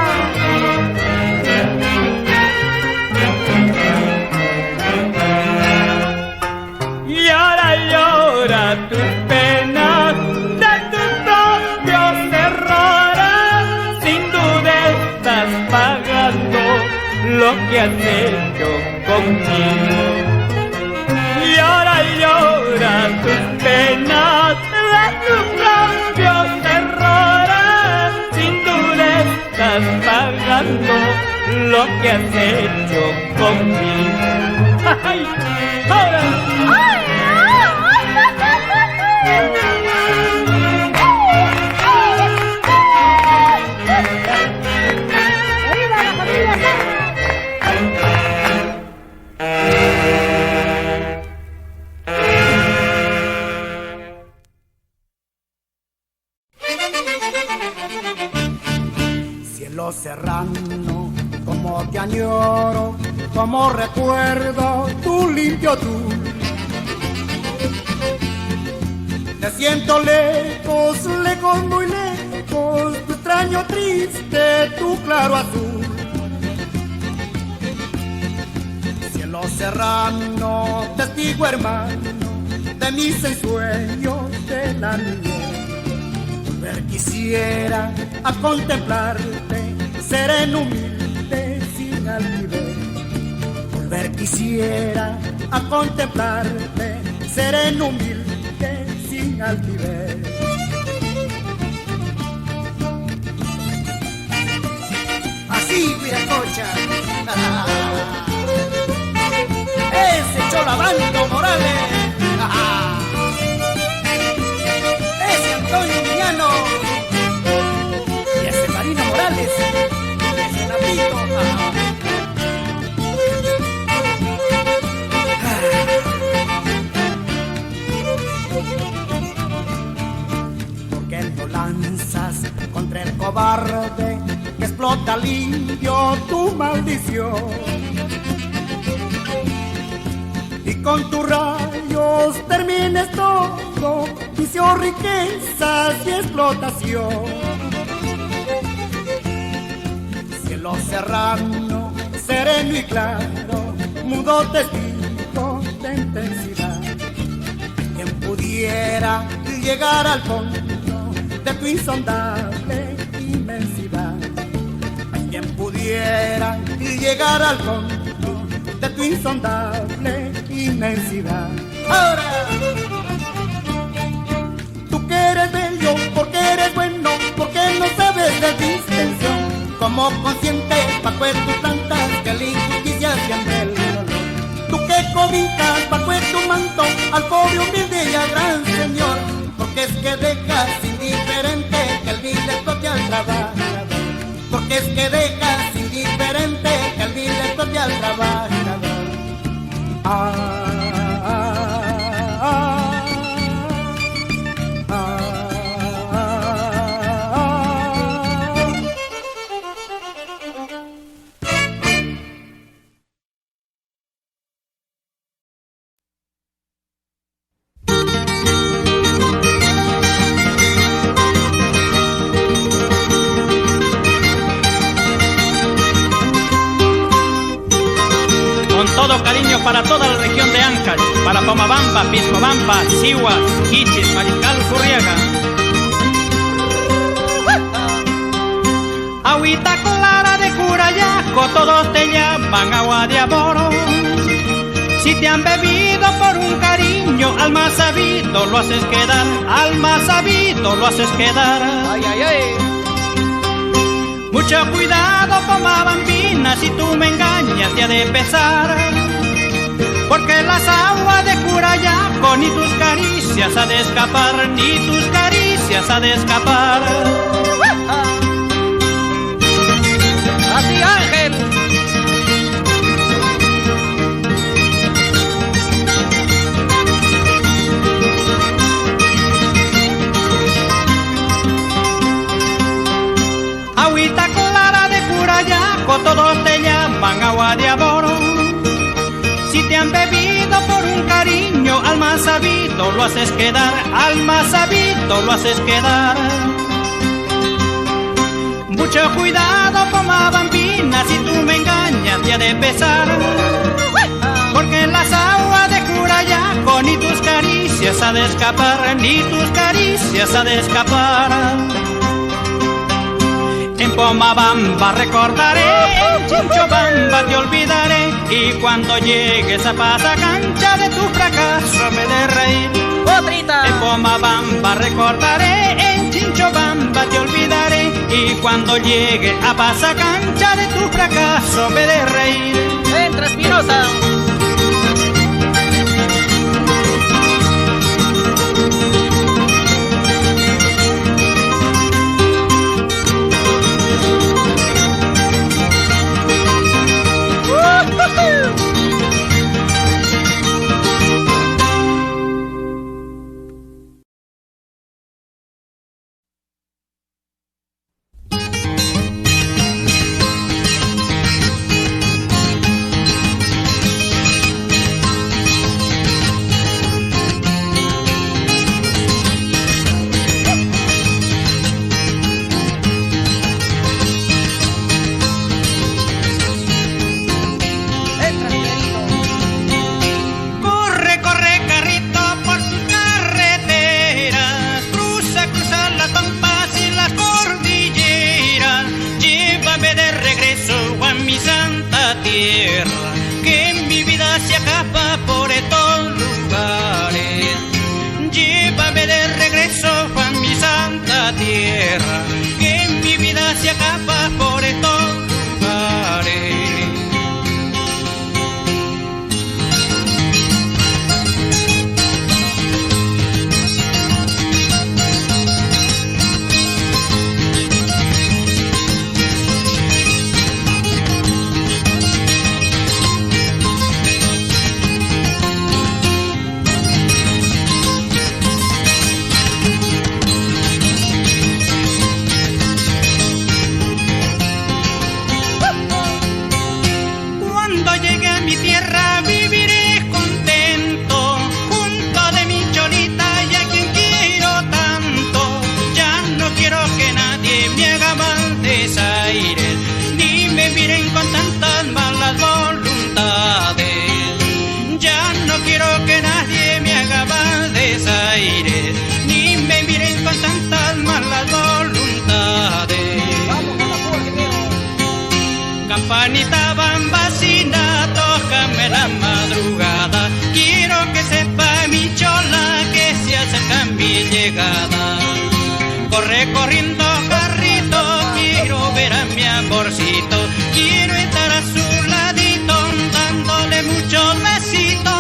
Y ahora llora tus penas de tus propios errores, sin duda estás pagando lo que has hecho conmigo. Y ahora llora tus penas de tus propios errores, sin duda estás pagando lo que has hecho conmigo. ¡Ay! ¡Ahora! ¡Ay! serrano, como te añoro, como recuerdo tu limpio tú. Te siento lejos, lejos, muy lejos, tu extraño triste, tu claro azul. Cielo serrano, testigo hermano de mis ensueños de la niñez. Volver quisiera a contemplarte, sereno, humilde, sin altivez. Volver quisiera a contemplarte, sereno, humilde, sin altivez. Así, Viracocha. Ese Cholabando Morales. Ese Antonio Miñano. Y ese Marino Morales. Y ese Napito. ¿Por qué no lanzas contra el cobarde que explota limpio tu maldición? Y con tus rayos termines todo, vicio, riquezas y explotación. Cielo serrano, sereno y claro, mudo testigo de intensidad. Quien pudiera llegar al fondo de tu insondable inmensidad. Quien pudiera llegar al fondo de tu insondable inmensidad. Ahora, tú que eres bello, porque eres bueno, porque no sabes de distinción. Como consciente, bajo tus plantas, que la injusticia siempre el dolor. Tú que cobijas bajo tu manto al pobre humilde y al gran señor. Porque es que dejas indiferente que el vil explote al trabajador. Porque es que dejas indiferente que el vil explote al trabajador. Para toda la región de Ancash, para Pomabamba, Piscobamba, Sihuas, Quichis, Mariscal, Furriaga. Agüita clara de Curayaco, todos te llaman agua de amor. Si te han bebido por un cariño, al más sabido lo haces quedar, al más sabido lo haces quedar. Ay, ay, ay. Mucho cuidado, Pomabambina, si tú me engañas te ha de pesar. Porque las aguas de Curayaco ni tus caricias ha de escapar, ni tus caricias ha de escapar. Así, Ángel. Agüita clara de Curayaco, todos te llaman agua de amor. Si te han bebido por un cariño, al más sabido lo haces quedar, al más sabido lo haces quedar. Mucho cuidado, Pomabambina, si tú me engañas te ha de pesar. Porque en las aguas de Curayaco ni tus caricias ha de escapar, ni tus caricias ha de escapar. En Pomabamba recordaré, en Chinchobamba te olvidaré. Y cuando llegues a Pasacancha de tu fracaso me de reír. ¡Otrita! En Pomabamba recordaré, en Chinchobamba te olvidaré. Y cuando llegue a Pasacancha de tu fracaso me de reír. ¡Entra, Espinosa! por estos lugares. Cuando llegue a mi tierra viviré contento, junto de mi cholita y a quien quiero tanto. Ya no quiero que nadie me haga mal desaires, ni me miren con tantas malas voluntades. Ya no quiero que nadie me haga mal desaires, ni me miren con tantas malas voluntades. Campanita bambacina, tócame la madrugada. Quiero que sepa mi chola que se acerca mi llegada. Corre corriendo carrito, quiero ver a mi amorcito. Quiero estar a su ladito, dándole muchos besitos.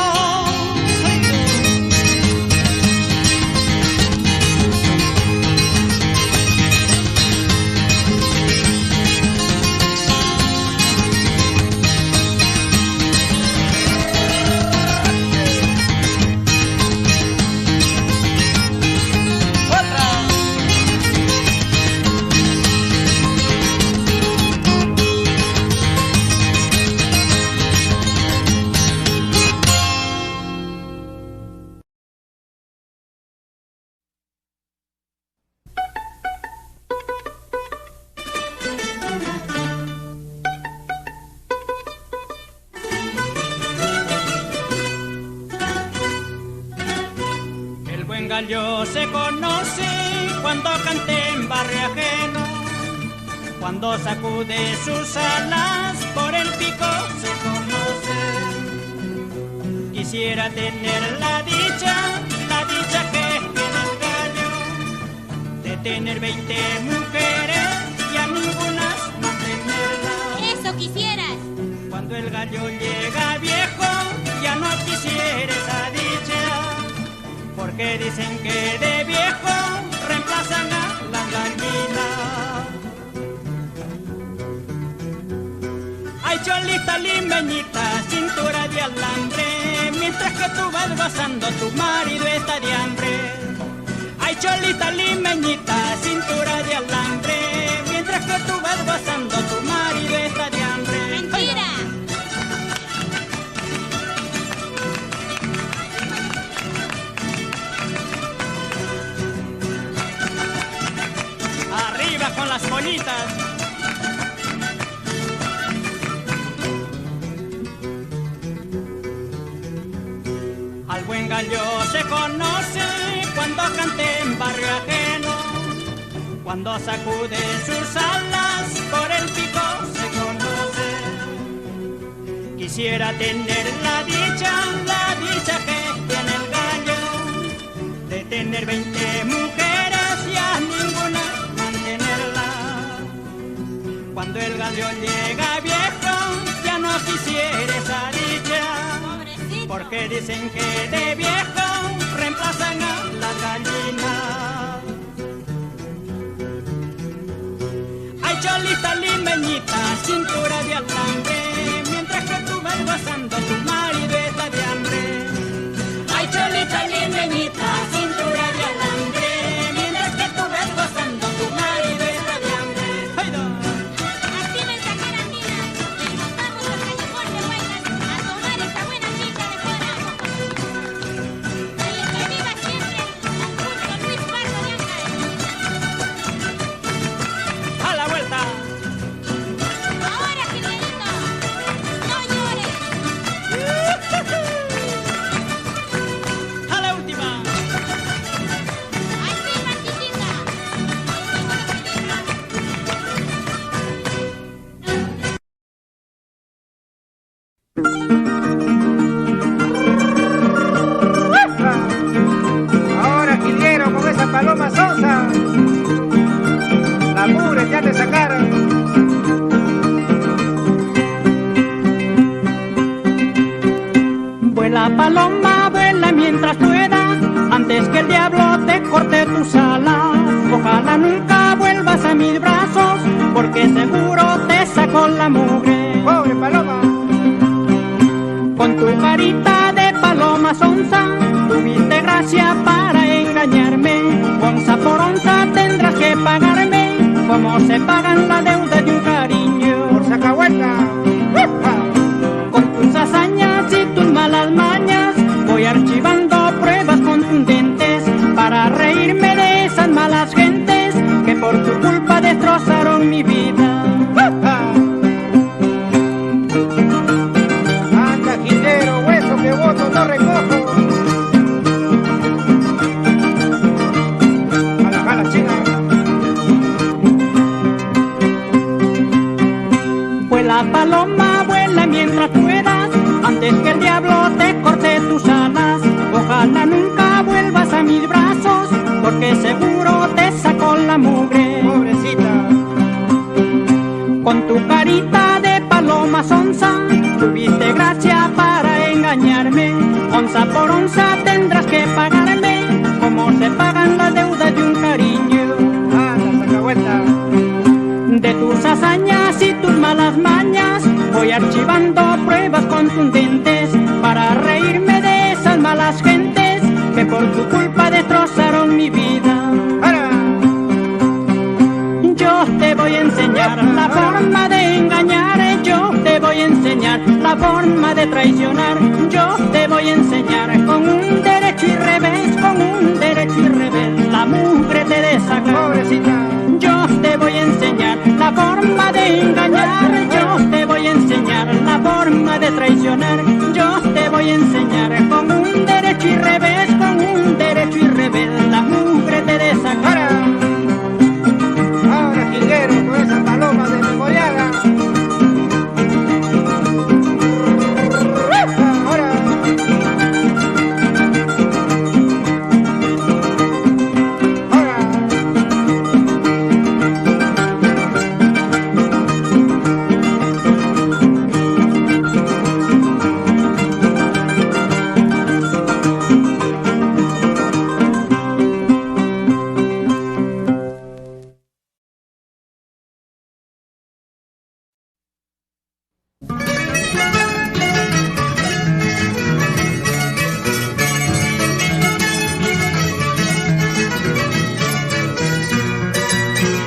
El buen gallo se conoce cuando canta en barrio ajeno, cuando sacude sus alas por el pico se conoce. Quisiera tener la dicha que tiene el gallo, de tener 20 mujeres y a ninguna mantenerla. Eso quisieras. Cuando el gallo llega viejo, ya no quisiera esa dicha, porque dicen que de viejo reemplazan a la gallina. Ay, cholita limeñita, cintura de alambre, mientras que tú vas gozando, tu marido está de hambre. Ay, cholita limeñita, cintura de alambre, mientras que tú vas gozando, tu marido está de hambre. ¡Mentira! Arriba con las bonitas. Al buen gallo se conoce cuando canta en barrio ajeno, cuando sacude sus alas por el pico se conoce. Quisiera tener la dicha que tiene el gallo, de tener 20 mujeres y a ninguna mantenerla. Cuando el gallo llega viejo, ya no quisiera esa dicha, porque dicen que de viejo reemplazan a la gallina. Ay, cholita limeñita, cintura de alambre, mientras que tú vas gozando, tu marido está de hambre. Ay, cholita limeñita, cintura de alambre, mientras que tú vas gozando, tu marido está de hambre. ¡Ay, no! Activa el sacarandina y nos vamos al callejón de Huaylas a tomar esta buena chicha de fuera. Y que viva siempre Augusto Luis Pardo de Áncash. ¡A la vuelta! Ahora, Gilberto. carita de paloma sonsa, tuviste gracia para engañarme. Onza por onza tendrás que pagarme, como se pagan la deuda de un cariño. Por sacahueta. Con tus hazañas y tus malas mañas, voy archivando pruebas contundentes para reírme de esas malas gentes que por tu culpa destrozaron mi vida. Anda, Quintero, hueso que voto no recojo. Jala, jala, chinga. Vuela paloma, vuela mientras puedas, antes que el diablo te corte tus alas. Ojalá nunca vuelvas a mis brazos, porque seguro te sacó la mugre. Pobrecita. Con tu carita de paloma sonsa, tuviste gracia para engañarme. Onza por onza tendrás que pagarme, como se pagan la deuda de un cariño. Anda, sacahueta. De tus hazañas y tus malas mañas, voy archivando pruebas contundentes para reírme de esas malas gentes que por tu culpa destrozaron mi vida. Yo te voy a enseñar la forma de engañar, yo te voy a enseñar la forma de traicionar, yo te voy a enseñar con un derecho y revés, con un derecho y revés, la mugre te de sacar. Pobrecita. Yo te voy a enseñar la forma de engañar, yo te voy a enseñar la forma de traicionar, yo te voy a enseñar con un derecho y revés, con un derecho y revés, la mugre te de sacar. Ahora, Quintero, con esa paloma de memoriaga. Ahora.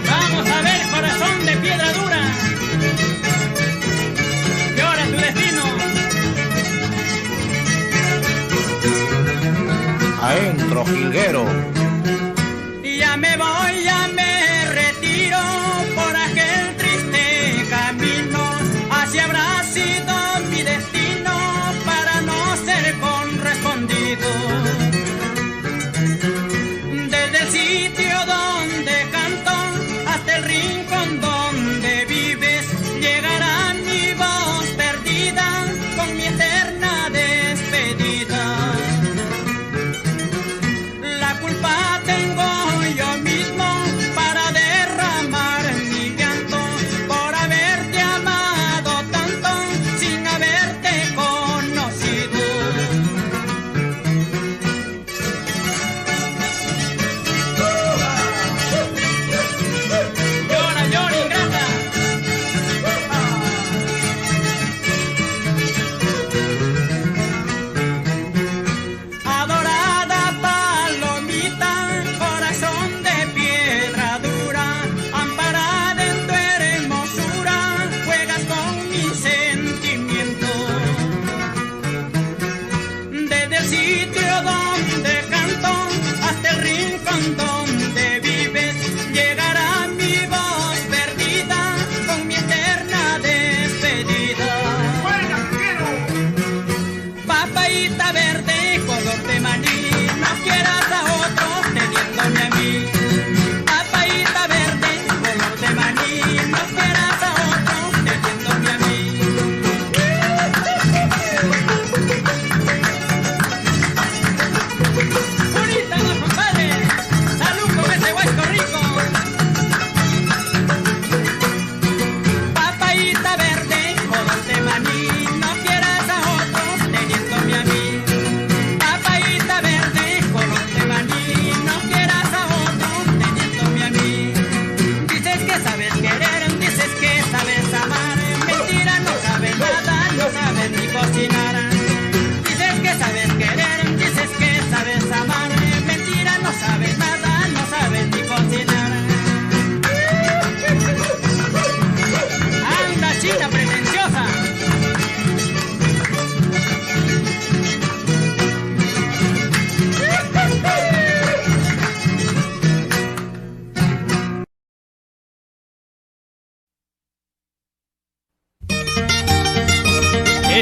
Vamos a ver, corazón de piedra dura, llora tu destino. Adentro, jilguero. Ya me voy, ya me retiro por aquel triste camino. Así habrá sido mi destino para no ser correspondido. Desde el sitio donde canto hasta el rincón donde vives, llegará mi voz perdida con mi eterna despedida. La culpa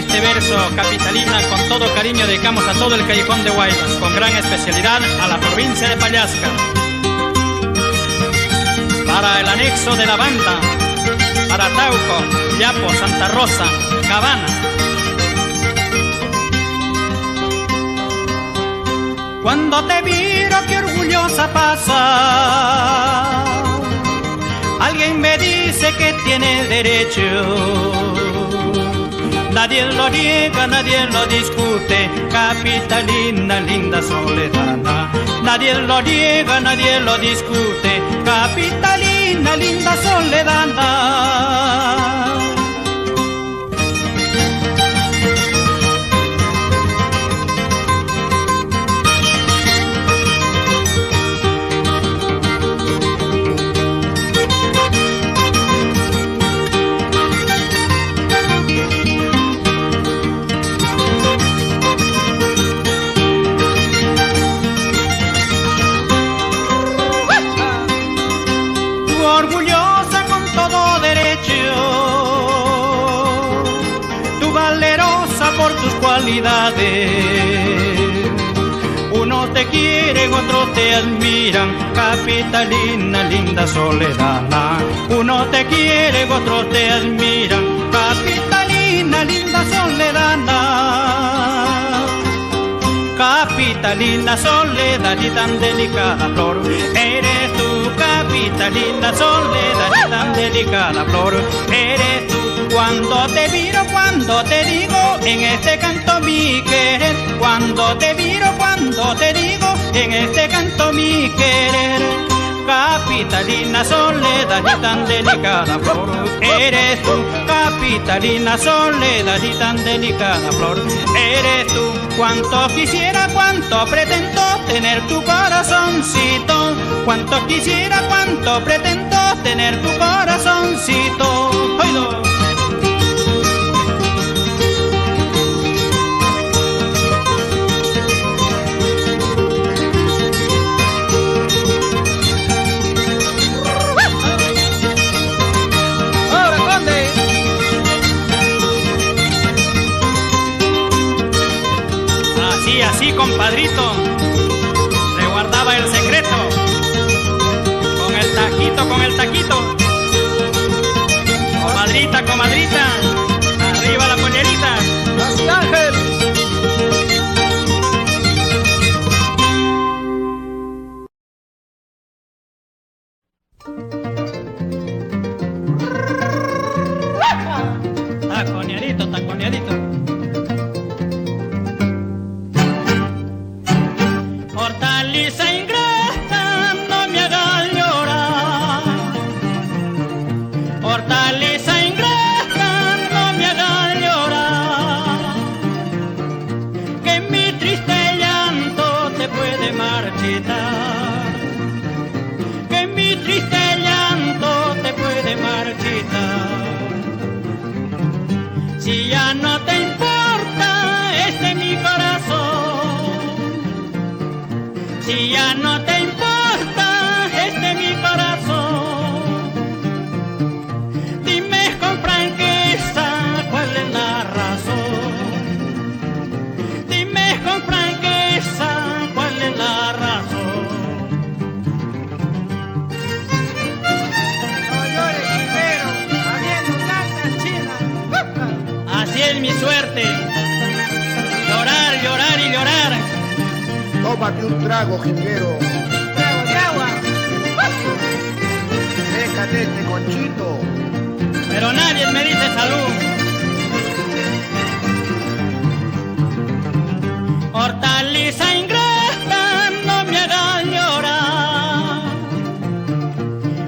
Este verso, Capitalina, con todo cariño dedicamos a todo el callejón de Guaymas, con gran especialidad a la provincia de Pallasca. Para el anexo de la banda, para Tauco, Yapo, Santa Rosa, Cabana. Cuando te miro, qué orgullosa pasa. Alguien me dice que tiene derecho. Nadie lo niega, nadie lo discute. Capitalina, linda soledad. Nadie lo niega, nadie lo discute. Capitalina, linda soledad. Por tus cualidades, unos te quieren, otros te admiran. Capitalina, linda soledad. Unos te quieren, otros te admiran. Capitalina, linda soledad. Capitalina, soledad y tan delicada flor. Eres tú, capitalina, soledad y tan delicada flor. Eres tú. Cuando te miro, cuando te digo, en este canto mi querer. Cuando te miro, cuando te digo, en este canto mi querer. Capitalina, soledad y tan delicada flor. Eres tú, capitalina, soledad y tan delicada flor. Eres tú. Cuánto quisiera, cuánto pretendo tener tu corazoncito. Cuánto quisiera, cuánto pretendo tener tu corazoncito. ¡Oído! Así, compadrito, le guardaba el secreto. Con el taquito, con el taquito. Comadrita, comadrita, arriba la pollerita. ¡Así, Ángel! Taconeadito, taconeadito. Hortaliza ingrata, no me hagas llorar. Hortaliza ingrata, no me hagas llorar. Que mi triste llanto te puede marchitar. Que mi triste llanto te puede marchitar. Si ya no te importa este mi corazón. Si ya no te importa este mi corazón, dime con franqueza cuál es la razón. Dime con franqueza cuál es la razón. No llores, primero, habiendo tantas chinas. Así es mi suerte, llorar, llorar y llorar. Tómate un trago, jilguero. Trago de agua. Déjate este conchito. Pero nadie me dice salud. Hortaliza ingrata, no me hagas llorar.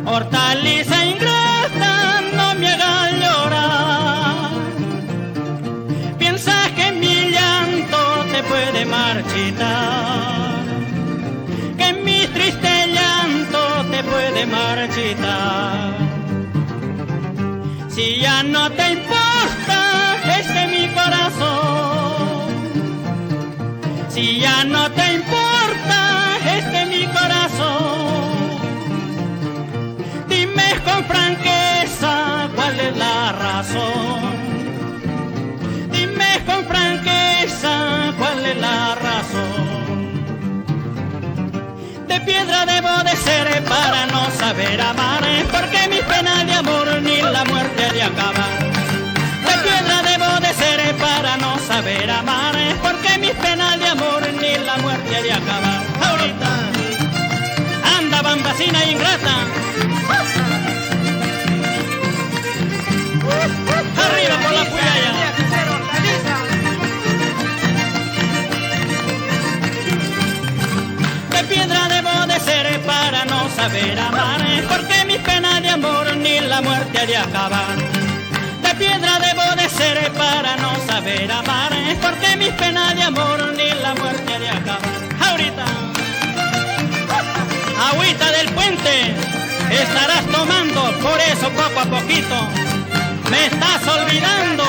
Hortaliza ingrata, no me hagas llorar. Piensas que mi llanto te puede marchitar. Que mi triste llanto te puede marchitar. Si ya no te importa este mi corazón. Si ya no te importa este mi corazón. Dime con franqueza cuál es la razón. Dime De piedra debo de ser para no saber amar, porque mis penas de amor ni la muerte ha de acabar. De piedra debo de ser para no saber amar, porque mis penas de amor ni la muerte ha de acabar. Ahorita anda bambacina ingrata, arriba por la puyaya. De piedra debo de ser para no saber amar, porque mis penas de amor ni la muerte ha de acabar. De piedra debo de ser para no saber amar, porque mis penas de amor ni la muerte ha de acabar. Ahorita, agüita del puente estarás tomando, por eso poco a poquito me estás olvidando.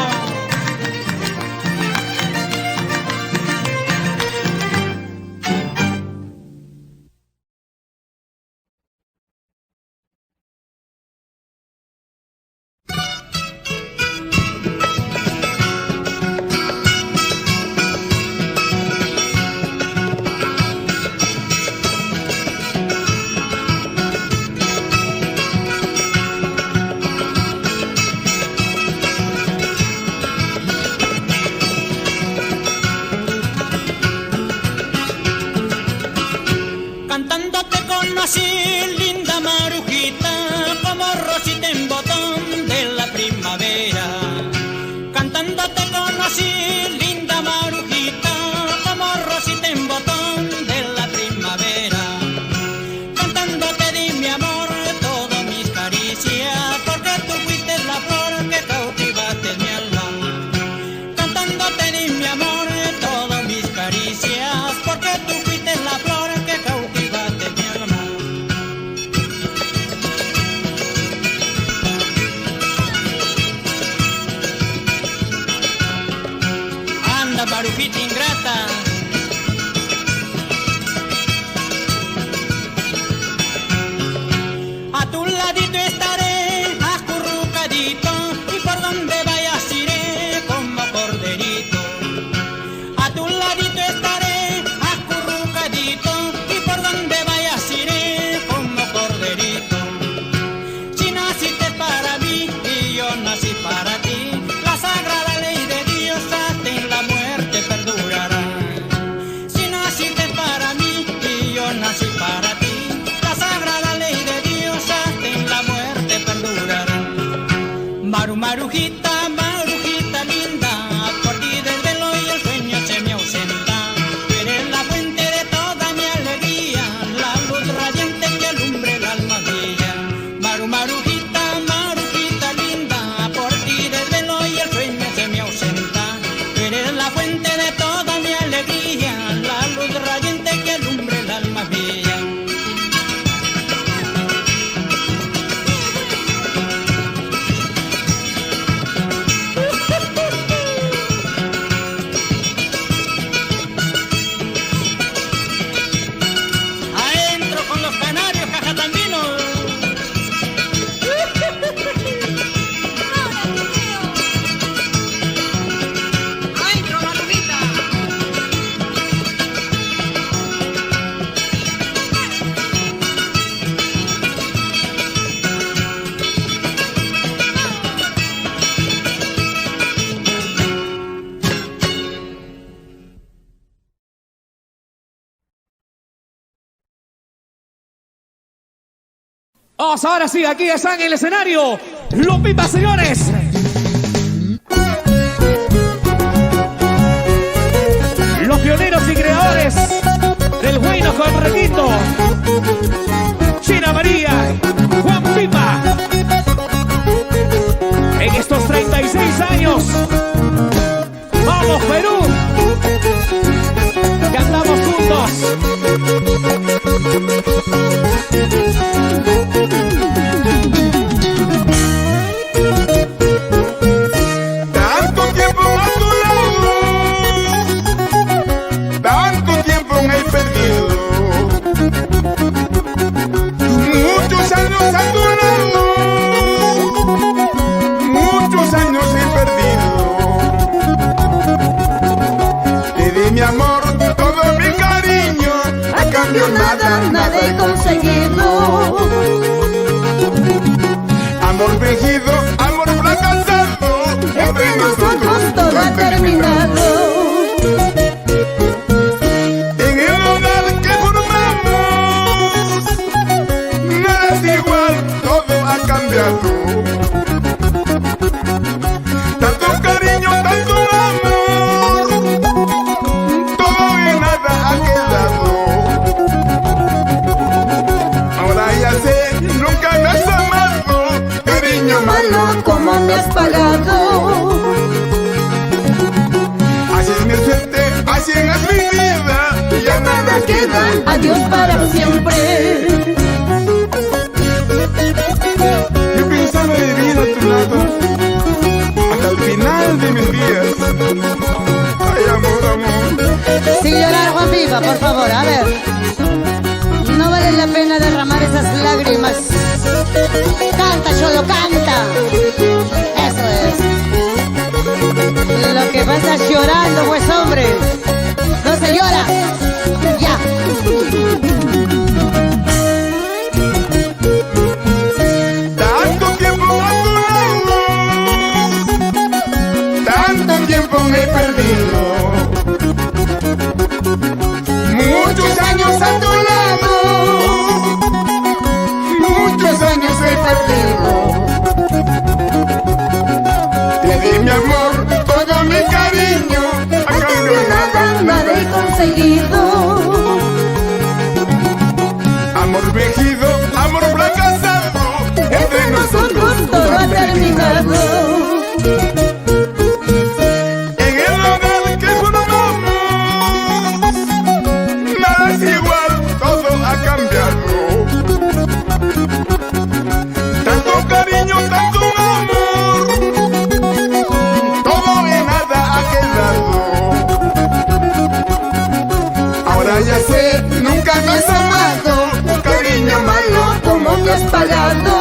Vamos, ahora sí, aquí están en el escenario los Pipas, señores. Los pioneros y creadores del Huayno con Requito. China María, Juan Pipa. En estos 36 años. ¡Vamos, Perú! Que andamos juntos. Tanto tiempo a tu lado, tanto tiempo me he perdido. Muchos años a tu lado, muchos años he perdido. Te di mi amor, todo mi cariño, a cambio cambio nada he conseguido. Amor fingido, amor fracasado, Entre nosotros todo ha terminado. en el hogar que formamos, nada es igual, todo ha cambiado. Tanto cariño, tanto amor, todo y nada ha quedado. Ahora ya sé, nunca me has amado, cariño malo, ¿Cómo me has pagado? así es mi suerte, así es mi vida, ya nada queda. Adiós para siempre. Yo pensaba vivir a tu lado hasta el final de mis días. Ay, amor, amor. Sin llorar, Juan Pipa, por favor, a ver. No vale la pena derramar esas lágrimas. Canta, Cholo, canta. Eso es. Lo que pasa es llorando, pues, hombre. No se llora. Ya. Tanto tiempo a tu lado, tanto tiempo me he perdido. Muchos años a tu lado, muchos años he perdido. Te di mi amor, todo mi cariño, a cambio Nada he conseguido. amor fingido, amor fracasado, entre nosotros Todo ha terminado. en el hogar que formamos, nada es igual, todo ha cambiado. Tanto cariño, tanto amor, todo y nada ha quedado. Ahora ya sé, nunca me has amado, cariño malo, ¿Cómo me has pagado?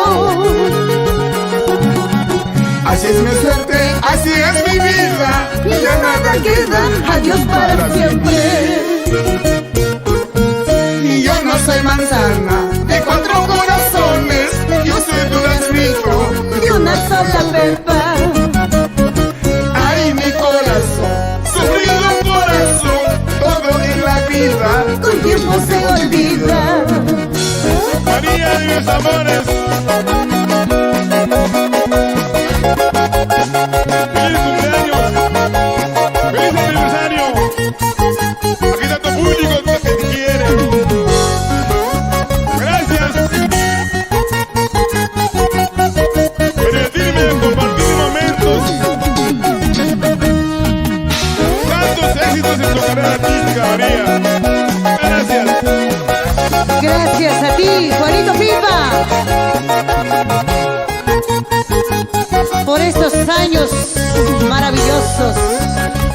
así es mi suerte, así es mi vida, Ya nada queda. Adiós para siempre. y yo no soy manzana de cuatro corazones, yo soy duraznico De una sola pepa. ay mi corazón, sufrido corazón, todo en la vida Con tiempo se olvida. María de mis amores, feliz cumpleaños, feliz aniversario, aquí está tu público que te quiere. Gracias. Permitirme compartir momentos, tantos éxitos en tu carrera artística, María. Gracias. Gracias a ti, Juanito Pipa. Por estos años maravillosos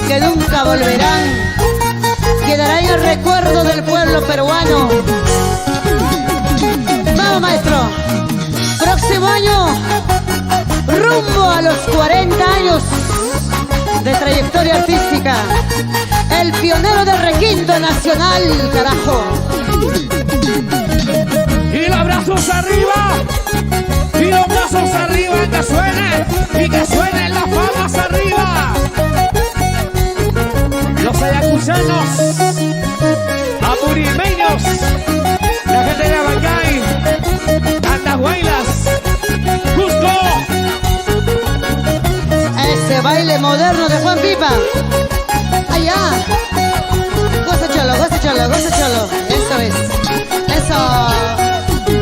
que nunca volverán. Quedará en el recuerdo del pueblo peruano. Vamos, maestro. Próximo año, rumbo a los 40 años de trayectoria artística. El pionero del requinto nacional, carajo. Y los brazos arriba. Y los brazos arriba, que suene. Y que suenen las palmas arriba. Los ayacuchanos, apurimeños, la gente de Abancay, Andahuaylas, Cusco. Ese baile moderno de Juan Pipa. Allá. Goza cholo, goza cholo, goza cholo. Eso es. Eso.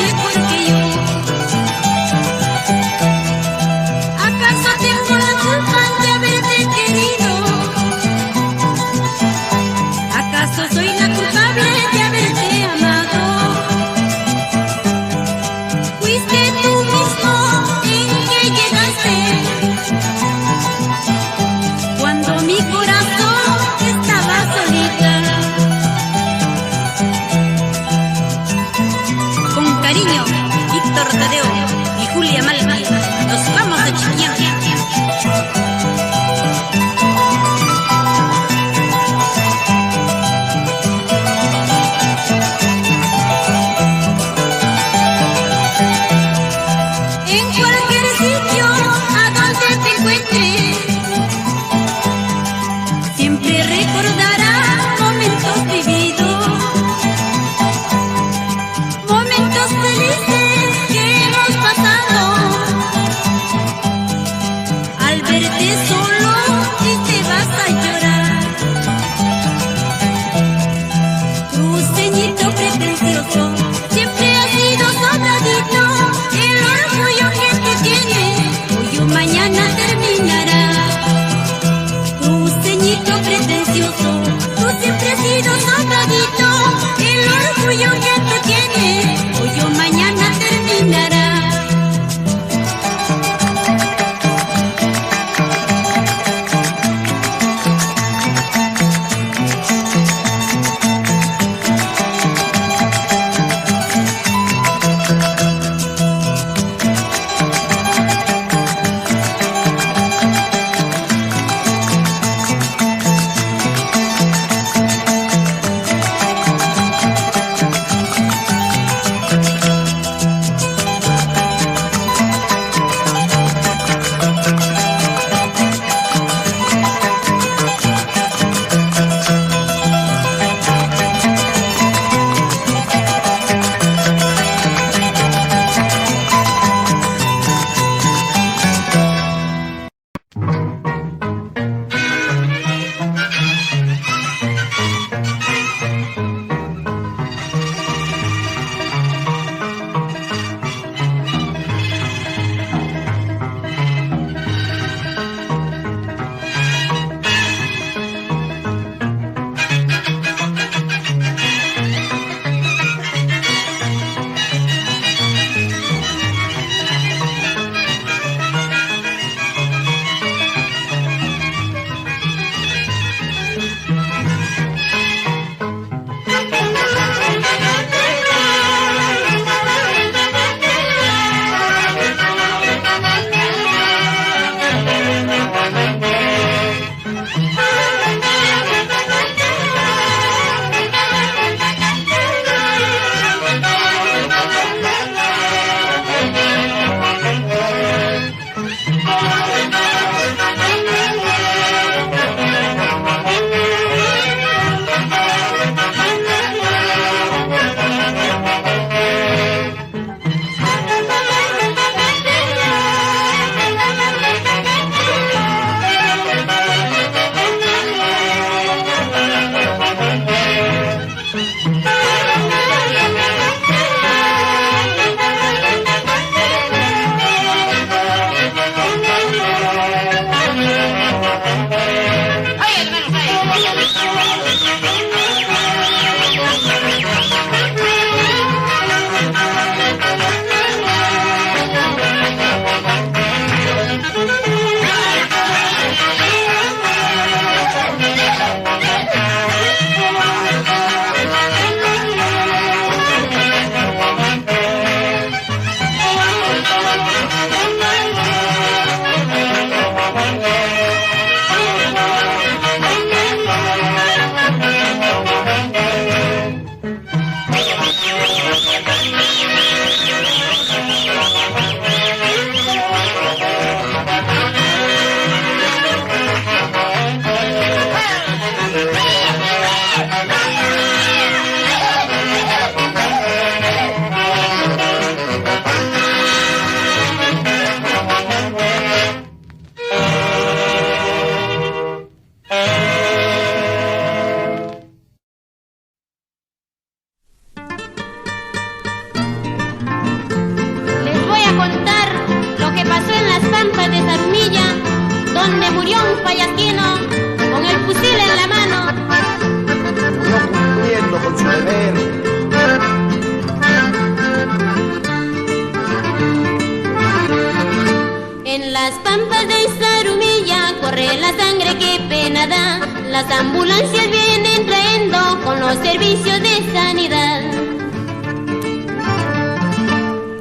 mejor que yo. ¿Acaso tengo la culpa de haberte querido? ¿Acaso soy la culpable de haberte amado? Fuiste tú mismo en que llegaste cuando mi corazón estaba solita. Con cariño, Víctor Tadeo y Julia Malma, nos vamos a Chiquián. En cualquier sitio a donde te encuentres, siempre recordarás momentos vividos, momentos felices que las pampas de Zarumilla corre la sangre que pena da. Las ambulancias vienen trayendo con los servicios de sanidad.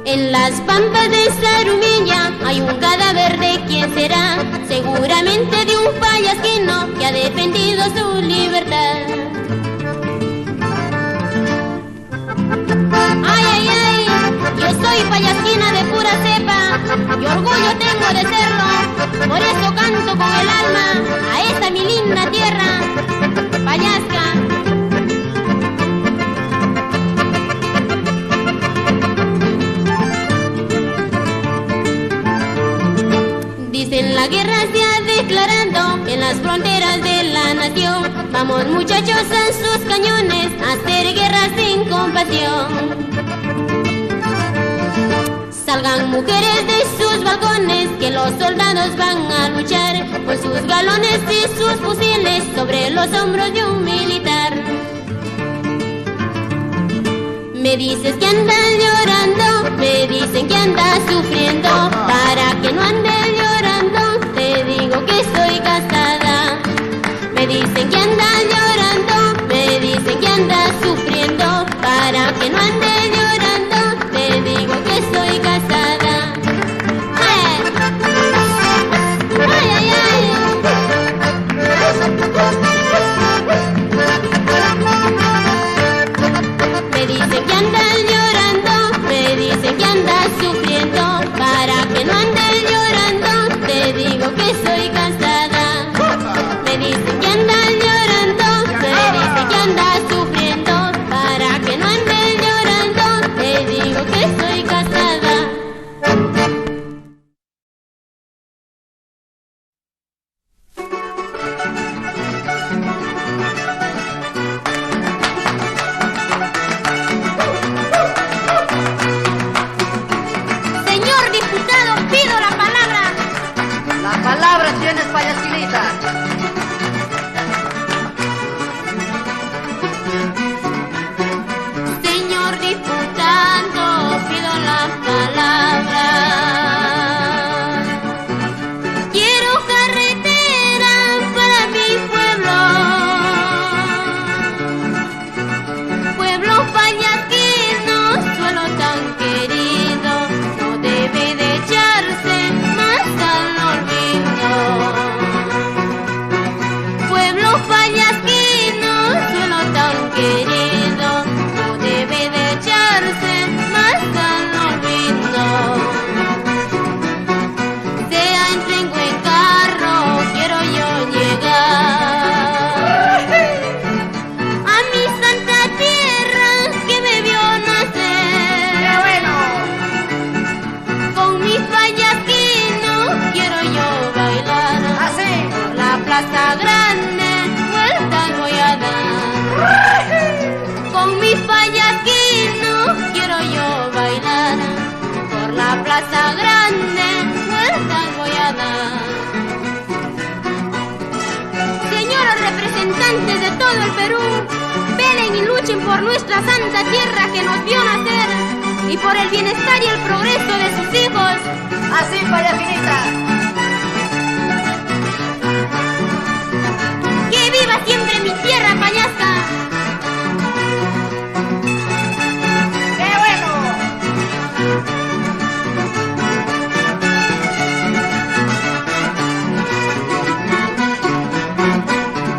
En las pampas de Zarumilla hay un cadáver de quién será, seguramente de un payasquino que ha defendido su libertad. Ay, ay, ay, yo soy payasquina de pura cepa y orgullo tengo de serlo, por eso canto con el alma a esta mi linda tierra payasca. Dicen la guerra se ha declarado en las fronteras de la nación. Vamos muchachos a sus cañones a hacer guerra sin compasión. Salgan mujeres de sus balcones que los soldados van a luchar con sus galones y sus fusiles sobre los hombros de un militar. Me dices que andas llorando, me dicen que andas sufriendo. Para que no andes llorando, te digo que soy casada. Me dicen que andas llorando, me dicen que andas sufriendo. Para que no andes llorando, te digo que soy casada. ¡Ay, ay, ay! Me dicen que andas llorando, me dicen que andas sufriendo. Para que no andes llorando, te digo que soy casada. Me dicen que andas llorando, me dicen que andas sufriendo. Para que no andes llorando, te digo que soy casada. Señor diputado, pido la palabra. La palabra tienes, payasquinita. Señor diputado, pido la palabra. Quiero carretera para mi pueblo. Pueblo payasquino, suelo tan querido, no debe de echarse más al olvido. Pueblo payasquino, suelo tan querido, no debe de echarse más al olvido. Sea en tren o en carro, quiero yo llegar a mi santa tierra que me vio nacer. ¡Qué bueno! Con mi payasquino quiero yo bailar. Así. Por la plaza grande vueltas voy a dar. Con mi payasquino quiero yo bailar. Por la plaza grande vueltas voy a dar. Señoros representantes de todo el Perú, velen y luchen por nuestra santa tierra que nos vio nacer y por el bienestar y el progreso de sus hijos. Así, payasquinita. ¡Que viva siempre mi tierra payasca! ¡Qué bueno!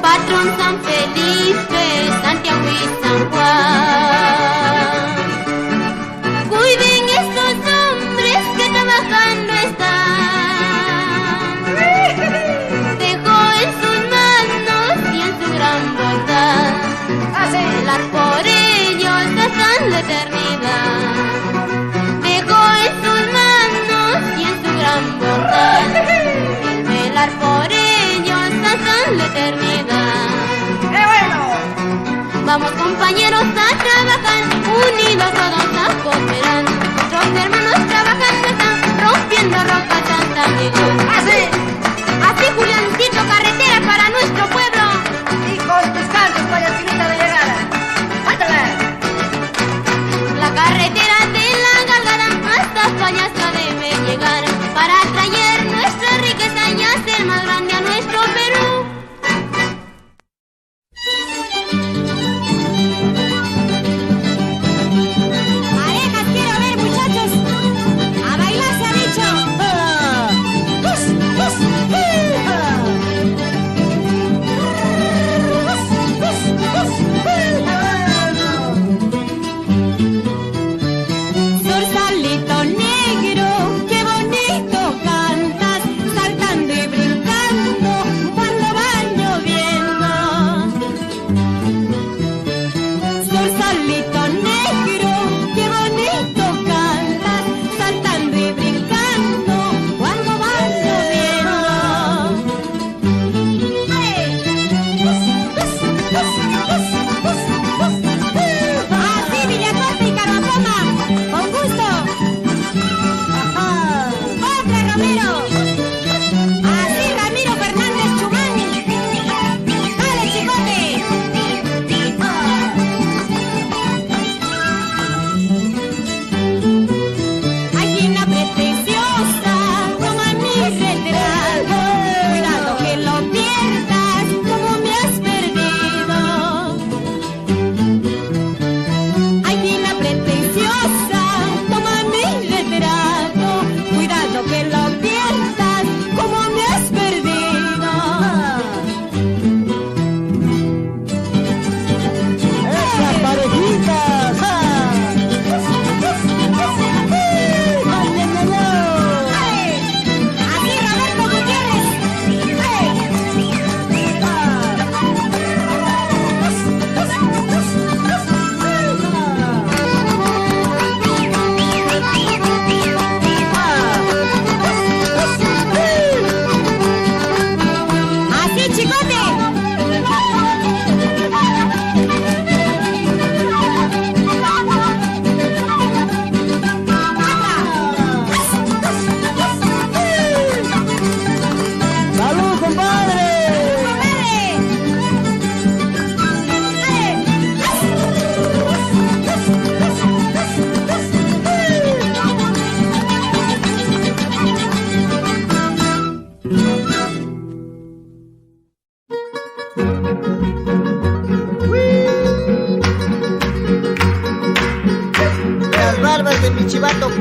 Patrón San Felipe, Santiago y San Juan, cuiden estos hombres que trabajando están. Dejó en sus manos y en su gran bondad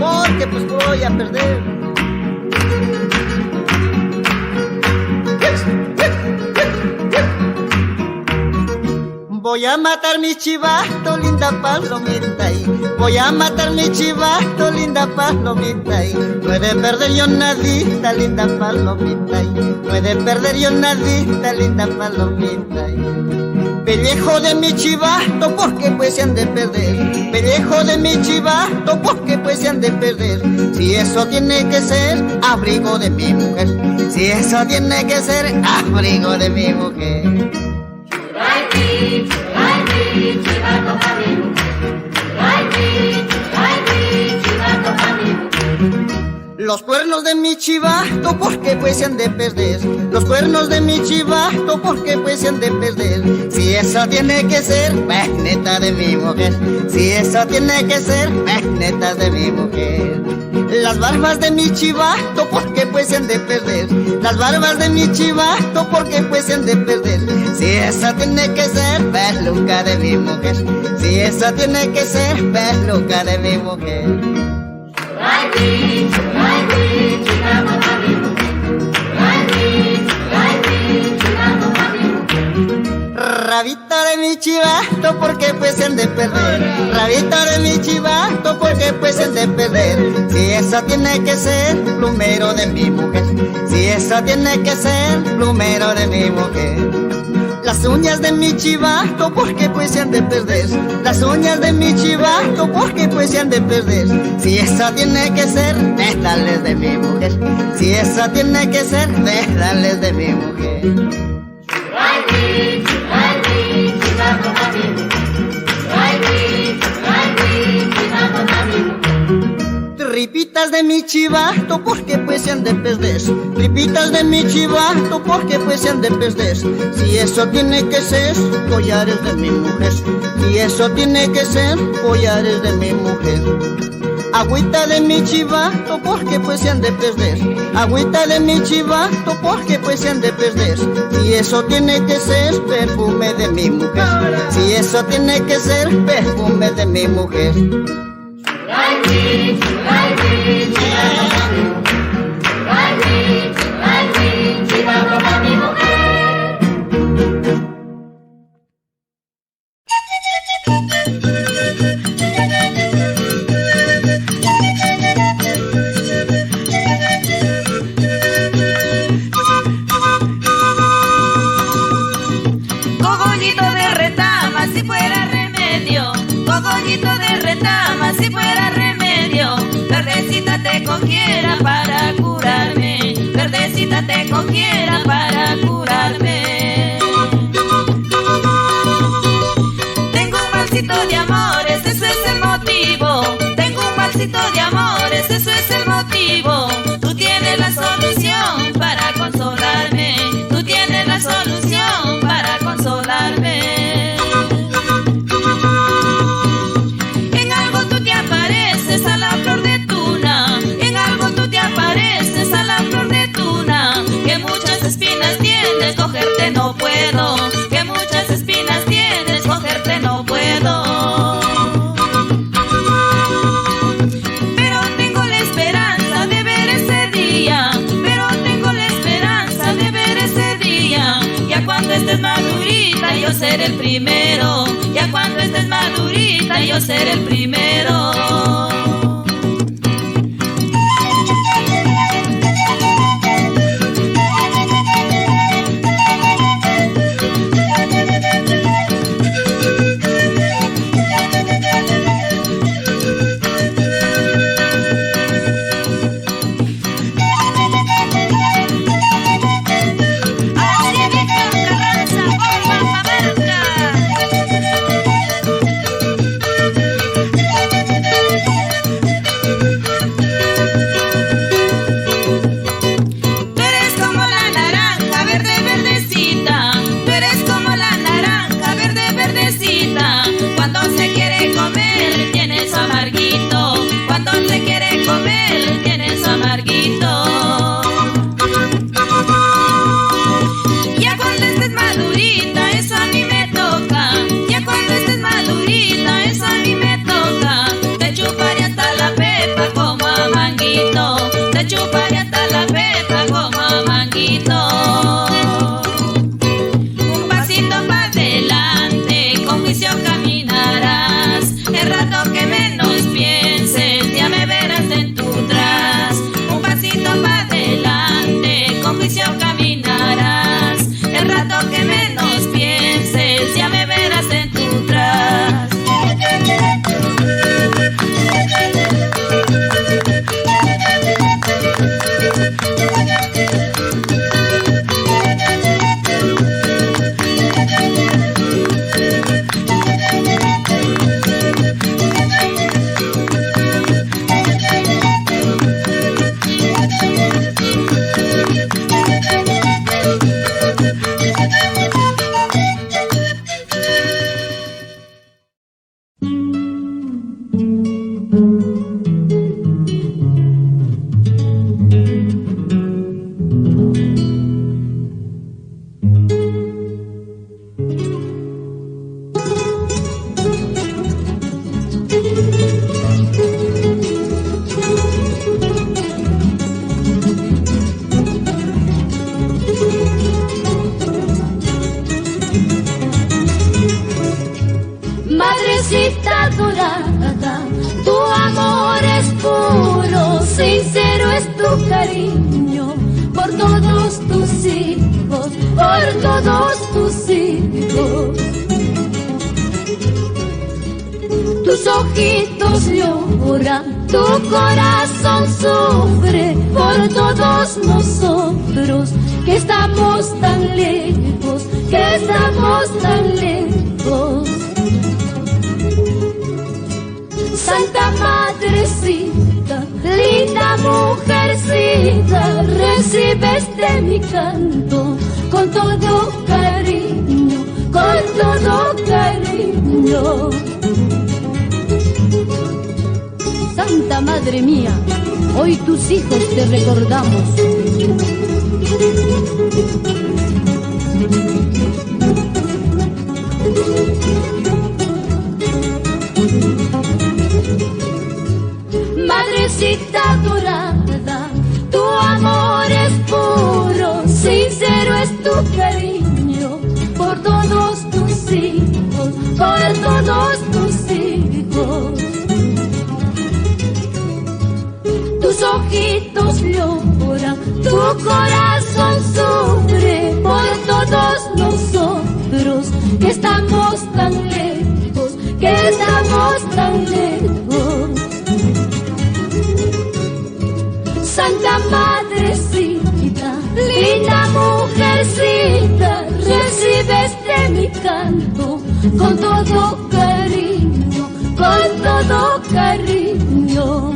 porque pues voy a perder. Voy a matar mi chivato, linda palomita y voy a matar mi chivato, linda palomita y no he de perder yo nadita, linda palomita y no he de perder yo nadita, linda palomita y pellejo de mi chivato, porque pues se han de perder. Pellejo de mi chivato, porque pues se han de perder. Si eso tiene que ser abrigo de mi mujer, si eso tiene que ser abrigo de mi mujer. Chivato pa' mi mujer. Chivato pa' mi mujer. Los cuernos de mi chivato, porque pues se han de perder. Los cuernos de mi chivato, porque pues se han de perder. Si eso tiene que ser, pues neta de mi mujer. Si eso tiene que ser, pues neta de mi mujer. Las barbas de mi chivato, porque pues se han de perder. Las barbas de mi chivato, porque pues se han de perder. Si eso tiene que ser, peluca de mi mujer. Si eso tiene que ser, peluca de mi mujer. Chivato pa' mi mujer. Chivato pa' mi mujer. Rabita de mi chivato, porque pues se han de perder. Rabita de mi chivato, porque pues se han de perder. Si eso tiene que ser, plumero de mi mujer. Si eso tiene que ser, plumero de mi mujer. Las uñas de mi chivato, porque pues se han de perder. Las uñas de mi chivato, porque pues se han de perder. Si eso tiene que ser, pétales de mi mujer. Si eso tiene que ser, pétales de mi mujer. Chivato pa' mi mujer. Chivato pa' mi mujer. Tripitas de mi chivato, porque pues se han de perder. Tripitas de mi chivato, porque pues se han de perder. Si eso tiene que ser, collares de mi mujer. Si eso tiene que ser, collares de mi mujer. Agüita de mi chivato, porque pues se han de perder. Agüita de mi chivato, porque pues se han de perder. Si eso tiene que ser, perfume de mi mujer. Si eso tiene que ser, perfume de mi mujer. Chivato pa' mi mujer. Cogollito de retama, si fuera remedio. Cogollito de retama, si fuera remedio. Verdecita te cogiera para curarme. Verdecita te cogiera para curarme. Tengo un malcito de amores, eso es el motivo. Tengo un malcito de amores, eso es el motivo. Tú tienes la solución para consolarme. Tú tienes la solución para consolarme. En algo tú te apareces a la flor de tuna. En algo tú te apareces a la flor de tuna. Que muchas espinas tienes, cogerte no puedo. Que muchas espinas tienes, cogerte no puedo. Pero tengo la esperanza de ver ese día. Pero tengo la esperanza de ver ese día. Ya cuando estés madurita yo seré el primero. Ya cuando estés madurita yo seré el primero. tu cariño, por todos tus hijos, por todos tus hijos. Tus ojitos lloran, tu corazón sufre por todos nosotros, que estamos tan lejos, que estamos tan lejos. Santa Madrecita, linda mujercita, recibe este mi canto con todo cariño, con todo cariño. Santa Madre mía, hoy tus hijos te recordamos. Madrecita dorada, tu amor es puro, sincero es tu cariño, por todos tus hijos, por todos tus hijos. Tus ojitos lloran, tu corazón sufre por todos nosotros, que estamos tan lejos, que estamos tan lejos. Santa Madrecita, linda mujercita, recibe este mi canto con todo cariño, con todo cariño.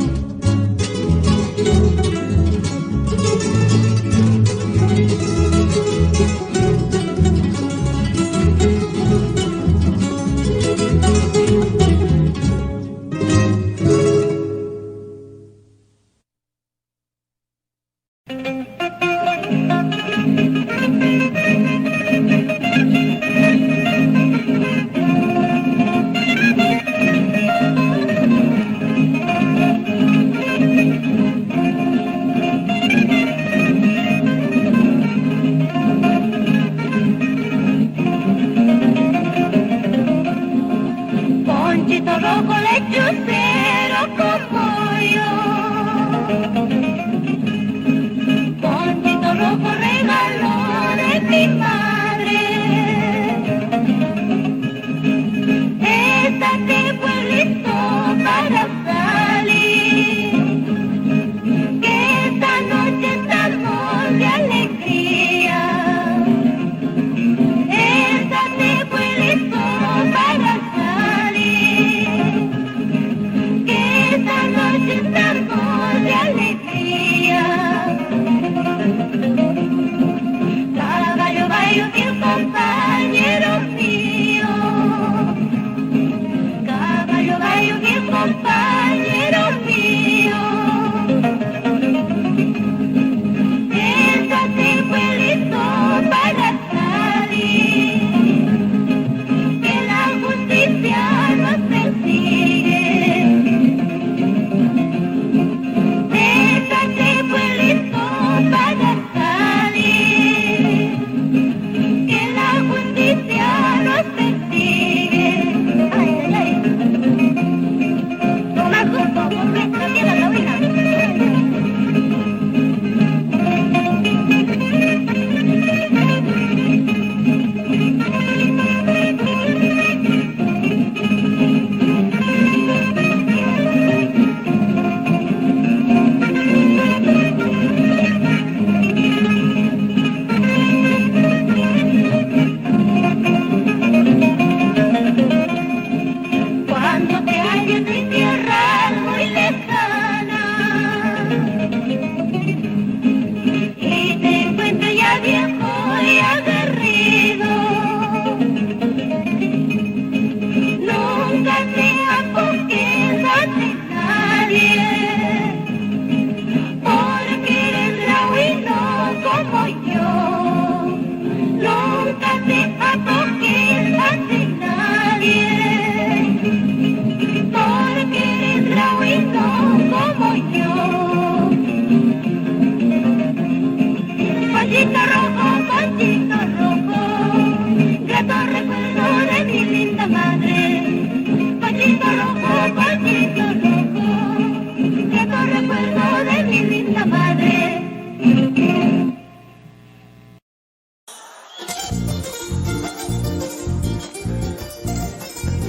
Recuerdo de mi linda madre.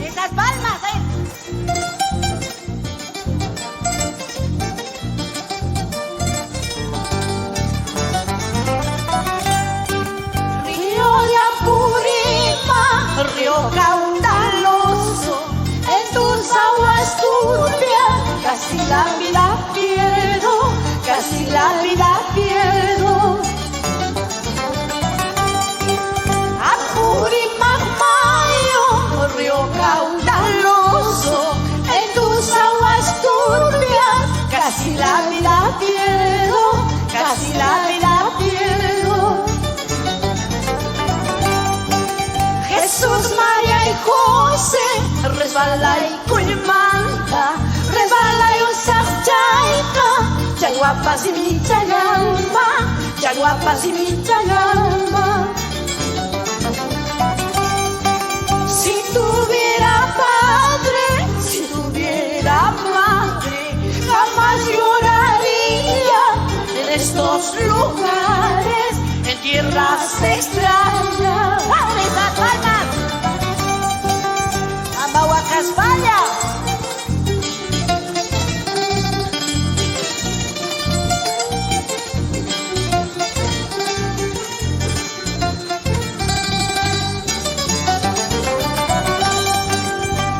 Esas palmas, Río de Apurímac, río caudaloso, en tus aguas turbias casi la vida pierdo, casi la vida pierdo. Apurímac, Mayo, río caudaloso, en tus aguas turbias casi la vida pierdo, casi la vida pierdo. Jesús, María y José, resbala y culmanta, resbala y usar chaita, chaguapas y mi chagamba, chaguapas y mi chagamba. Si tuviera padre, si tuviera madre, jamás lloraría en estos lugares, en tierras extrañas. esas palmas. Amahuacas falla.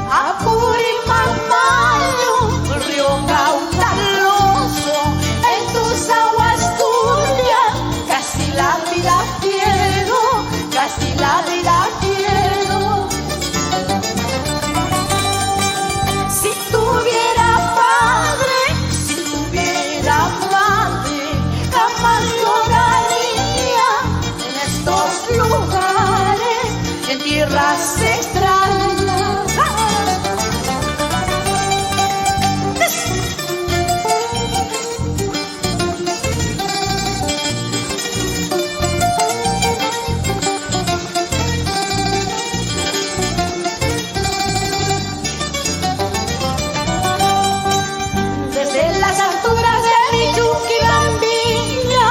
Apurímac, Mayo, río caudaloso, en tus aguas turbias casi la vida pierdo, casi la vida pierdo. Si tuviera padre, si tuviera madre, jamás lloraría en estos lugares, en tierras extrañas. Desde las alturas de mi Chuquibambiña,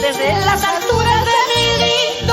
desde las alturas de mi lindo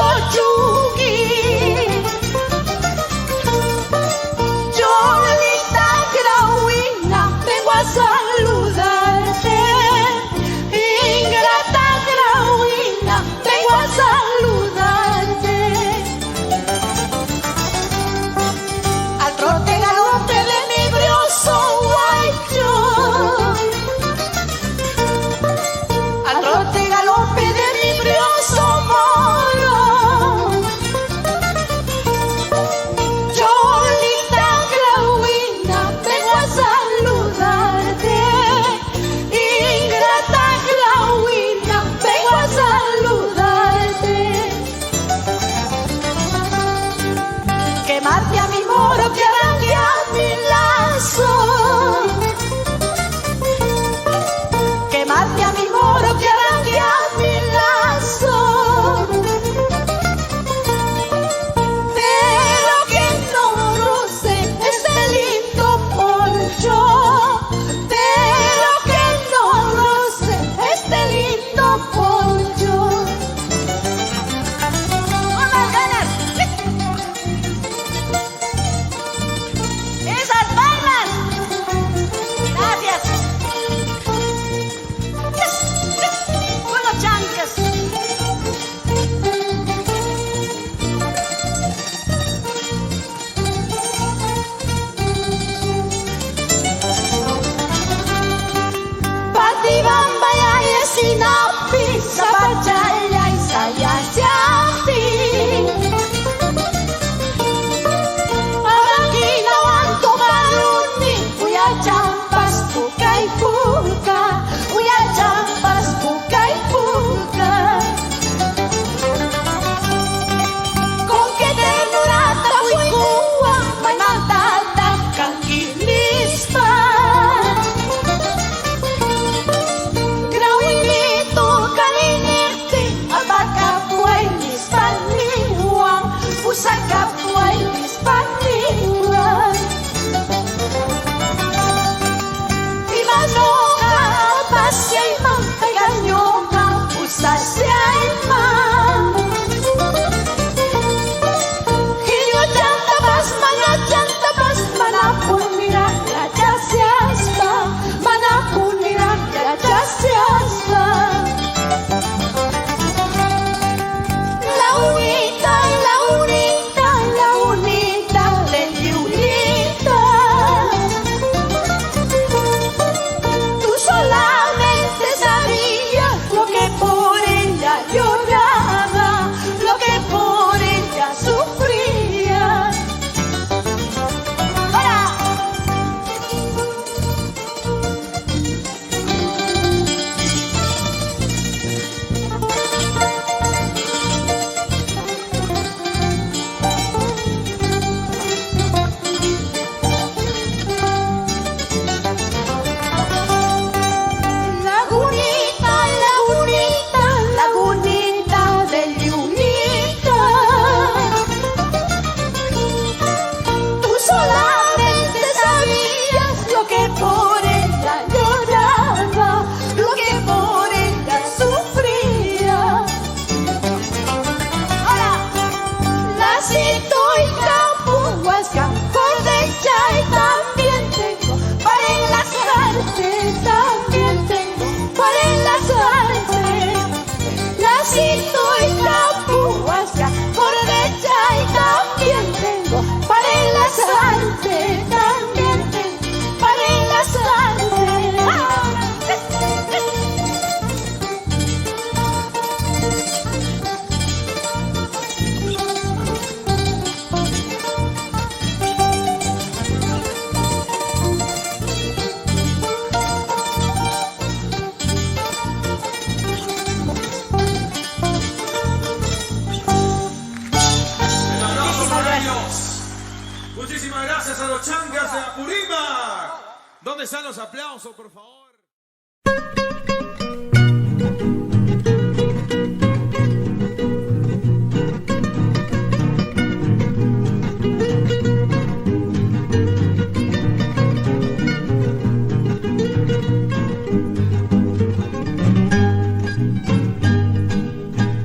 ¿Dónde están los aplausos, por favor?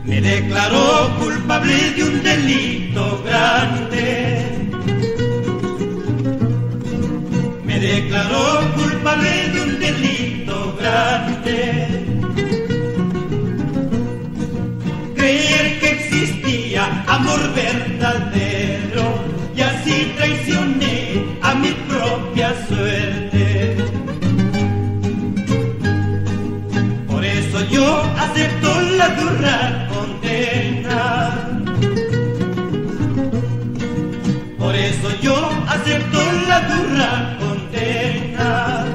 Me declaró culpable de un delito grande. Me declaró culpable de un delito grande. Creer que existía amor verdadero y así traicioné a mi propia suerte. Por eso yo acepto la dura condena. Por eso yo acepto la dura condena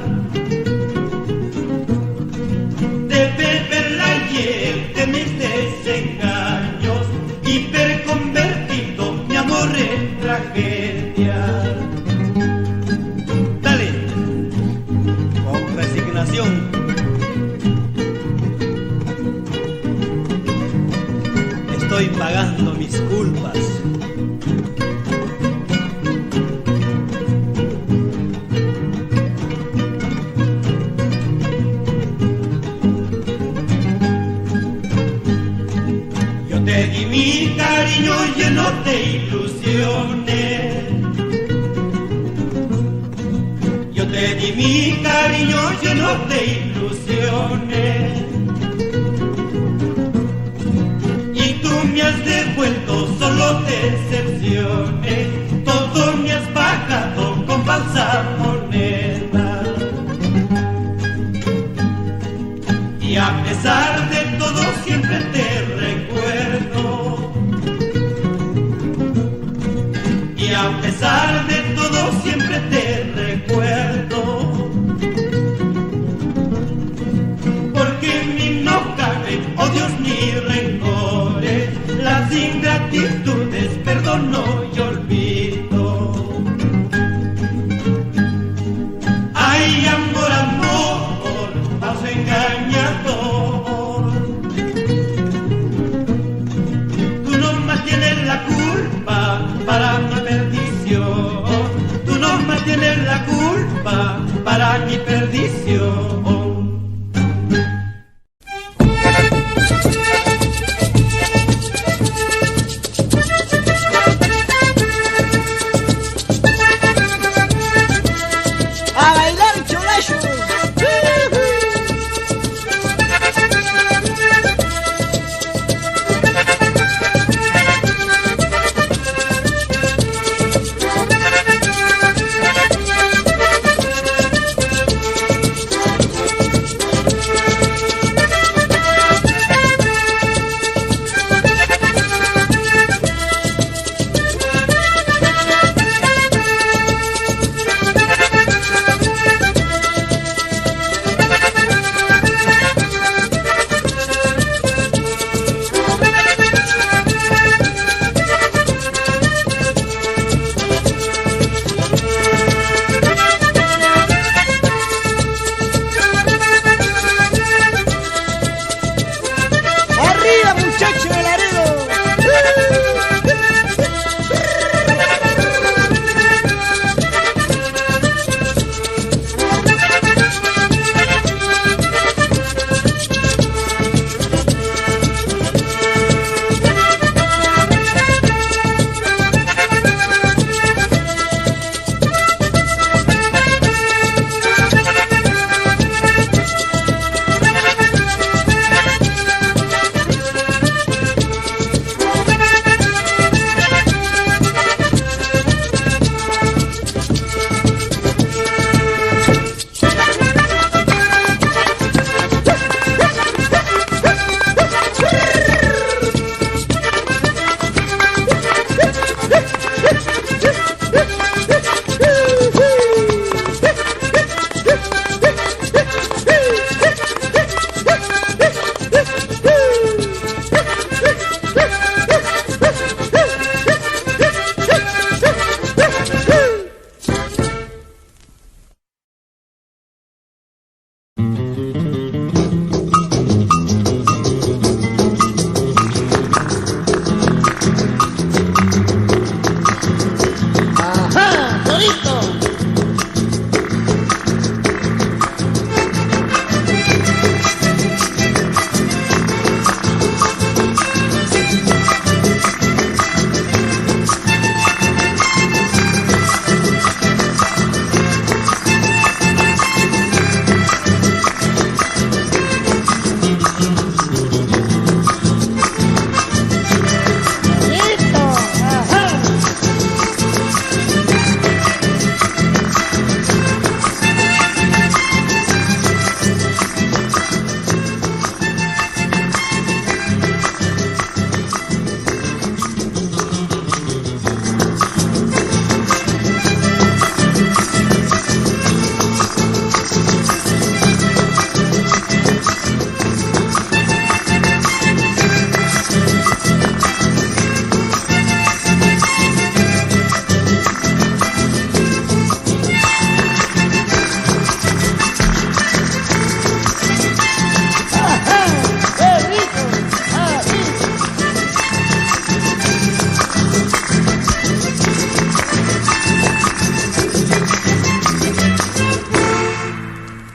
de beber la hiel de mis desengaños y ver convertido mi amor en tragedia. Dale, con resignación. Estoy pagando mis culpas. Yo te di mi cariño lleno de ilusiones. Yo te di mi cariño lleno de ilusiones. Me has devuelto solo decepciones, todo me has pagado con falsa moneda. Y a pesar de todo siempre te recuerdo. Y a pesar de todo siempre te recuerdo. Porque en mí no cabe odios ni rencores. Las ingratitudes perdono y olvido. Ay, amor, amor, falso engañador. Tú no más tienes la culpa para mi perdición. Tú no más tienes la culpa para mi perdición.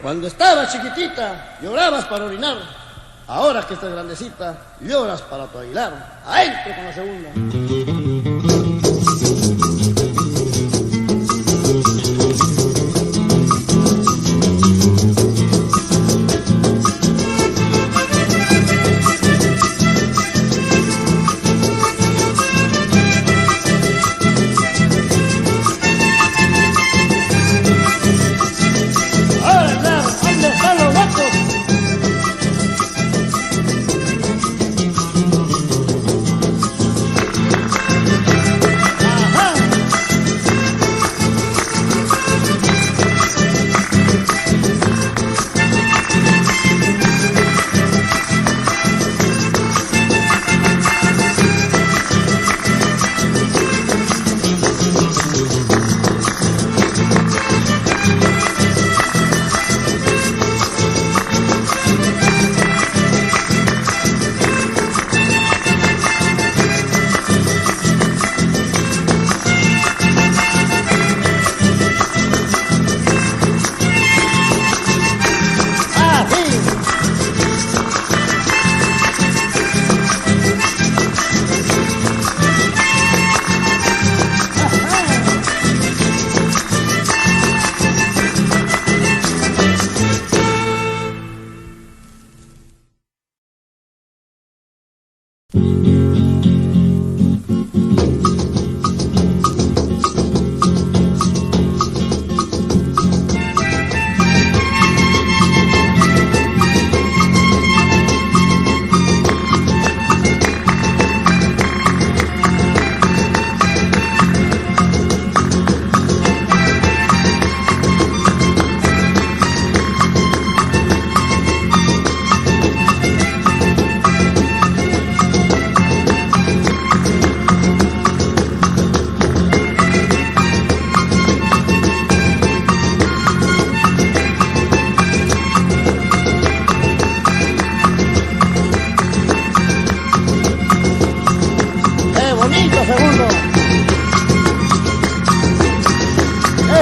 Cuando estabas chiquitita, llorabas para orinar. Ahora que estás grandecita, lloras para tu bailar. ¡Adentro con la segunda!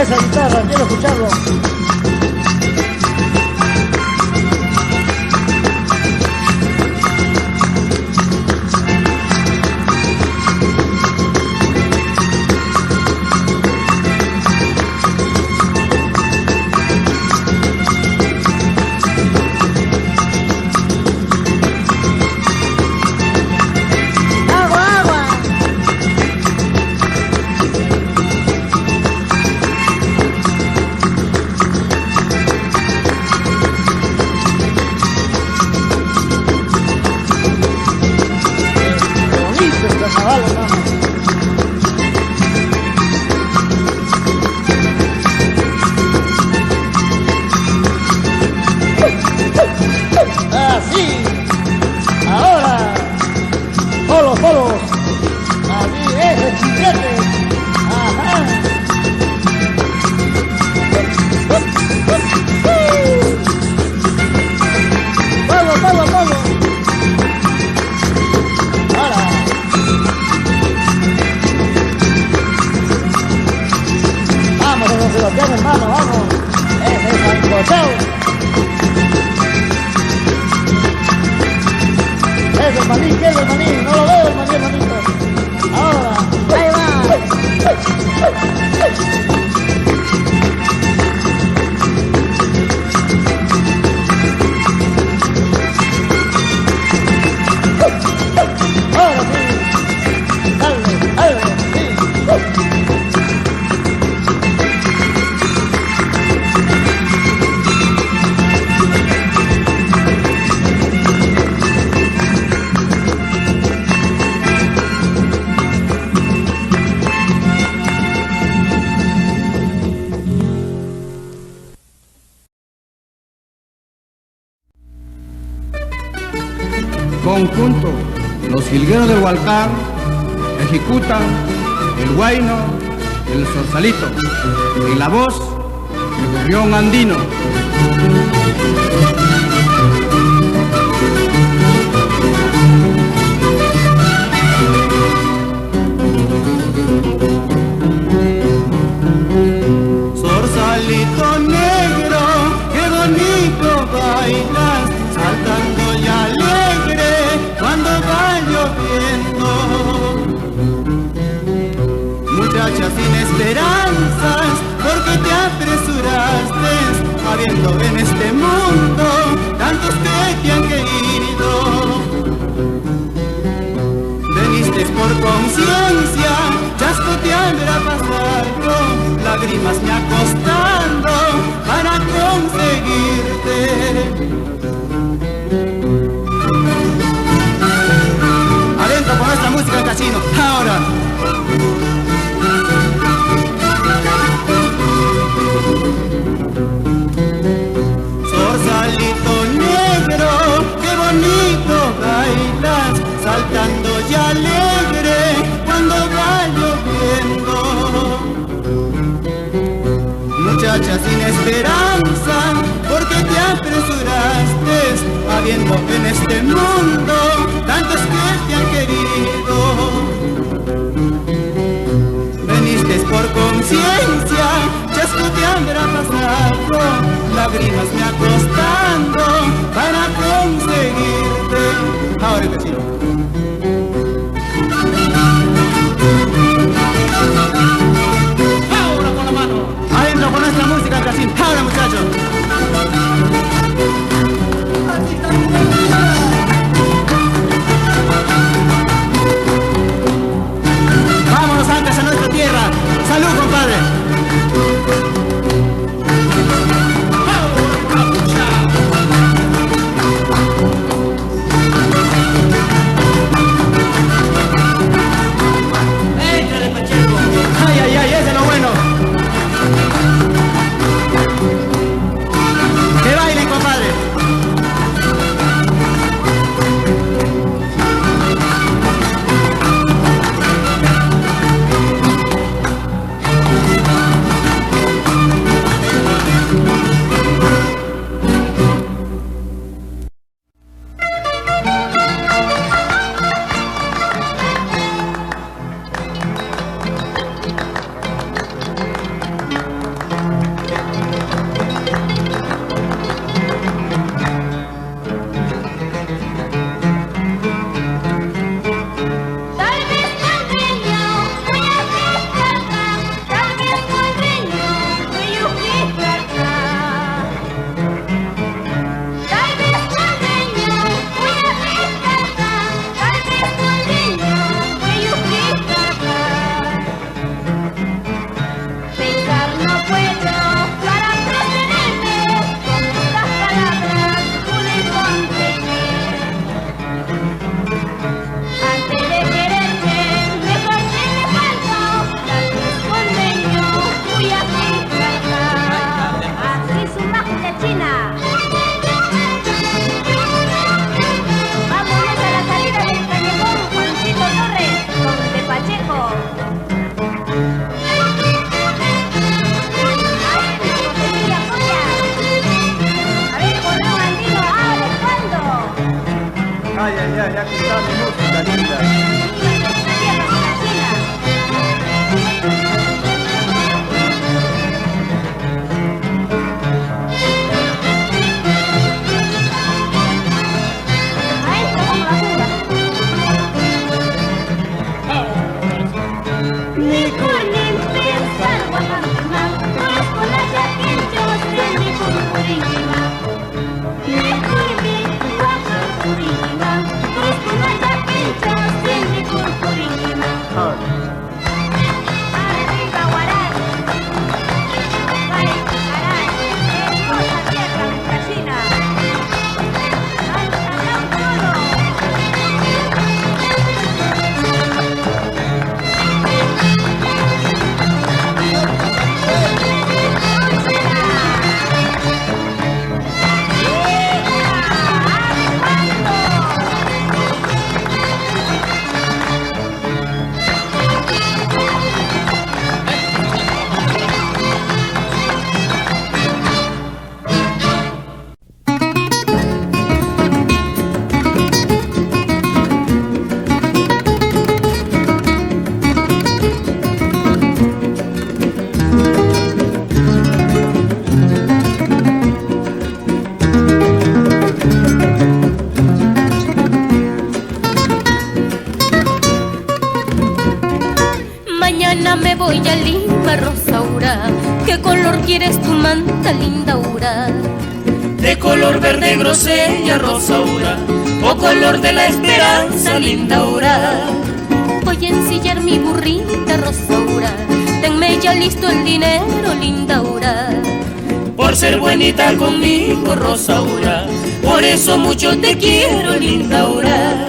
Esa guitarra, quiero escucharlo. Hermano, vamos, ese es sancochado. Ese es maní, ¿qué es el maní? No lo veo el maní, hermanito. Ahora, ahí va. Ahora sí, dale, sí. Conjunto, los jilgueros del Hualcar ejecutan el huayno del Zorsalito en la voz del gorrión andino. Zorsalito negro, qué bonito lágrimas me acostando para conseguirte. Adentro con nuestra música del casino, ahora. Zorsalito negro, qué bonito bailas, saltando y alegre cuando va lloviendo. Muchacha sin esperanza, porque te apresuraste, habiendo en este mundo tantos que te han querido. Veniste por conciencia, chasco te habrá pasado, lágrimas me acostando para conseguirte. Ahora el vecino. Ahora con la mano. Adentro con nuestra música del casino. Ahora muchachos. Vámonos antes a nuestra tierra. Salud, compadre. Échale, Pacheco. Ay, ay, ay, ese es lo bueno. Que bailen, compadre. me voy a Lima, Rosaura. ¿Qué color quieres tu manta, Lindaura? De color verde grosella, Rosaura, o color de la esperanza, Lindaura. Voy a ensillar mi burrita, Rosaura. Tenme ya listo el dinero, Lindaura. Por ser buenita conmigo, Rosaura, por eso mucho te quiero, Lindaura.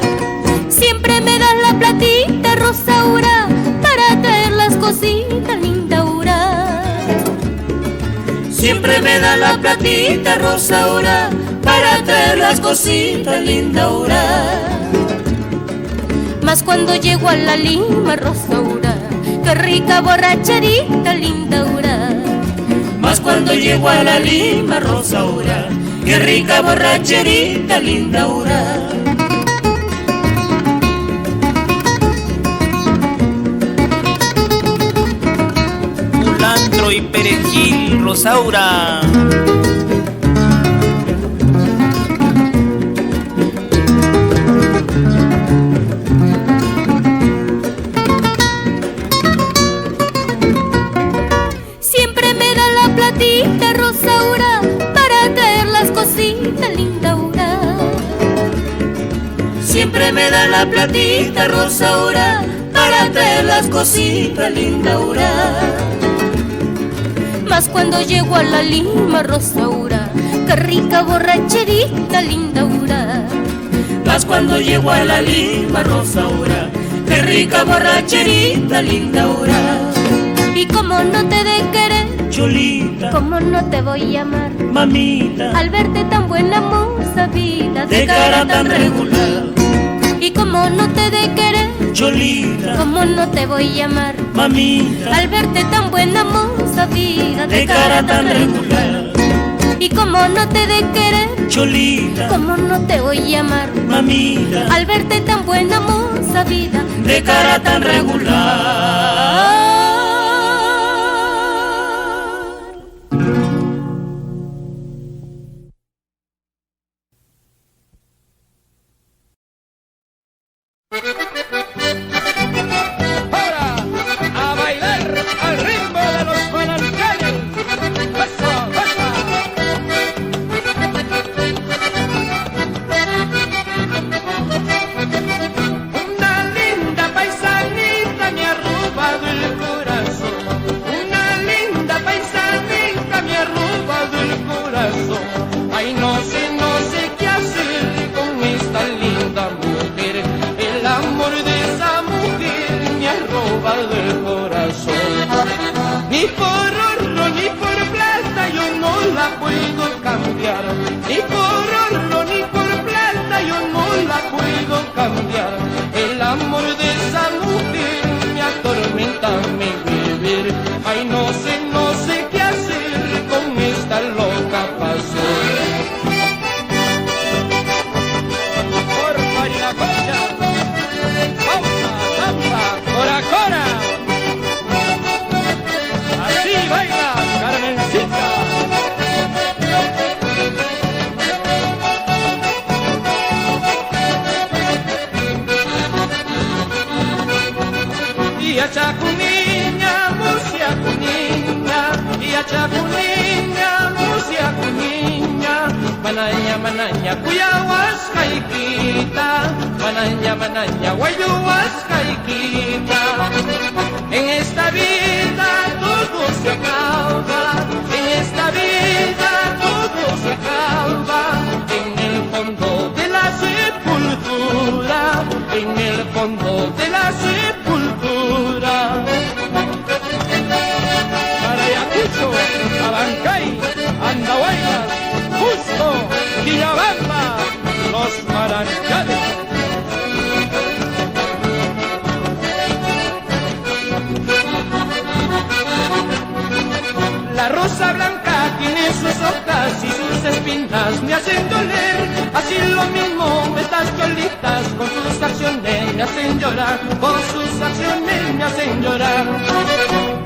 Siempre me das la platita, Rosaura, para traer las cositas, Lindaura. Siempre me da la platita, Rosaura, para traer las cositas, Lindaura. Mas cuando llego a la Lima, Rosaura, qué rica borracherita, Lindaura. Mas cuando llego a la Lima, Rosaura, qué rica borracherita, Lindaura. Culantro y perejil, Rosaura. Siempre me da la platita, Rosaura, para traer las cositas, Lindaura. Siempre me da la platita, Rosaura, para traer las cositas, Lindaura. Mas cuando llego a la Lima, Rosaura, qué rica borracherita, Lindaura. Mas cuando llego a la Lima, Rosaura, qué rica borracherita, Lindaura. Y como no te de querer, Cholita, como no te voy a amar, mamita, al verte tan buena moza vida, de cara tan regular. Y como no te de querer, Cholita, como no te voy a amar, mamita, al verte tan buena moza vida, de cara tan regular. Y como no te de querer, Cholita, como no te voy a amar, mamita, al verte tan buena moza vida, de cara tan regular. Ahora, a bailar al ritmo de los palancanes. ¡Eso, eso! Una linda paisanita me ha robado el corazón. Una linda paisanita me ha robado el corazón. Ay, no sé qué hacer con esta linda mujer. El amor de esa mujer me ha robado el corazón. Ni por oro ni por plata yo no la puedo cambiar. Ni por oro ni por plata yo no la puedo cambiar. El amor de esa mujer me atormenta mi vivir. Ay, no sé qué hacer con esta loca pasión. Por Marilacocha, pausa, samba, cora, cora. Así baila Carmencita. Y a Chacuniña, musia cuniña, y a Chacuniña, musia cuniña, manaña, manaña, cuyahuasca y quita, manaña, guayuhuasca y quita. En esta vida todo se acaba, en esta vida todo se acaba, en el fondo de la sepultura, en el fondo de la sepultura. Para Ayacucho, Abancay, Andahuaylas, Cusco, Quillabamba, los Marancanes. La rosa blanca tiene sus hojas y sus espinas me hacen doler. Así lo mismo estas cholitas con sus acciones me hacen llorar. Con sus acciones me hacen llorar.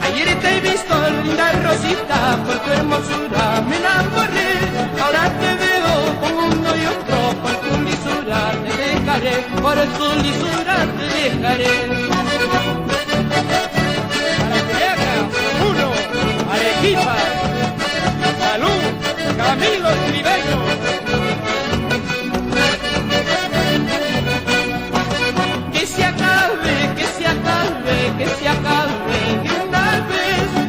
Ayer te he visto, linda Rosita, por tu hermosura me enamoré. Ahora te veo con uno y otro, por tu lisura te dejaré. Por tu lisura te dejaré. Uno, Arequipa, Salud, Camilo Tribeño. Que se acabe, que se acabe, que se acabe de una vez.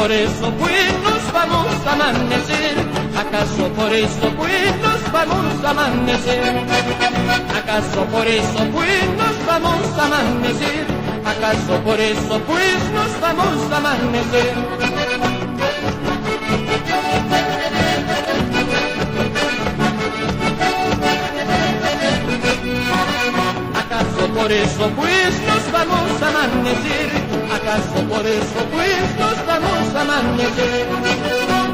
por eso pues nos vamos a amanecer? ¿Acaso por eso pues nos vamos a amanecer? ¿Acaso por eso pues nos vamos a amanecer? ¿Acaso por eso pues nos vamos a amanecer? ¿Acaso por eso pues nos vamos a amanecer? ¿Acaso por eso pues nos vamos a amanecer?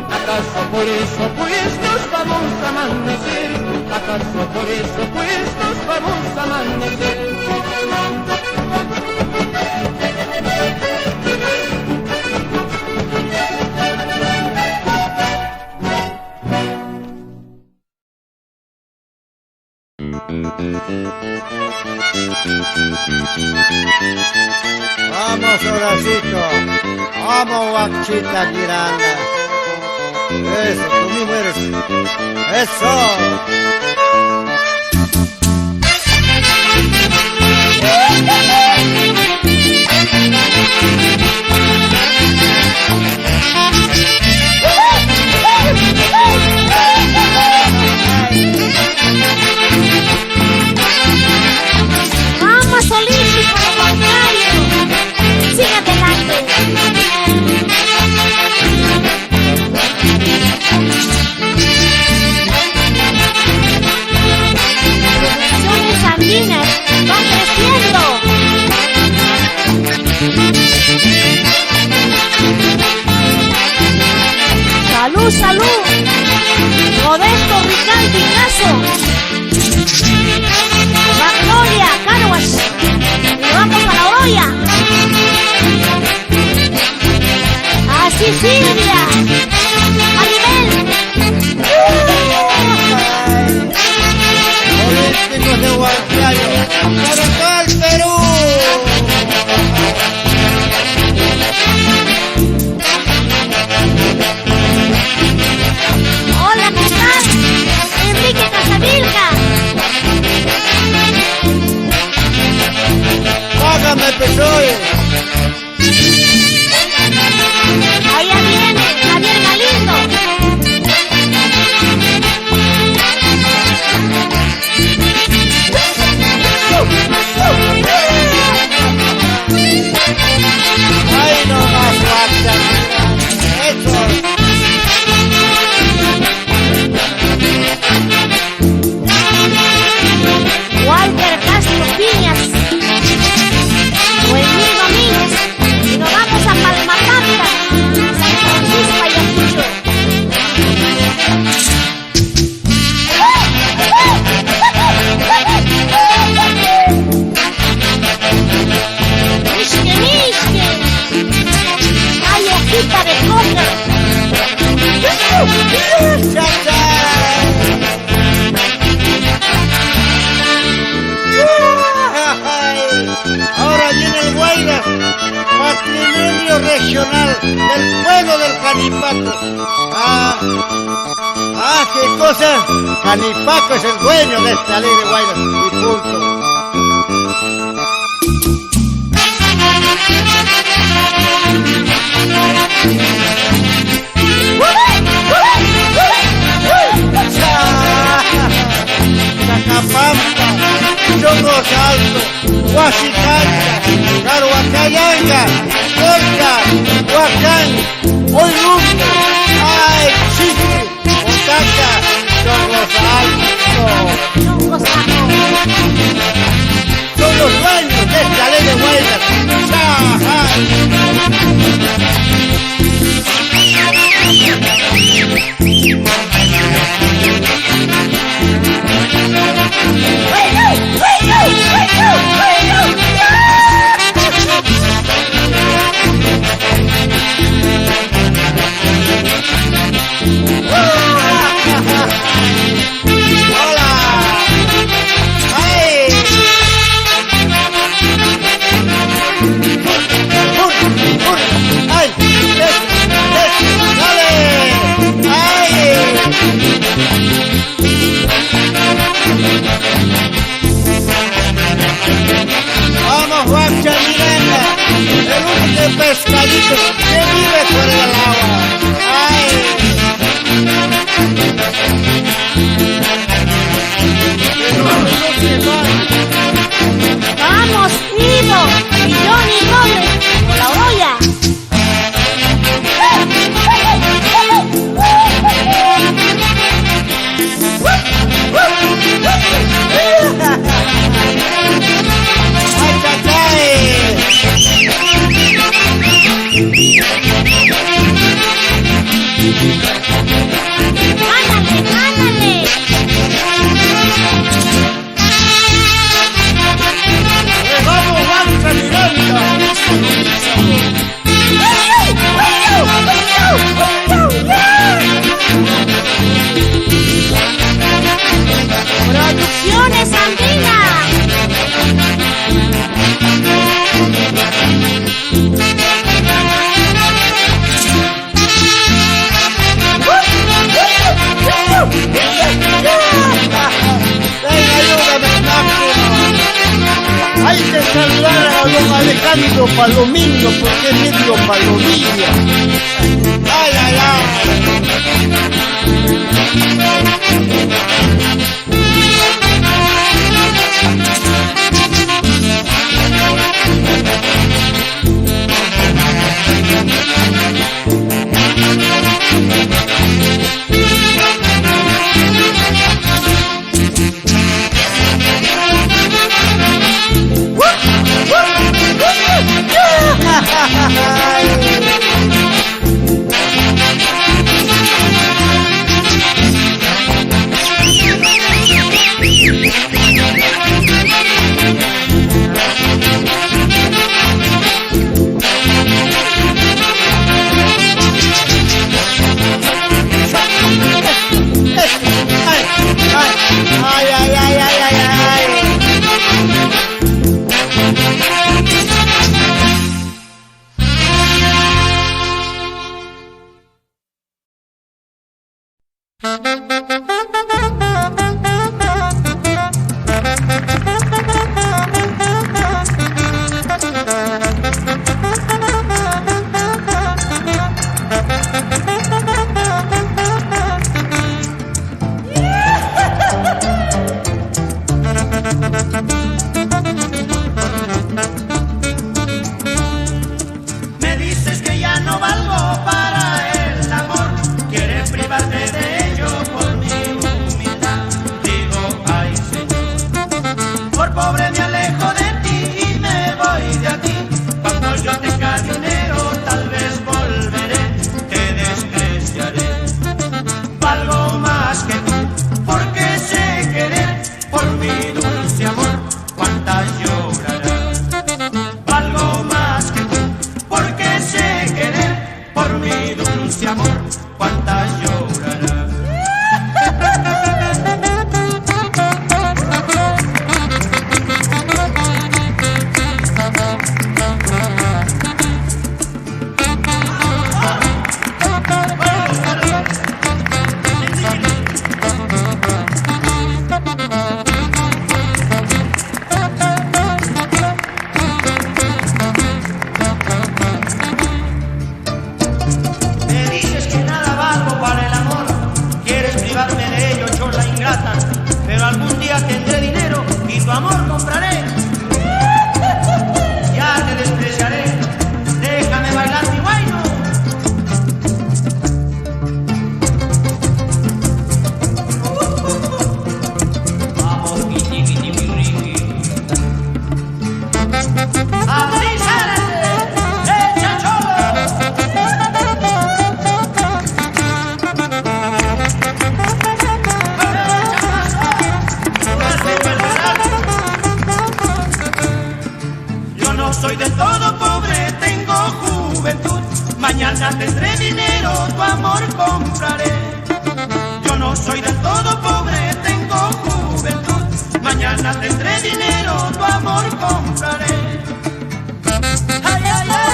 ¿Acaso por eso pues nos vamos a amanecer? ¿Acaso por eso pues nos vamos a amanecer? Vamos, Horacito. Vamos, Guachita Miranda. Eso, tú mismo eres. Eso. Vamos, Olímpico, lo contrario. Sigue adelante. Producciones andinas van creciendo. Salud, salud. Modesto Ricardo Picasso. Magnolia, Caruas. Y vamos a la olla. Así Silvia. Maribel. Olímpicos de Huancayo. Para todo el Perú. Hola, ¿qué tal? Enrique Casavilca. Págame, Pesoe. Allá viene Javier Galindo. Ay, no más, guacha. Eso. Walter Castro Piñas. Buenil Domínguez. Y nos vamos a Palmapata, San Francisco Ayacucho. Misque, misque. Ay, hojita de coca. Ahora viene el Guayna, patrimonio regional del pueblo del Canipaco. Qué cosa. Canipaco es el dueño de esta alegre Guayna. Y punto. Chacapampa, Chongos Alto, Huachicancha, Caruacayanga, Colca, Huacán, Oilumbo, Ay, Chico, Otaca, Chongos Alto. Son los dueños de esta ley de Guaynas. Vamos, Guacha Miranda, el único pescadito que vive fuera del agua. Vamos, Ivo y Johnny Robles con la olla. ¡Ándale! ¡Vamos, Banca Miranda! Producciones Andina. Hay que saludar a don Alejandro Palomino porque es medio palomilla. Ay, ay, Me dices que ya no valgo para el amor, quieres privarte de ello por mi humildad. Digo, ay Señor, por pobre me alejo de ti y me voy de aquí. Cuando yo tenga dinero tal vez volveré, te despreciaré. Valgo más que tú, porque sé querer, por mi dulce amor, cuántas llorarás. Valgo más que tú, porque sé querer, por mi dulce amor, cuántas llorarás. Me dices que nada valgo para el amor, quieres privarme de ello, chola ingrata. Pero algún día tendré dinero y tu amor compraré. Ya te despreciaré, déjame bailar mi guayno. Vamos, guiti, guiti, mi riqui. Así sale, echa cholo. Yo no soy del todo pobre, tengo juventud. Mañana tendré dinero, tu amor compraré. Yo no soy del todo pobre, tengo juventud. Mañana tendré dinero, tu amor compraré. Ay, ay, ay.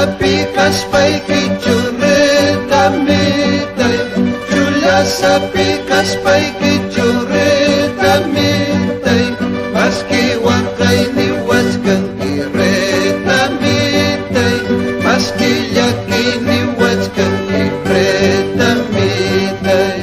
sapicas paiki churreta mitay, Julia sapicas paiki churreta mitay, maski wakay ni wachkan kireta mitay, maski yaki ni wachkan kireta mitay.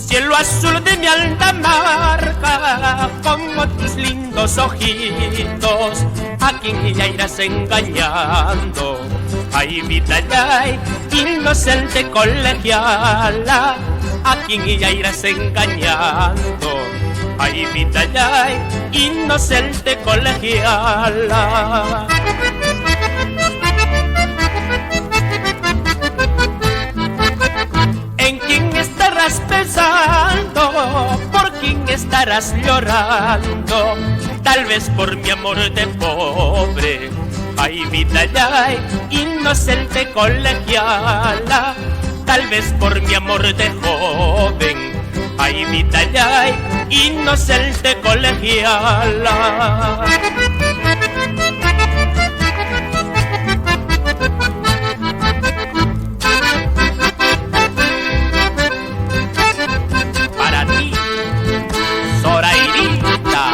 Cielo azul de mi Altamarca, como tus lindos ojitos, a quien ya irás engañando. Ay, vida, ay, inocente colegiala, a quien ya irás engañando. Ay, vida, ay, inocente colegiala. ¿En quién estarás pensando? ¿Por quién estarás llorando? Tal vez por mi amor de pobre. Ay, vida, ay, inocente colegiala. Tal vez por mi amor de joven. Ay, vida, ay, inocente colegiala. Para ti, Zoraidita.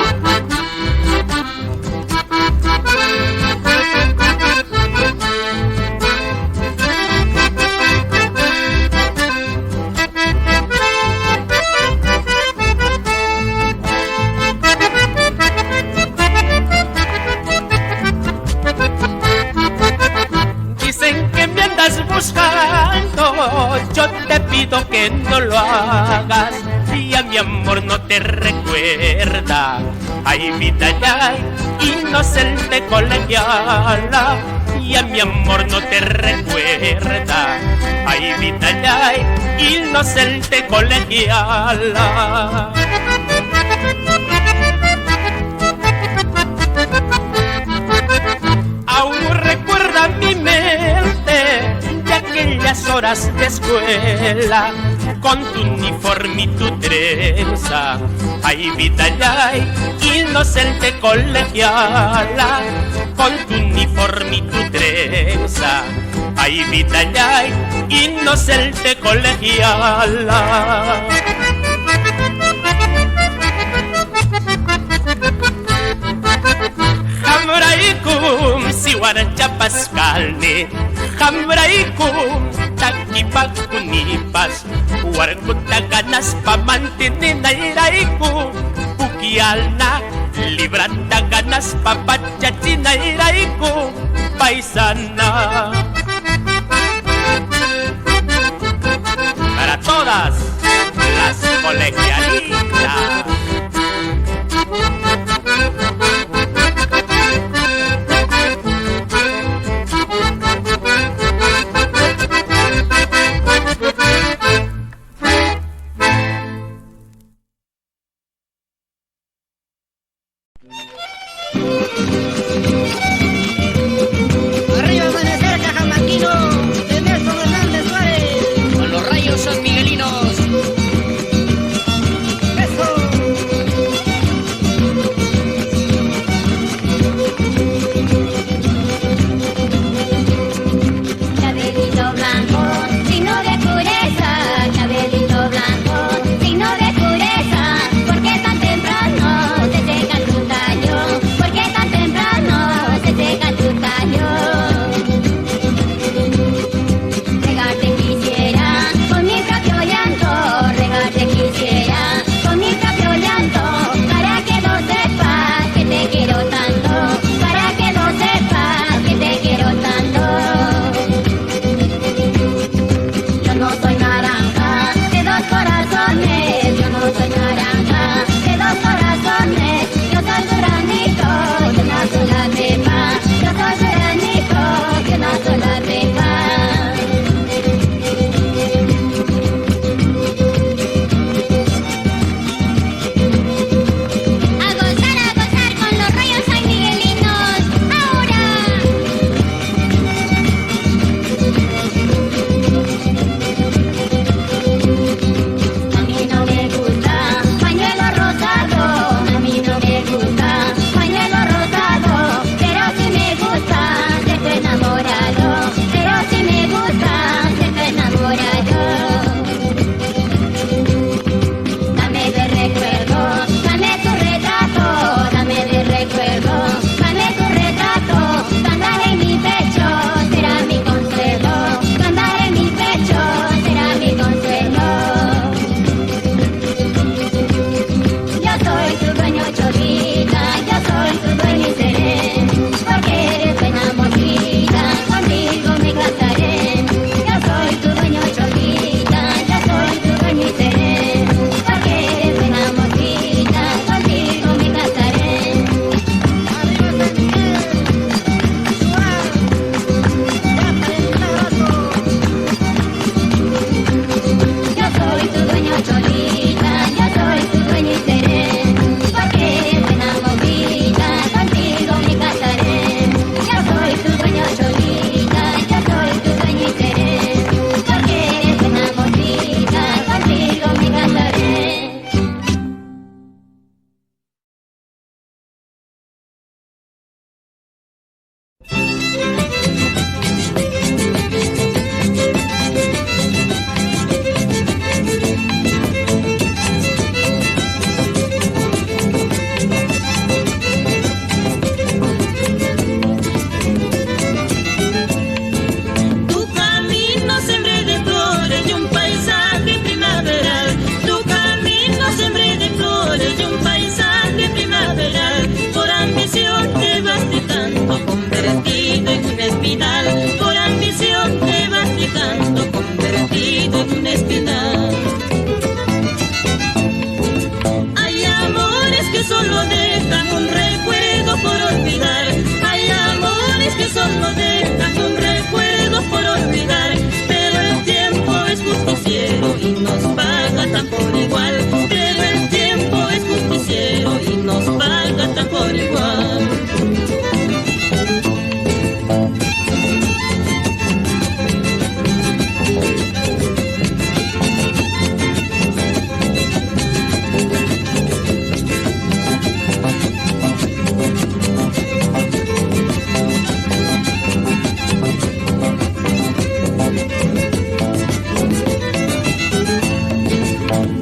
Dicen que me andas buscando, yo te pido que no lo hagas, y a mi amor no te recuerda. Ay, vida, ay, inocente colegiala, y a mi amor no te recuerda. Ay, vida ya, inocente colegiala. Aún recuerda mi mente de aquellas horas de escuela, con tu uniforme y tu trenza. Ay, vida ya, inocente colegiala, con tu uniforme y tu trenza. Ay, vida ya, inocente colegiala. Hambraikum siwarancha pascalne, hambraikum takipakunipas, warkuta ganas pa mantener nairaiku, pukialna librata ganas pa pachachi nairaiku, paisana. Para todas las colegialitas. Arriba amanecer, cajamarquino, de Néstor Hernández Suárez. Con los rayos sanmiguelinos. Eso. Cabellito blanco, signo de pureza. Cabellito blanco, signo de pureza. ¿Por qué tan temprano te llega tu tallo?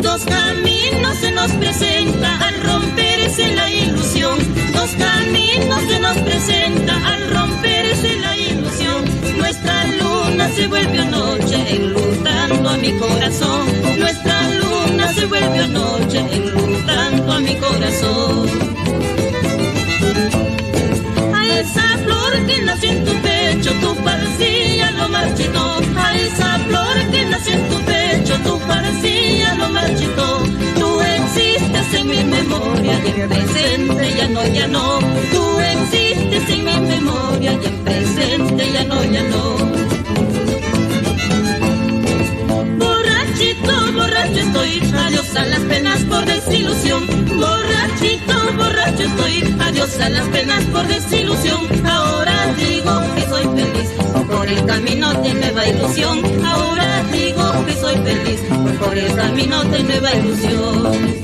Dos caminos se nos presenta al romperse la ilusión. Dos caminos se nos presenta al romperse la ilusión. Nuestra luna se vuelve noche enlutando a mi corazón. Nuestra luna se vuelve noche enlutando a mi corazón. A esa flor que nació en tu pecho, tu parecía lo marchitó. A esa flor que nació en tu pecho, tu parecía lo marchitó. Tú existes en mi memoria y en presente ya no, ya no. Tú existes en mi memoria y en presente ya no, ya no. Borrachito, borracho estoy, adiós a las penas por desilusión. Borrachito, borracho estoy, adiós a las penas por desilusión. Ahora digo que soy feliz por el camino de nueva ilusión. Ahora digo que soy feliz por el camino de nueva ilusión.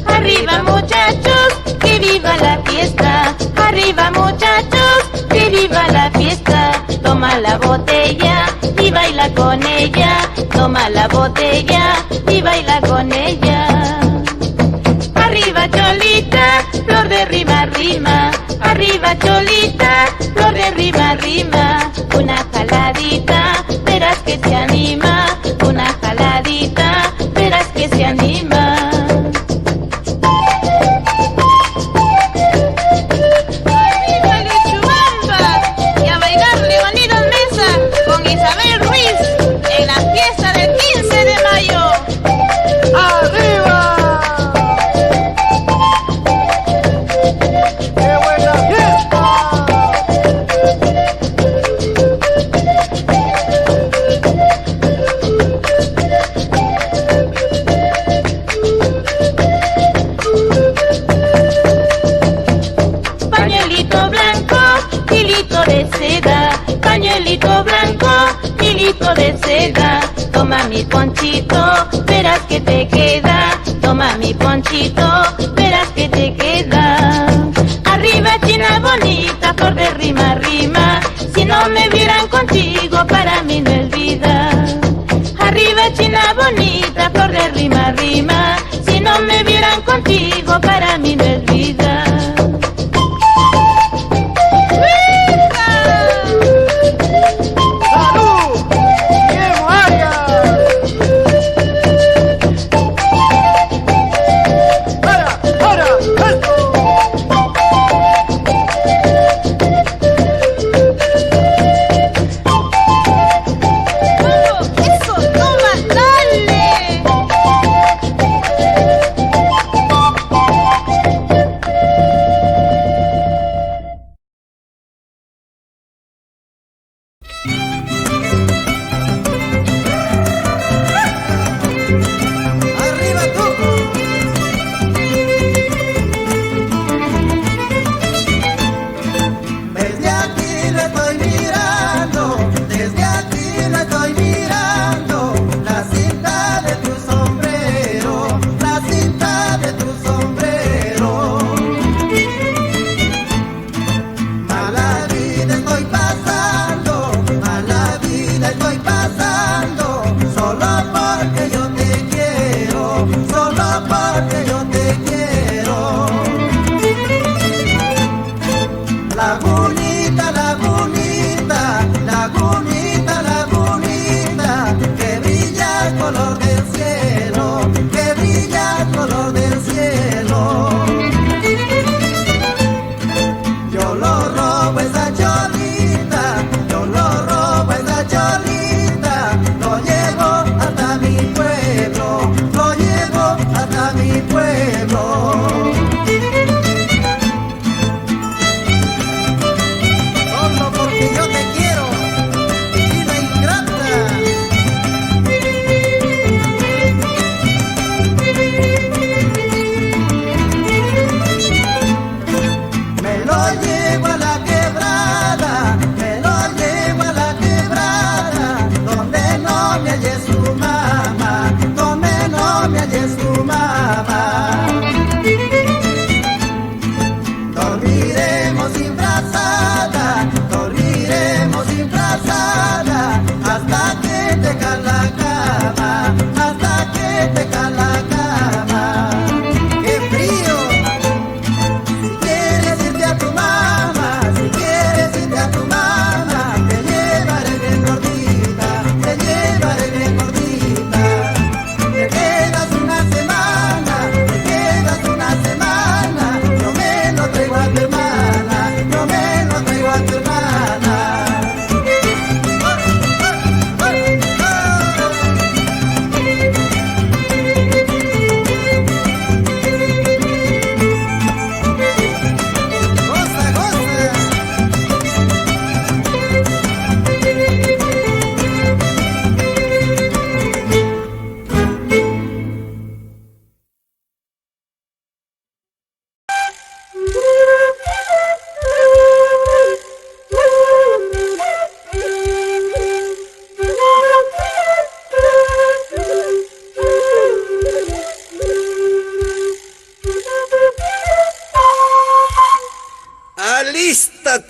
Arriba muchachos, que viva la fiesta. Arriba muchachos, que viva la fiesta. Toma la botella y baila con ella. Toma la botella y baila con ella. Arriba cholita, flor de rima rima. Arriba cholita, flor de rima rima. Una jaladita, verás que se anima. Una jaladita, verás que se anima. Con Isabel Ruiz en la fiesta del 15 de mayo. ¡Arriba! ¡Qué buena fiesta! Pañuelito blanco, hilito de seda. Pañuelito blanco, hilito de seda. Toma mi ponchito, verás que te queda. Toma mi ponchito, verás que te queda. Arriba china bonita, flor de rima rima. Si no me vieran contigo, para mí no es vida. Arriba china bonita, flor de rima rima. Si no me vieran contigo, para mí no es vida. Yo lo robo esa cholita,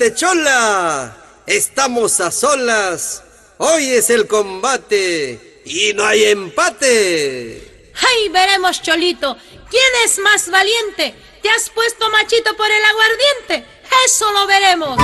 Techola! Estamos a solas. Hoy es el combate y no hay empate. ¡Ay, veremos, Cholito! ¿Quién es más valiente? ¿Te has puesto machito por el aguardiente? ¡Eso lo veremos!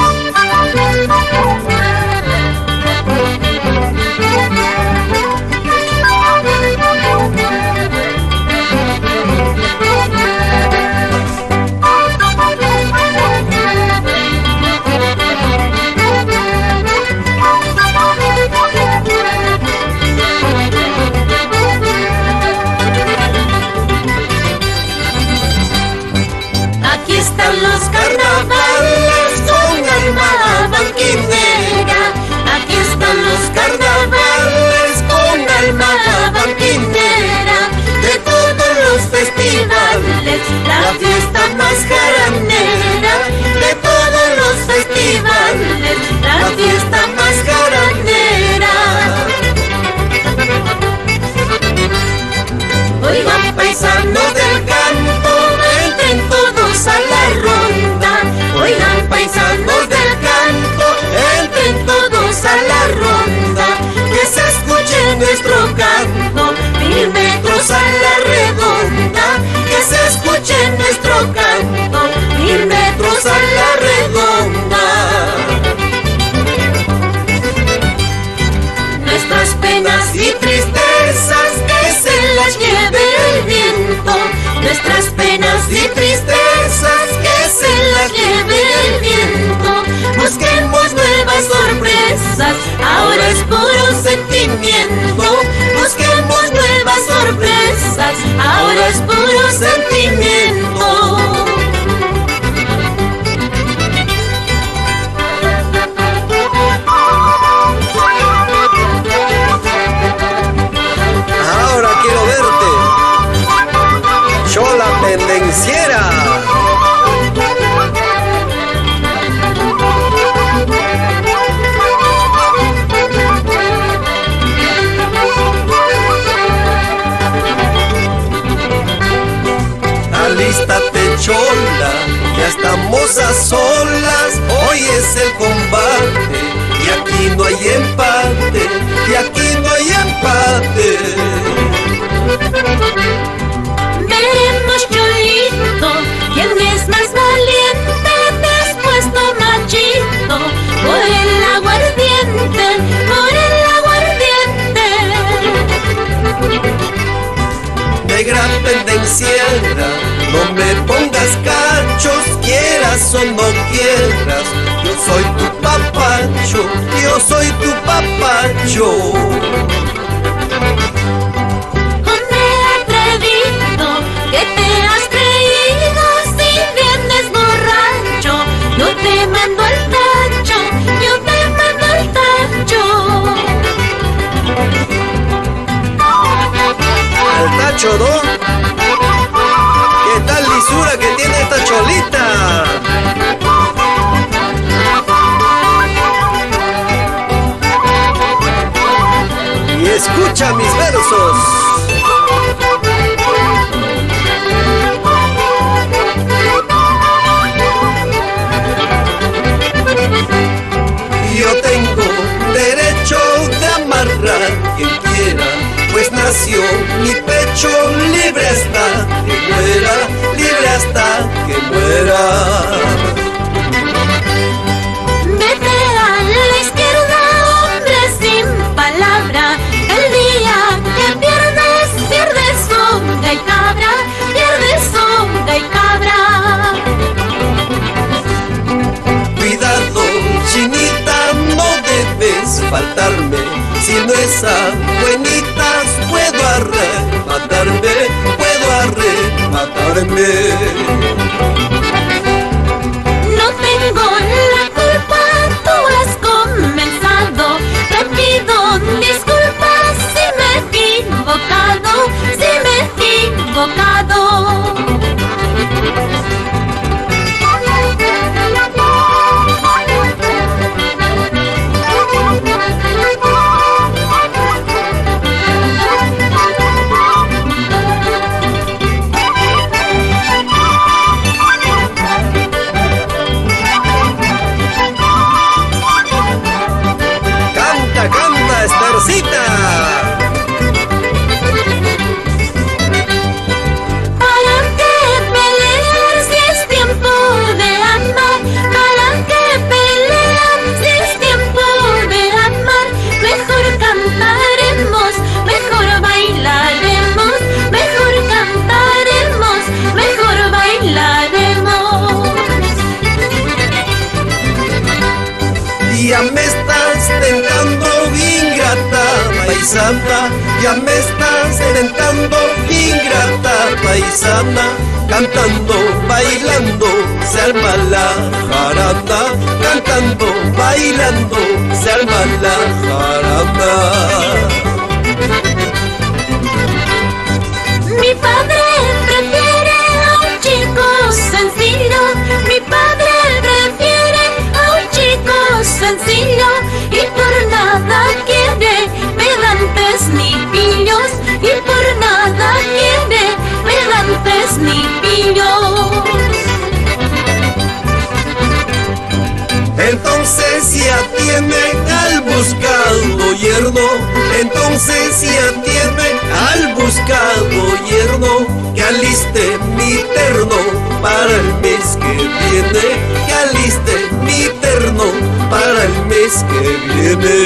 Aquí están los carnavales con alma banquinera. Aquí están los carnavales con alma banquinera. De todos los festivales, la fiesta más jarandera. De todos los festivales, la fiesta más jarandera. Oigan, paisanos del campo, entren todos a la ronda. Oigan, paisanos del campo, entren todos a la ronda. Que se escuche nuestro canto, 1000 metros a la redonda. Que se escuche nuestro canto, 1000 metros a la redonda. Nuestras penas y tristezas que se las lleve el viento. Nuestras penas y tristezas que se las lleve el viento. Busquemos nuevas sorpresas, ahora es puro sentimiento. Busquemos nuevas sorpresas, ahora es puro sentimiento. Ahora quiero verte, Chola pendenciera. Alístate, Chola, ya estamos a solas. Hoy es el combate y aquí no hay empate, y aquí no hay empate. Veremos, Cholito, quién es más valiente. Te has puesto machito por el aguardiente, por el aguardiente. Negra pendenciera, no me pongas cachos, quieras o no quieras. Yo soy tu papacho, yo soy tu papacho. Hombre atrevido, ¿qué te has creído si vienes borracho? Yo te mando al tacho, yo te mando al tacho. Al tacho, ¿no? ¿Qué tal lisura que tiene esta cholita? Y escucha mis versos. Yo tengo derecho de amarrar quien quiera, pues nació mi pecho libre hasta que muera, libre hasta que muera. Vete a la izquierda, hombre sin palabra. El día que pierdes, pierdes soga y cabra, pierdes soga y cabra. Cuidado, chinita, no debes faltarme. Si no es a buenitas, puedo arrebatarme, puedo arrebatarme. No tengo la culpa, tú has comenzado. Te pido disculpas si me he equivocado, si me he equivocado. paisana, ya me estás tentando, ingrata paisana, cantando, bailando, se arma la jarana, cantando, bailando, se arma la jarana. Mi padre prefiere a un chico sencillo, mi padre prefiere a un chico sencillo, y por nada quiere pedantes ni pillos, y por nada quiere pedantes ni pillos. Entonces ya tiene al buscado yerno, entonces ya tiene al buscado yerno, que aliste mi terno para el mes que viene, que aliste mi terno para el mes que viene.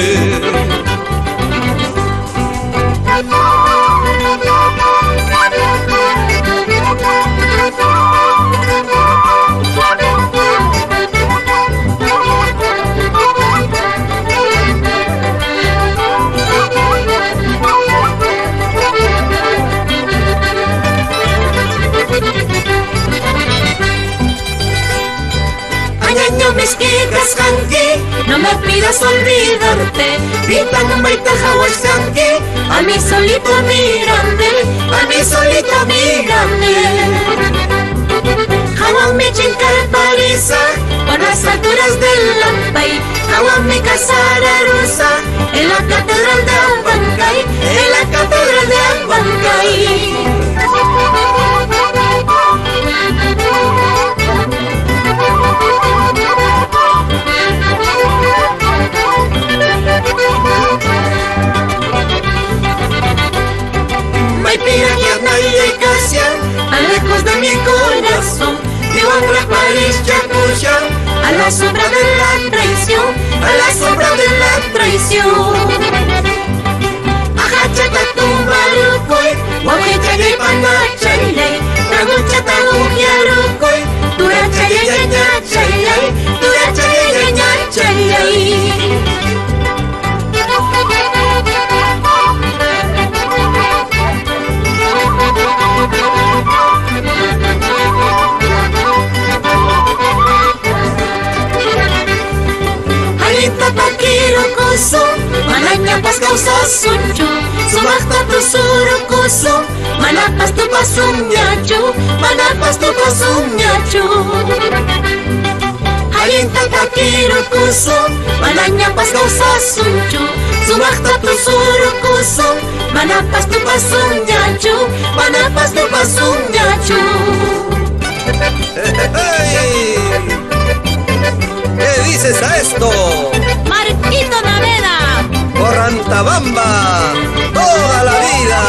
Añaño mis quicas hanki, no me pidas olvidarte, gritan maita hawasanki, a mí solito mírame, a mí solito mírame. Hawan mi chinkar parisa, por las alturas del Lampay, Hawan mi casara rusa, en la catedral de Abancay, en la catedral de Abancay. Maipira y Anaya y Casia, a lejos de mi corazón, vivo entre París y Yacuya, a la sombra de la traición, a la sombra de la traición. Ajachata tumbarukoy, guapichaya y panachayay, traguchata ujiarukoy, turachayay, turachayay. Takirukuso, manañapas causas sunchu, sumasta tu surukuso, manapas tu pasumñachu, manapas tu pasumñachu. Alinta takirukuso, manañapas causas sunchu, sumasta tu surukuso, manapas tu pasumñachu, manapas tu pasumñachu. ¿Qué dices a esto? Marquito Naveda. Por Antabamba, toda la vida.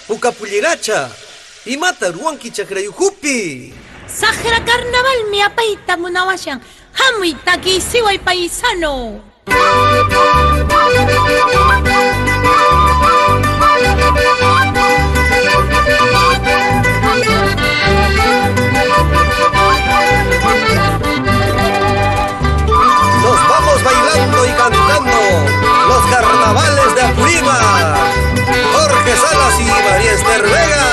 Pucapulleracha y mata ruanki chakrayukupi. Sajra carnaval mi apaita munawashan, hamuy taki siway paisano. Nos vamos bailando y cantando los carnavales de Apurímac. Jorge Salas y María Esther Vega.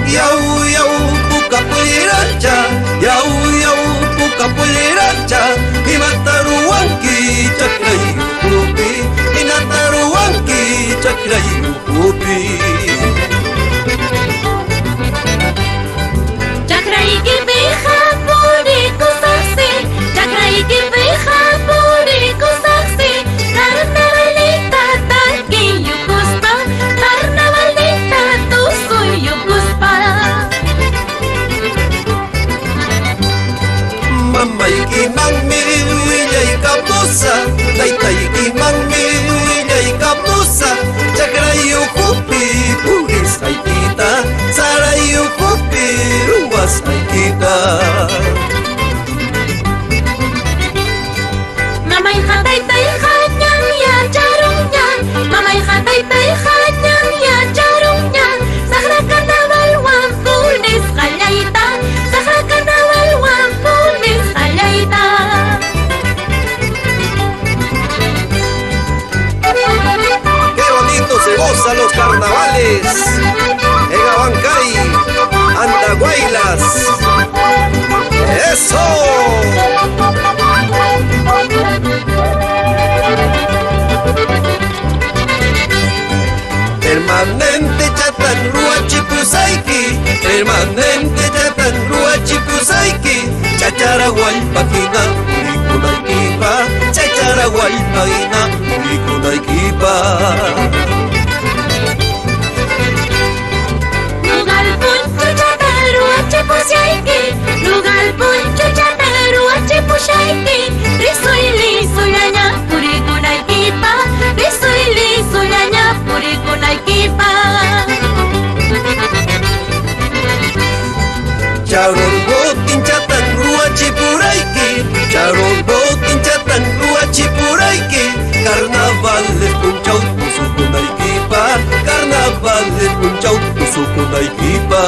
Yau, yau, pucapulleracha, yau, yau, pucapulleracha, y mataruanki chakrayukupi, y nataruanki chakrayukupi. Pusaiki, permanente chatan ruachi Pusaiki, chacharaguaypakina, urikunaykipa, chacharaguaypakina, urikunaykipa. Lugar puncho chataru ache pusiaiki, lugar puncho chataru ache pusiaiki, risuili suyaña purikunaykipa, risuili suyaña purikunaykipa. Charon botin chatan ruachi puraiki, charon botin chatan ruachi puraiki, carnavales punchau pusukunaykipa, carnavales punchau pusukunaykipa.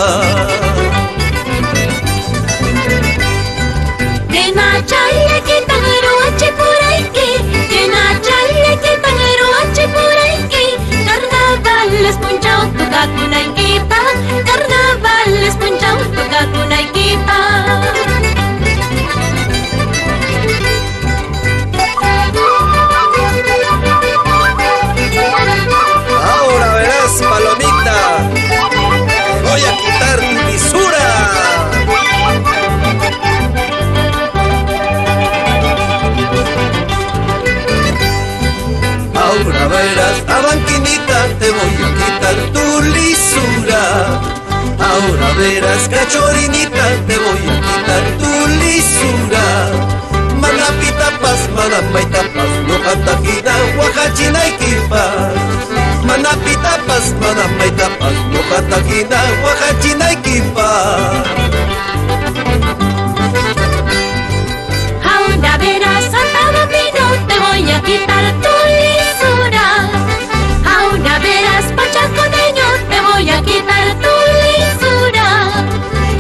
Kena challe kitan ruachi puraiki, kena challe kitan ruachi puraiki, carnavales punchau tukakunaykipa, carnavales punchau tukakunaykipa. Ahora verás, palomita, voy a quitar tu lisura. Ahora verás, abanquinita, te voy a quitar tu lisura. Ahora verás, cachorinita, te voy a quitar tu lisura. Manapitapas, manamaitapas, no cantaquina, huajachinaykipas. Manapitapas, manamaitapas, no cantaquina, huajachinaykipas. Ahora verás, Santa Bambino, te voy a quitar tu lisura. Ahora verás, Pachaconeño, te voy a quitar tu lisura.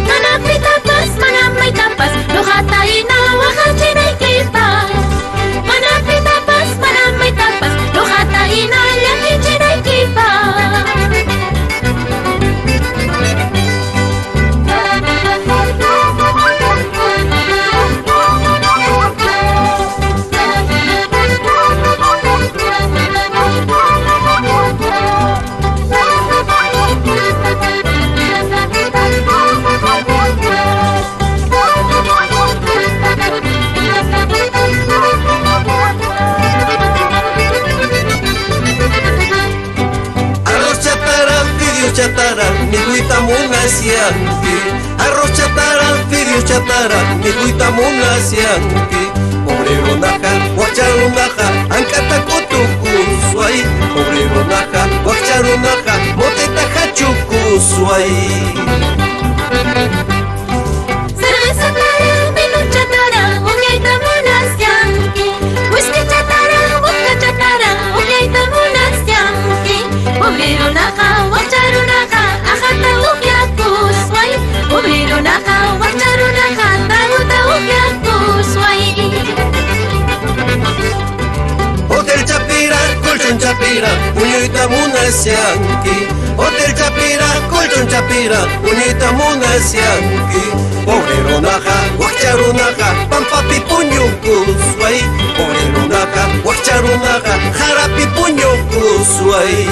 Manapitapas, manamaitapas, lojataina, huajachinaykipas. Manapitapas, manamaitapas, lojataina, llaquichinaykipas. Chatara, mi guita muna sianki. Arroz chatara, fideos chatara, mi guita muna sianki. Obrero naja, guacharu naja, ancata cotucusuay. Obrero naja, guacharu naja, moteta hachucusuay. Cerveza clara, vino chatara, uñaita muna sianki. Whisky chatara, vodka chatara, uñaita muna sianki. Obrero naja, guacharu naja, ajata uñakusway. Obrero naja, guacharu naja, taguta uñakusway. Hotel Chapira, colchón Chapira, uñita muna sianki. Hotel Chapira, colchón Chapira, uñita muna sianki. Obrero naja, guacharu naja, pampapi puño kusway. Obrero naja, guacharu naja, jarapi puño kusway.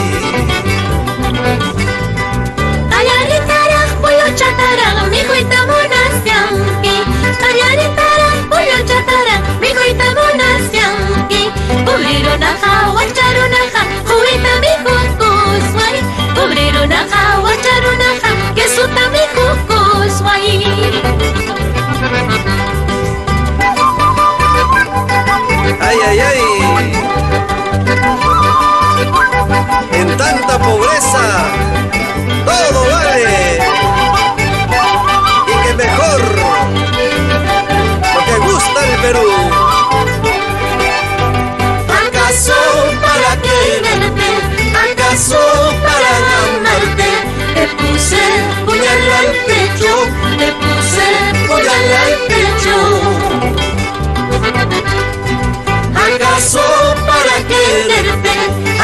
Callaritara, pollo chatara, mi guita muna sianki. Callaritara, pollo chatara, mi guita muna sianki. Obrero naja, guacharu naja, juguita mi cucusway. Obrero naja, guacharu naja, quesuta mi cucusway. Ay, ay, ay. En tanta pobreza, todo vale. Y que mejor, porque gusta el Perú. ¿Acaso para quererte? ¿Acaso para amarte? Te puse puñal al pecho, te puse puñal al pecho. ¿Acaso para quererte?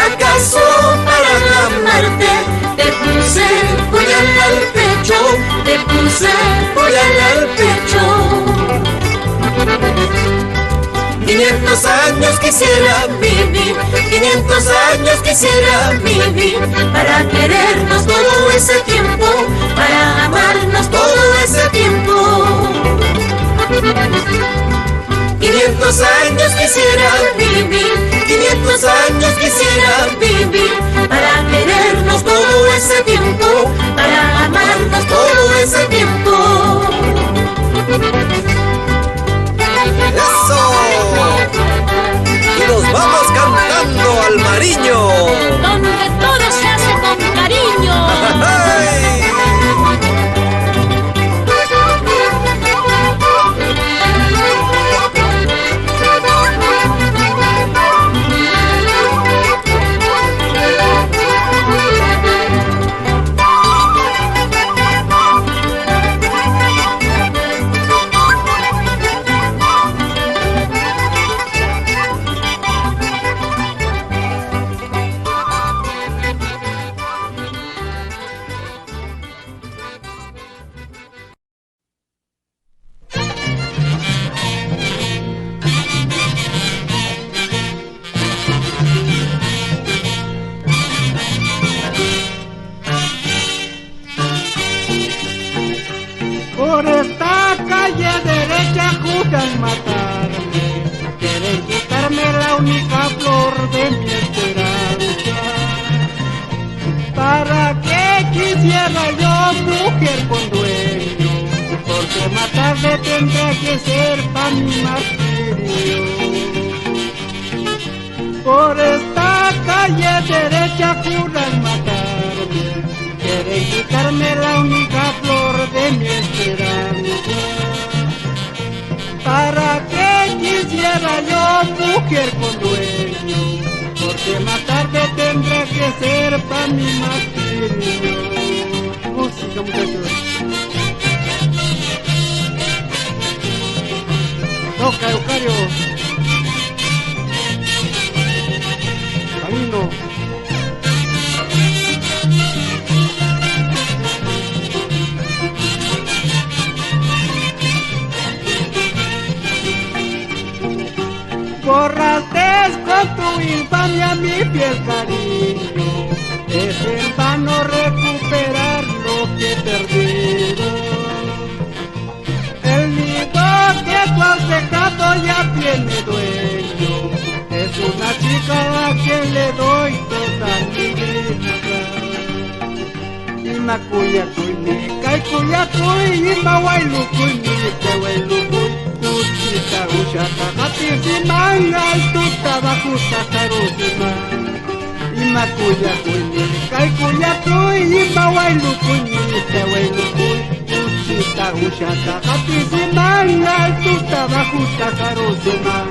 ¿Acaso para amarte? Te puse puñal al pecho, te puse puñal al pecho. 500 años quisiera vivir, 500 años quisiera vivir, para querernos todo ese tiempo, para amarnos todo ese tiempo. 500 años quisiera vivir, 500 años quisiera vivir, para querernos todo ese tiempo, para amarnos todo ese tiempo. ¡Eso! Y nos vamos cantando al Mariño, donde todo se hace con cariño. Por esta calle derecha juzgan matarme, quieren quitarme la única flor de mi esperanza. ¿Para qué quisiera yo mujer con dueño? Porque matarle tendrá que ser para mi martirio. Por esta calle derecha juran matarme, quieren quitarme la única flor de mi esperanza. ¿Para qué quisiera yo mujer con dueño? Porque matarte tendrá que ser para mi martirio. Música, muchachos. Toca, Eucario. Camino. Borraste con tu infamia mi fiel cariño, es en vano recuperar lo que he perdido. El nido que tú has dejado ya tiene dueño, es una chica a la que le doy toda mi vida. Imakuya kuy ni kay kuya kuy, imawailukuy ni tewailukuy. Kuchita ushata katisiman, altuta bajuta karusiman. Imakuya kuy ni kay kuya kuy, imawailukuy ni tewailukuy. Kuchita ushata katisiman, altuta bajuta karusiman.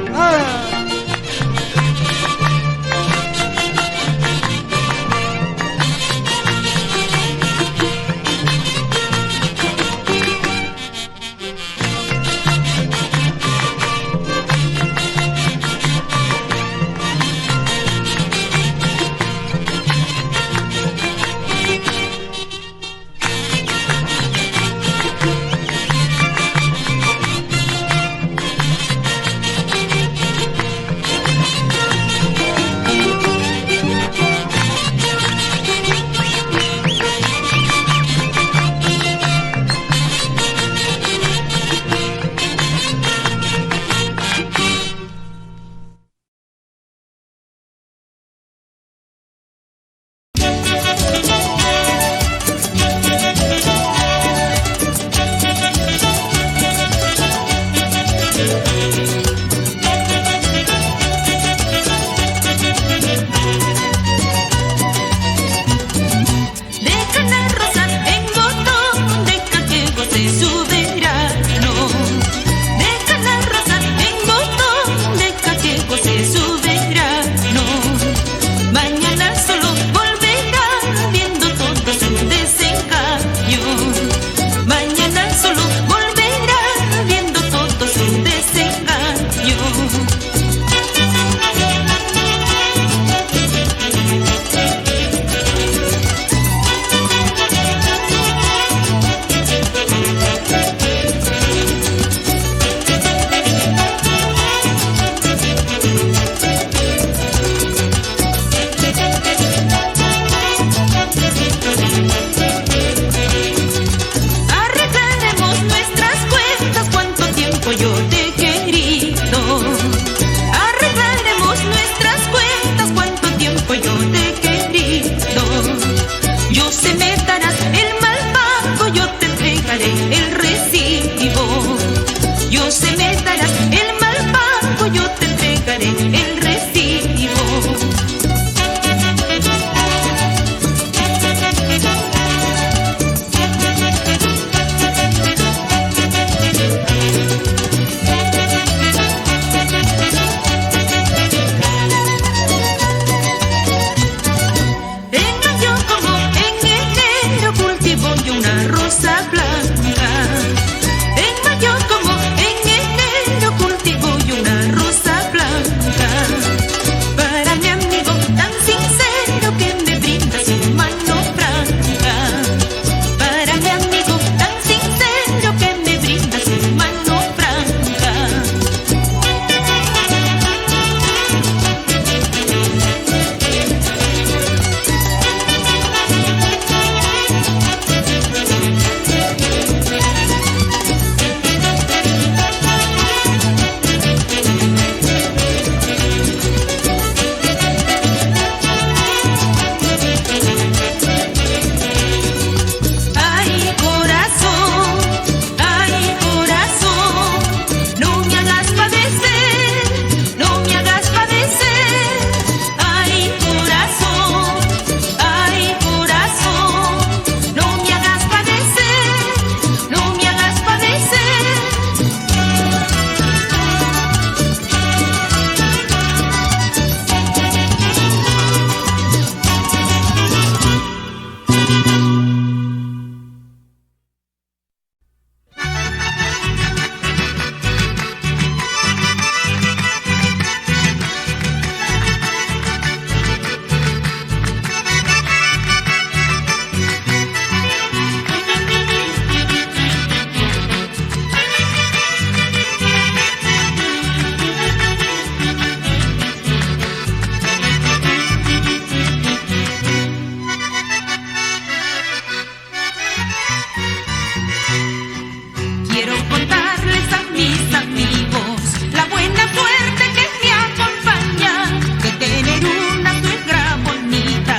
Quiero contarles a mis amigos la buena suerte que me acompaña, de tener una suegra bonita,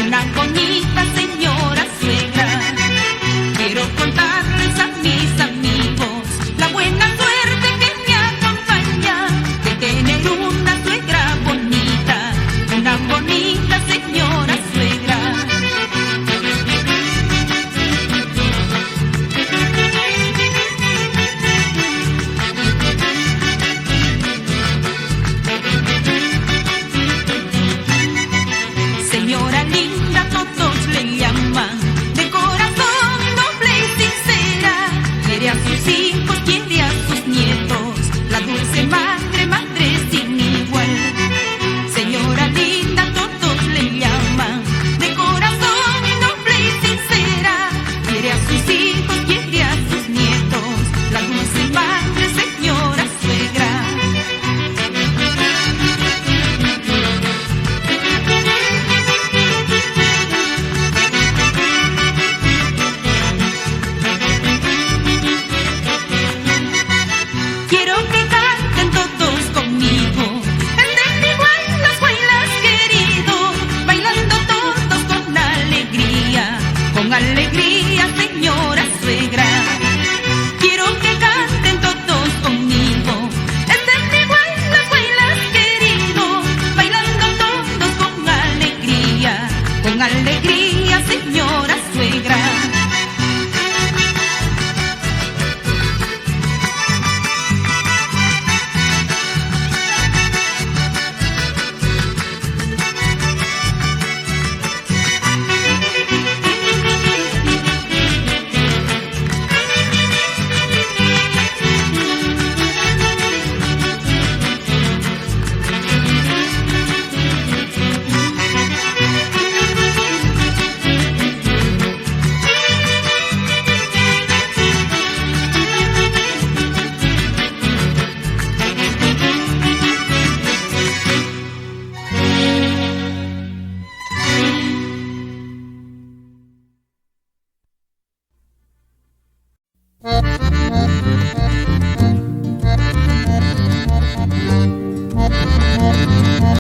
una bonita señora suegra. Quiero contarles a mis amigos la buena suerte que me acompaña, de tener una suegra bonita, una bonita señora suegra. Señora linda, todos le llaman, de corazón noble y sincera. Quiere a sus hijos, quiere a sus nietos, la dulce madre, madre sin igual. Señora linda, todos le llaman, de corazón noble y sincera. Quiere a sus hijos,